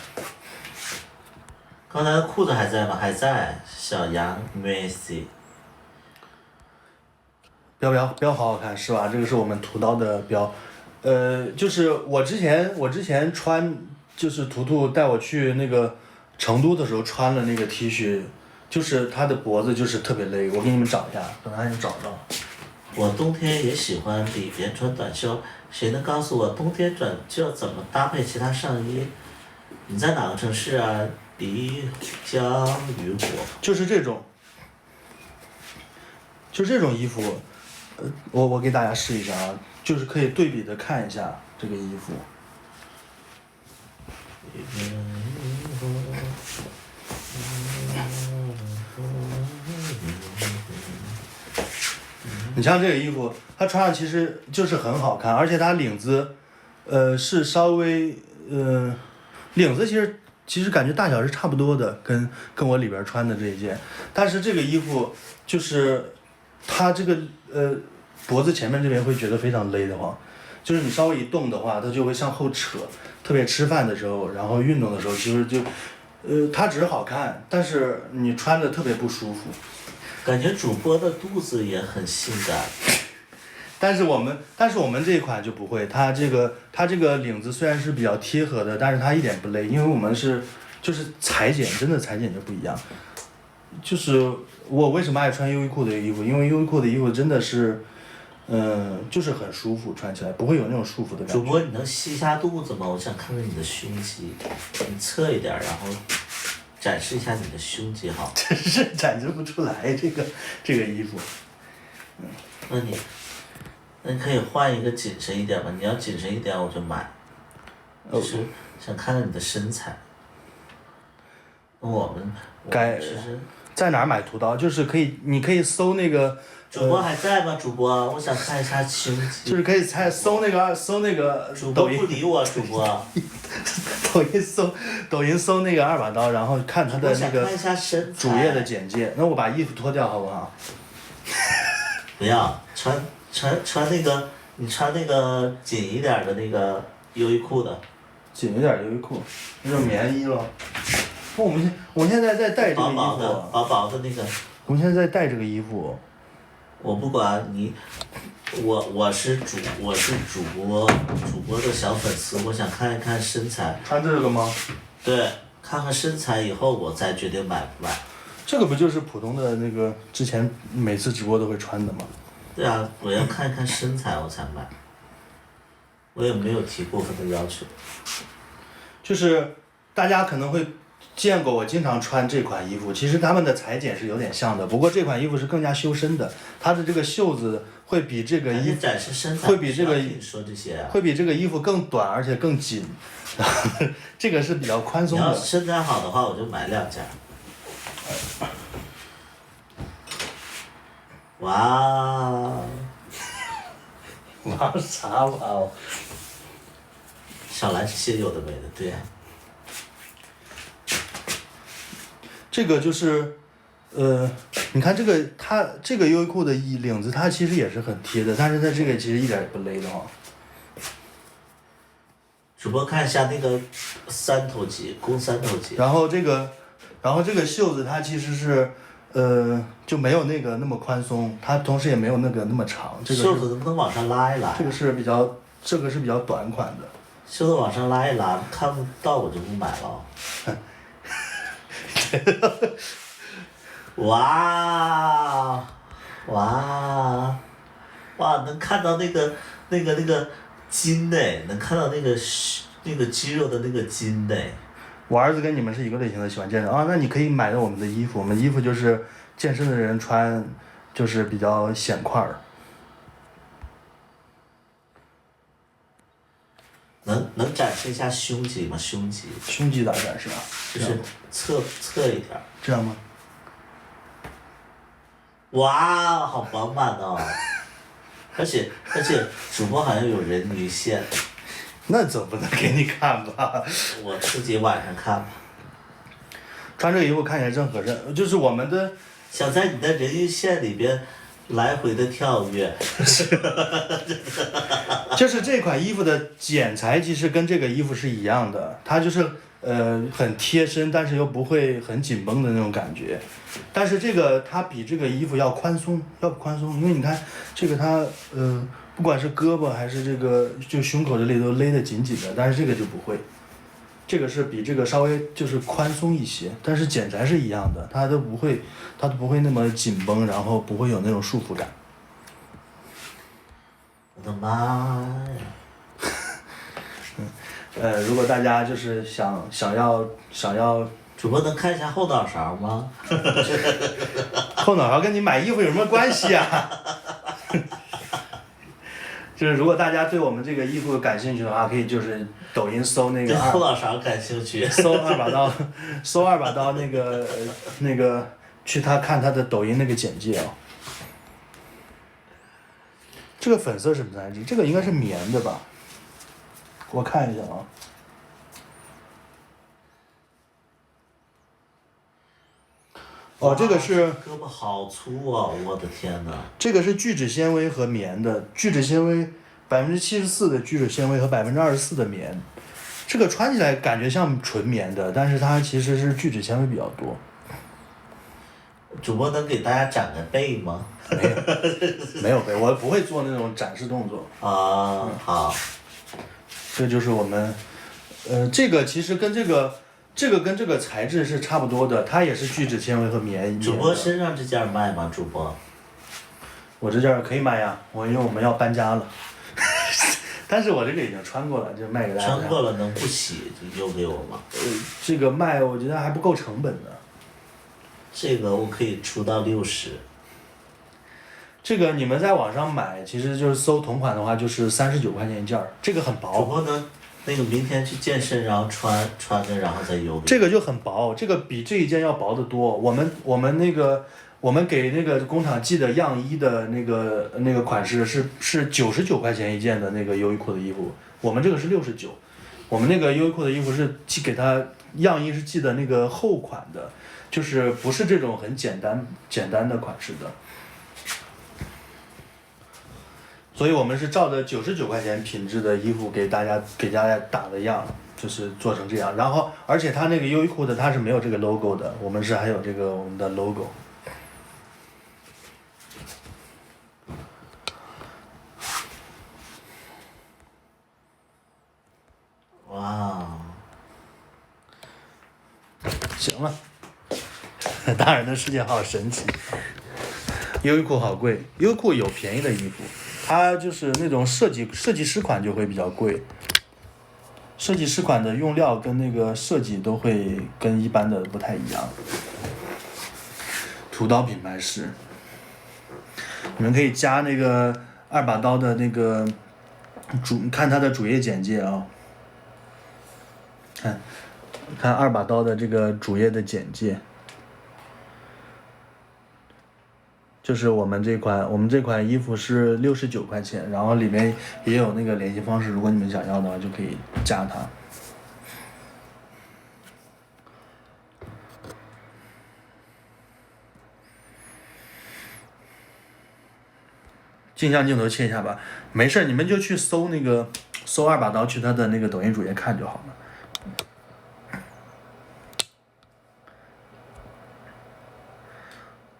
刚才的裤子还在吗？还在，小羊 Messi。标好好看是吧？这个是我们屠刀的标，就是我之前穿，就是图图带我去那个成都的时候穿了那个 T 恤，就是它的脖子就是特别勒，我给你们找一下，等下你找到。我冬天也喜欢里边穿短袖，谁能告诉我冬天短袖怎么搭配其他上衣？你在哪个城市啊？漓江与我。就是这种衣服，我给大家试一下啊，就是可以对比的看一下这个衣服。你像这个衣服，它穿上其实就是很好看，而且它领子，是稍微，领子其实感觉大小是差不多的，跟我里边穿的这一件，但是这个衣服就是它这个脖子前面这边会觉得非常勒得慌，就是你稍微一动的话，它就会向后扯，特别吃饭的时候，然后运动的时候，其实就，它只是好看，但是你穿着特别不舒服。感觉主播的肚子也很性感。但是我们这一款就不会，它这个领子虽然是比较贴合的，但是它一点不勒，因为我们就是裁剪，真的裁剪就不一样。就是我为什么爱穿优衣库的衣服，因为优衣库的衣服真的是，就是很舒服，穿起来不会有那种束缚的感觉。主播，你能吸一下肚子吗？我想看看你的胸肌，你侧一点，然后展示一下你的胸肌好。真是展示不出来这个衣服。那你可以换一个紧身一点吧，你要紧身一点我就买。就是想看看你的身材。我们其实在哪儿买屠刀？就是你可以搜那个。主播还在吗？主播，我想看一下胸肌。就是可以搜那个。主播不理我，主播。抖音搜那个二把刀，然后看他的那个主页的简介。那我把衣服脱掉好不好？不要穿那个，你穿那个紧一点的那个优衣库的。紧一点优衣库，那种棉衣了。我现在在带这个衣服。薄薄的那个。我现在在带这个衣服。我不管你，我是主播的小粉丝，我想看一看身材。穿这个吗？对，看看身材以后我再决定买不买。这个不就是普通的那个之前每次直播都会穿的吗？对啊，我要看一看身材我才买。我也没有提过分的要求。就是大家可能会见过我经常穿这款衣服，其实他们的裁剪是有点像的，不过这款衣服是更加修身的，它的这个袖子会比这个衣服会比这个衣服更短，而且更紧，这个是比较宽松的。你要身材好的话，我就买2件。哇！哇啥哇哦！少来这些有的没的，对呀。这个就是，你看它这个优衣库的领子，它其实也是很贴的，但是它这个其实一点也不勒的慌。主播看一下那个3头肌，肱3头肌。然后这个袖子它其实是，就没有那个那么宽松，它同时也没有那个那么长。这个袖子能不能往上拉一拉？这个是比较短款的。袖子往上拉一拉，看不到我就不买了。哇，能看到那个筋呢，能看到那个肌肉的那个筋呢。我儿子跟你们是一个类型的，喜欢健身啊，那你可以买我们的衣服，我们衣服就是健身的人穿，就是比较显块儿。能展示一下胸肌吗？胸肌咋展示啊？就是侧一点。这样吗？哇，好饱满哦！而且主播好像有人鱼线，那总不能给你看吧？我自己晚上看吧。穿这个衣服看起来真合身，就是我们的。想在你的人鱼线里边来回的跳跃。就是这款衣服的剪裁其实跟这个衣服是一样的，它就是很贴身，但是又不会很紧绷的那种感觉。但是这个它比这个衣服要宽松，因为你看这个它不管是胳膊还是这个就胸口这里都勒得紧紧的，但是这个就不会。这个是比这个稍微就是宽松一些，但是剪裁是一样的，它都不会那么紧绷，然后不会有那种束缚感。我的妈呀！如果大家就是想要，主播能看一下后脑勺吗？后脑勺跟你买衣服有什么关系啊？就是如果大家对我们这个衣服感兴趣的话，可以就是抖音搜那个对后脑勺感兴趣。搜二把刀，搜二把刀那个去看他的抖音那个简介啊、这个粉色是什么材质？这个应该是棉的吧？我看一下啊。哦，这个是胳膊好粗啊！我的天呐。这个是聚酯纤维和棉的，聚酯纤维74%的聚酯纤维和24%的棉，这个穿起来感觉像纯棉的，但是它其实是聚酯纤维比较多。主播能给大家展个背吗？没有背，我不会做那种展示动作。啊，好。这就是我们，这个其实跟这个跟这个材质是差不多的，它也是聚酯纤维和棉。主播身上这件卖吗？主播？我这件可以卖呀，因为我们要搬家了。但是我这个已经穿过了，就卖给大家。穿过了能不洗就邮给我吗？这个卖我觉得还不够成本的。这个我可以出到60。这个你们在网上买，其实就是搜同款的话，就是39块钱一件儿，这个很薄。主播能那个明天去健身，然后穿着，然后再邮给。这个就很薄，这个比这一件要薄得多。我们给那个工厂寄的样衣的那个款式是99块钱一件的那个优衣库的衣服，我们这个是69。我们那个优衣库的衣服是寄给他样衣是寄的那个厚款的，就是不是这种很简单的款式的。所以我们是照着99块钱品质的衣服给大家打的样，就是做成这样。然后，而且它那个优衣库的它是没有这个 logo 的，我们是还有这个我们的 logo。哇！行了，大人的世界好神奇。优衣库好贵，优衣库有便宜的衣服。它就是那种设计师款就会比较贵，设计师款的用料跟那个设计都会跟一般的不太一样。屠刀品牌是，你们可以加那个二把刀的那个看它的主页简介啊，看二把刀的这个主页的简介。就是我们这款衣服是69块钱，然后里面也有那个联系方式，如果你们想要的话就可以加它。镜像镜头切一下吧，没事你们就去搜二把刀，去他的那个抖音主页看就好了。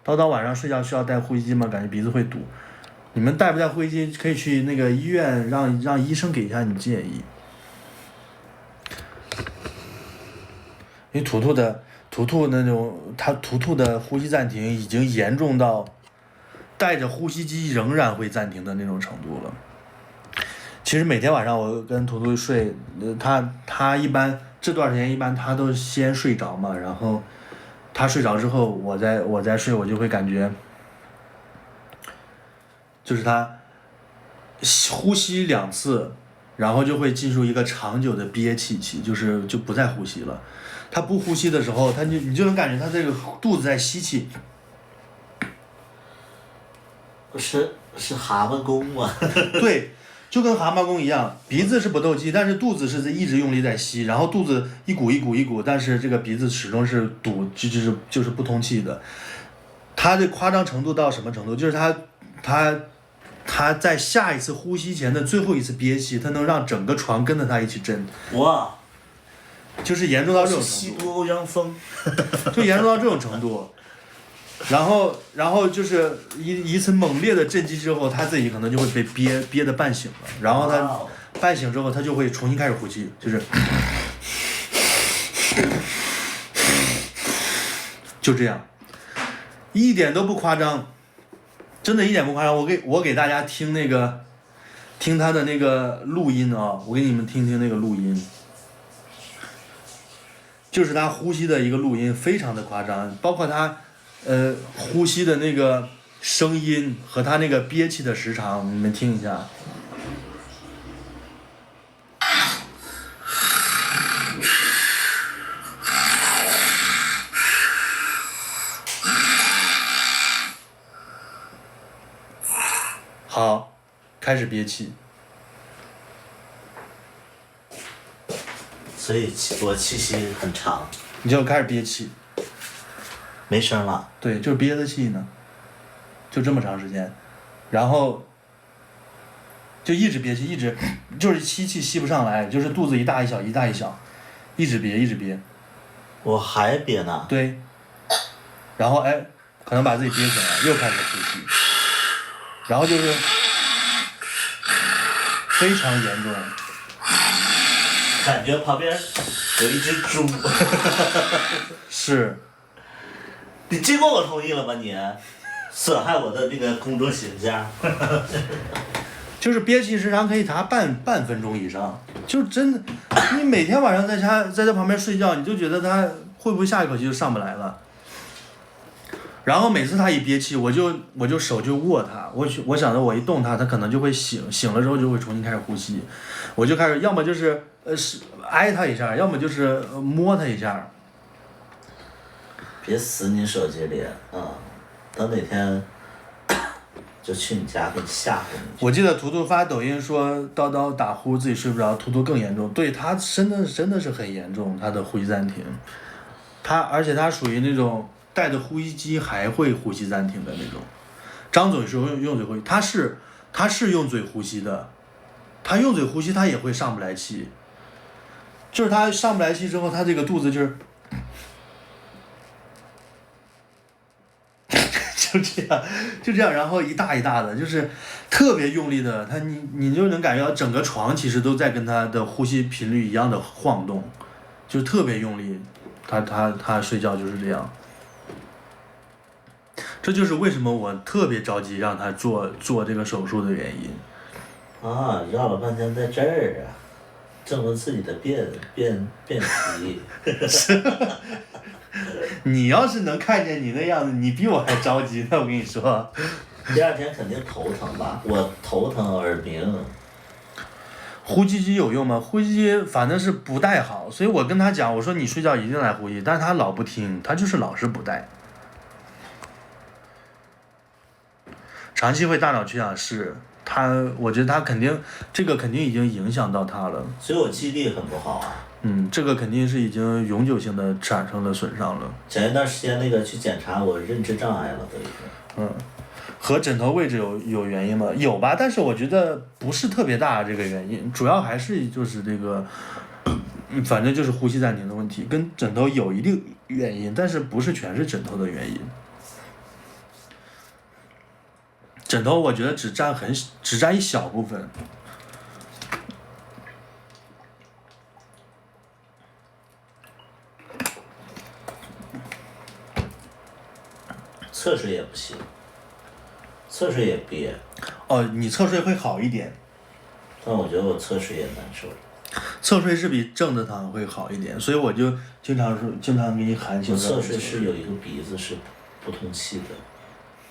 叨晚上睡觉需要带呼吸机吗？感觉鼻子会堵。你们带不带呼吸机可以去那个医院让医生给一下你建议。因为图图的呼吸暂停已经严重到带着呼吸机仍然会暂停的那种程度了。其实每天晚上我跟图图睡，他一般这段时间一般他都先睡着嘛，然后他睡着之后我再睡，我就会感觉就是他呼吸2次，然后就会进入一个长久的憋气期，就不再呼吸了。他不呼吸的时候，你就能感觉他这个肚子在吸气，是蛤蟆功吗？对，就跟蛤蟆功一样，鼻子是不透气，但是肚子是一直用力在吸，然后肚子一鼓一鼓一鼓，但是这个鼻子始终是堵，就是不通气的。他的夸张程度到什么程度？就是他在下一次呼吸前的最后一次憋气，他能让整个床跟着他一起震。哇！就是严重到这种程度。吸多欧阳锋。就严重到这种程度。然后就是一次猛烈的震击之后，他自己可能就会被憋得半醒了，然后他半醒之后，他就会重新开始呼吸，就是就这样，一点都不夸张，真的一点不夸张。我给大家听他的那个录音啊，我给你们听听那个录音，就是他呼吸的一个录音，非常的夸张，包括他。呼吸的那个声音和他那个憋气的时长，你们听一下。好，开始憋气。所以我气息很长。你就开始憋气。没声了。对，就是憋的气呢，就这么长时间，然后就一直憋气，一直就是吸气吸不上来，就是肚子一大一小一大一小，一直憋一直憋。我还憋呢。对。然后可能把自己憋起来，又开始呼吸，然后就是非常严重。感觉旁边有一只猪。是。你经过我同意了吧你？损害我的那个公众形象。就是憋气时长可以达半分钟以上，就真的，你每天晚上在他旁边睡觉，你就觉得他会不会下一口气就上不来了。然后每次他一憋气，我就手就握他，我想着我一动他可能就会醒，醒了之后就会重新开始呼吸，我就开始要么就是挨他一下，要么就是摸他一下。别死你手机里啊！等哪天就去你家给你吓唬你。我记得图图发抖音说叨叨打呼自己睡不着，图图更严重，对他真的是很严重，他的呼吸暂停，而且他属于那种带着呼吸机还会呼吸暂停的那种，张嘴时候用嘴呼吸，他是用嘴呼吸的，他用嘴呼吸他也会上不来气，就是他上不来气之后，他这个肚子就是就这样，然后一大一大的，就是特别用力的，你就能感觉到整个床其实都在跟他的呼吸频率一样的晃动，就特别用力，他睡觉就是这样。这就是为什么我特别着急让他做这个手术的原因。啊，绕了半天在这儿啊，证明自己的便秘。你要是能看见你那样子，你比我还着急呢，我跟你说。第二天肯定头疼吧？我头疼耳鸣。呼吸机有用吗？呼吸机反正是不带好，所以我跟他讲，我说你睡觉一定来呼吸，但是他老不听，他就是老是不带。长期会大脑缺氧是我觉得他肯定已经影响到他了。所以我记忆力很不好啊。这个肯定是已经永久性的产生了损伤了。前一段时间那个去检查我认知障碍了都已经。和枕头位置有原因吗？有吧，但是我觉得不是特别大这个原因，主要还是就是这个，反正就是呼吸暂停的问题，跟枕头有一定原因，但是不是全是枕头的原因。枕头我觉得只占一小部分。侧睡也不行，侧睡也憋。哦，你侧睡会好一点。但我觉得我侧睡也难受。侧睡是比正着躺会好一点，所以我就经常给你喊醒。我侧睡是有一个鼻子是不通气的，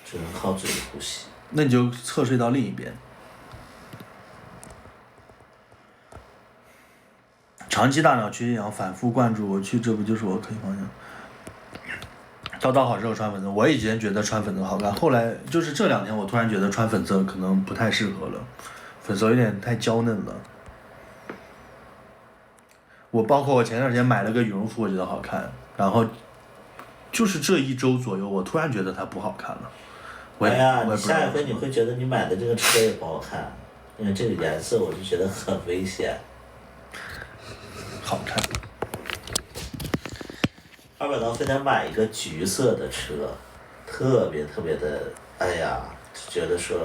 只能靠嘴呼吸。那你就侧睡到另一边。长期大脑缺氧，反复灌注，这不就是我可以方向？刀刀好适合穿粉色，我以前觉得穿粉色好看，后来就是这2天我突然觉得穿粉色可能不太适合了，粉色有点太娇嫩了。我包括我前段时间买了个羽绒服，我觉得好看，然后就是这1周左右，我突然觉得它不好看了。哎呀，你下一回你会觉得你买的这个车也不好看，因为这个颜色我就觉得很危险。好看。200刀非得买一个橘色的车，特别的，哎呀，就觉得说，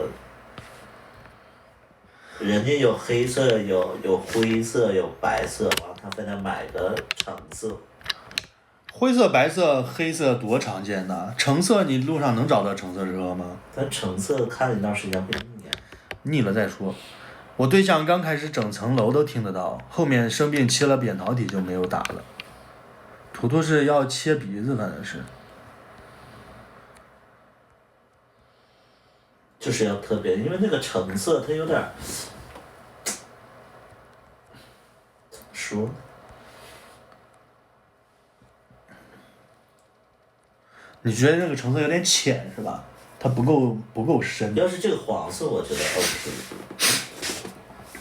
人家有黑色，有灰色，有白色，完他非得买个橙色。灰色、白色、黑色多常见呐！橙色你路上能找到橙色车吗？但橙色看了一段时间会腻。腻了再说。我对象刚开始整层楼都听得到，后面生病切了扁桃体就没有打了。图图是要切鼻子，反正是。就是要特别，因为那个橙色它有点，怎么说呢？你觉得那个橙色有点浅是吧？它不够深。要是这个黄色，我觉得 OK。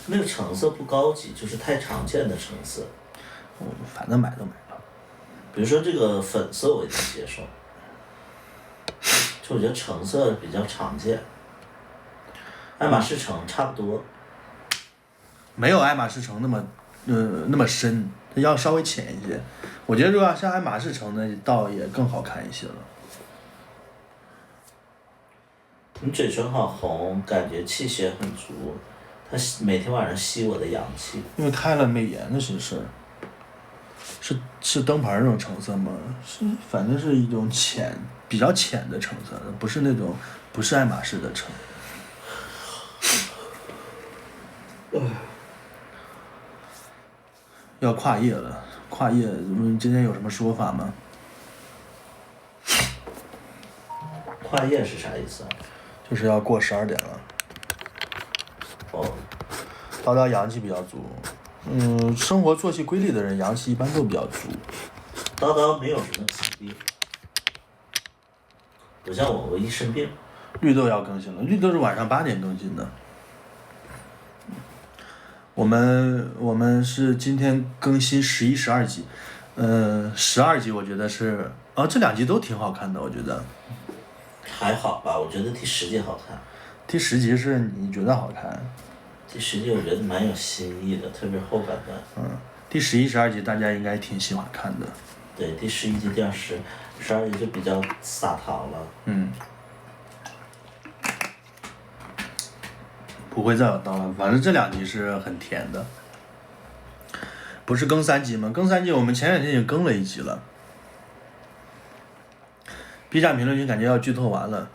那个橙色不高级，就是太常见的橙色。反正买都买了。比如说这个粉色我也能接受，就我觉得橙色比较常见。爱马仕橙差不多。没有爱马仕橙那么深，它要稍微浅一些。我觉得如果像爱马仕橙的，倒也更好看一些了。你嘴唇好红，感觉气血很足，它每天晚上吸我的阳气。因为开了美颜的是事儿。是灯牌那种橙色吗？是，反正是一种比较浅的橙色，不是爱马仕的橙。要跨夜了，跨夜，今天有什么说法吗？跨夜是啥意思啊？就是要过12点了。哦。刀刀阳气比较足，生活作息规律的人阳气一般都比较足。刀刀没有什么疾病，不像我一生病。绿豆要更新了，绿豆是晚上8点更新的。我们是今天更新11、12集，12集我觉得是，这2集都挺好看的，我觉得。还好吧，我觉得第10集好看。第10集是你觉得好看？第10集我觉得蛮有新意的，特别后半段。第11、12集大家应该挺喜欢看的。对，第11集、第12集就比较撒糖了。不会再有刀了，反正这2集是很甜的。不是更3集吗？更3集我们前2天已经更了1集了。B 站评论区感觉要剧透完了。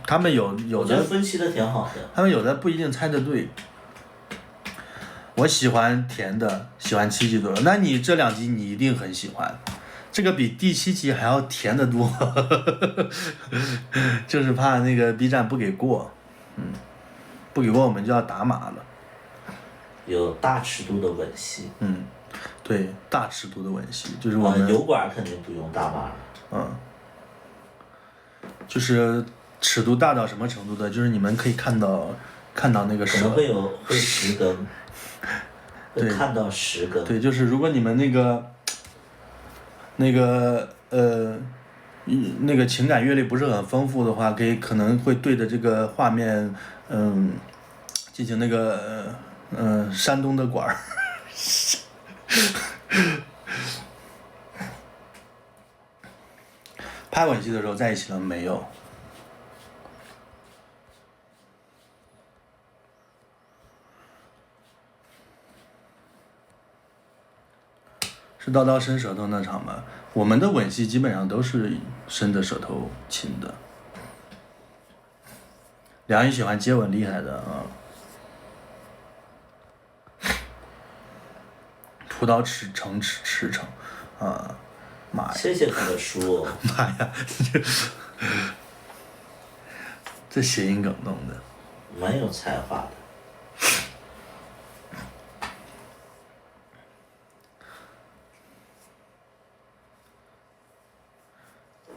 他们有的。我觉得分析的挺好的。他们有的不一定猜得对。我喜欢甜的，喜欢7集左右。那你这2集你一定很喜欢，这个比第7集还要甜得多。就是怕那个 B 站不给过。不给过我们就要打码了。有大尺度的吻戏。对，大尺度的吻戏就是我们。油管肯定不用打码了。就是尺度大到什么程度的？就是你们可以看到那个可能会实更。会看到实更。对，就是如果你们那个情感阅历不是很丰富的话，可能会对着这个画面，进行那个山东的管儿。拍吻戏的时候在一起了没有？是刀刀伸舌头那场吗？我们的吻戏基本上都是伸着舌头亲的。梁宇喜欢接吻厉害的啊。屠刀赤诚啊，妈呀！谢谢他的书。妈呀，这谐音梗弄的。蛮有才华的。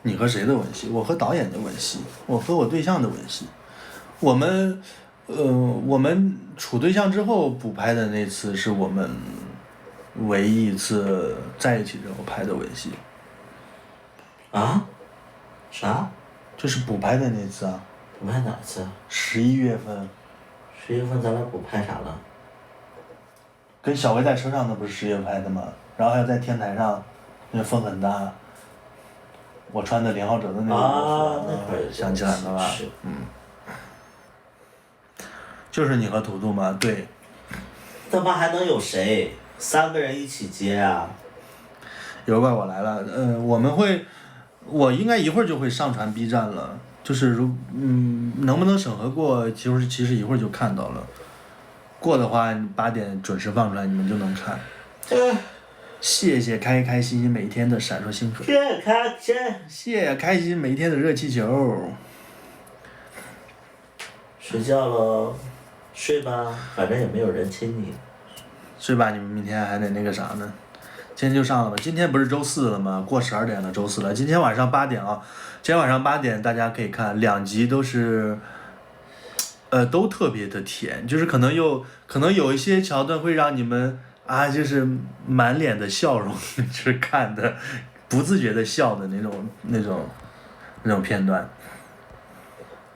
你和谁的吻戏？我和导演的吻戏，我和我对象的吻戏。我们处对象之后补拍的那次是我们唯一一次在一起之后拍的吻戏。啊？啥？就是补拍的那次啊。补拍哪次？11月份。11月份咱俩补拍啥了？跟小薇在车上，那不是10月拍的吗？然后还有在天台上，那风很大，我穿的林浩哲的那个啊，那会儿想起来了吧？是。就是你和图图吗？对。他妈还能有谁？3个人一起接啊？有怪我来了，我应该一会儿就会上传 B 站了，就是能不能审核过，其实一会儿就看到了。过的话8点准时放出来，你们就能看。谢谢开开心心每天的闪烁星河。谢谢开心每天的热气球。睡觉喽，睡吧，反正也没有人亲你。睡吧，你们明天还得那个啥呢？今天就上了吧，今天不是周4了吗？过12点了，周4了。今天晚上8点啊，今天晚上8点大家可以看2集，都是。都特别的甜，就是可能有一些桥段会让你们就是满脸的笑容，就是看的不自觉的笑的那种片段。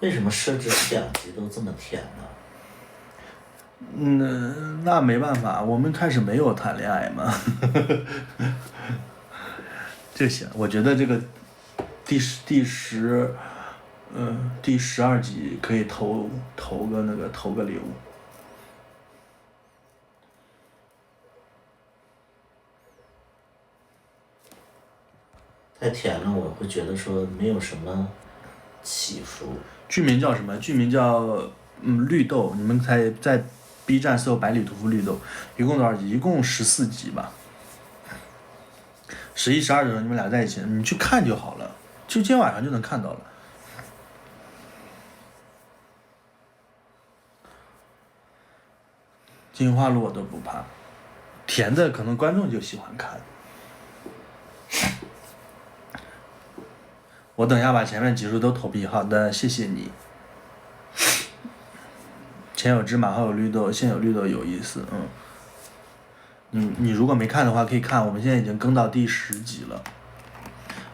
为什么设置2集都这么甜呢？那没办法，我们开始没有谈恋爱嘛。就行，我觉得这个第12集可以投个礼物。太甜了，我会觉得说没有什么起伏。剧名叫什么？剧名叫绿豆，你们在 B 站搜百里屠夫绿豆，一共多少集？一共14集吧。11、12的时候你们俩在一起，你去看就好了，就今天晚上就能看到了。金花路我都不怕，甜的可能观众就喜欢看。我等一下把前面集数都投币，好的，谢谢你。前有芝麻，后有绿豆，现有绿豆有意思，你如果没看的话可以看，我们现在已经更到第10集了。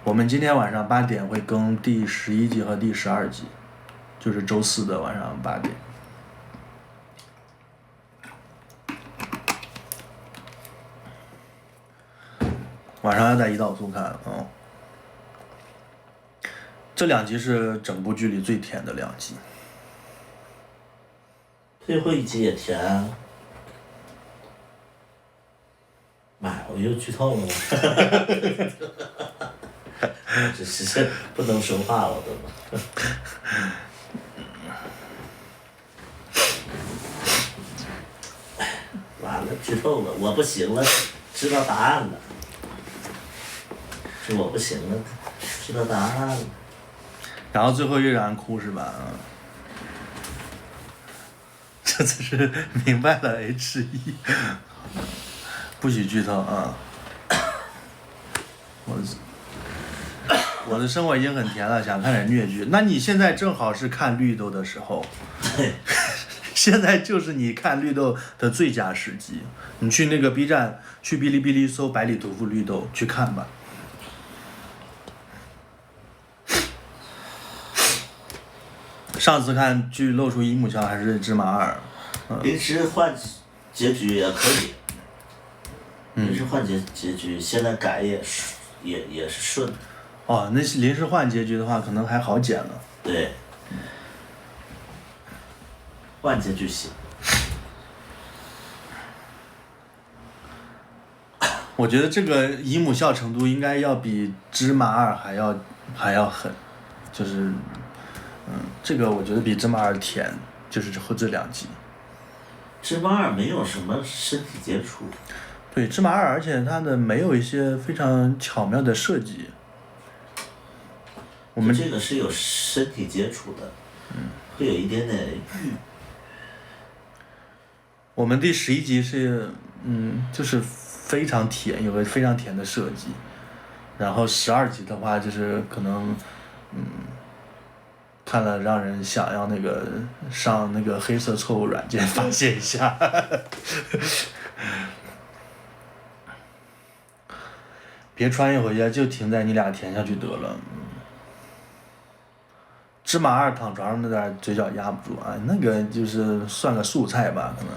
我们今天晚上8点会更第11集和第12集，就是周4的晚上8点。晚上要在胰岛素看，这2集是整部剧里最甜的2集。最后一集也甜啊！妈呀，我又剧透了吗？这是不能说话了都。完了，剧透了，我不行了，知道答案了。是我不行了，知道答案了。然后最后又让人哭是吧？这次是明白了 H1，不许剧透啊！我的生活已经很甜了，想看点虐剧。那你现在正好是看绿豆的时候。对。现在就是你看绿豆的最佳时机。你去那个 B 站，去哔哩哔哩搜百里屠夫绿豆去看吧。上次看剧露出姨母笑还是芝麻二，临时换结局也可以。临时换结局，现在改也是顺。哦，那临时换结局的话，可能还好剪了。对。换结局行。我觉得这个姨母笑程度应该要比芝麻二还要狠，就是。这个我觉得比芝麻二甜，就是后这2集。芝麻二没有什么身体接触。对，芝麻二，而且它的没有一些非常巧妙的设计。我们这个是有身体接触的，会有一点点欲。我们第11集是，就是非常甜，有个非常甜的设计。然后12集的话就是可能看了让人想要那个上那个黑色错误软件发泄一下。别穿越回去，就停在你俩甜下去得了。芝麻二躺床上那点嘴角压不住啊，那个就是算个素菜吧，可能。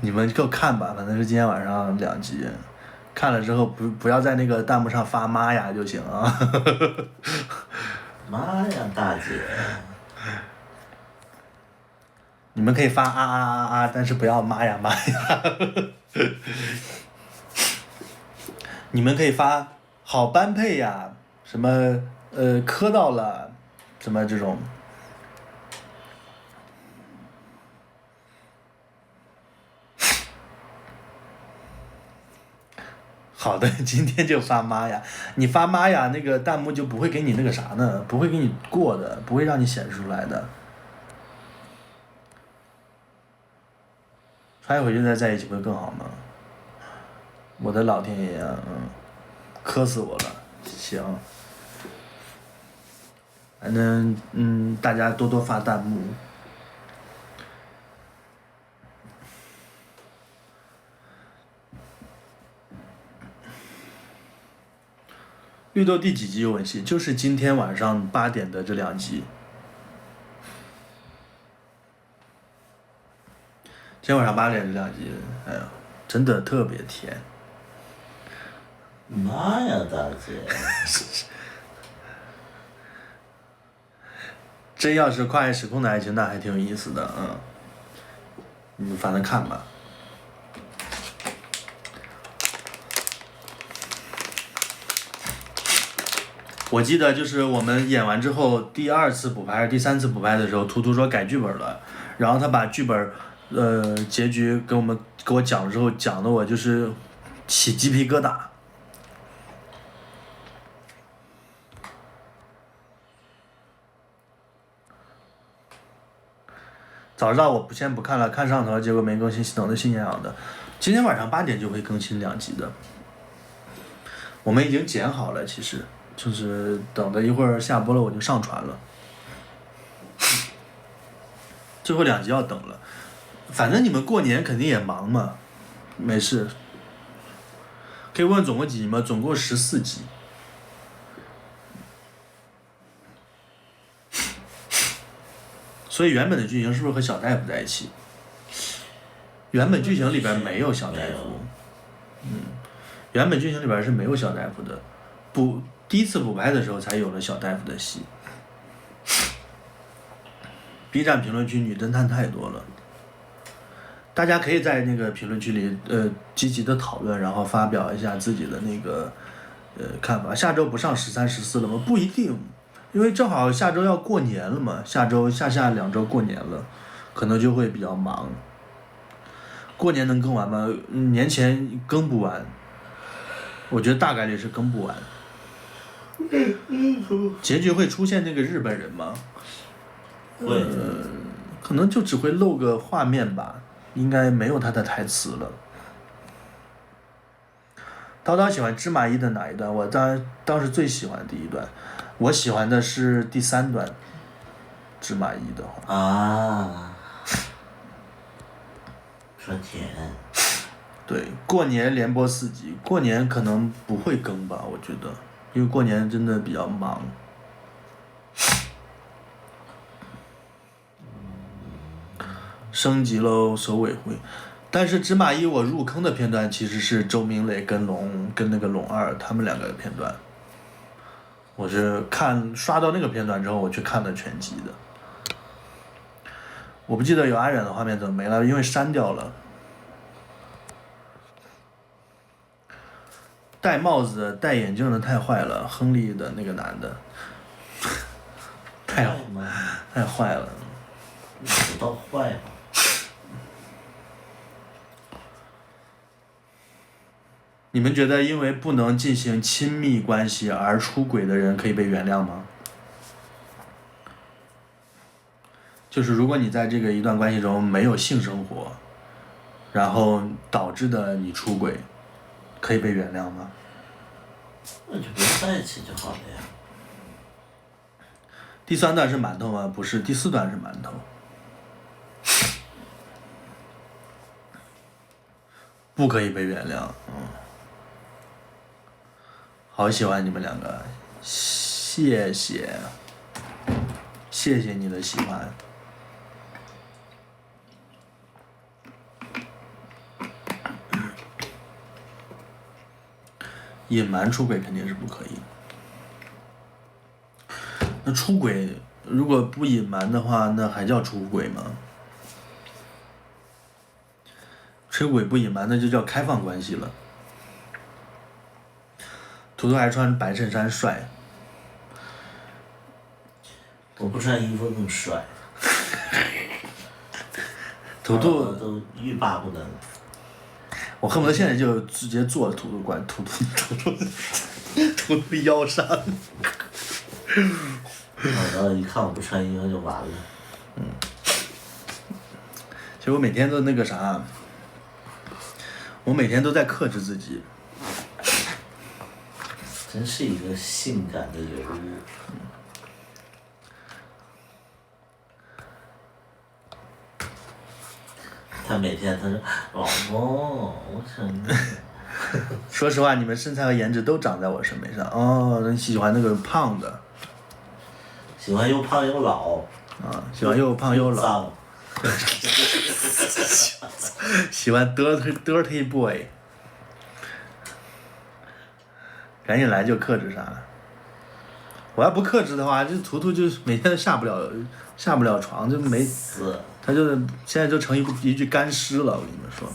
你们就看吧，反正是今天晚上2集，看了之后不要在那个弹幕上发妈呀就行啊。妈呀，大姐！你们可以发啊啊啊啊，但是不要妈呀妈呀。你们可以发好般配呀，什么磕到了，什么这种。好的，今天就发妈呀！你发妈呀，那个弹幕就不会给你那个啥呢，不会给你过的，不会让你显示出来的。穿越回去再在一起不会更好吗？我的老天爷啊，磕死我了！行，反正大家多多发弹幕。绿豆第几集有吻戏？就是今天晚上8点的这2集。今天晚上8点这2集，哎呀，真的特别甜。妈呀，大姐！真要是跨越时空的爱情，那还挺有意思的，反正看吧。我记得就是我们演完之后，第2次补拍还是第3次补拍的时候，图图说改剧本了，然后他把剧本结局给我讲了之后，讲的我就是起鸡皮疙瘩。早知道我先不看了，看上头了，结果没更新，等的心痒痒的。今天晚上8点就会更新2集的，我们已经剪好了，其实就是等着一会儿下播了我就上传了。最后2集要等了，反正你们过年肯定也忙嘛，没事。可以问总共几集吗？总共14集。所以原本的剧情是不是和小大夫在一起？原本剧情里边没有小大夫，原本剧情里边是没有小大夫的，第1次补拍的时候才有了小大夫的戏。B 站评论区女侦探太多了，大家可以在那个评论区里积极的讨论，然后发表一下自己的那个看法。下周不上13、14了吗？不一定。因为正好下周要过年了嘛，下2周过年了，可能就会比较忙。过年能更完吗？年前更不完，我觉得大概率是更不完。结局会出现那个日本人吗？会。可能就只会露个画面吧，应该没有他的台词了。叨叨喜欢芝麻衣的哪一段？我当时最喜欢第1段，我喜欢的是第3段。芝麻衣的话。啊。说甜。对，过年连播4集，过年可能不会更吧，我觉得，因为过年真的比较忙。升级喽，首尾会。但是芝麻衣我入坑的片段其实是周明磊跟那个龙二他们2个的片段，我是刷到那个片段之后我去看了全集的。我不记得有阿远的画面怎么没了，因为删掉了。戴帽子戴眼镜的太坏了，亨利的那个男的太坏了。不到坏吧。你们觉得因为不能进行亲密关系而出轨的人可以被原谅吗？就是如果你在这个一段关系中没有性生活，然后导致的你出轨，可以被原谅吗？那就不用在一起就好了呀。第3段是馒头吗？不是，第4段是馒头。不可以被原谅，好喜欢你们2个，谢谢，谢谢你的喜欢。隐瞒出轨肯定是不可以。那出轨如果不隐瞒的话，那还叫出轨吗？出轨不隐瞒，那就叫开放关系了。图图还穿白衬衫帅。我不穿衣服更帅。图图都欲罢不能。我恨不得现在就直接坐图图关图腰上。然后一看我不穿衣服就完了。其实我每天都那个啥，我每天都在克制自己。真是一个性感的尤物。他每天他说老公，我想。说实话，你们身材和颜值都长在我审美上。哦，你喜欢那个胖的。喜欢又胖又老。喜欢又胖又老。喜欢 dirty boy。赶紧来就克制啥？我要不克制的话，这图图就每天下不了床，就没死。他就是现在就成一具干尸了，我跟你们说。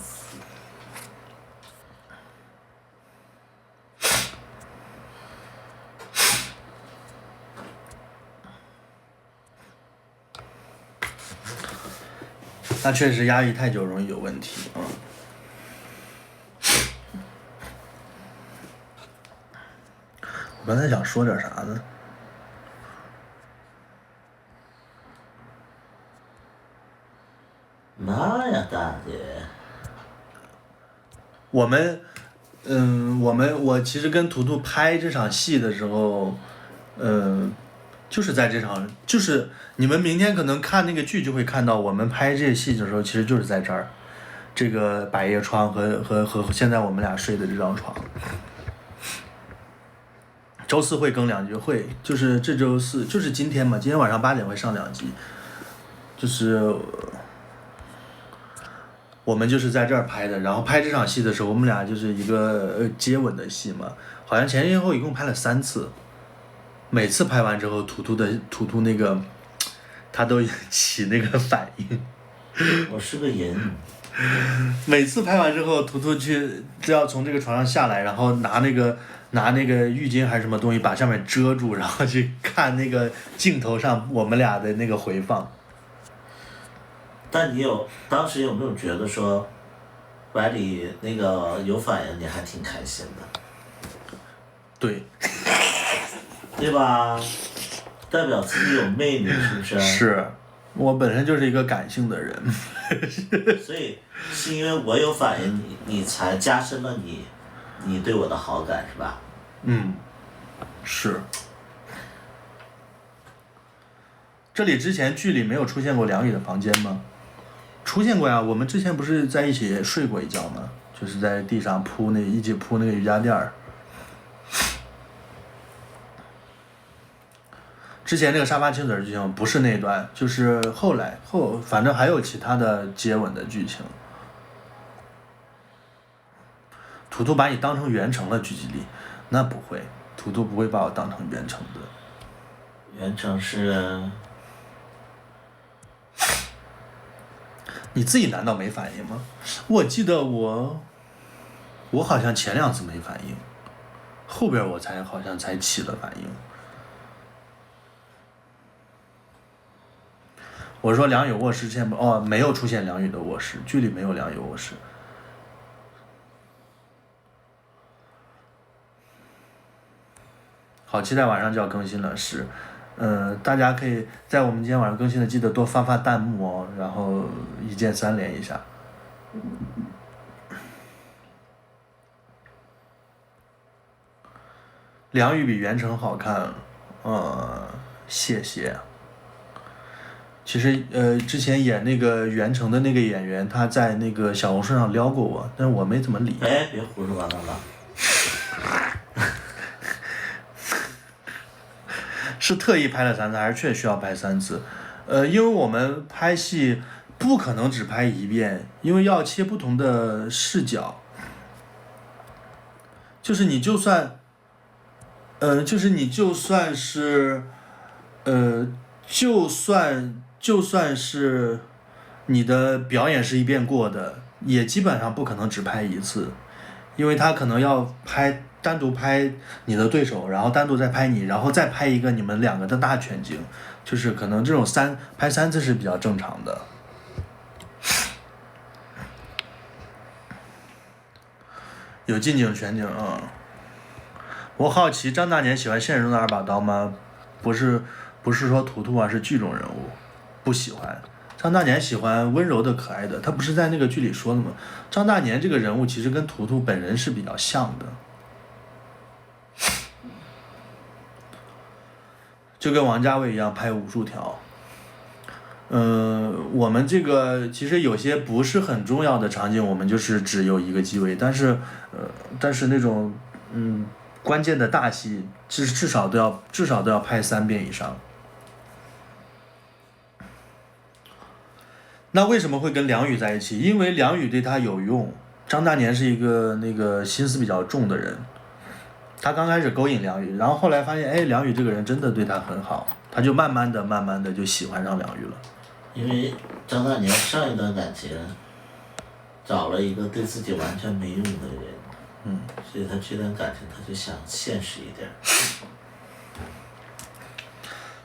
那确实压抑太久容易有问题啊。我刚才想说点啥呢？妈呀，大姐！我其实跟图图拍这场戏的时候，就是在这场，就是你们明天可能看那个剧就会看到，我们拍这戏的时候，其实就是在这儿，这个百叶窗和现在我们俩睡的这张床。周4会更2集，会就是这周4，就是今天嘛，今天晚上8点会上2集，就是我们就是在这儿拍的，然后拍这场戏的时候，我们俩就是一个接吻的戏嘛，好像前后一共拍了3次，每次拍完之后，图图那个他都起那个反应。我是个人。每次拍完之后，图图就要从这个床上下来，然后拿那个浴巾还是什么东西把下面遮住，然后去看那个镜头上我们俩的那个回放。但你当时有没有觉得说，百里那个有反应，你还挺开心的？对。对吧？代表自己有魅力，是不是？是，我本身就是一个感性的人。所以是因为我有反应，你才加深了你对我的好感，是吧？是。这里之前剧里没有出现过梁宇的房间吗？出现过呀，我们之前不是在一起睡过一觉吗？就是在地上一起铺那个瑜伽垫儿。之前那个沙发亲嘴的剧情不是那段，就是反正还有其他的接吻的剧情。图图把你当成袁成了，剧集里，那不会，图图不会把我当成袁成的。袁成是。你自己难道没反应吗？我记得我好像前2次没反应，后边我好像才起了反应。我说梁宇卧室没有出现梁宇的卧室，剧里没有梁宇卧室。好期待晚上就要更新了，是。大家可以在我们今天晚上更新的记得多发弹幕哦，然后一键3连一下。梁羽比袁成好看，谢谢。其实之前演那个袁成的那个演员，他在那个小红书上撩过我，但是我没怎么理。哎，别胡说八道了。是特意拍了3次，还是确实需要拍3次？因为我们拍戏不可能只拍一遍，因为要切不同的视角。就是你就算，就是你就算是，就算是你的表演是一遍过的，也基本上不可能只拍1次，因为他可能要单独拍你的对手，然后单独再拍你，然后再拍一个你们2个的大全景，就是可能这种拍3次是比较正常的。有近景全景啊。我好奇张大年喜欢现实中的2把刀吗？不是说图图啊，是剧中人物，不喜欢。张大年喜欢温柔的、可爱的，他不是在那个剧里说的吗？张大年这个人物其实跟图图本人是比较像的，就跟王家卫一样拍武术条。我们这个其实有些不是很重要的场景，我们就是只有1个机位，但是那种关键的大戏至少都要拍3遍以上。那为什么会跟梁羽在一起？因为梁羽对他有用。张大年是一个那个心思比较重的人，他刚开始勾引梁羽，然后后来发现，哎，梁羽这个人真的对他很好，他就慢慢的就喜欢上梁羽了。因为张大年上一段感情找了一个对自己完全没用的人，所以他这段感情他就想现实一点。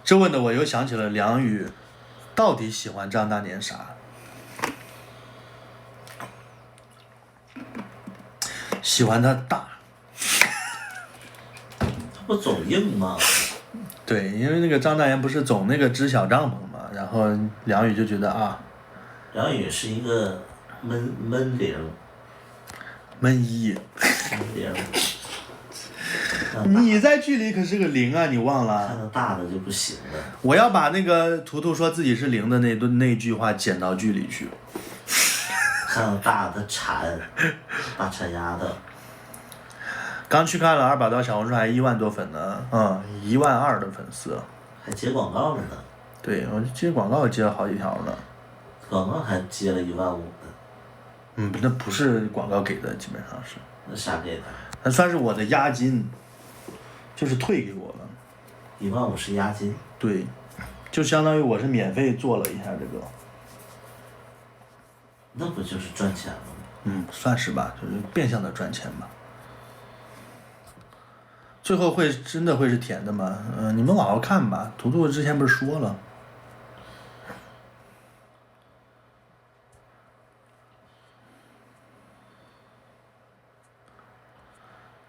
这问的我又想起了梁羽到底喜欢张大年啥？喜欢他大。他不总硬吗？对，因为那个张大年不是总那个支小帐篷嘛，然后梁羽就觉得啊，梁羽是一个闷铃。闷一。铃。你在剧里可是个零啊，你忘了？看到大的就不行了。我要把那个图图说自己是零的那句话剪到剧里去。看到大的大馋丫的。刚去看了2把刀，小红书还1万多粉呢，1万2的粉丝。还接广告了呢。对，我接广告接了好几条呢。广告还接了1.5万呢。那不是广告给的，基本上是。那啥给的？那算是我的押金，就是退给我了。1.5万是押金。对，就相当于我是免费做了一下这个。那不就是赚钱了吗？算是吧，就是变相的赚钱吧。最后真的会是甜的吗？你们往后看吧。图图之前不是说了。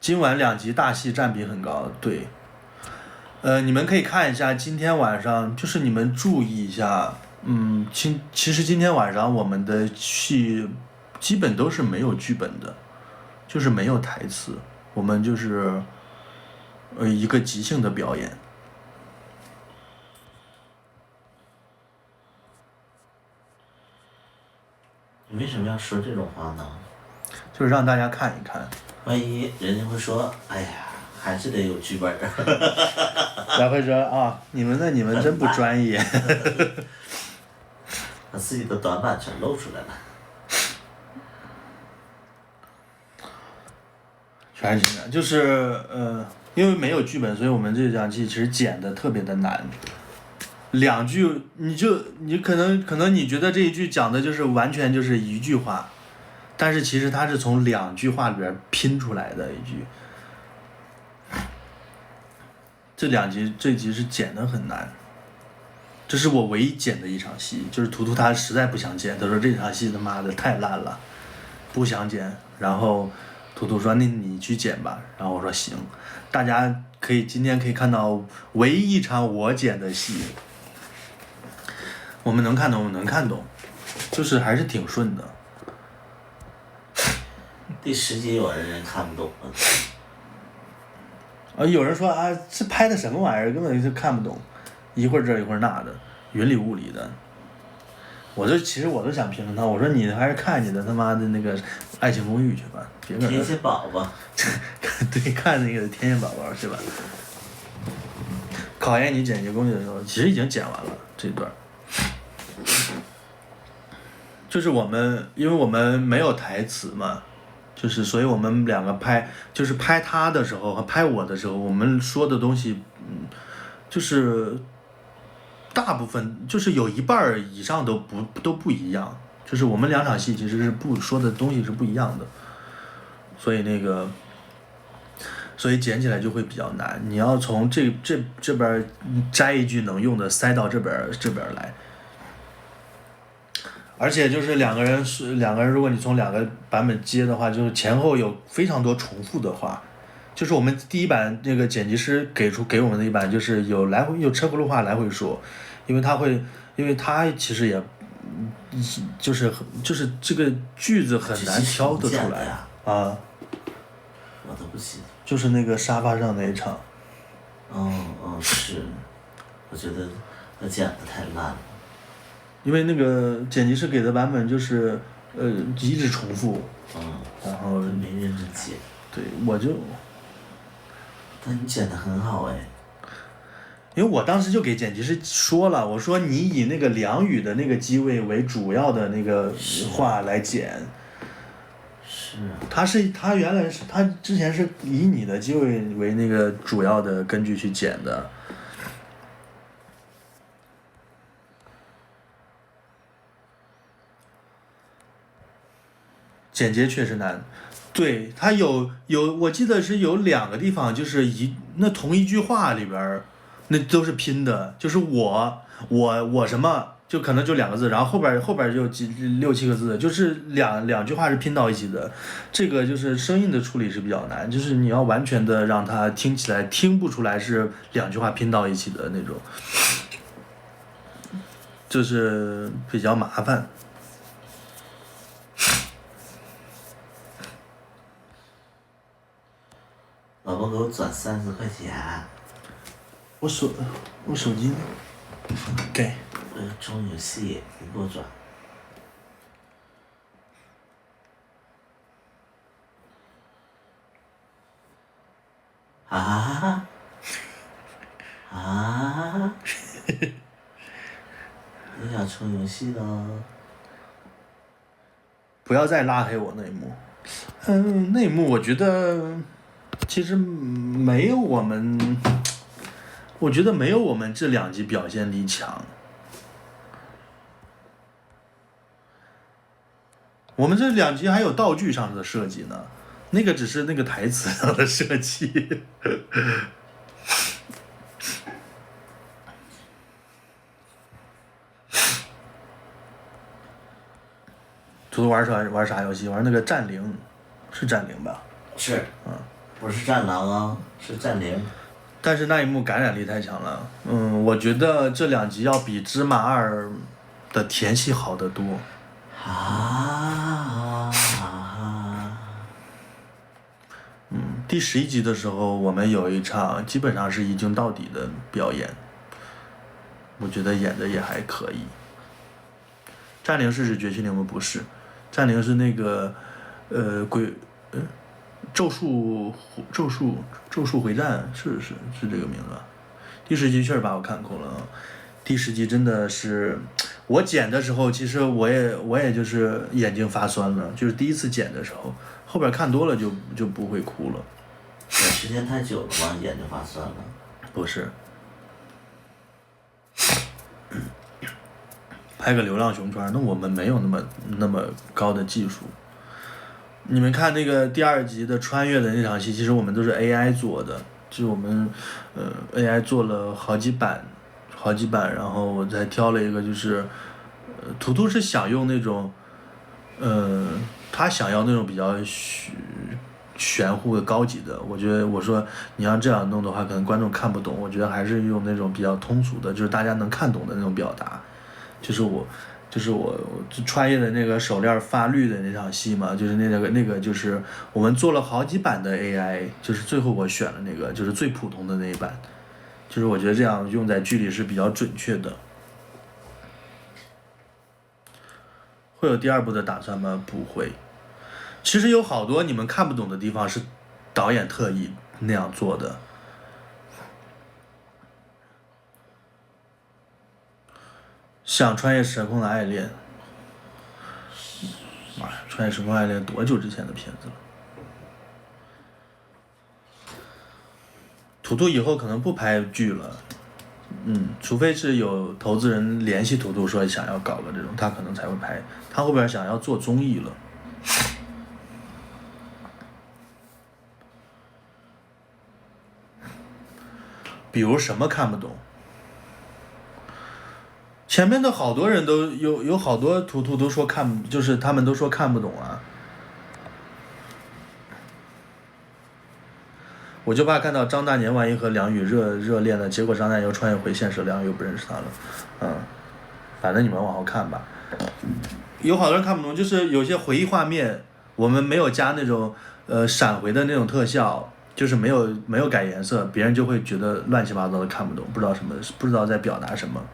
今晚2集大戏占比很高，对。你们可以看一下今天晚上，就是你们注意一下，其实今天晚上我们的戏基本都是没有剧本的，就是没有台词，我们就是一个即兴的表演。你为什么要说这种话呢？就是让大家看一看。万一人家会说，哎呀，还是得有剧本然后会说啊，你们真不专业。把自己的短板全露出来了。全是这样，就是因为没有剧本，所以我们这场戏其实剪的特别的难。2句你可能你觉得这一句讲的就是完全就是1句话，但是其实它是从2句话里边拼出来的一句。这集是剪的很难，这是我唯一剪的一场戏，就是图图他实在不想剪，他说这场戏他妈的太烂了，不想剪。然后图图说那你去剪吧，然后我说行。大家今天可以看到唯一一场我剪的戏，我们能看懂，就是还是挺顺的。第10集有人看不懂了。有人说啊，这拍的什么玩意儿，根本就看不懂，一会儿这一会儿那的，云里雾里的。其实我都想评论他，我说你还是看你的他妈的那个《爱情公寓》去吧，别搁天线宝宝。对，看那个《天线宝宝》是吧？考验你剪辑功力的时候，其实已经剪完了这段。就是因为我们没有台词嘛，就是所以我们两个就是拍他的时候和拍我的时候，我们说的东西，就是大部分就是有一半以上都不一样，就是我们两场戏其实是说的东西是不一样的，所以剪起来就会比较难，你要从这边摘一句能用的塞到这边来。而且就是两个人，如果你从两个版本接的话，就是前后有非常多重复的话。就是我们第一版那个剪辑师给我们的一版，就是有车轱辘话来回说，因为他其实也，就是这个句子很难挑得出来啊。我都不记得。就是那个沙发上那一场。是，我觉得他剪的太烂了。因为那个剪辑师给的版本就是一直重复，然后没认真剪。对，但你剪的很好哎。因为我当时就给剪辑师说了，我说你以那个梁宇的那个机位为主要的那个话来剪。是啊。他之前是以你的机位为那个主要的根据去剪的。剪接确实难，对，它有，我记得是有2个地方，就是那同一句话里边，那都是拼的，就是我什么，就可能就2个字，然后后边就6、7个字，就是两句话是拼到一起的。这个就是声音的处理是比较难，就是你要完全的让它听起来听不出来是2句话拼到一起的那种，就是比较麻烦。老婆给我转30块钱。我手机呢？给。充游戏，你给我转。你想充游戏了？不要再拉黑我那一幕。那一幕我觉得其实没有我们这2集表现力强。我们这2集还有道具上的设计呢，那个只是那个台词上的设计。图图玩啥游戏？玩那个战灵，是战灵吧？是。不是战狼啊，是战灵。但是那一幕感染力太强了。我觉得这2集要比芝麻2的甜戏好得多。第11集的时候，我们有一场基本上是一镜到底的表演，我觉得演的也还可以。战灵是绝区灵吗？不是，战灵是那个咒术回战，是这个名字吧？第10集确实把我看哭了。第10集真的是，我剪的时候，其实我也就是眼睛发酸了，就是第一次剪的时候，后边看多了就不会哭了。时间太久了吗？眼睛发酸了？不是。拍个流浪熊川，那我们没有那么高的技术。你们看那个第2集的穿越的那场戏，其实我们都是 AI 做的，就是我们AI 做了好几版，然后我再挑了一个，就是图图是想用那种他想要那种比较玄乎的高级的，我说你要这样弄的话，可能观众看不懂，我觉得还是用那种比较通俗的，就是大家能看懂的那种表达。就是就是我穿越的那个手链发绿的那场戏嘛，就是那个就是我们做了好几版的 AI，就是最后我选了那个就是最普通的那一版，就是我觉得这样用在剧里是比较准确的。会有第二部的打算吗？不会。其实有好多你们看不懂的地方是导演特意那样做的。像穿越时空的爱恋，妈呀，穿越时空爱恋多久之前的片子了？图图以后可能不拍剧了，除非是有投资人联系图图说想要搞个这种，他可能才会拍。他后边想要做综艺了。比如什么看不懂？前面的好多人都有好多图图都说就是他们都说看不懂啊。我就怕看到张大年万一和梁宇热恋了，结果张大年又穿越回现实，梁宇又不认识他了。反正你们往后看吧。有好多人看不懂，就是有些回忆画面我们没有加那种闪回的那种特效，就是没有改颜色，别人就会觉得乱七八糟的看不懂，不知道在表达什么。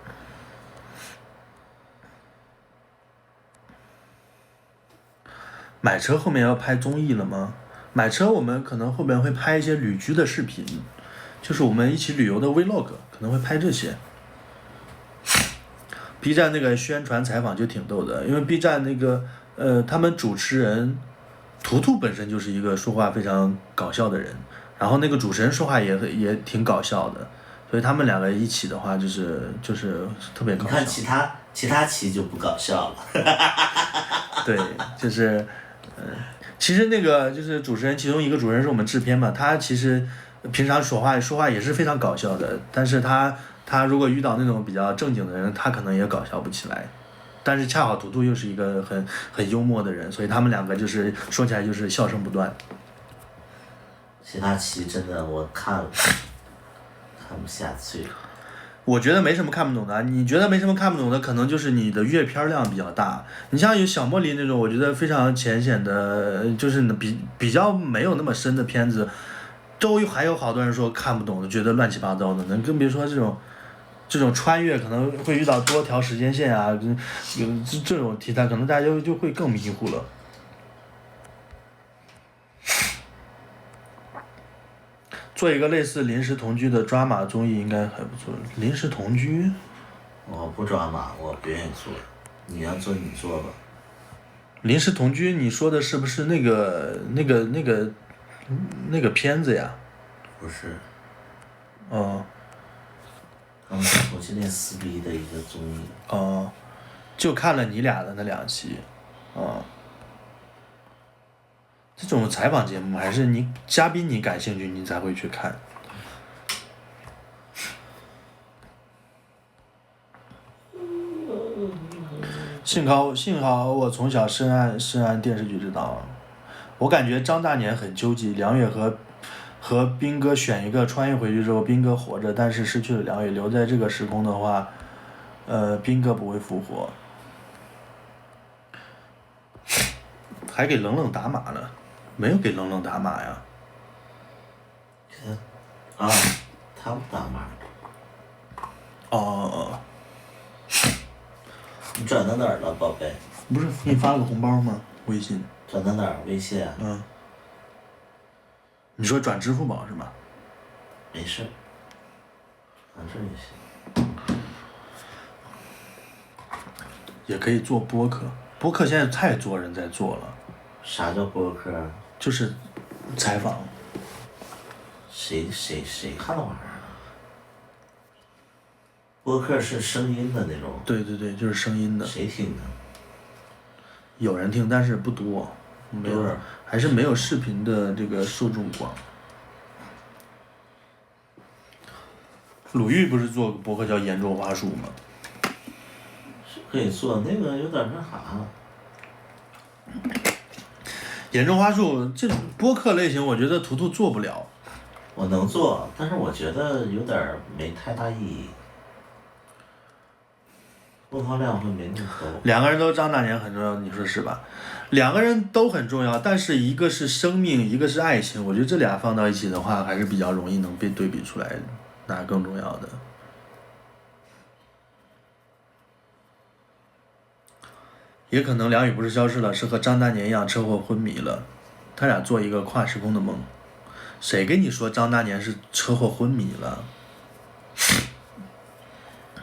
买车后面要拍综艺了吗？买车我们可能后面会拍一些旅居的视频，就是我们一起旅游的 vlog， 可能会拍这些。B 站那个宣传采访就挺逗的，因为 B 站那个他们主持人图图本身就是一个说话非常搞笑的人，然后那个主持人说话也挺搞笑的，所以他们两个一起的话就是特别搞笑。你看其他期就不搞笑了。对，就是其实那个就是主持人，其中一个主持人是我们制片嘛，他其实平常说话也是非常搞笑的，但是他如果遇到那种比较正经的人，他可能也搞笑不起来。但是恰好图图又是一个很幽默的人，所以他们两个就是说起来就是笑声不断。其他期真的我看了，看不下去。我觉得没什么看不懂的，你觉得没什么看不懂的，可能就是你的阅片量比较大。你像有小茉莉那种，我觉得非常浅显的，就是比较没有那么深的片子，还有好多人说看不懂，觉得乱七八糟的，更别说这种穿越可能会遇到多条时间线啊，有这种题材，可能大家就会更迷糊了。做一个类似临时同居的抓马综艺应该还不错。临时同居？我不抓马，我不愿意做。你要做你做吧。临时同居，你说的是不是那个片子呀？不是。哦。他们同性恋撕逼的一个综艺。哦，就看了你俩的那2期。这种采访节目还是嘉宾你感兴趣你才会去看。幸好我从小深谙电视剧之道。我感觉张大年很纠结，梁越和斌哥选一个穿越回去之后，斌哥活着，但是失去了梁越，留在这个时空的话，斌哥不会复活。还给冷冷打码了。没有给冷冷打码呀。他不打码。哦。你转到哪儿了，宝贝？不是给你发了个红包吗？微信。转到哪儿？微信啊。你说转支付宝是吧？没事，反正也行。也可以做播客，播客现在太多人在做了。啥叫播客？就是采访。谁看那玩意儿？播客是声音的那种。对，就是声音的。谁听的？有人听，但是不多，没有，还是没有视频的这个受众广。鲁豫不是做个播客叫严重话术吗？是可以做，那个有点那啥。严重话术这种播客类型，我觉得图图做不了。我能做，但是我觉得有点没太大意义。播放量会没那么高。两个人都张大年很重要，你说是吧？两个人都很重要，但是一个是生命，一个是爱情。我觉得这俩放到一起的话，还是比较容易能被对比出来哪更重要的。也可能梁宇不是消失了，是和张大年一样车祸昏迷了，他俩做一个跨时空的梦。谁跟你说张大年是车祸昏迷了？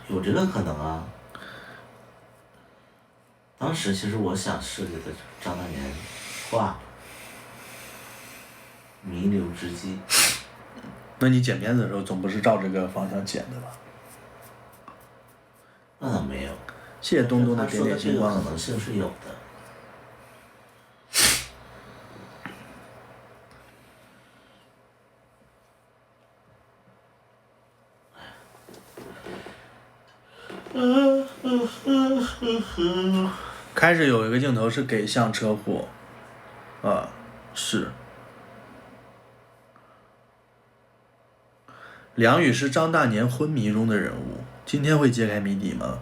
有这个可能啊。当时其实我想设计的张大年挂弥留之际。那你剪片子的时候总不是照这个方向剪的吧？那倒没有。谢谢东东的点点星光。他说的这个可能性是有的。开始有一个镜头是给向车祸，是。梁宇是张大年昏迷中的人物，今天会揭开谜底吗？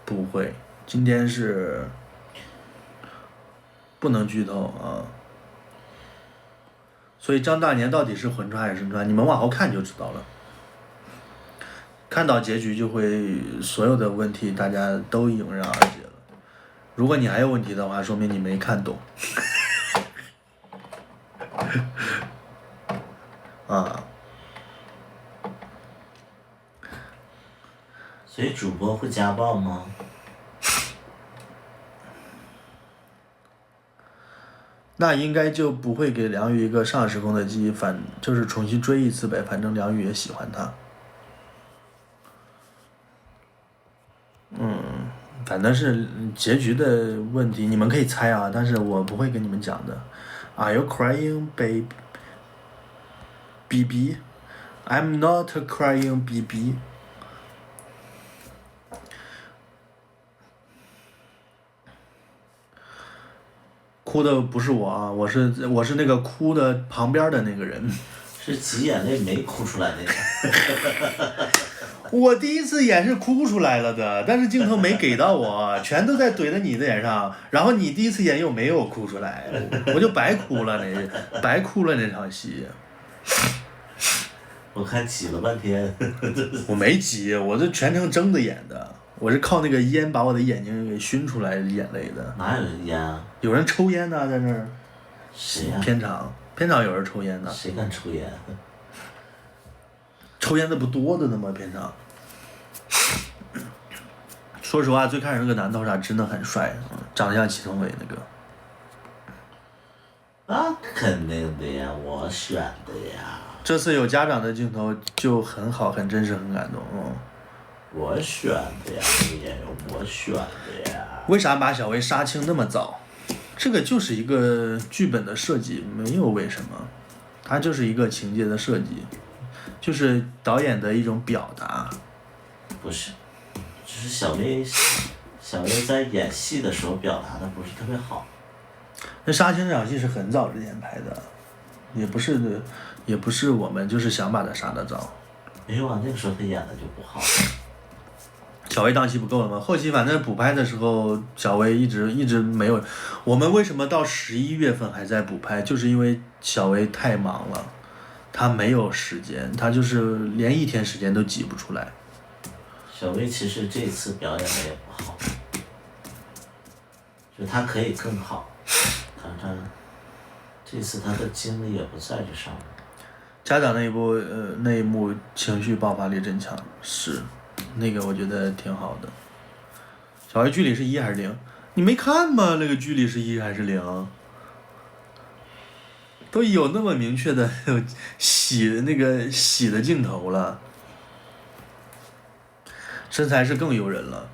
不会，今天是不能剧透啊。所以张大年到底是魂穿还是神穿，你们往后看就知道了。看到结局就会所有的问题大家都迎刃而解了。如果你还有问题的话，说明你没看懂。啊。所以主播会家暴吗？那应该就不会给梁宇一个上时空的记忆，就是重新追一次呗，反正梁宇也喜欢他。反正是结局的问题，你们可以猜啊，但是我不会跟你们讲的。Are you crying, baby? BB? I'm not crying, BB. 哭的不是我啊，我是那个哭的旁边的那个人。是挤眼泪没哭出来那个。我第一次演是哭出来了的，但是镜头没给到我，全都在怼在你的脸上，然后你第一次演又没有哭出来，我就白哭了那场戏。我看挤了半天。我没挤，我这全程睁着眼的，我是靠那个烟把我的眼睛给熏出来眼泪的。哪有烟啊？有人抽烟呢，在那儿。谁呀？片场有人抽烟呢。谁敢抽烟？抽烟的不多的呢吗？片场。说实话，最开始那个男头啥真的很帅，长得像祁同伟那个。那肯定的呀，我选的呀。这次有家长的镜头就很好，很真实，很感动。我选的呀，也有我选的呀。为啥把小薇杀青那么早？这个就是一个剧本的设计，没有为什么，它就是一个情节的设计，就是导演的一种表达。不是，只是小薇在演戏的时候表达的不是特别好。那杀青这场戏是很早之前拍的，也不是我们就是想把他杀得早。没有啊，那个时候他演的就不好。小薇档期不够了吗？后期反正补拍的时候，小薇一直没有。我们为什么到11月份还在补拍？就是因为小薇太忙了，她没有时间，她就是连一天时间都挤不出来。小薇其实这次表演的也不好，就她可以更好，但她这次她的精力也不在这上面。家长那一幕情绪爆发力真强，是。那个我觉得挺好的。小薇剧里是1还是0？你没看吗？那个剧里是1还是0？都有那么明确的洗的镜头了。身材是更诱人了。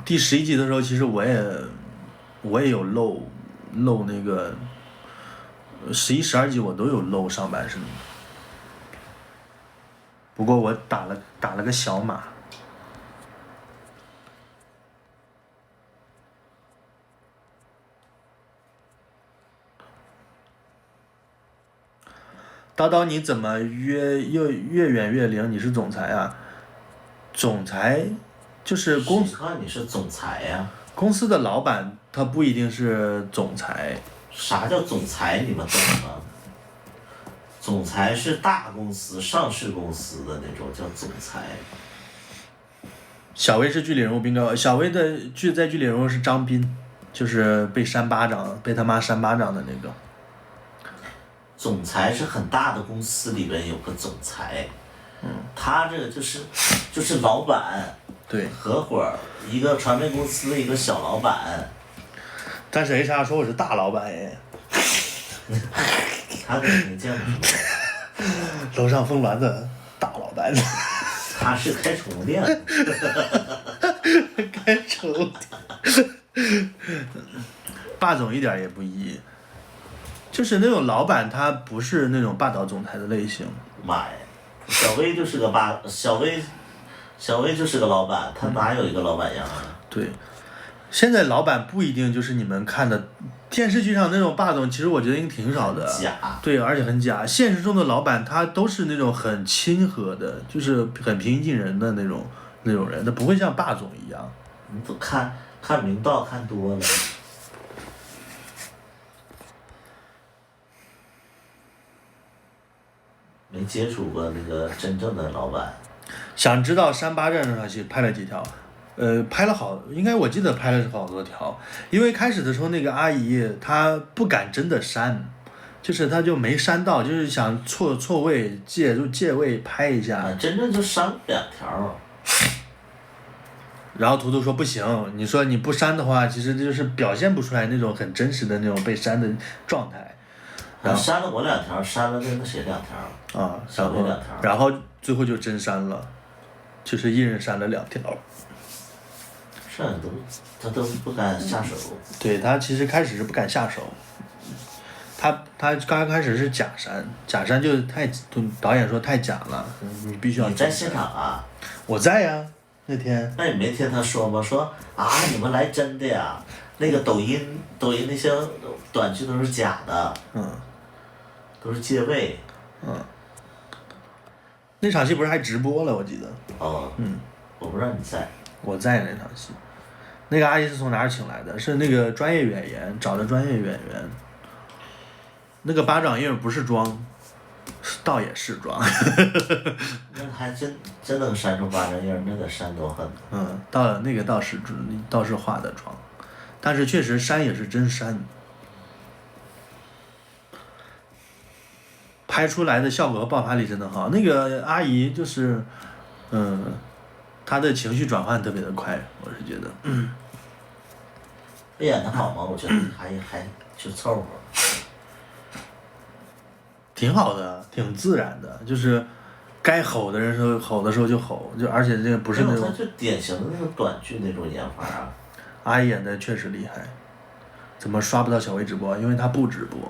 第11集的时候，其实我也有露那个11、12集我都有露上半身。不过我打了个小码。叨叨，你怎么越远越灵？你是总裁啊？总裁就是谁看你是总裁呀、公司的老板他不一定是总裁。啥叫总裁？你们懂吗？总裁是大公司、上市公司的那种叫总裁。小薇是剧里人物冰糕，小薇的在剧里人物是张斌，就是被扇巴掌，被他妈扇巴掌的那个。总裁是很大的公司里边有个总裁，他这个就是老板，对，合伙儿一个传媒公司的一个小老板，但是 HR 说我是大老板哎，他肯定这样说，楼上凤鸾的大老板，他是开宠物店的，开宠物店，霸总一点也不一，就是那种老板他不是那种霸道总裁的类型。妈呀，小薇就是个小薇就是个老板，他哪有一个老板样啊？对，现在老板不一定就是你们看的电视剧上那种霸总，其实我觉得应该挺少的。假。对，而且很假。现实中的老板他都是那种很亲和的，就是很平易近人的那种人，他不会像霸总一样。你都看明道看多了。没接触过那个真正的老板。想知道山巴站那场戏拍了几条？拍了好，应该我记得拍了好多条。因为开始的时候那个阿姨她不敢真的删，就是她就没删到，就是想错位借位拍一下。真正就删2条。然后图图说不行，你说你不删的话，其实就是表现不出来那种很真实的那种被删的状态。然后删了我2条，删了那谁2条？啊，小薇2条。然后最后就真删了，就是一人删了2条。他都不敢下手。对，他其实开始是不敢下手，他刚开始是假删就导演说太假了，你必须要。你在现场啊？我在呀，那天。那你没听他说吗？说啊，你们来真的呀？那个抖音那些短剧都是假的。都是借位。那场戏不是还直播了？我记得。哦。我不知道你在。我在那场戏。那个阿姨是从哪儿请来的？是那个专业演员找的专业演员。那个巴掌印不是装，倒也是装。那还真能扇出巴掌印，那个扇多狠。那个倒是化的妆，但是确实扇也是真扇。拍出来的效果和爆发力真的好。那个阿姨就是，她的情绪转换特别的快，我是觉得。演的好吗？我觉得还就凑合。挺好的，挺自然的，就是该吼的时候就吼，而且这个不是那种。他就典型的那种短剧那种演法啊。阿姨演的确实厉害，怎么刷不到小薇直播？因为她不直播。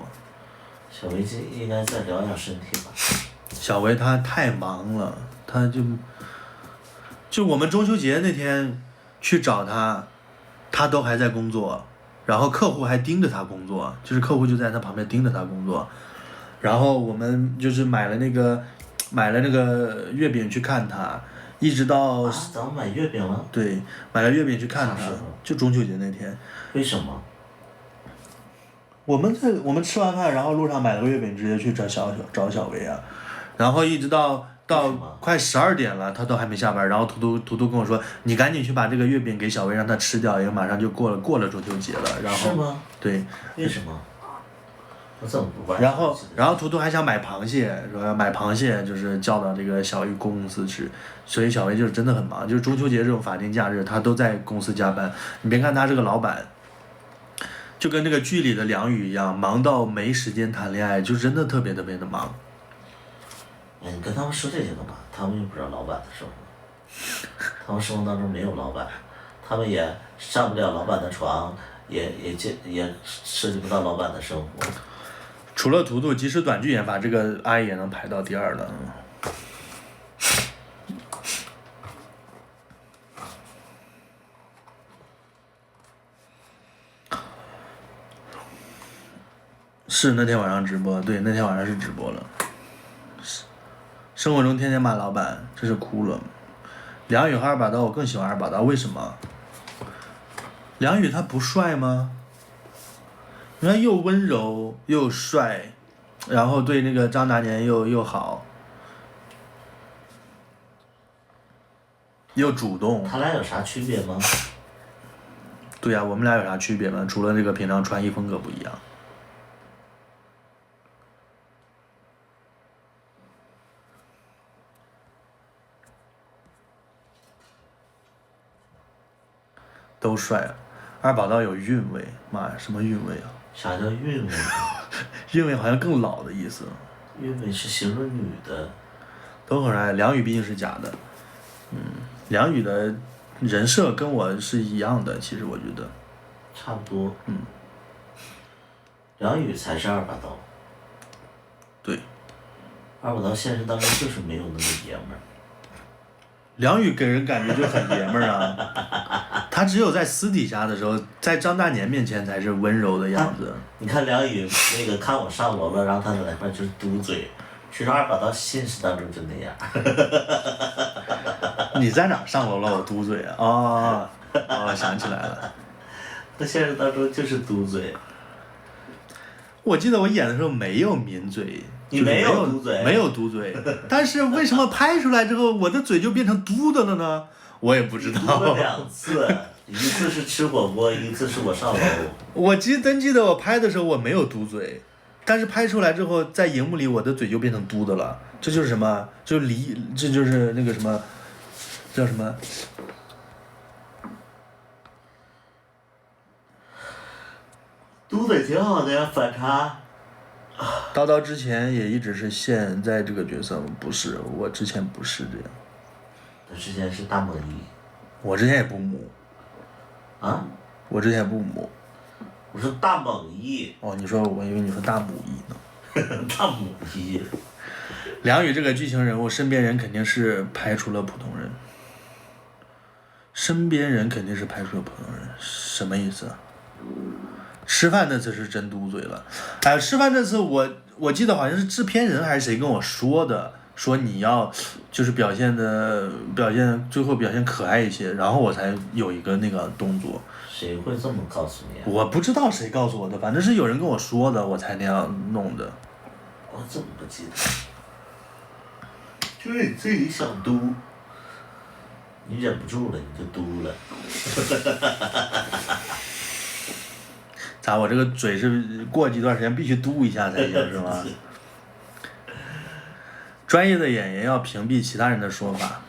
小薇应该在疗养身体吧。小薇她太忙了，她就我们中秋节那天去找她，她都还在工作，然后客户还盯着她工作，就是客户就在她旁边盯着她工作，然后我们就是买了那个月饼去看她，一直到。咱们买月饼了。对，买了月饼去看她，就中秋节那天。为什么？我们吃完饭，然后路上买了个月饼，直接去找小薇啊，然后一直到快12点了，他都还没下班，然后图图跟我说，你赶紧去把这个月饼给小薇，让她吃掉，因为马上就过了中秋节了。然后是吗？对。为什么？我怎么不玩？然后图图还想买螃蟹，说要买螃蟹，就是叫到这个小薇公司吃，所以小薇就是真的很忙，就是中秋节这种法定假日，他都在公司加班。你别看他是个老板。就跟那个剧里的梁宇一样，忙到没时间谈恋爱，就真的特别特别的忙。你跟他们说这些干嘛？他们又不知道老板的生活，他们生活当中没有老板，他们也上不了老板的床，也涉及不到老板的生活。除了图图，即使短剧研发，这个阿姨也能排到第2了。是那天晚上直播，对，那天晚上是直播了。生活中天天骂老板，真是哭了。梁宇和二把刀，我更喜欢二把刀，为什么？梁宇他不帅吗？人家又温柔又帅，然后对那个张大年又好，又主动。他俩有啥区别吗？对呀、我们俩有啥区别吗？除了这个平常穿衣风格不一样。都帅啊！二把刀有韵味，妈呀，什么韵味啊？啥叫韵味？韵味好像更老的意思。韵味是形容女的。都很帅，梁宇毕竟是假的。梁宇的人设跟我是一样的，其实我觉得。差不多。梁宇才是二把刀。对。二把刀现实当中就是没有那么爷们儿。梁宇给人感觉就很爷们儿啊，他只有在私底下的时候，在张大年面前才是温柔的样子。你看梁宇那个看我上楼了，然后他在那块就是嘟嘴，其实二把刀现实当中就那样。你在哪上楼了？我嘟嘴啊！哦，想起来了。他现实当中就是嘟嘴。我记得我演的时候没有抿嘴。你没有嘟嘴，没有嘟嘴，但是为什么拍出来之后我的嘴就变成嘟的了呢？我也不知道。嘟了2次，一次是吃火锅，一次是我上楼。我记得我拍的时候我没有嘟嘴，但是拍出来之后在荧幕里我的嘴就变成嘟的了，这就是什么？这就是那个什么，叫什么？嘟嘴挺好的呀，反差。叨叨之前也一直是现在这个角色，不是，我之前不是这样。他之前是大猛一。我之前也不母。啊？我之前不母。我说大猛一。哦，我以为你说大母一呢。大母一。梁宇这个剧情人物，身边人肯定是排除了普通人。身边人肯定是排除了普通人，什么意思啊？吃饭那次是真嘟嘴了，哎，吃饭那次我记得好像是制片人还是谁跟我说的，说你要就是最后表现可爱一些，然后我才有一个那个动作。谁会这么告诉你啊？我不知道谁告诉我的，反正是有人跟我说的，我才那样弄的。我怎么不记得？就是你自己想嘟，你忍不住了，你就嘟了。咋？我这个嘴是过几段时间必须嘟一下才行是吗？专业的演员要屏蔽其他人的说法。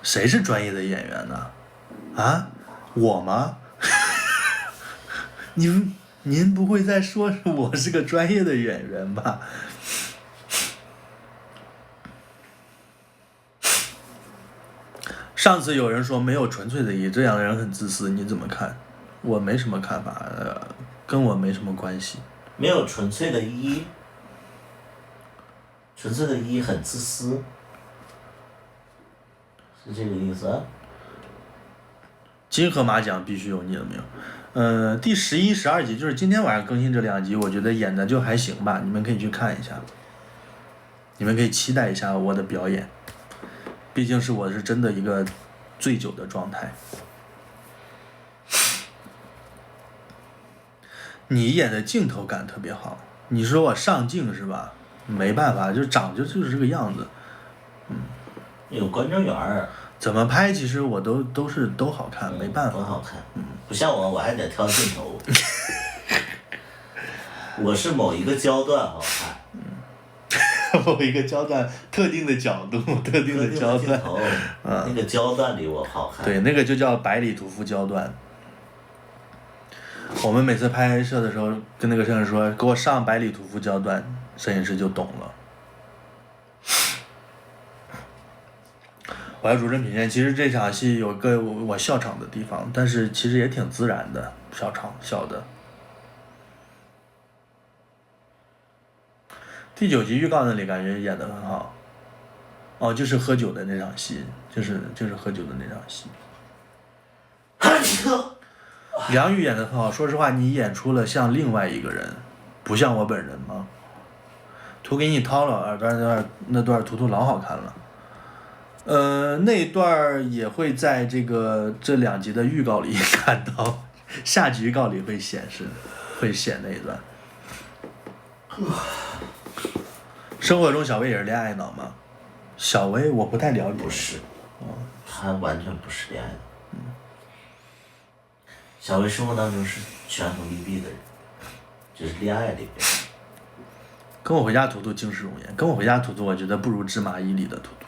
谁是专业的演员呢？啊？我吗？您不会再说我是个专业的演员吧？上次有人说没有纯粹的义，这样的人很自私，你怎么看？我没什么看法，跟我没什么关系。没有纯粹的一，纯粹的一很自私，是这个意思啊？金河马奖必须有，你了没有？第11、12集就是今天晚上更新这2集，我觉得演的就还行吧，你们可以去看一下，你们可以期待一下我的表演，毕竟我是真的一个醉酒的状态。你演的镜头感特别好，你说我上镜是吧？没办法，就长就是这个样子。有观众缘儿。怎么拍其实我都好看，没办法。都好看。不像我还得挑镜头。我是某一个焦段好看。某一个焦段，特定的角度，特定的焦段。那个焦段里我好看。对，那个就叫百里屠夫焦段。我们每次拍摄的时候，跟那个摄影师说，给我上百里屠夫焦段，摄影师就懂了。我要主持品鉴，其实这场戏有个我笑场的地方，但是其实也挺自然的，笑的。第9集预告那里感觉演得很好。哦，就是喝酒的那场戏，就是喝酒的那场戏。梁宇演得很好，说实话，你演出了像另外一个人，不像我本人吗？图给你掏了，那段图老好看了。那一段儿也会在这2集的预告里看到，下集预告里会显那一段。生活中小薇也是恋爱脑吗？小薇我不太了解。不是，他完全不是恋爱脑。小薇生活当中是权衡利弊的人，就是恋爱里边。跟我回家图图惊世容颜，跟我回家图图我觉得不如芝麻1里的图图。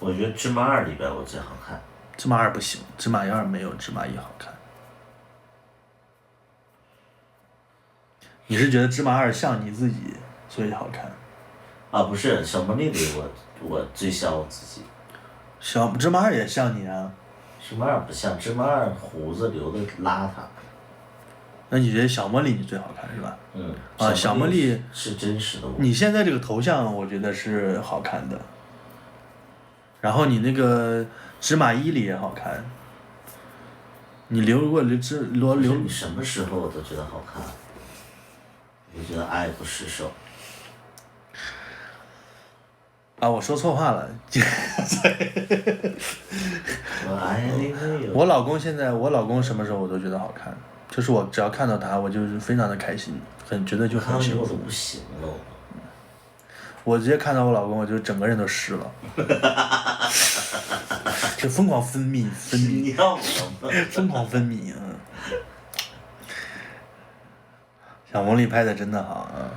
我觉得芝麻2里边我最好看。芝麻2不行，芝麻2没有芝麻1好看。你是觉得芝麻2像你自己，所以好看？啊，不是，小茉莉里我最像我自己。芝麻2也像你啊。芝麻2不像，芝麻2胡子留的邋遢。那你觉得小茉莉你最好看是吧？小茉莉是真实的我。你现在这个头像我觉得是好看的，然后你那个芝麻1里也好看。你如果留。你什么时候我都觉得好看。我觉得爱不释手。啊，我说错话了。我爱你没有。我老公什么时候我都觉得好看，就是我只要看到他，我就是非常的开心，觉得就很幸福。我都不行了。我直接看到我老公，我就整个人都湿了，就疯狂分泌。你要我吗？疯狂分泌。小茉莉拍的真的好啊！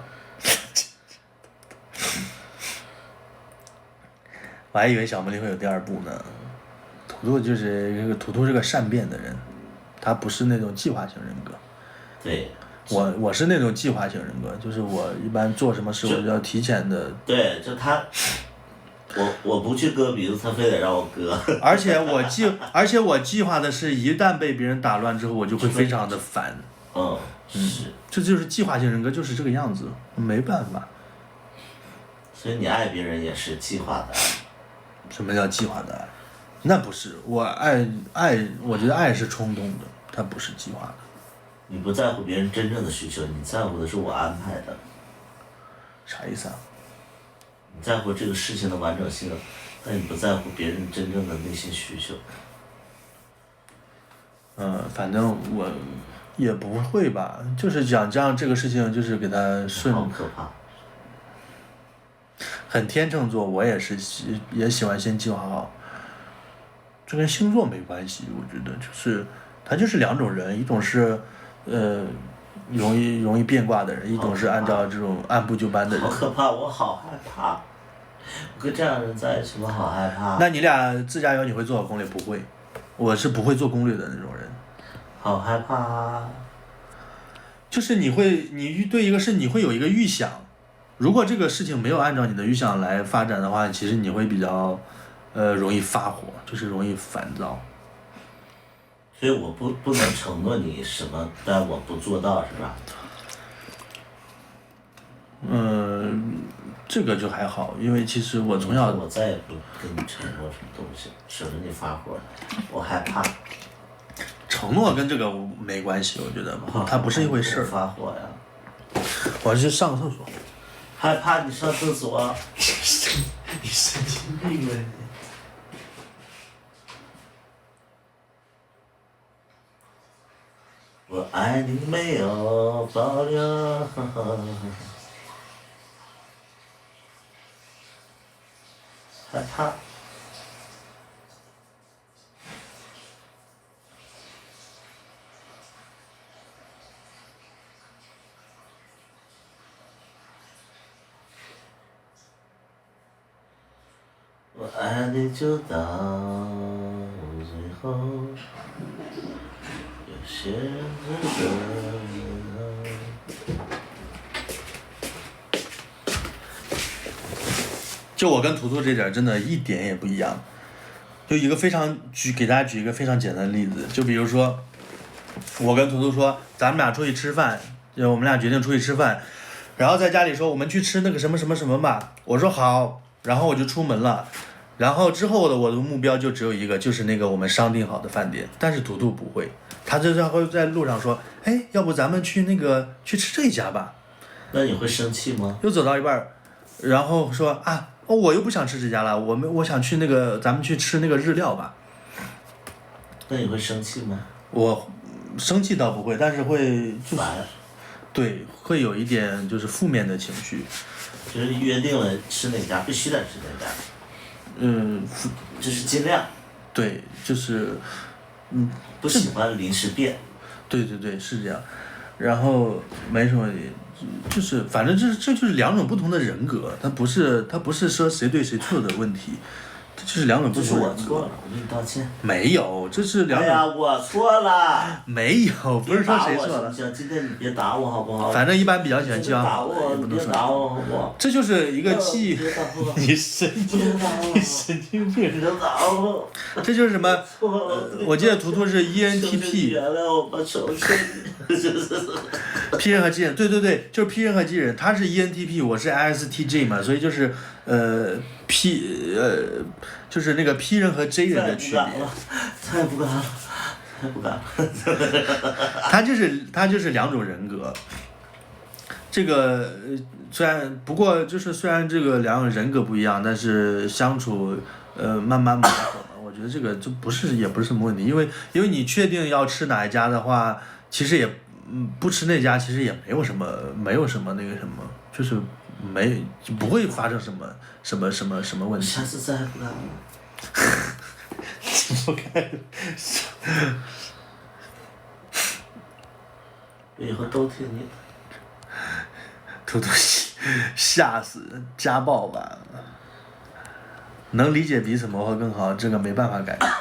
我还以为小茉莉会有第2部呢。图图是个善变的人，他不是那种计划型人格。对。我是那种计划型人格，就是我一般做什么事我就要提前的。对，就他，我不去割鼻子，他非得让我割。而且我计划的是，一旦被别人打乱之后，我就会非常的烦。是。这就是计划性人格，就是这个样子，没办法。所以你爱别人也是计划的爱。什么叫计划的爱？那不是我我觉得爱是冲动的，它不是计划的。你不在乎别人真正的需求，你在乎的是我安排的。啥意思啊？你在乎这个事情的完整性，但你不在乎别人真正的内心需求。反正我也不会吧，就是讲这样这个事情，就是给他顺。好可怕。很天秤座，我也喜欢先计划好。这跟星座没关系，我觉得他就是2种人，一种是容易变卦的人，一种是按照这种按部就班的人。好可怕，我好害怕。我跟这样的人在一起，我好害怕。那你俩自驾游你会做好攻略？不会，我是不会做攻略的那种人。好害怕啊。就是你对一个事你会有一个预想，如果这个事情没有按照你的预想来发展的话，其实你会比较容易发火，就是容易烦躁。所以我不能承诺你什么，但我不做到，是吧？这个就还好，因为其实我从小。我再也不跟你承诺什么东西，省得你发火，我害怕。承诺跟这个没关系，我觉得它不是一回事。发火呀！我去上个厕所。害怕你上厕所？你神经病啊你！我爱你没有保留。害怕。我爱你就到最后，有些人就我跟图图这点真的一点也不一样，就给大家举一个非常简单的例子，就比如说，我跟图图说咱们俩出去吃饭，就我们俩决定出去吃饭，然后在家里说我们去吃那个什么什么什么吧，我说好，然后我就出门了，然后之后我的目标就只有一个，就是那个我们商定好的饭店，但是图图不会，他就会在路上说，哎，要不咱们去吃这一家吧？那你会生气吗？又走到一半，然后说啊，哦，我又不想吃这家了，我想去那个，咱们去吃那个日料吧。那你会生气吗？我生气倒不会，但是会就是对，会有一点就是负面的情绪。就是约定了吃哪家，必须得吃哪家。就是尽量。对，就是不喜欢临时变。对对对，是这样。然后没什么，就是反正这就是两种不同的人格，它不是说谁对谁错的问题，这就是两种不同的人格。这是我错了，我给你道歉。没有，这是两种。哎呀，我错了。没有，不是说谁错了。行，今天你别打我好不好？反正一般比较喜欢气话好的，也不能说。别打我好不好？这就是一个气。你神经病！别打我。这就是什么？我记得图图是 ENTP。原谅我吧，求求你。P 人和 G 人，对对对，就是 P 人和 G 人，他是 ENTP，我是 ISTJ 嘛，所以就是就是那个 P 人和 J 人的区别。太不敢了，太不敢了。他就是两种人格。这个虽然这个两种人格不一样，但是相处慢慢磨合嘛，我觉得这个就也不是什么问题，因为你确定要吃哪一家的话，其实也不吃那家其实也没有什么那个什么，就是不会发生什么问题。下次再不敢了。不敢。以后都听你的。图图吓死人，家暴吧。能理解彼此磨合更好，这个没办法改变。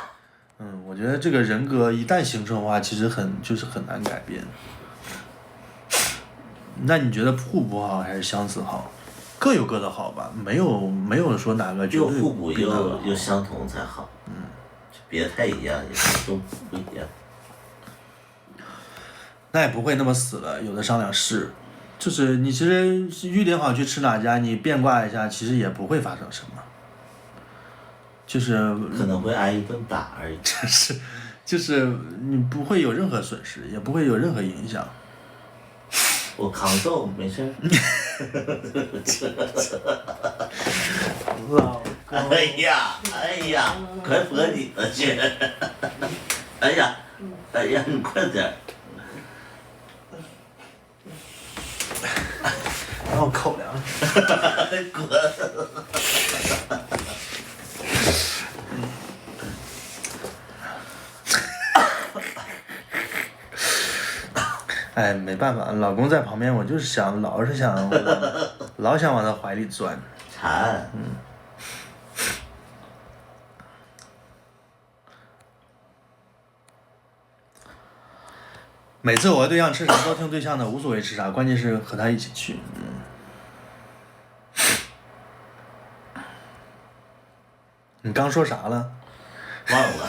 我觉得这个人格一旦形成的话，其实很难改变。那你觉得互补好还是相似好？各有各的好吧，没有说哪个绝对又互补又相同才好。别太一样，也都不一样。那也不会那么死了，有的商量是，就是你其实预定好去吃哪家，你变卦一下，其实也不会发生什么。就是可能会挨一顿打而已。就是你不会有任何损失，也不会有任何影响。我扛揍没事。老公。哎呀，快播你的去。哎呀，你快点。让我口粮。滚。哎，没办法，老公在旁边，我就是老想往他怀里钻。馋。每次我和对象吃啥都听对象的，无所谓吃啥，关键是和他一起去。你刚说啥了？忘了，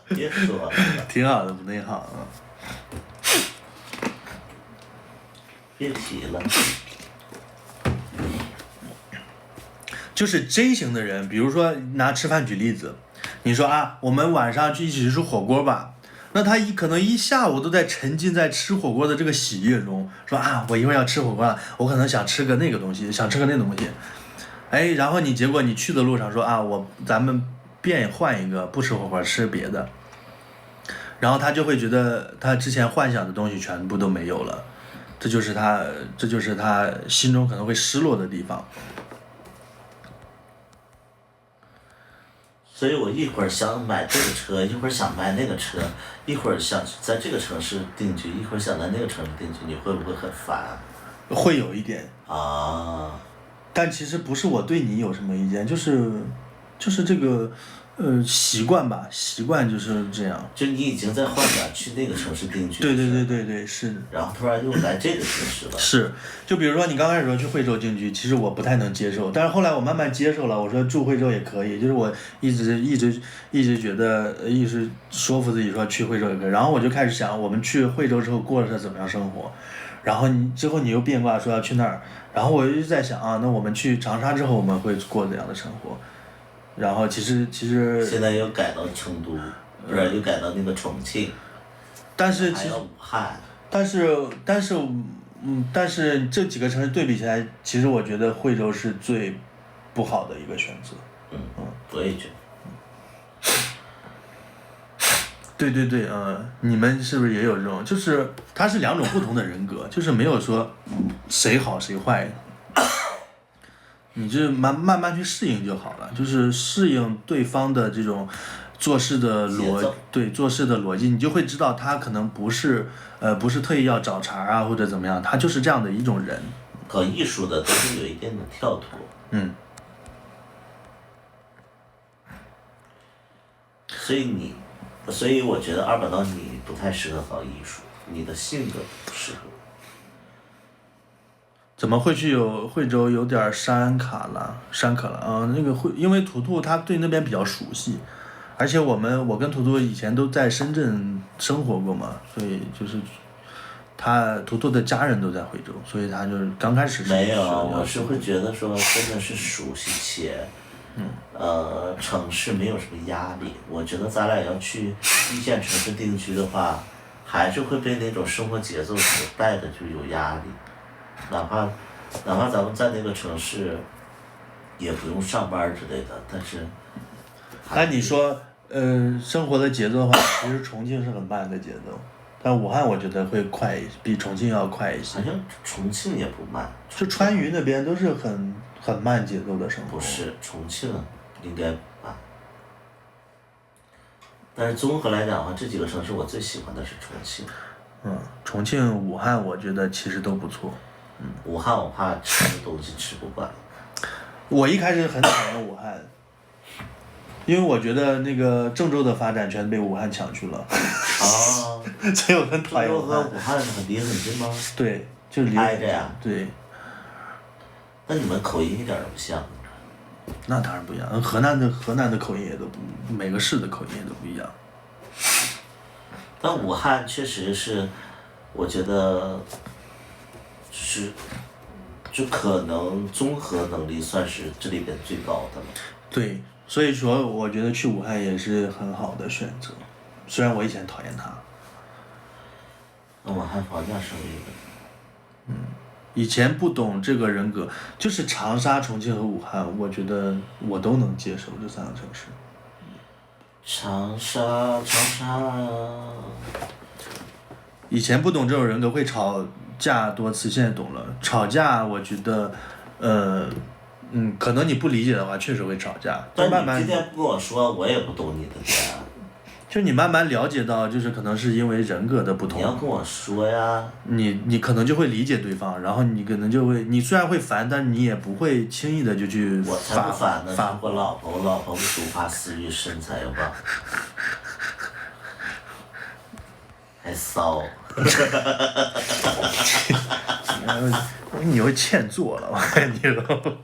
别说了。挺好的，不内耗啊。别提了。就是 J 型的人，比如说拿吃饭举例子，你说啊，我们晚上一起去吃火锅吧，那他可能一下午都在沉浸在吃火锅的这个喜悦中，说啊，我一会儿要吃火锅了，我可能想吃个那个东西，想吃个那个东西，哎，然后结果你去的路上说啊，咱们换一个，不吃火锅吃别的，然后他就会觉得他之前幻想的东西全部都没有了，这就是他心中可能会失落的地方。所以我一会儿想买这个车，一会儿想买那个车，一会儿想在这个城市定居，一会儿想在那个城市定居，你会不会很烦？会有一点。啊。但其实不是我对你有什么意见，就是这个习惯吧，习惯就是这样。就你已经在幻想去那个城市定居。对，是。然后突然又来这个城市了。是，就比如说你刚开始说去惠州定居，其实我不太能接受，但是后来我慢慢接受了，我说住惠州也可以，就是我一直觉得一直说服自己说去惠州也可以，然后我就开始想我们去惠州之后过的是怎么样生活，然后之后你又变卦说要去那儿，然后我就在想啊，那我们去长沙之后我们会过怎样的生活？然后其实现在又改到成都，不是又改到那个重庆，但是还有武汉，但是这几个城市对比起来，其实我觉得惠州是最不好的一个选择。我也觉得。对对对，你们是不是也有这种？就是它是两种不同的人格，就是没有说谁好谁坏，你就慢慢去适应就好了，就是适应对方的这种做事的做事的逻辑，你就会知道他可能不是特意要找茬啊或者怎么样，他就是这样的一种人。搞艺术的都是有一定的跳脱。所以我觉得二把刀你不太适合搞艺术，你的性格不适合。怎么会去惠州有点山可了啊？那个因为图图他对那边比较熟悉，而且我跟图图以前都在深圳生活过嘛，所以就是图图的家人都在惠州，所以他就是刚开始没有，我是会觉得说真的是熟悉且。城市没有什么压力。我觉得咱俩要去一线城市定居的话，还是会被那种生活节奏所带的就有压力。哪怕咱们在那个城市，也不用上班之类的，但是。那你说，生活的节奏的话，其实重庆是很慢的节奏，但武汉我觉得会快，比重庆要快一些。好像重庆也不慢。就川渝那边都是很慢节奏的生活。不是，重庆应该慢。但是综合来讲的话，这几个城市我最喜欢的是重庆。重庆、武汉我觉得其实都不错。武汉我怕吃的东西吃不惯。我一开始很讨厌武汉，因为我觉得那个郑州的发展全被武汉抢去了。所以我很讨厌武汉。郑州和武汉离很近吗？对，就离挨着呀。对。那你们口音一点都不像。那当然不一样，河南的口音也都不，每个市的口音也都不一样。但武汉确实是，我觉得，就可能综合能力算是这里边最高的了。对，所以说我觉得去武汉也是很好的选择，虽然我以前讨厌它。那武汉房价稍微的。以前不懂这个人格，就是长沙、重庆和武汉，我觉得我都能接受这三个城市。长沙。以前不懂这种人格会吵架多次，现在懂了。吵架，我觉得，可能你不理解的话，确实会吵架。但你今天不跟我说，我也不懂你的点。就你慢慢了解到，就是可能是因为人格的不同。你要跟我说呀。你可能就会理解对方，然后你可能就会，你虽然会烦，但你也不会轻易的就去我才不烦呢，是我老婆不抒发私欲，身材又棒，还骚。你又欠做了，我跟你说。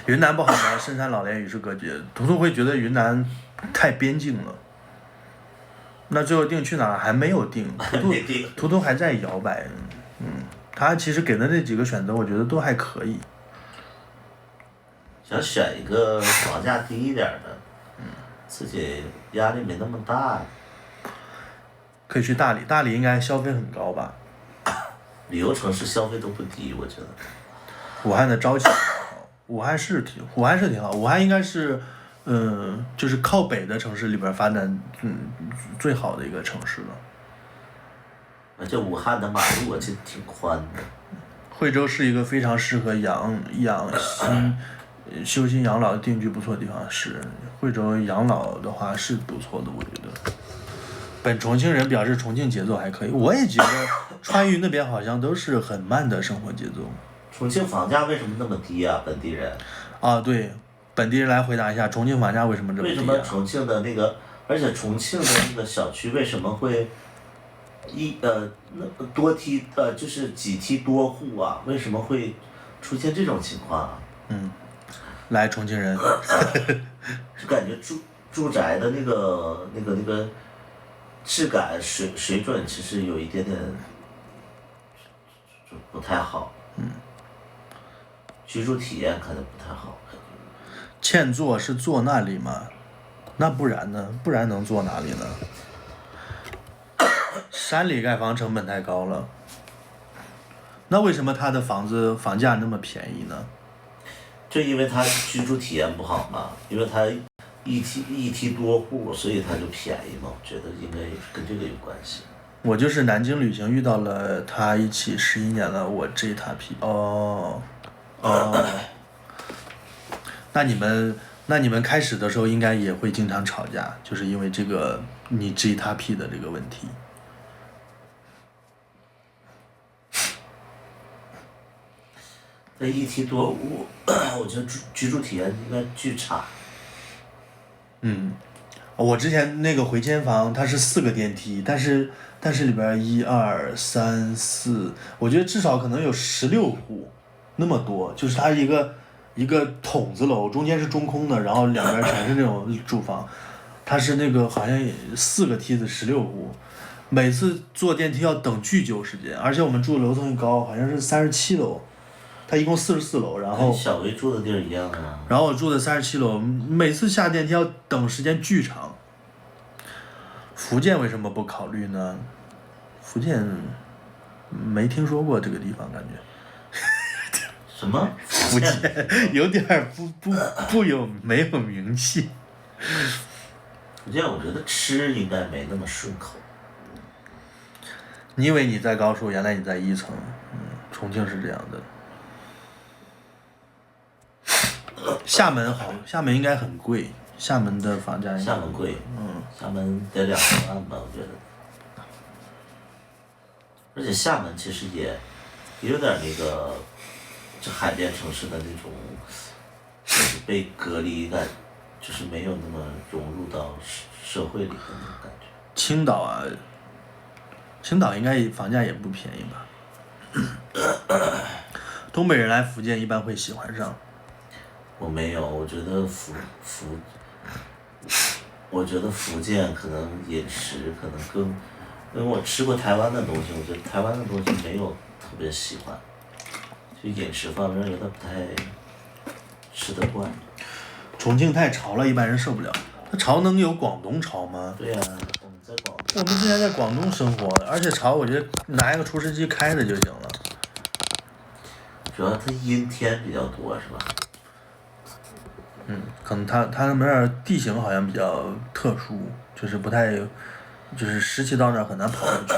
云南不好吗？深山老林与世隔绝。图图会觉得云南太边境了。那最后定去哪儿还没有定，图图还在摇摆。他其实给的那几个选择，我觉得都还可以。想选一个房价低一点的，自己压力没那么大。可以去大理，大理应该消费很高吧？旅游城市消费都不低，我觉得。武汉的朝气。武汉是挺好，武汉应该是，就是靠北的城市里边发展，最好的一个城市了。而且武汉的马路我记得挺宽的。惠州是一个非常适合修心养老定居不错的地方，是惠州养老的话是不错的，我觉得。本重庆人表示重庆节奏还可以，我也觉得川渝那边好像都是很慢的生活节奏。重庆房价为什么那么低啊？本地人。对，本地人来回答一下，重庆房价为什么这么低？为什么重庆的那个，而且重庆的那个小区为什么会多梯就是几梯多户啊？为什么会出现这种情况啊？来重庆人。就感觉住宅的那个质感水准其实有一点点就不太好。居住体验可能不太好。欠坐是坐那里吗？那不然呢？不然能坐哪里呢？山里盖房成本太高了。那为什么他的房价那么便宜呢？就因为他居住体验不好嘛，因为他一梯多户，所以他就便宜嘛。我觉得应该跟这个有关系。我就是南京旅行遇到了他一起11年了，我这一塌皮。哦，那你们开始的时候应该也会经常吵架，就是因为这个你这一塌皮的这个问题。这一梯多户，我觉得居住体验应该巨差。我之前那个回迁房，它是4个电梯，但是里边1、2、3、4，我觉得至少可能有16户，那么多，就是它一个筒子楼，中间是中空的，然后两边全是那种住房，它是那个好像4个梯子16户，每次坐电梯要等巨久时间，而且我们住的楼层高，好像是37楼。它一共44楼，然后跟小薇住的地儿一样啊。然后我住的37楼，每次下电梯要等时间巨长。福建为什么不考虑呢？福建没听说过这个地方，感觉。什么？福建有点没有名气。福建我觉得吃应该没那么顺口。你以为你在高处，原来你在1层。重庆是这样的。厦门好，厦门应该很贵，厦门的房价应该。厦门贵，厦门得2万吧，我觉得。而且厦门其实也有点那个，就海边城市的那种，就是被隔离感，就是没有那么融入到社会里的那种感觉。青岛啊，青岛应该房价也不便宜吧？东北人来福建一般会喜欢上。我没有，我觉得我觉得福建可能饮食可能更，因为我吃过台湾的东西，我觉得台湾的东西没有特别喜欢，就饮食方面有点不太吃得惯。重庆太潮了，一般人受不了。那潮能有广东潮吗？对呀、我们在广东。我们之前在广东生活，而且潮我觉得拿一个除湿机开着就行了。主要它阴天比较多，是吧？可能它那边地形好像比较特殊，就是不太，就是湿气到那儿很难跑出去。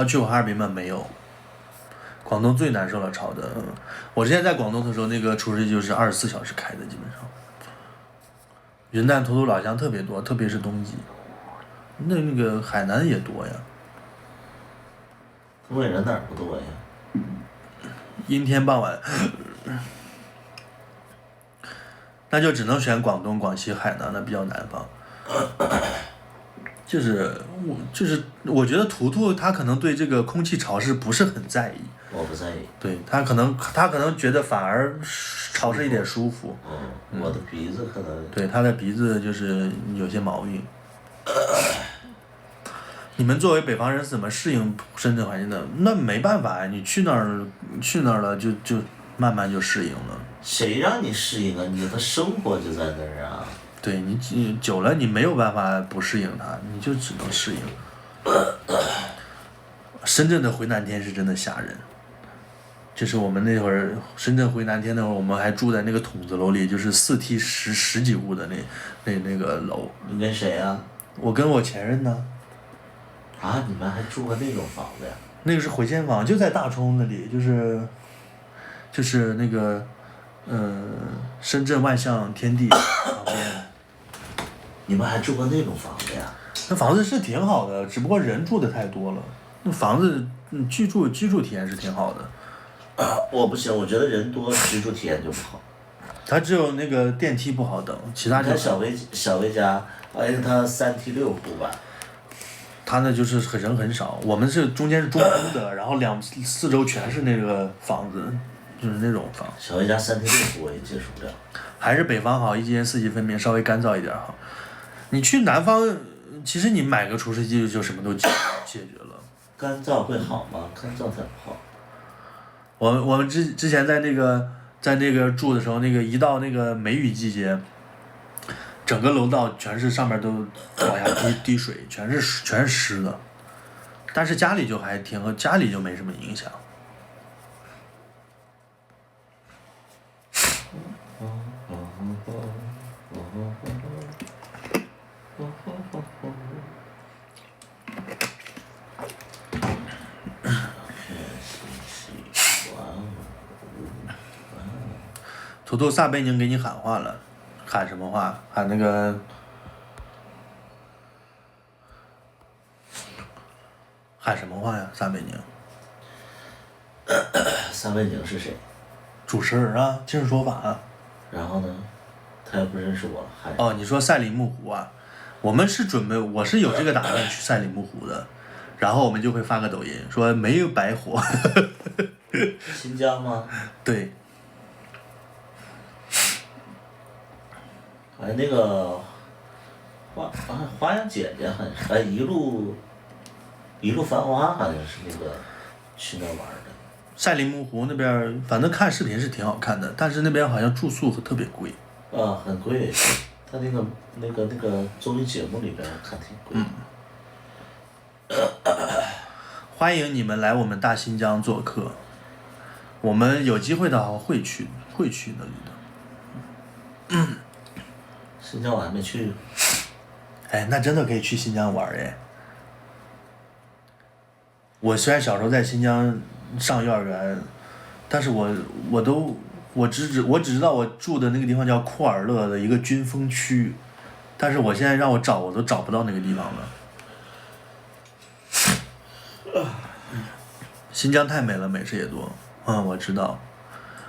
去过哈尔滨吗？没有。广东最难受了潮的。我之前在广东的时候，那个除湿机就是24小时开的，基本上。云南、吐鲁老乡特别多，特别是冬季。那个海南也多呀。东北人哪儿不多呀？阴天傍晚。那就只能选广东、广西、海南的比较南方。我觉得图图他可能对这个空气潮湿不是很在意。我不在意。对他可能觉得反而潮湿一点舒服。我的鼻子可能。对，他的鼻子就是有些毛病。你们作为北方人是怎么适应深圳环境的？那没办法，你去那儿了就慢慢就适应了。谁让你适应啊？你的生活就在那儿啊。对，你久了，你没有办法不适应它，你就只能适应。深圳的回南天是真的吓人。就是我们那会儿深圳回南天那会儿，我们还住在那个筒子楼里，就是4梯十几户的那个楼。你跟谁啊？我跟我前任呢。啊，你们还住过那种房子呀？那个是回迁房，就在大冲那里，就是那个，深圳万象天地旁边。你们还住过那种房子呀？那房子是挺好的，只不过人住的太多了。那房子，居住体验是挺好的。我不行，我觉得人多居住体验就不好。它只有那个电梯不好等，其他就。小薇家，他3梯6户吧。他那就是人很少，我们是中间是中空的，然后4周全是那个房子，就是那种房。小薇家3梯6户我也接受不了。还是北方好，一年四季分明，稍微干燥一点好。你去南方，其实你买个除湿机就什么都解决了。干燥会好吗？干燥才不好。我们之前在那个住的时候，那个一到那个梅雨季节，整个楼道全是上面都往下滴水，全是湿的，但是家里就还家里就没什么影响。图图撒贝宁给你喊话了，喊什么话？喊那个，喊什么话呀？撒贝宁。撒贝宁是谁？主持人啊，今日说法啊。然后呢？他又不认识我，还哦，你说赛里木湖啊？我们是准备，我是有这个打算去赛里木湖的，然后我们就会发个抖音说没有白活。新疆吗？对。哎，那个花样姐姐好像是，一路繁华好像是那个去那玩的。赛里木湖那边，反正看视频是挺好看的，但是那边好像住宿特别贵。很贵，他那个综艺节目里边看挺贵。欢迎你们来我们大新疆做客，我们有机会的话会去那里的。新疆我还没去。哎，那真的可以去新疆玩哎。我虽然小时候在新疆上幼儿园，但是我只知道我住的那个地方叫库尔勒的一个军风区，但是我现在让我找我都找不到那个地方了。新疆太美了，美食也多。我知道。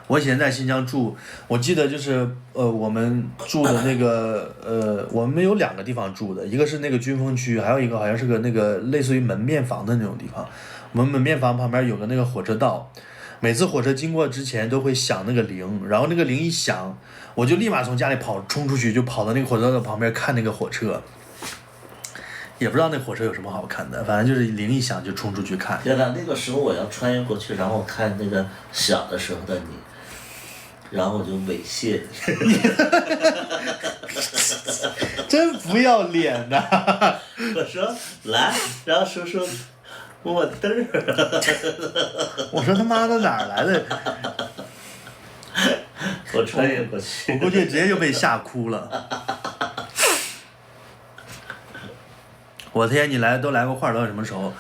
我以前在新疆住，我记得就是我们住的那个我们有2个地方住的，一个是那个军风区，还有一个好像是个那个类似于门面房的那种地方。我们门面房旁边有个那个火车道，每次火车经过之前都会响那个铃，然后那个铃一响，我就立马从家里冲出去，就跑到那个火车道旁边看那个火车。也不知道那火车有什么好看的，反正就是铃一响就冲出去看。天哪，那个时候我要穿越过去，然后看那个小的时候的你，然后我就猥亵你。真不要脸呐！我说来，然后叔叔摸我嘚儿。我说他妈的哪儿来的？我穿越过去。我估计直接就被吓哭了。我天，你都来过库尔勒什么时候？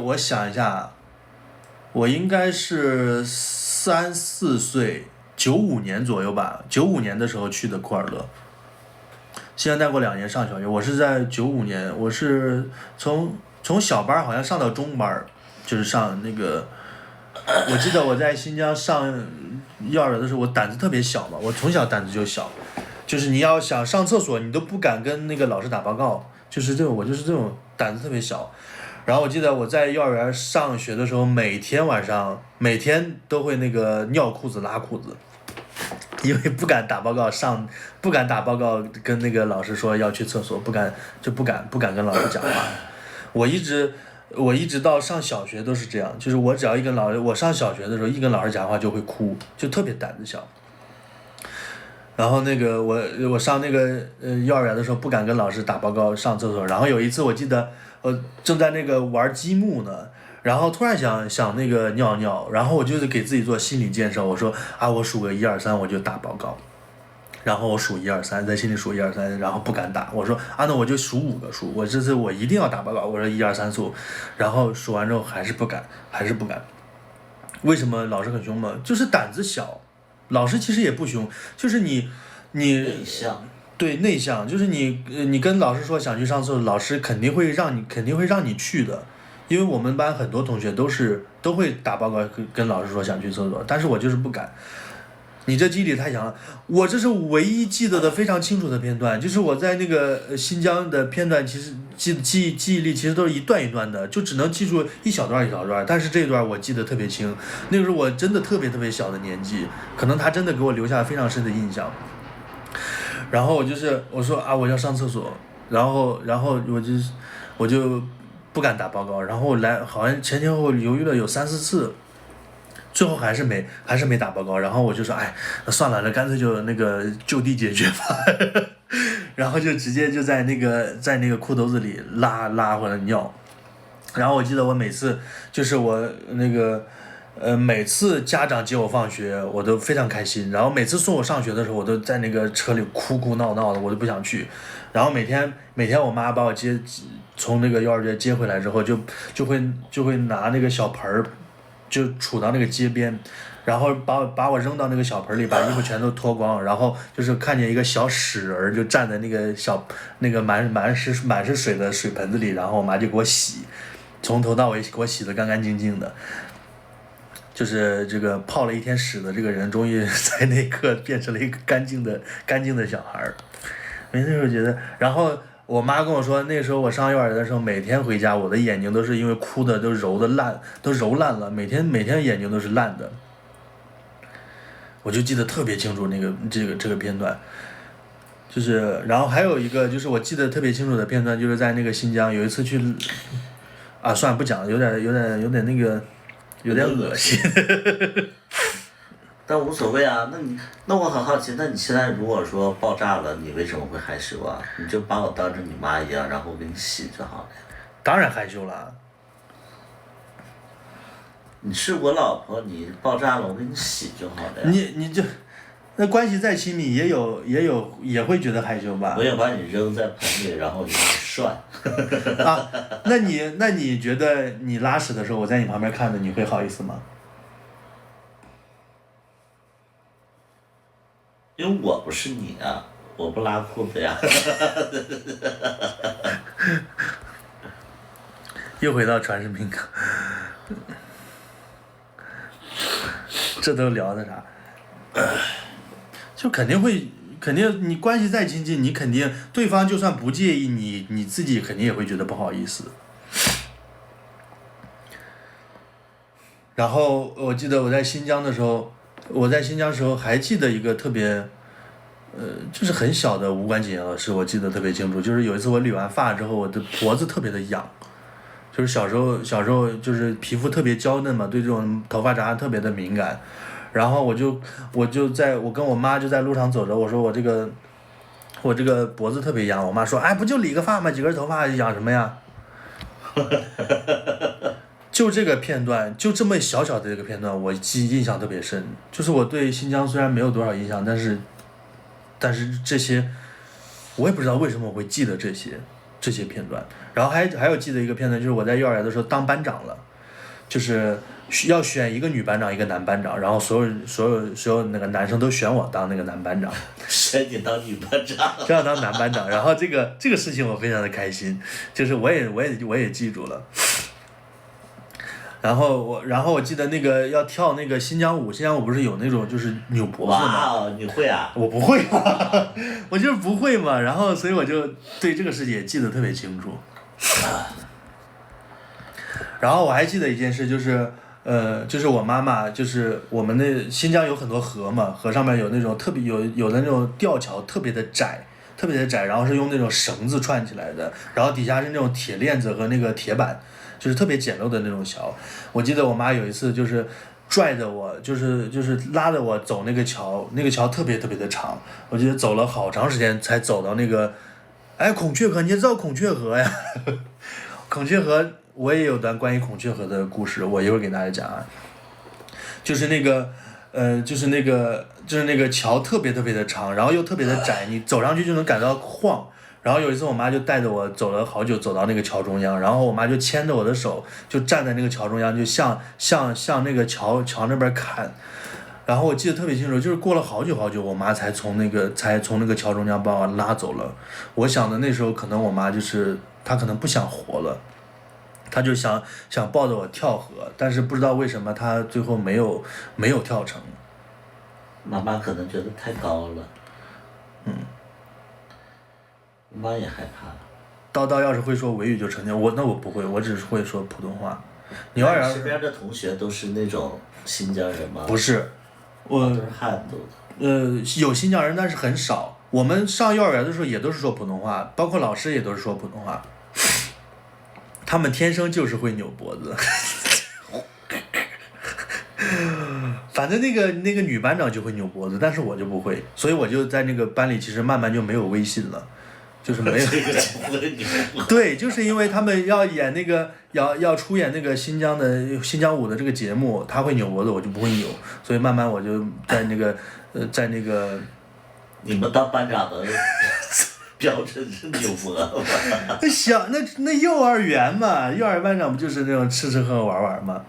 我想一下，我应该是3、4岁，95年左右吧，95年的时候去的库尔勒。现在再过2年上小学，我是在95年，我是从小班好像上到中班，就是上那个，我记得我在新疆上幼儿园的时候，我胆子特别小嘛，我从小胆子就小，就是你要想上厕所，你都不敢跟那个老师打报告。就是这种，我就是这种胆子特别小，然后我记得我在幼儿园上学的时候，每天晚上都会那个尿裤子拉裤子，因为不敢打报告跟那个老师说要去厕所，不敢跟老师讲话。我一直到上小学都是这样，就是我只要我上小学的时候一跟老师讲话就会哭，就特别胆子小。然后那个我上那个幼儿园的时候不敢跟老师打报告上厕所，然后有一次我记得正在那个玩积木呢，然后突然想那个尿，然后我就是给自己做心理建设，我说我数个1、2、3我就打报告，然后我数1、2、3，在心里数1、2、3，然后不敢打，我说那我就数5个数，我这次我一定要打报告，我说1、2、3数，然后数完之后还是不敢，为什么老师很凶吗？就是胆子小。老师其实也不凶，就是你内向，对，内向，就是你跟老师说想去上厕所，老师肯定会让你去的，因为我们班很多同学都会打报告跟老师说想去厕所，但是我就是不敢。你这记忆力太强了，我这是唯一记得的非常清楚的片段，就是我在那个新疆的片段，其实记忆力其实都是一段一段的，就只能记住一小段，但是这一段我记得特别清，那个时候我真的特别小的年纪，可能他真的给我留下非常深的印象。然后我说我要上厕所，然后我就不敢打报告，然后好像前后犹豫了有3、4次。最后还是没打报告，然后我就说算了，那干脆就那个就地解决吧，然后就直接就在那个裤兜子里拉回来尿，然后我记得我每次就是我那个每次家长接我放学，我都非常开心。然后每次送我上学的时候，我都在那个车里哭哭闹闹的，我都不想去。然后每天我妈把我从那个幼儿园接回来之后，就会拿那个小盆儿，就杵到那个街边，然后把我扔到那个小盆里，把衣服全都脱光，然后就是看见一个小屎人就站在那个满是水的水盆子里，然后我妈就给我洗，从头到尾给我洗得干干净净的。就是这个泡了一天屎的这个人，终于在那一刻变成了一个干净的小孩儿。那时候觉得，然后我妈跟我说，那时候我上幼儿园的时候，每天回家，我的眼睛都是因为哭的都揉烂了，每天眼睛都是烂的。我就记得特别清楚这个片段，就是然后还有一个就是我记得特别清楚的片段，就是在那个新疆有一次去，算了不讲了，有点那个。有点恶心，但无所谓啊。那我很好奇，那你现在如果说爆炸了，你为什么会害羞啊？你就把我当成你妈一样，然后我给你洗就好了呀。当然害羞了。你是我老婆，你爆炸了，我给你洗就好了呀。你就，那关系再亲密，也会觉得害羞吧？我也把你扔在盆里，然后给你涮。那你觉得你拉屎的时候，我在你旁边看着，你会好意思吗？因为我不是你啊，我不拉裤子呀。又回到传视频课，这都聊的啥？就肯定你关系再亲近，你肯定对方就算不介意你自己肯定也会觉得不好意思。然后我记得我在新疆的时候还记得一个特别，就是很小的无关紧要的事，我记得特别清楚。就是有一次我理完发之后，我的脖子特别的痒，就是小时候就是皮肤特别娇嫩嘛，对这种头发扎特别的敏感。然后我跟我妈就在路上走着，我说我这个脖子特别痒，我妈说，哎，不就理个发吗？几根头发痒什么呀？就这个片段，就这么小小的这个片段，我印象特别深。就是我对新疆虽然没有多少印象，但是这些，我也不知道为什么我会记得这些片段。然后还有记得一个片段，就是我在幼儿园的时候当班长了，就是要选一个女班长，一个男班长，然后所有那个男生都选我当那个男班长，选你当女班长，这样当男班长。然后这个事情我非常的开心，就是我也记住了。然后我记得那个要跳那个新疆舞不是有那种就是扭脖子吗？哇，你会啊？我不会啊，我就是不会嘛。然后所以我就对这个事情也记得特别清楚。然后我还记得一件事，就是我妈妈，就是我们那新疆有很多河嘛，河上面有那种特别有的那种吊桥特别的窄，然后是用那种绳子串起来的，然后底下是那种铁链子和那个铁板，就是特别简陋的那种桥。我记得我妈有一次就是拽着我，就是拉着我走那个桥，那个桥特别特别的长，我记得走了好长时间才走到那个，孔雀河，你知道孔雀河呀？孔雀河我也有段关于孔雀河的故事，我一会儿给大家讲啊。就是那个桥特别特别的长，然后又特别的窄，你走上去就能感到晃。然后有一次我妈就带着我走了好久，走到那个桥中央，然后我妈就牵着我的手，就站在那个桥中央，就向那个桥那边看。然后我记得特别清楚，就是过了好久好久，我妈才从那个桥中央把我拉走了。我想的那时候可能我妈就是她可能不想活了，她就想抱着我跳河，但是不知道为什么她最后没有跳成。妈妈可能觉得太高了。妈也害怕。叨要是会说维语就成年，我不会，我只是会说普通话。你幼儿园身边的同学都是那种新疆人吗？不是，都是汉族的。有新疆人，但是很少。我们上幼儿园的时候也都是说普通话，包括老师也都是说普通话。他们天生就是会扭脖子。反正那个女班长就会扭脖子，但是我就不会，所以我就在那个班里其实慢慢就没有威信了。就是没有。这个节目的牛。对，就是因为他们要演那个要出演那个新疆舞的这个节目，他会扭脖子，我就不会扭，所以慢慢我就在那个。你们当班长的标准是扭脖子。那幼儿园嘛，幼儿园班长不就是那种吃吃喝喝玩玩嘛。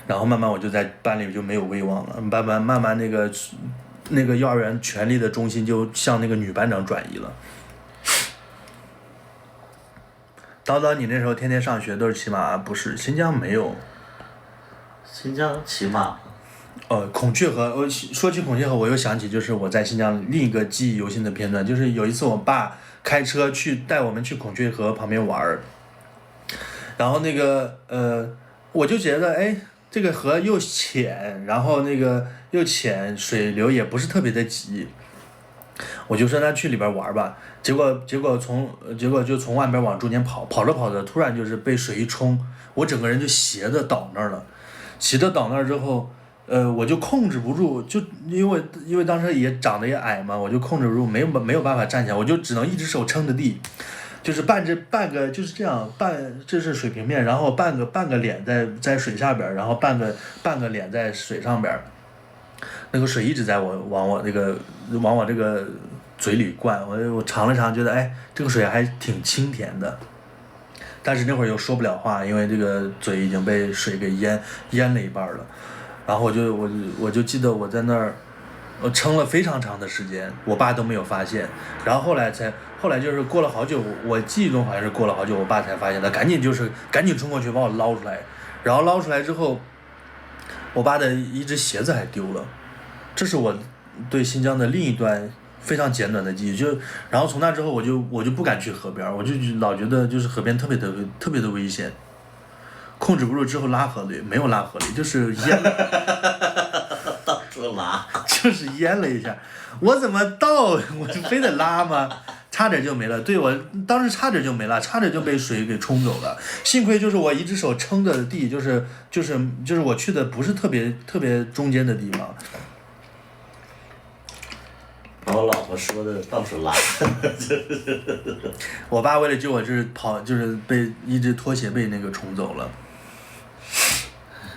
然后慢慢我就在班里就没有威望了，慢慢那个幼儿园权力的中心就向那个女班长转移了。叨叨，你那时候天天上学都是骑马？不是，新疆没有。新疆骑马。孔雀河，说起孔雀河，我又想起就是我在新疆另一个记忆犹新的片段，就是有一次我爸开车带我们去孔雀河旁边玩，然后那个我就觉得这个河又浅，然后那个又浅，水流也不是特别的急，我就说那去里边玩吧，结果就从外边往中间跑着，突然就是被水一冲，我整个人就斜着倒那儿了，斜着倒那儿之后。我就控制不住，就因为当时也长得也矮嘛，我就控制不住，没有办法站起来，我就只能一只手撑着地，就是半个就是这样这是水平面，然后半个脸在水下边，然后半个脸在水上边，那个水一直在往我这个嘴里灌，我尝了尝，觉得这个水还挺清甜的，但是那会儿又说不了话，因为这个嘴已经被水给淹了一半了。然后我就记得我在那儿，我撑了非常长的时间，我爸都没有发现。然后后来就是过了好久，我记忆中好像是过了好久，我爸才发现，他赶紧冲过去把我捞出来。然后捞出来之后，我爸的一只鞋子还丢了。这是我对新疆的另一段非常简短的记忆。然后从那之后我就不敢去河边，我就老觉得就是河边特别的危险。控制不住之后拉河里，没有拉河里，就是淹了。到处拉。就是淹了一下，我怎么倒，我就非得拉吗？差点就没了。对，我当时差点就没了，差点就被水给冲走了。幸亏就是我一只手撑着地，就是我去的不是特别中间的地方。把我老婆说的到处拉。我爸为了救我，就是被一只拖鞋被那个冲走了。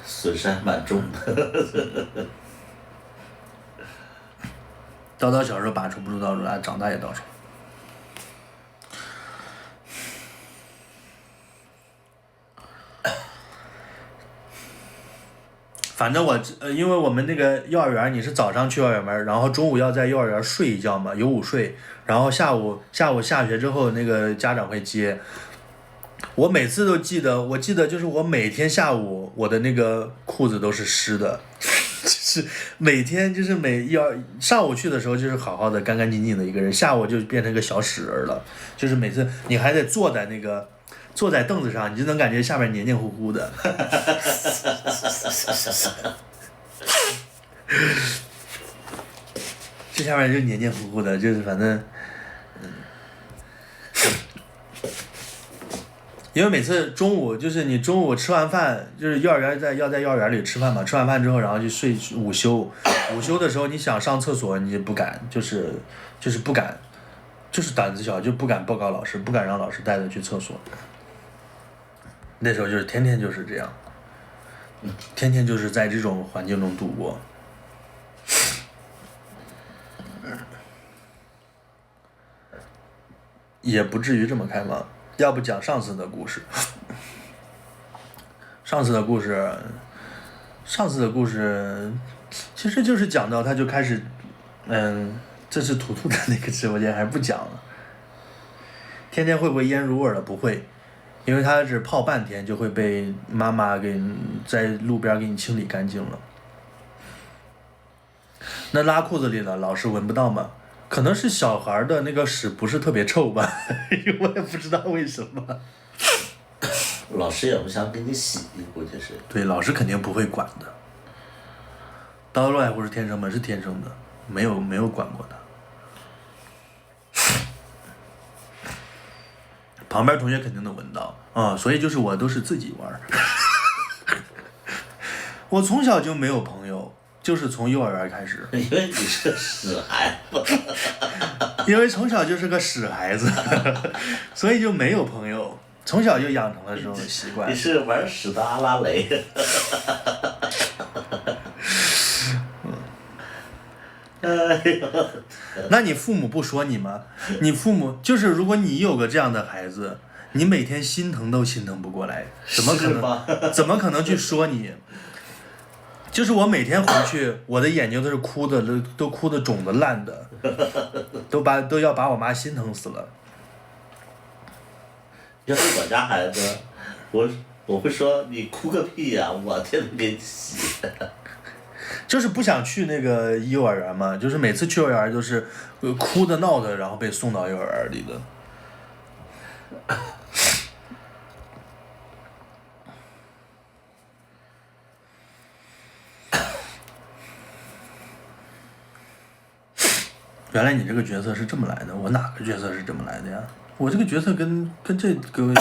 损失还蛮重的。叨叨小时候把持不住到处拉，长大也到处。反正因为我们那个幼儿园，你是早上去幼儿园门，然后中午要在幼儿园睡一觉嘛，有午睡，然后下午下学之后那个家长会接。我每次都记得，我记得就是我每天下午我的那个裤子都是湿的，就是每天就是上午去的时候就是好好的干干净净的一个人，下午就变成个小屎人了，就是每次你还得坐在凳子上，你就能感觉下面黏黏糊糊的。这下面就黏黏糊糊的，就是反正。因为每次中午就是你中午吃完饭，就是幼儿园要在幼儿园里吃饭嘛，吃完饭之后然后就睡午休，午休的时候你想上厕所你也不敢，就是不敢，就是胆子小就不敢报告老师，不敢让老师带着去厕所。那时候就是天天就是这样，天天就是在这种环境中度过。也不至于这么开放，要不讲上次的故事。上次的故事，其实就是讲到他就开始，这是图图的那个直播间，还不讲了。天天会不会腌入味了？不会，因为他只泡半天就会被妈妈在路边给你清理干净了。那拉裤子里了，老师闻不到吗？可能是小孩的那个屎不是特别臭吧，我也不知道为什么。老师也不想给你洗，估计是。对，老师肯定不会管的。刀乱或是天生吗？是天生的，没有管过他。旁边同学肯定能闻到啊，所以就是我都是自己玩。我从小就没有朋友，就是从幼儿园开始。因为你是个屎孩子。因为从小就是个屎孩子，所以就没有朋友，从小就养成了这种习惯。你是玩屎的阿拉蕾。那你父母不说你吗？你父母就是如果你有个这样的孩子，你每天心疼都心疼不过来，怎么可能去说你？就是我每天回去，我的眼睛都是哭的，都哭的肿的烂的，都要把我妈心疼死了。要是我家孩子，我会说你哭个屁呀、我天天给你洗。就是不想去那个幼儿园嘛，就是每次去幼儿园都是哭的闹的，然后被送到幼儿园里的。原来你这个角色是这么来的，我哪个角色是这么来的呀？我这个角色跟这个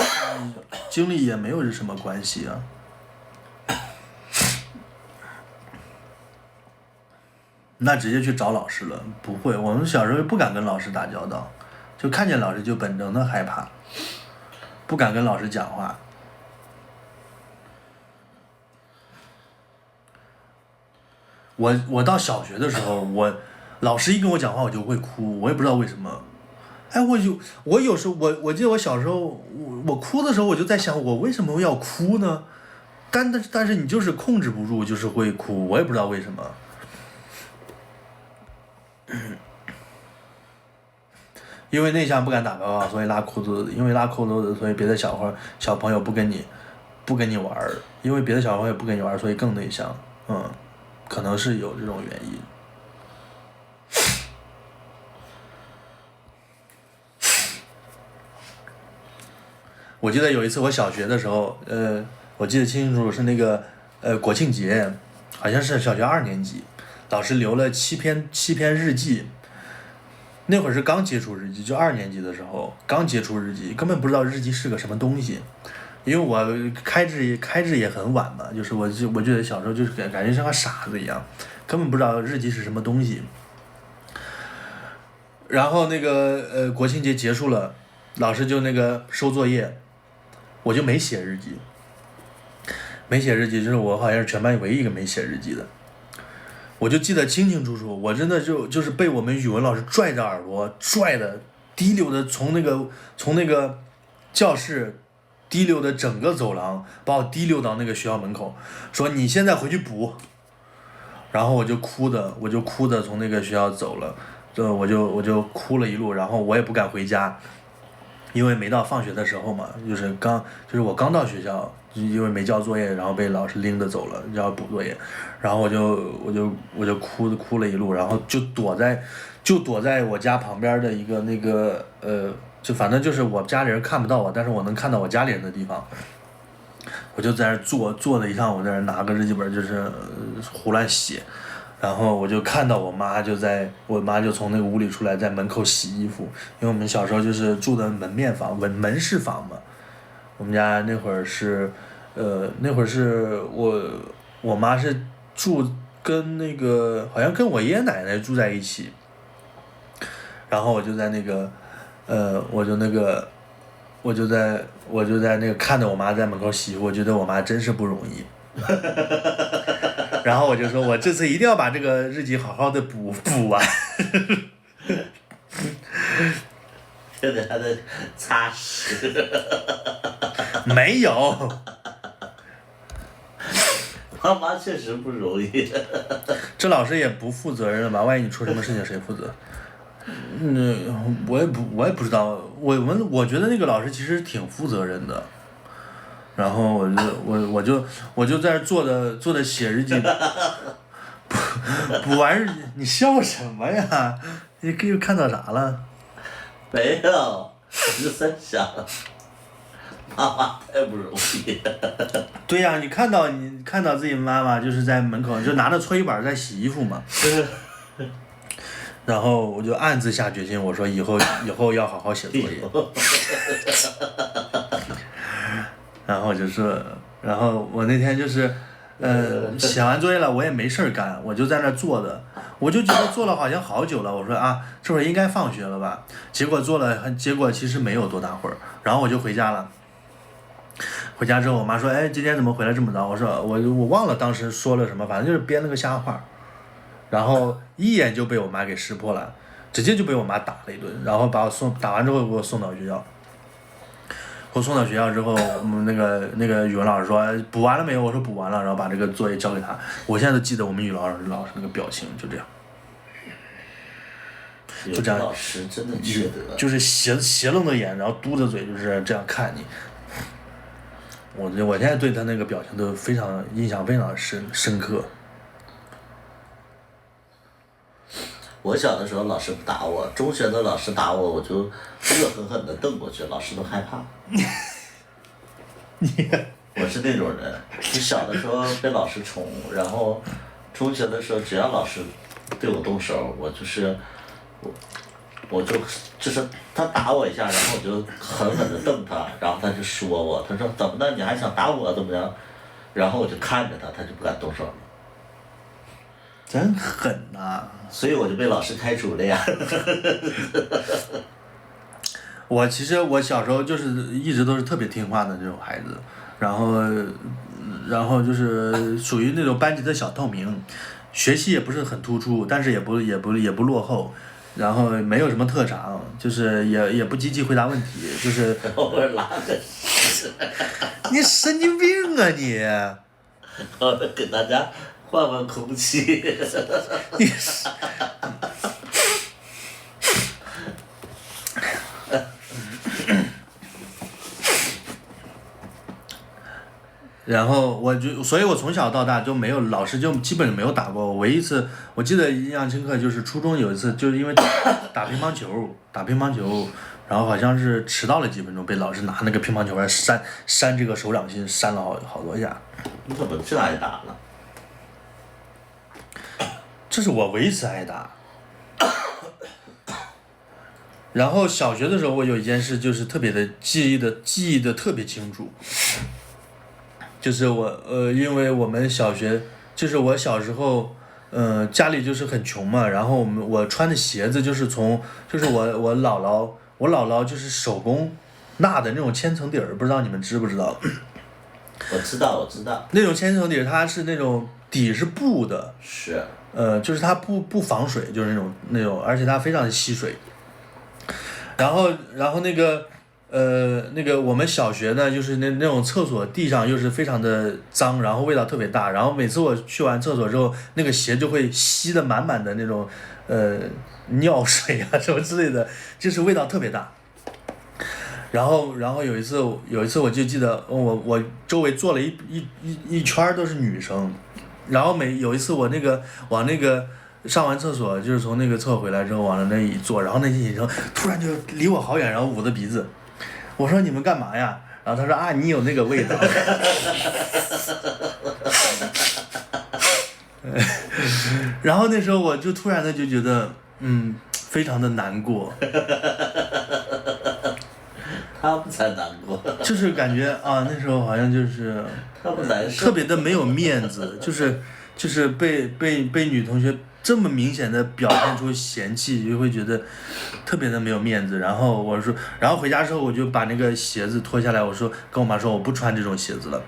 经历也没有什么关系啊。那直接去找老师了，不会，我们小时候不敢跟老师打交道，就看见老师就本能的害怕，不敢跟老师讲话。我到小学的时候，老师一跟我讲话我就会哭，我也不知道为什么。哎，我有时候我记得我小时候我哭的时候我就在想我为什么要哭呢？但是你就是控制不住，就是会哭，我也不知道为什么。因为内向不敢打报告，所以拉裤子，因为拉裤子，所以别的小朋友不跟你玩儿，因为别的小朋友不跟你玩儿，所以更内向，可能是有这种原因。我记得有一次我小学的时候，我记得清清楚楚是那个国庆节，好像是小学2年级，老师留了7篇日记。那会儿是刚接触日记，就2年级的时候刚接触日记，根本不知道日记是个什么东西。因为我开智也很晚嘛，就是我觉得小时候就是感觉像个傻子一样，根本不知道日记是什么东西。然后那个国庆节结束了，老师就那个收作业，我就没写日记，就是我好像是全班唯一一个没写日记的。我就记得清清楚楚，我真的就是被我们语文老师拽着耳朵拽的，滴溜的从那个教室滴溜的整个走廊，把我滴溜到那个学校门口，说你现在回去补。然后我就哭的从那个学校走了，我就哭了一路，然后我也不敢回家，因为没到放学的时候嘛，就是我刚到学校，因为没交作业，然后被老师拎着走了，要补作业，然后我就哭了一路，然后就躲在我家旁边的一个那个就反正就是我家里人看不到我，但是我能看到我家里人的地方，我就在那坐了一上午，在那拿个日记本就是胡乱写。然后我就看到我妈就从那个屋里出来，在门口洗衣服，因为我们小时候就是住的门市房嘛。我们家那会儿是我妈是住跟那个好像跟我爷爷奶奶住在一起，然后我就在那个看着我妈在门口洗衣服，我觉得我妈真是不容易。然后我就说，我这次一定要把这个日记好好的补完。现在还在擦屎。没有。妈妈确实不容易。这老师也不负责任了吧？万一你出什么事情谁负责？我也不知道。我觉得那个老师其实挺负责任的。然后我就在这坐着写日记，补完日记。你笑什么呀？你又看到啥了？没有，我就在想，妈妈太不容易。对呀、你看到自己妈妈就是在门口就拿着搓衣板在洗衣服嘛。然后我就暗自下决心，我说以后要好好写作业。然后我那天就是写完作业了，我也没事儿干，我就在那儿坐着，我就觉得坐了好像好久了。我说啊，这会儿应该放学了吧？结果其实没有多大会儿，然后我就回家了。回家之后，我妈说：“哎，今天怎么回来这么早？”我说：“我忘了当时说了什么，反正就是编了个瞎话。”然后一眼就被我妈给识破了，直接就被我妈打了一顿，然后把我打完之后给我送到学校。给我送到学校之后，我们那个语文老师说补完了没有？我说补完了，然后把这个作业交给他。我现在都记得我们语文老师那个表情，就这样。就这样，老师真的缺德，就是斜楞着眼，然后嘟着嘴，就是这样看你。我现在对他那个表情都印象非常深刻。我小的时候老师不打我，中学的老师打我，我就恶狠狠地瞪过去，老师都害怕。我是那种人，就小的时候被老师宠，然后中学的时候只要老师对我动手，我就是他打我一下，然后我就狠狠地瞪他，然后他就说我，他说怎么的你还想打我怎么样？然后我就看着他，他就不敢动手了。真狠呐！所以我就被老师开除了呀。其实我小时候就是一直都是特别听话的那种孩子，然后就是属于那种班级的小透明，学习也不是很突出，但是也不落后，然后没有什么特长，就是也不积极回答问题，就是我拉个屎！你神经病啊你！我给大家换换空气。你然后所以我从小到大就没有老师就基本没有打过我。唯一一次我记得印象深刻就是初中有一次，就是因为打乒乓球，然后好像是迟到了几分钟，被老师拿那个乒乓球来扇这个手掌心，扇了好多下。你怎么这挨打了？这是我唯一一次挨打。然后小学的时候，我有一件事就是特别的记忆的特别清楚。就是因为我们小学，就是我小时候，家里就是很穷嘛，然后我穿的鞋子就是我姥姥就是手工纳的那种千层底儿，不知道你们知不知道？我知道。那种千层底儿，它是那种底是布的，是。就是它不防水，就是那种，而且它非常的吸水。然后那个我们小学呢，就是那种厕所地上又是非常的脏，然后味道特别大，然后每次我去完厕所之后，那个鞋就会吸得满满的那种尿水啊什么之类的，就是味道特别大。然后有一次我就记得我周围坐了一圈都是女生，然后有一次我往那个上完厕所，就是从那个厕所回来之后往那一坐，然后那些女生突然就离我好远，然后捂着鼻子。我说你们干嘛呀？然后他说啊，你有那个味道。然后那时候我就突然的就觉得，非常的难过。他们才难过。就是感觉啊，那时候好像就是他们难受。特别的没有面子，就是被女同学这么明显的表现出嫌弃，就会觉得特别的没有面子。然后回家之后我就把那个鞋子脱下来，跟我妈说我不穿这种鞋子了。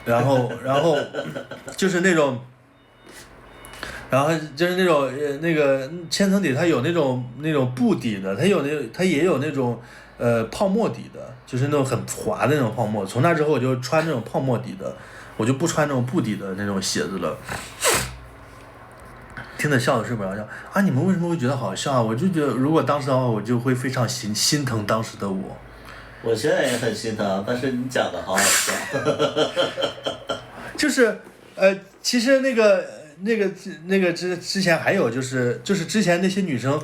然后就是那种那个千层底，它有那种布底的，它也有那种泡沫底的，就是那种很滑的那种泡沫。从那之后我就穿那种泡沫底的，我就不穿那种布底的那种鞋子了。听着笑的睡不着觉啊！你们为什么会觉得好笑啊？我就觉得如果当时的话，我就会非常心疼当时的我。我现在也很心疼，但是你讲的好好笑。就是其实那个之前还有就是之前那些女生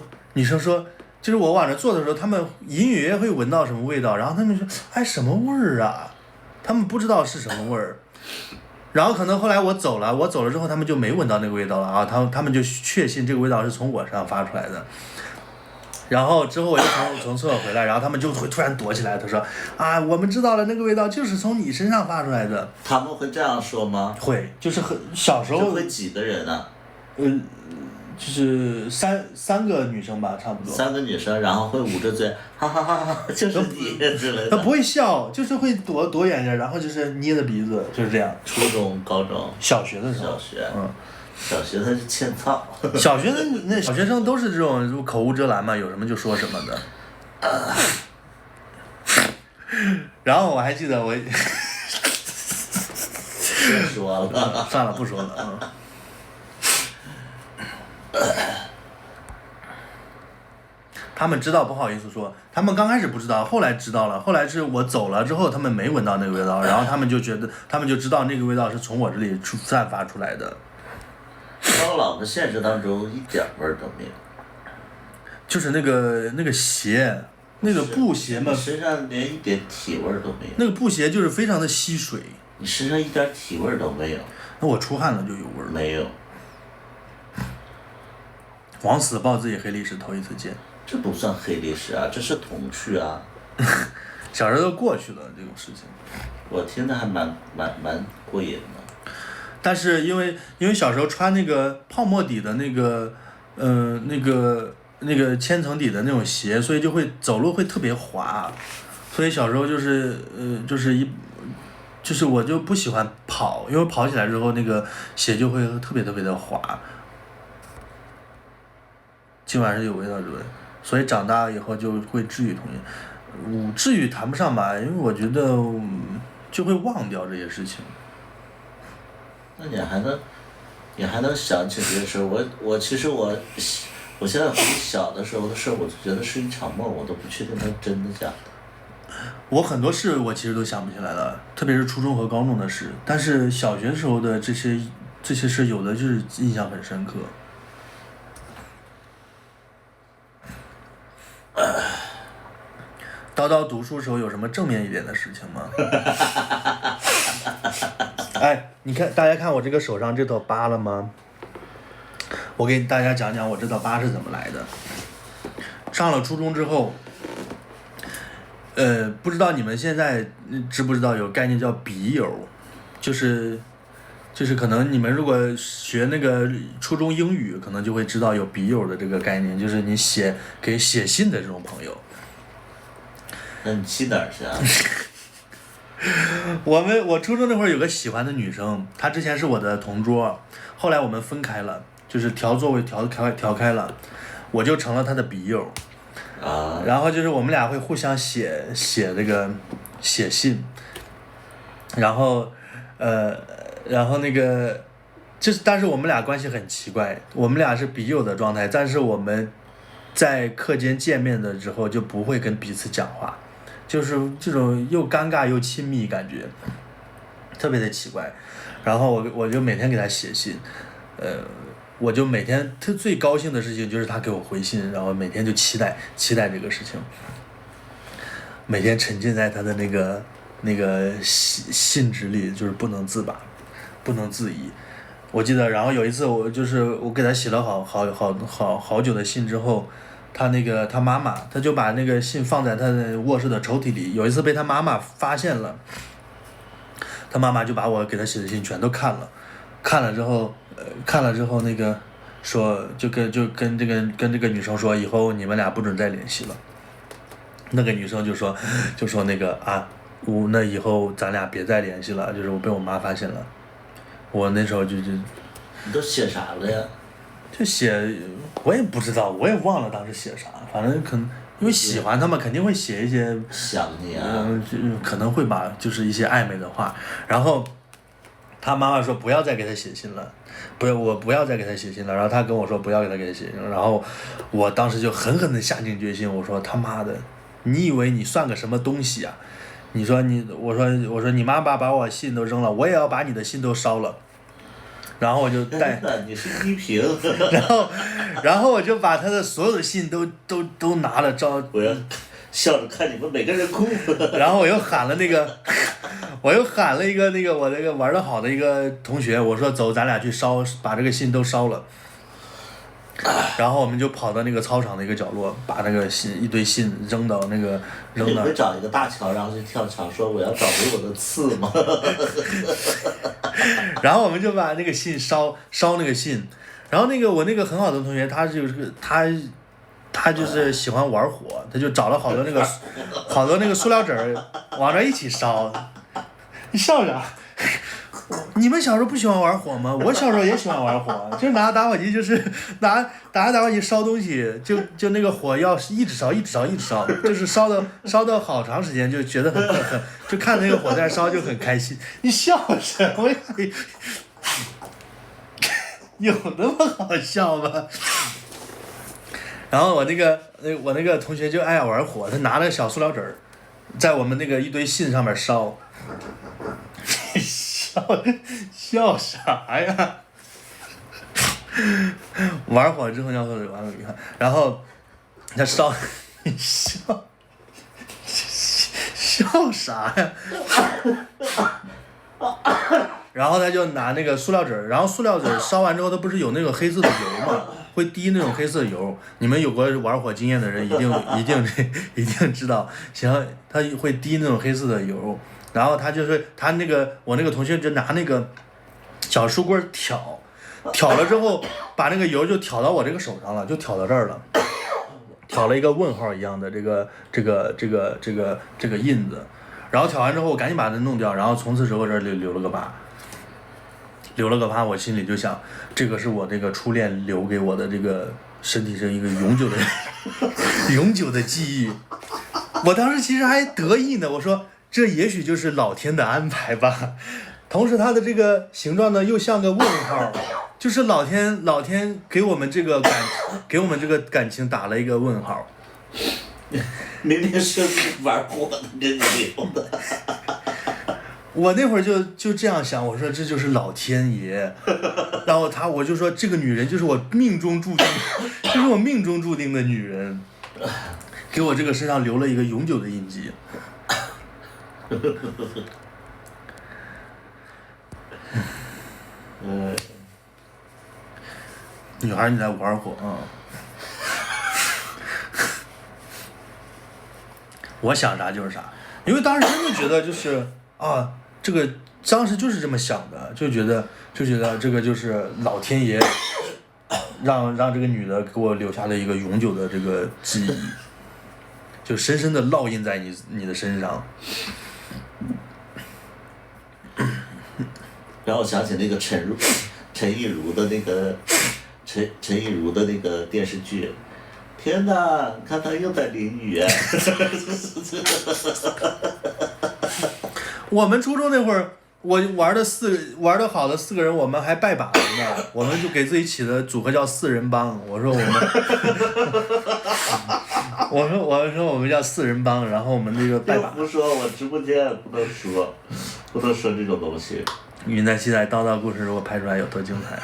说，就是我往那坐的时候，她们隐隐约约会闻到什么味道，然后她们说哎什么味儿啊？她们不知道是什么味儿。然后可能后来我走了之后，他们就没闻到那个味道了啊，他们就确信这个味道是从我身上发出来的。然后之后我又从厕所回来，然后他们就会突然躲起来，他说啊，我们知道了，那个味道就是从你身上发出来的。他们会这样说吗？会，就是很小时候。会几个人啊？就是三个女生吧，差不多。3个女生，然后会捂着嘴，哈哈哈哈，就是你之类的。她不会笑，就是会躲远点，然后就是捏着鼻子，就是这样。初中、高中、小学的时候。小学。小学他是欠操。小学那小学生都是这种口无遮拦嘛，有什么就说什么的。然后我还记得我。别说了。算了，不说了。他们知道不好意思说，他们刚开始不知道，后来知道了，后来是我走了之后，他们没闻到那个味道，然后他们就觉得，他们就知道那个味道是从我这里散发出来的。高老的现实当中一点味儿都没有。就是那个鞋，那个布鞋嘛。身上连一点体味都没有。那个布鞋就是非常的吸水。你身上一点体味都没有。那我出汗了就有味儿。没有。往死报自己黑历史头一次见。这不算黑历史啊，这是童趣啊。小时候都过去了这种事情。我听着还蛮过瘾的。但是因为小时候穿那个泡沫底的那个千层底的那种鞋，所以就会走路会特别滑，所以小时候就是我就不喜欢跑，因为跑起来之后那个鞋就会特别的滑。今晚是有味道对，所以长大以后就会治愈同学。治愈谈不上吧，因为我觉得就会忘掉这些事情。那你还能想起这些事儿？其实我现在回忆小的时候的事儿，我就觉得是一场梦，我都不确定它真的假的。我很多事我其实都想不起来了，特别是初中和高中的事，但是小学时候的这些事，有的就是印象很深刻。叨叨读书时候有什么正面一点的事情吗？哎，你看，大家看我这个手上这道疤了吗？我给大家讲讲我这道疤是怎么来的。上了初中之后，不知道你们现在知不知道有概念叫笔友，就是可能你们如果学那个初中英语，可能就会知道有笔友的这个概念，就是你给写信的这种朋友。那你去哪儿去啊？我初中那会儿有个喜欢的女生，她之前是我的同桌，后来我们分开了，就是调座位调开了，我就成了她的笔友。啊。然后就是我们俩会互相写信，然后那个但是我们俩关系很奇怪，我们俩是笔友的状态，但是我们在课间见面的时候就不会跟彼此讲话。就是这种又尴尬又亲密感觉，特别的奇怪。然后我就每天给他写信，我就每天他最高兴的事情就是他给我回信，然后每天就期待这个事情，每天沉浸在他的那个信纸里，就是不能自拔，不能自已。我记得，然后有一次我给他写了好久的信之后。他妈妈，他就把那个信放在他的卧室的抽屉里。有一次被他妈妈发现了，他妈妈就把我给他写的信全都看了之后那个说就跟这个女生说，以后你们俩不准再联系了。那个女生就说那个啊，那以后咱俩别再联系了，就是我被我妈发现了。我那时候就你都写啥了呀？就写，我也不知道，我也忘了当时写啥，反正可能因为喜欢他们，肯定会写一些想你啊，可能会把就是一些暧昧的话。然后他妈妈说不要再给他写信了，我不要再给他写信了。然后他跟我说不要给他写信，然后我当时就狠狠的下定决心，我说他妈的，你以为你算个什么东西啊？我说你妈妈把我信都扔了，我也要把你的信都烧了。然后我就你是依萍。然后我就把他的所有的信都拿了我要笑着看你们每个人哭。然后我又喊了一个我那个玩得好的一个同学，我说走，咱俩去把这个信都烧了。然后我们就跑到那个操场的一个角落，把那个一堆信扔到那个扔到。你会找一个大桥，然后去跳桥，说我要找回我的刺吗？然后我们就把那个信烧那个信，然后我那个很好的同学，他就是喜欢玩火，他就找了好多那个塑料纸儿往那一起烧。你笑啥？你们小时候不喜欢玩火吗？我小时候也喜欢玩火，就拿打火机，就是拿打火机烧东西，就那个火要一直烧，就是烧到好长时间，就觉得很就看那个火在烧就很开心。你笑什么呀？有那么好笑吗？然后我那个同学就爱玩火，他拿了个小塑料纸儿，在我们那个一堆信上面烧。笑啥呀？玩火之后要喝水，完了你看，然后他烧，笑啥呀？然后他就拿那个塑料纸，然后塑料纸烧完之后，它不是有那个黑色的油嘛，会滴那种黑色的油。你们有过玩火经验的人，一定知道，行，它会滴那种黑色的油。然后我那个同学就拿那个小树棍挑了之后，把那个油就挑到我这个手上了，就挑到这儿了，挑了一个问号一样的这个印子。然后挑完之后，我赶紧把它弄掉，然后从此之后这里留了个疤。我心里就想，这个是我这个初恋留给我的这个身体上一个永久的记忆。我当时其实还得意呢，我说这也许就是老天的安排吧。同时它的这个形状呢又像个问号，就是老天给我们这个感情打了一个问号。明明是玩火的给你留的。我那会儿就这样想，我说这就是老天爷。然后我就说这个女人就是我命中注定的女人，给我这个身上留了一个永久的印记。女孩你在玩火啊？我想啥就是啥，因为当时真的觉得就是啊，这个当时就是这么想的，就觉得这个就是老天爷让这个女的给我留下了一个永久的这个记忆，就深深的烙印在你的身上。然后我想起那个陈亦儒的那个陈亦儒的那个电视剧，天哪，看他又在淋雨。我们初中那会儿，我玩的好的4个人，我们还拜把子呢，我们就给自己起的组合叫4人帮。我说我们叫4人帮，然后我们那个拜把。不说，我直播间不能说这种东西。云在期待叨叨故事如果拍出来有多精彩。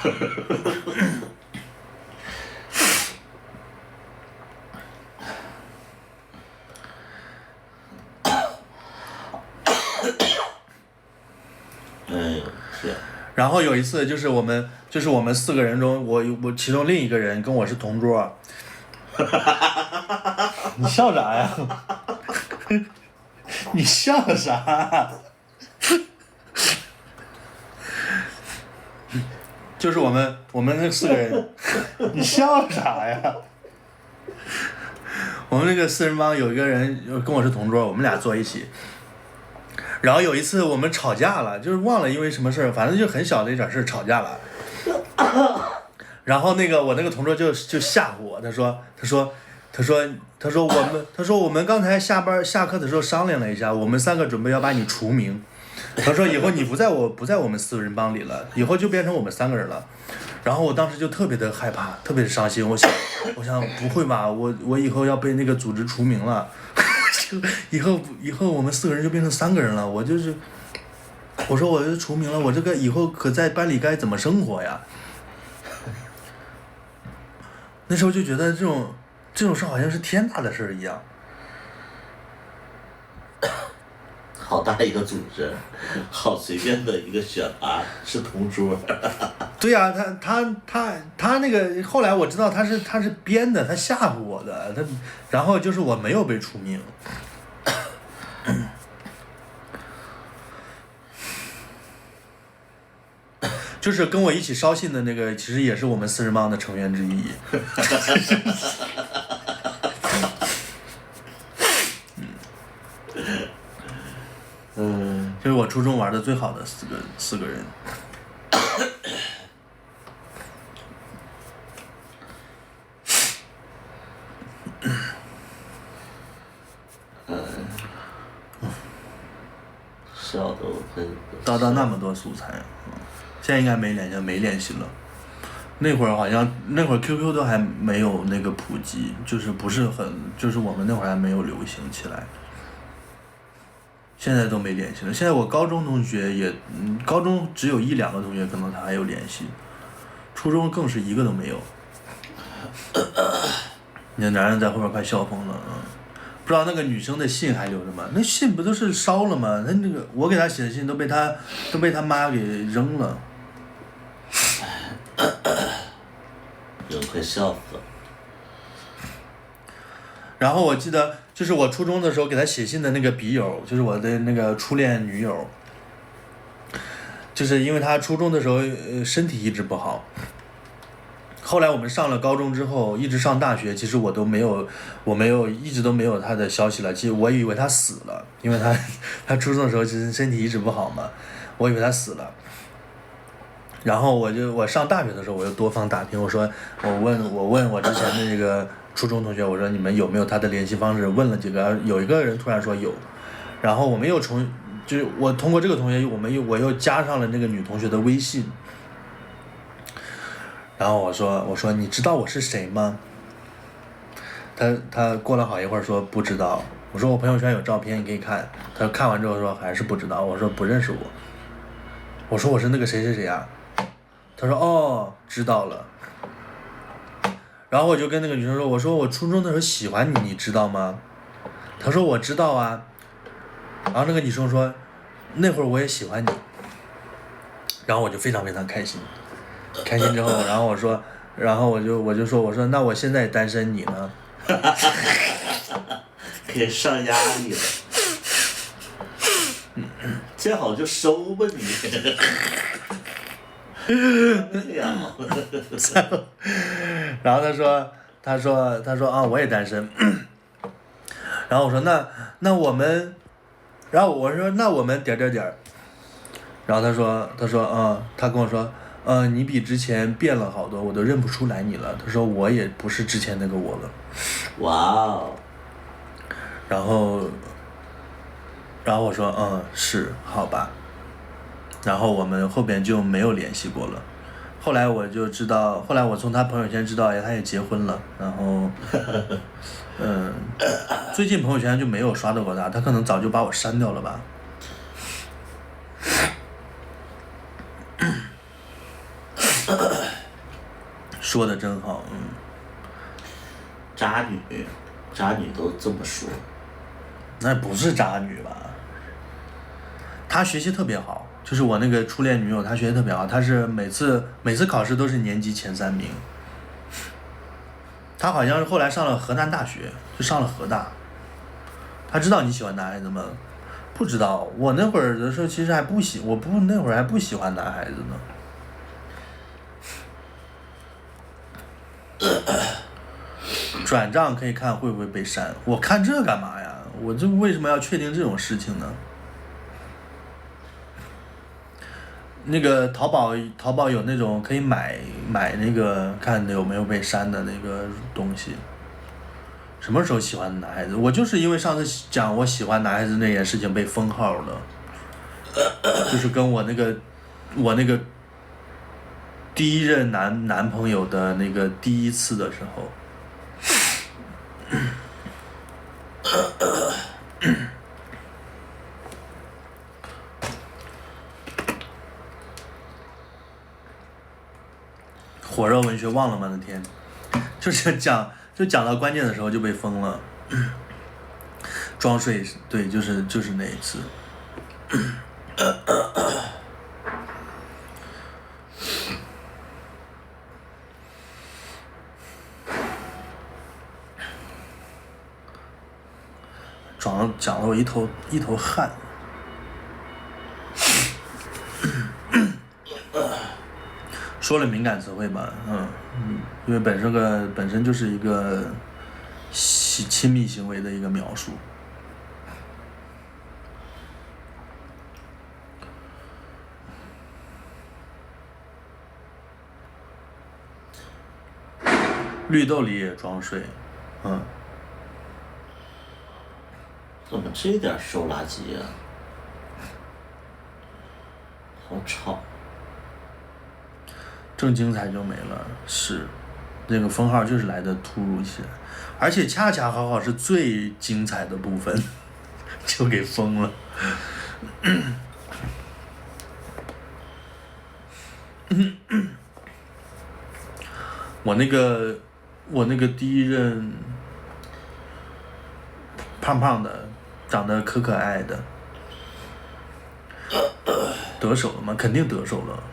然后有一次就是我们4个人中，我其中另一个人跟我是同桌。你笑啥呀？你笑啥？就是我们那4个人，你笑啥呀？我们那个4人帮有一个人跟我是同桌，我们俩坐一起。然后有一次我们吵架了，就是忘了因为什么事儿，反正就很小的一点事儿吵架了。然后我那个同桌就吓唬我，他说我们刚才下课的时候商量了一下，我们3个准备要把你除名。他说以后你不在我们4人帮里了，以后就变成我们3个人了。然后我当时就特别的害怕，特别的伤心。我想不会吧，我以后要被那个组织除名了。以后我们4个人就变成3个人了。我说我就除名了，我这个以后可在班里该怎么生活呀？那时候就觉得这种事好像是天大的事儿一样。好大一个组织，好随便的一个选拔是同桌。对呀、他那个后来我知道他是编的，他吓唬我的，然后就是我没有被除名。就是跟我一起烧信的那个，其实也是我们四人帮的成员之一。就是我初中玩的最好的四个人。笑的我快。叨叨那么多素材，现在应该没联系了。那会儿好像QQ 都还没有那个普及，就是不是很，就是我们那会儿还没有流行起来。现在都没联系了。现在我高中同学也，高中只有1、2个同学可能他还有联系，初中更是一个都没有。那男人在后边快笑疯了啊！不知道那个女生的信还留着吗？那信不都是烧了吗？那个我给她写的信都被她妈给扔了。人快笑死了。然后我记得，就是我初中的时候给他写信的那个笔友，就是我的那个初恋女友，就是因为她初中的时候身体一直不好，后来我们上了高中之后，一直上大学，其实我一直都没有她的消息了。其实我以为她死了，因为她初中的时候其实身体一直不好嘛，我以为她死了。然后我上大学的时候，我又多方打听，我问我之前的那个初中同学，我说你们有没有他的联系方式？问了几个，有一个人突然说有，然后我们又就是我通过这个同学，我又加上了那个女同学的微信，然后我说你知道我是谁吗？他过了好一会儿说不知道，我说我朋友圈有照片你可以看，他看完之后说还是不知道，我说不认识我，我说我是那个谁谁谁啊。他说哦，知道了。然后我就跟那个女生说，我说我初中的时候喜欢你，你知道吗？她说我知道啊。然后那个女生说，那会儿我也喜欢你。然后我就非常非常开心，开心之后，然后我就说，我说那我现在单身，你呢？给上压力了。见好就收吧你。然后他说啊，我也单身。然后我说那我们，然后我说那我们点。然后他说他跟我说你比之前变了好多，我都认不出来你了。他说我也不是之前那个我了。哇哦。然后我说是好吧。然后我们后边就没有联系过了。后来我就知道，后来我从他朋友圈知道，他也结婚了。然后，最近朋友圈就没有刷到过他，他可能早就把我删掉了吧。说的真好，渣女都这么说。那不是渣女吧？她学习特别好。就是我那个初恋女友，她学习特别好，她是每次考试都是年级前3名。她好像是后来上了河南大学，就上了河大。她知道你喜欢男孩子吗？不知道，我那会儿的时候其实那会儿还不喜欢男孩子呢。转账可以看会不会被删，我看这干嘛呀？我这为什么要确定这种事情呢？那个淘宝有那种可以买那个看有没有被删的那个东西。什么时候喜欢男孩子？我就是因为上次讲我喜欢男孩子那件事情被封号了，就是跟我那个第一任男朋友的那个第1次的时候。火热文学忘了吗？那天，就是讲到关键的时候就被封了。装睡，对，就是那一次。讲了我一头汗。说了敏感词汇吧，因为本身就是一个亲密行为的一个描述。绿豆里也装水，怎么这点收垃圾啊？好吵。正精彩就没了，是，那个封号就是来的突如其来，而且恰恰好是最精彩的部分，就给封了。我那个第一任胖胖的，长得可爱的，得手了吗？肯定得手了。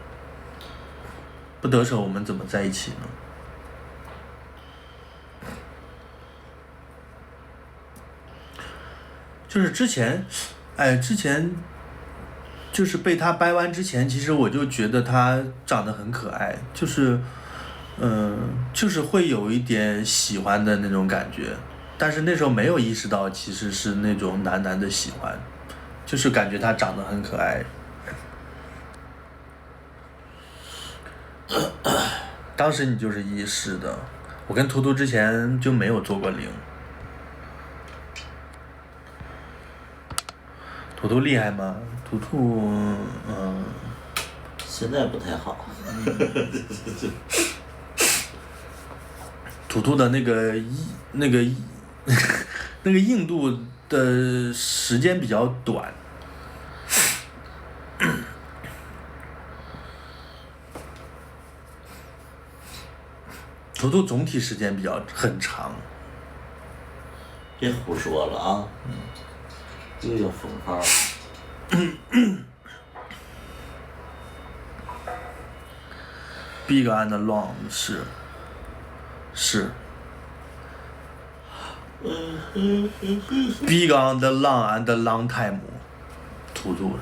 不得手，我们怎么在一起呢？就是之前就是被他掰弯之前，其实我就觉得他长得很可爱，就是会有一点喜欢的那种感觉，但是那时候没有意识到其实是那种男的喜欢，就是感觉他长得很可爱。当时你就是意识的，我跟图图之前就没有做过零。图图厉害吗？图图，现在不太好。图图的那个硬度的时间比较短。图图总体时间很长。别胡说了啊！又有封号。Big and long 是。Big and long and long time， 图图。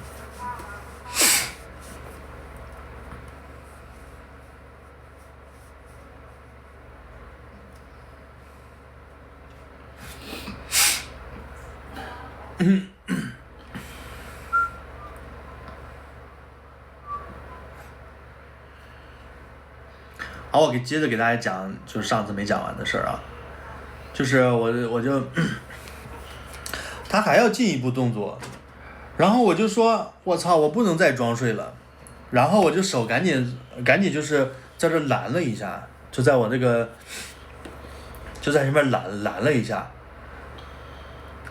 好，我接着给大家讲，就是上次没讲完的事儿啊，就是我就他还要进一步动作，然后我就说我操，我不能再装睡了，然后我就手赶紧就是在这拦了一下，就在我那个就在这边拦了一下，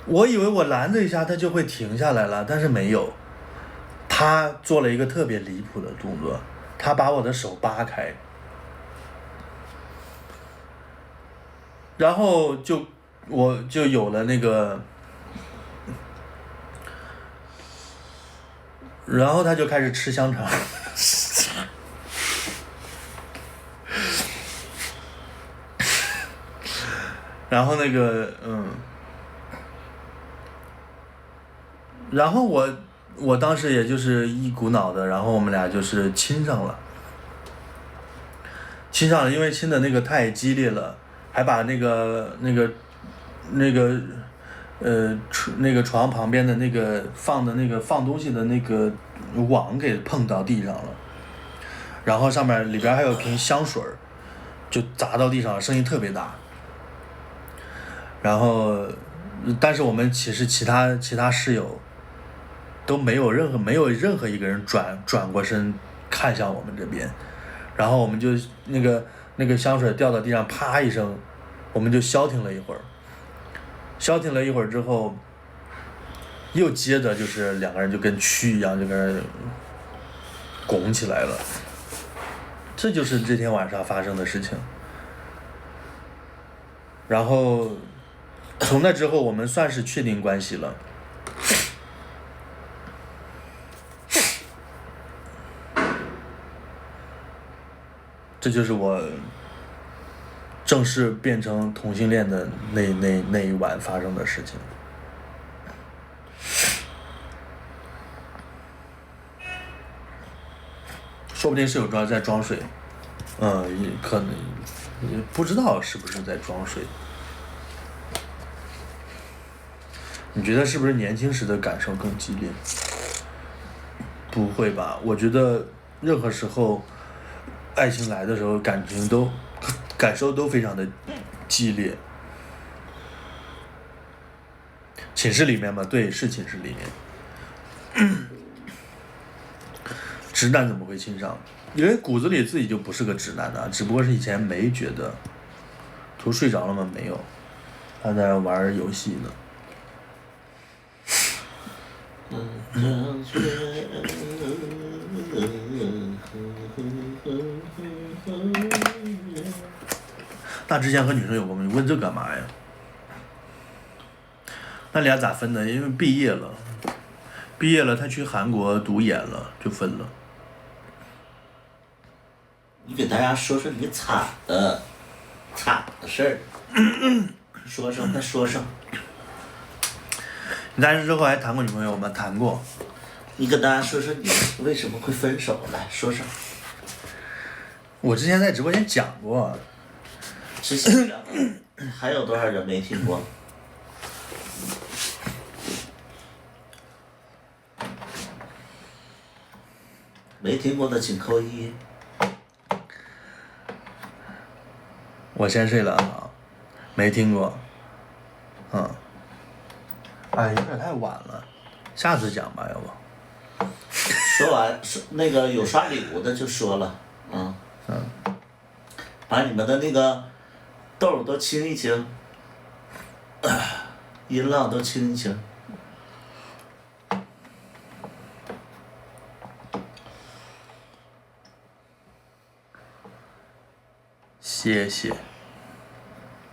我以为我拦了一下他就会停下来了，但是没有，他做了一个特别离谱的动作，他把我的手扒开。然后我就有了那个，然后他就开始吃香肠，然后那个然后我当时也就是一股脑的，然后我们俩就是亲上了，因为亲的那个太激烈了。还把那个床旁边的那个放东西的那个网给碰到地上了，然后里边还有瓶香水，就砸到地上了，声音特别大。然后，但是我们其实其他室友都没有任何一个人转过身看向我们这边，然后我们就那个香水掉到地上，啪一声，我们就消停了一会儿。消停了一会儿之后，又接着就是两个人就跟蛆一样就跟那拱起来了。这就是这天晚上发生的事情。然后从那之后，我们算是确定关系了。这就是我正式变成同性恋的那一晚发生的事情。说不定是有在装水，也可能也不知道是不是在装水。你觉得是不是年轻时的感受更激烈？不会吧，我觉得任何时候爱情来的时候，感受都非常的激烈。寝室里面嘛，对，是寝室里面。直男怎么会欣赏？因为骨子里自己就不是个直男的，只不过是以前没觉得。图睡着了吗？没有，他在玩游戏呢。那之前和女生有过吗？你问这干嘛呀？那俩咋分的？因为毕业了，他去韩国读研了，就分了。你给大家说说你惨的事儿，说说快说说。你大学之后还谈过女朋友吗？谈过。你跟大家说说你为什么会分手，来说说。我之前在直播间讲过。之前讲过，还有多少人没听过？没听过的请扣1。我先睡了啊，没听过。哎，有点太晚了，下次讲吧，要不。说完那个有刷礼物的就说了，把你们的那个痘都清一清，音浪都清一清。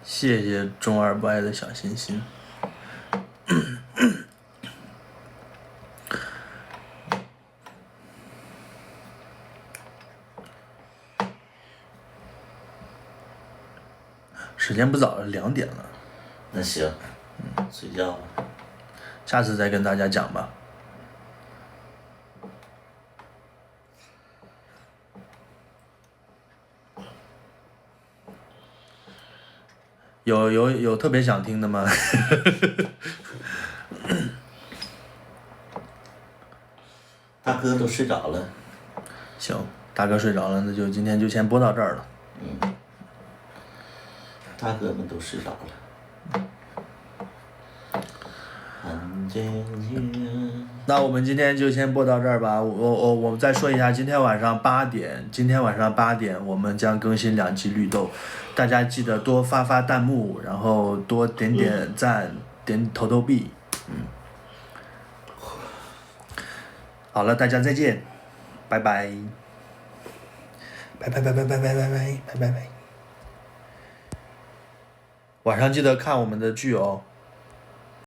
谢谢中二不爱的小心心。时间不早了，2点了。那行，睡觉吧。下次再跟大家讲吧。有特别想听的吗？大哥都睡着了。行，大哥睡着了，那就今天就先播到这儿了。大哥们都睡着了。那我们今天就先播到这儿吧。我再说一下，今天晚上8点，我们将更新2期绿豆，大家记得多发弹幕，然后多点赞，点投币。好了，大家再见，拜拜，拜拜。晚上记得看我们的剧哦。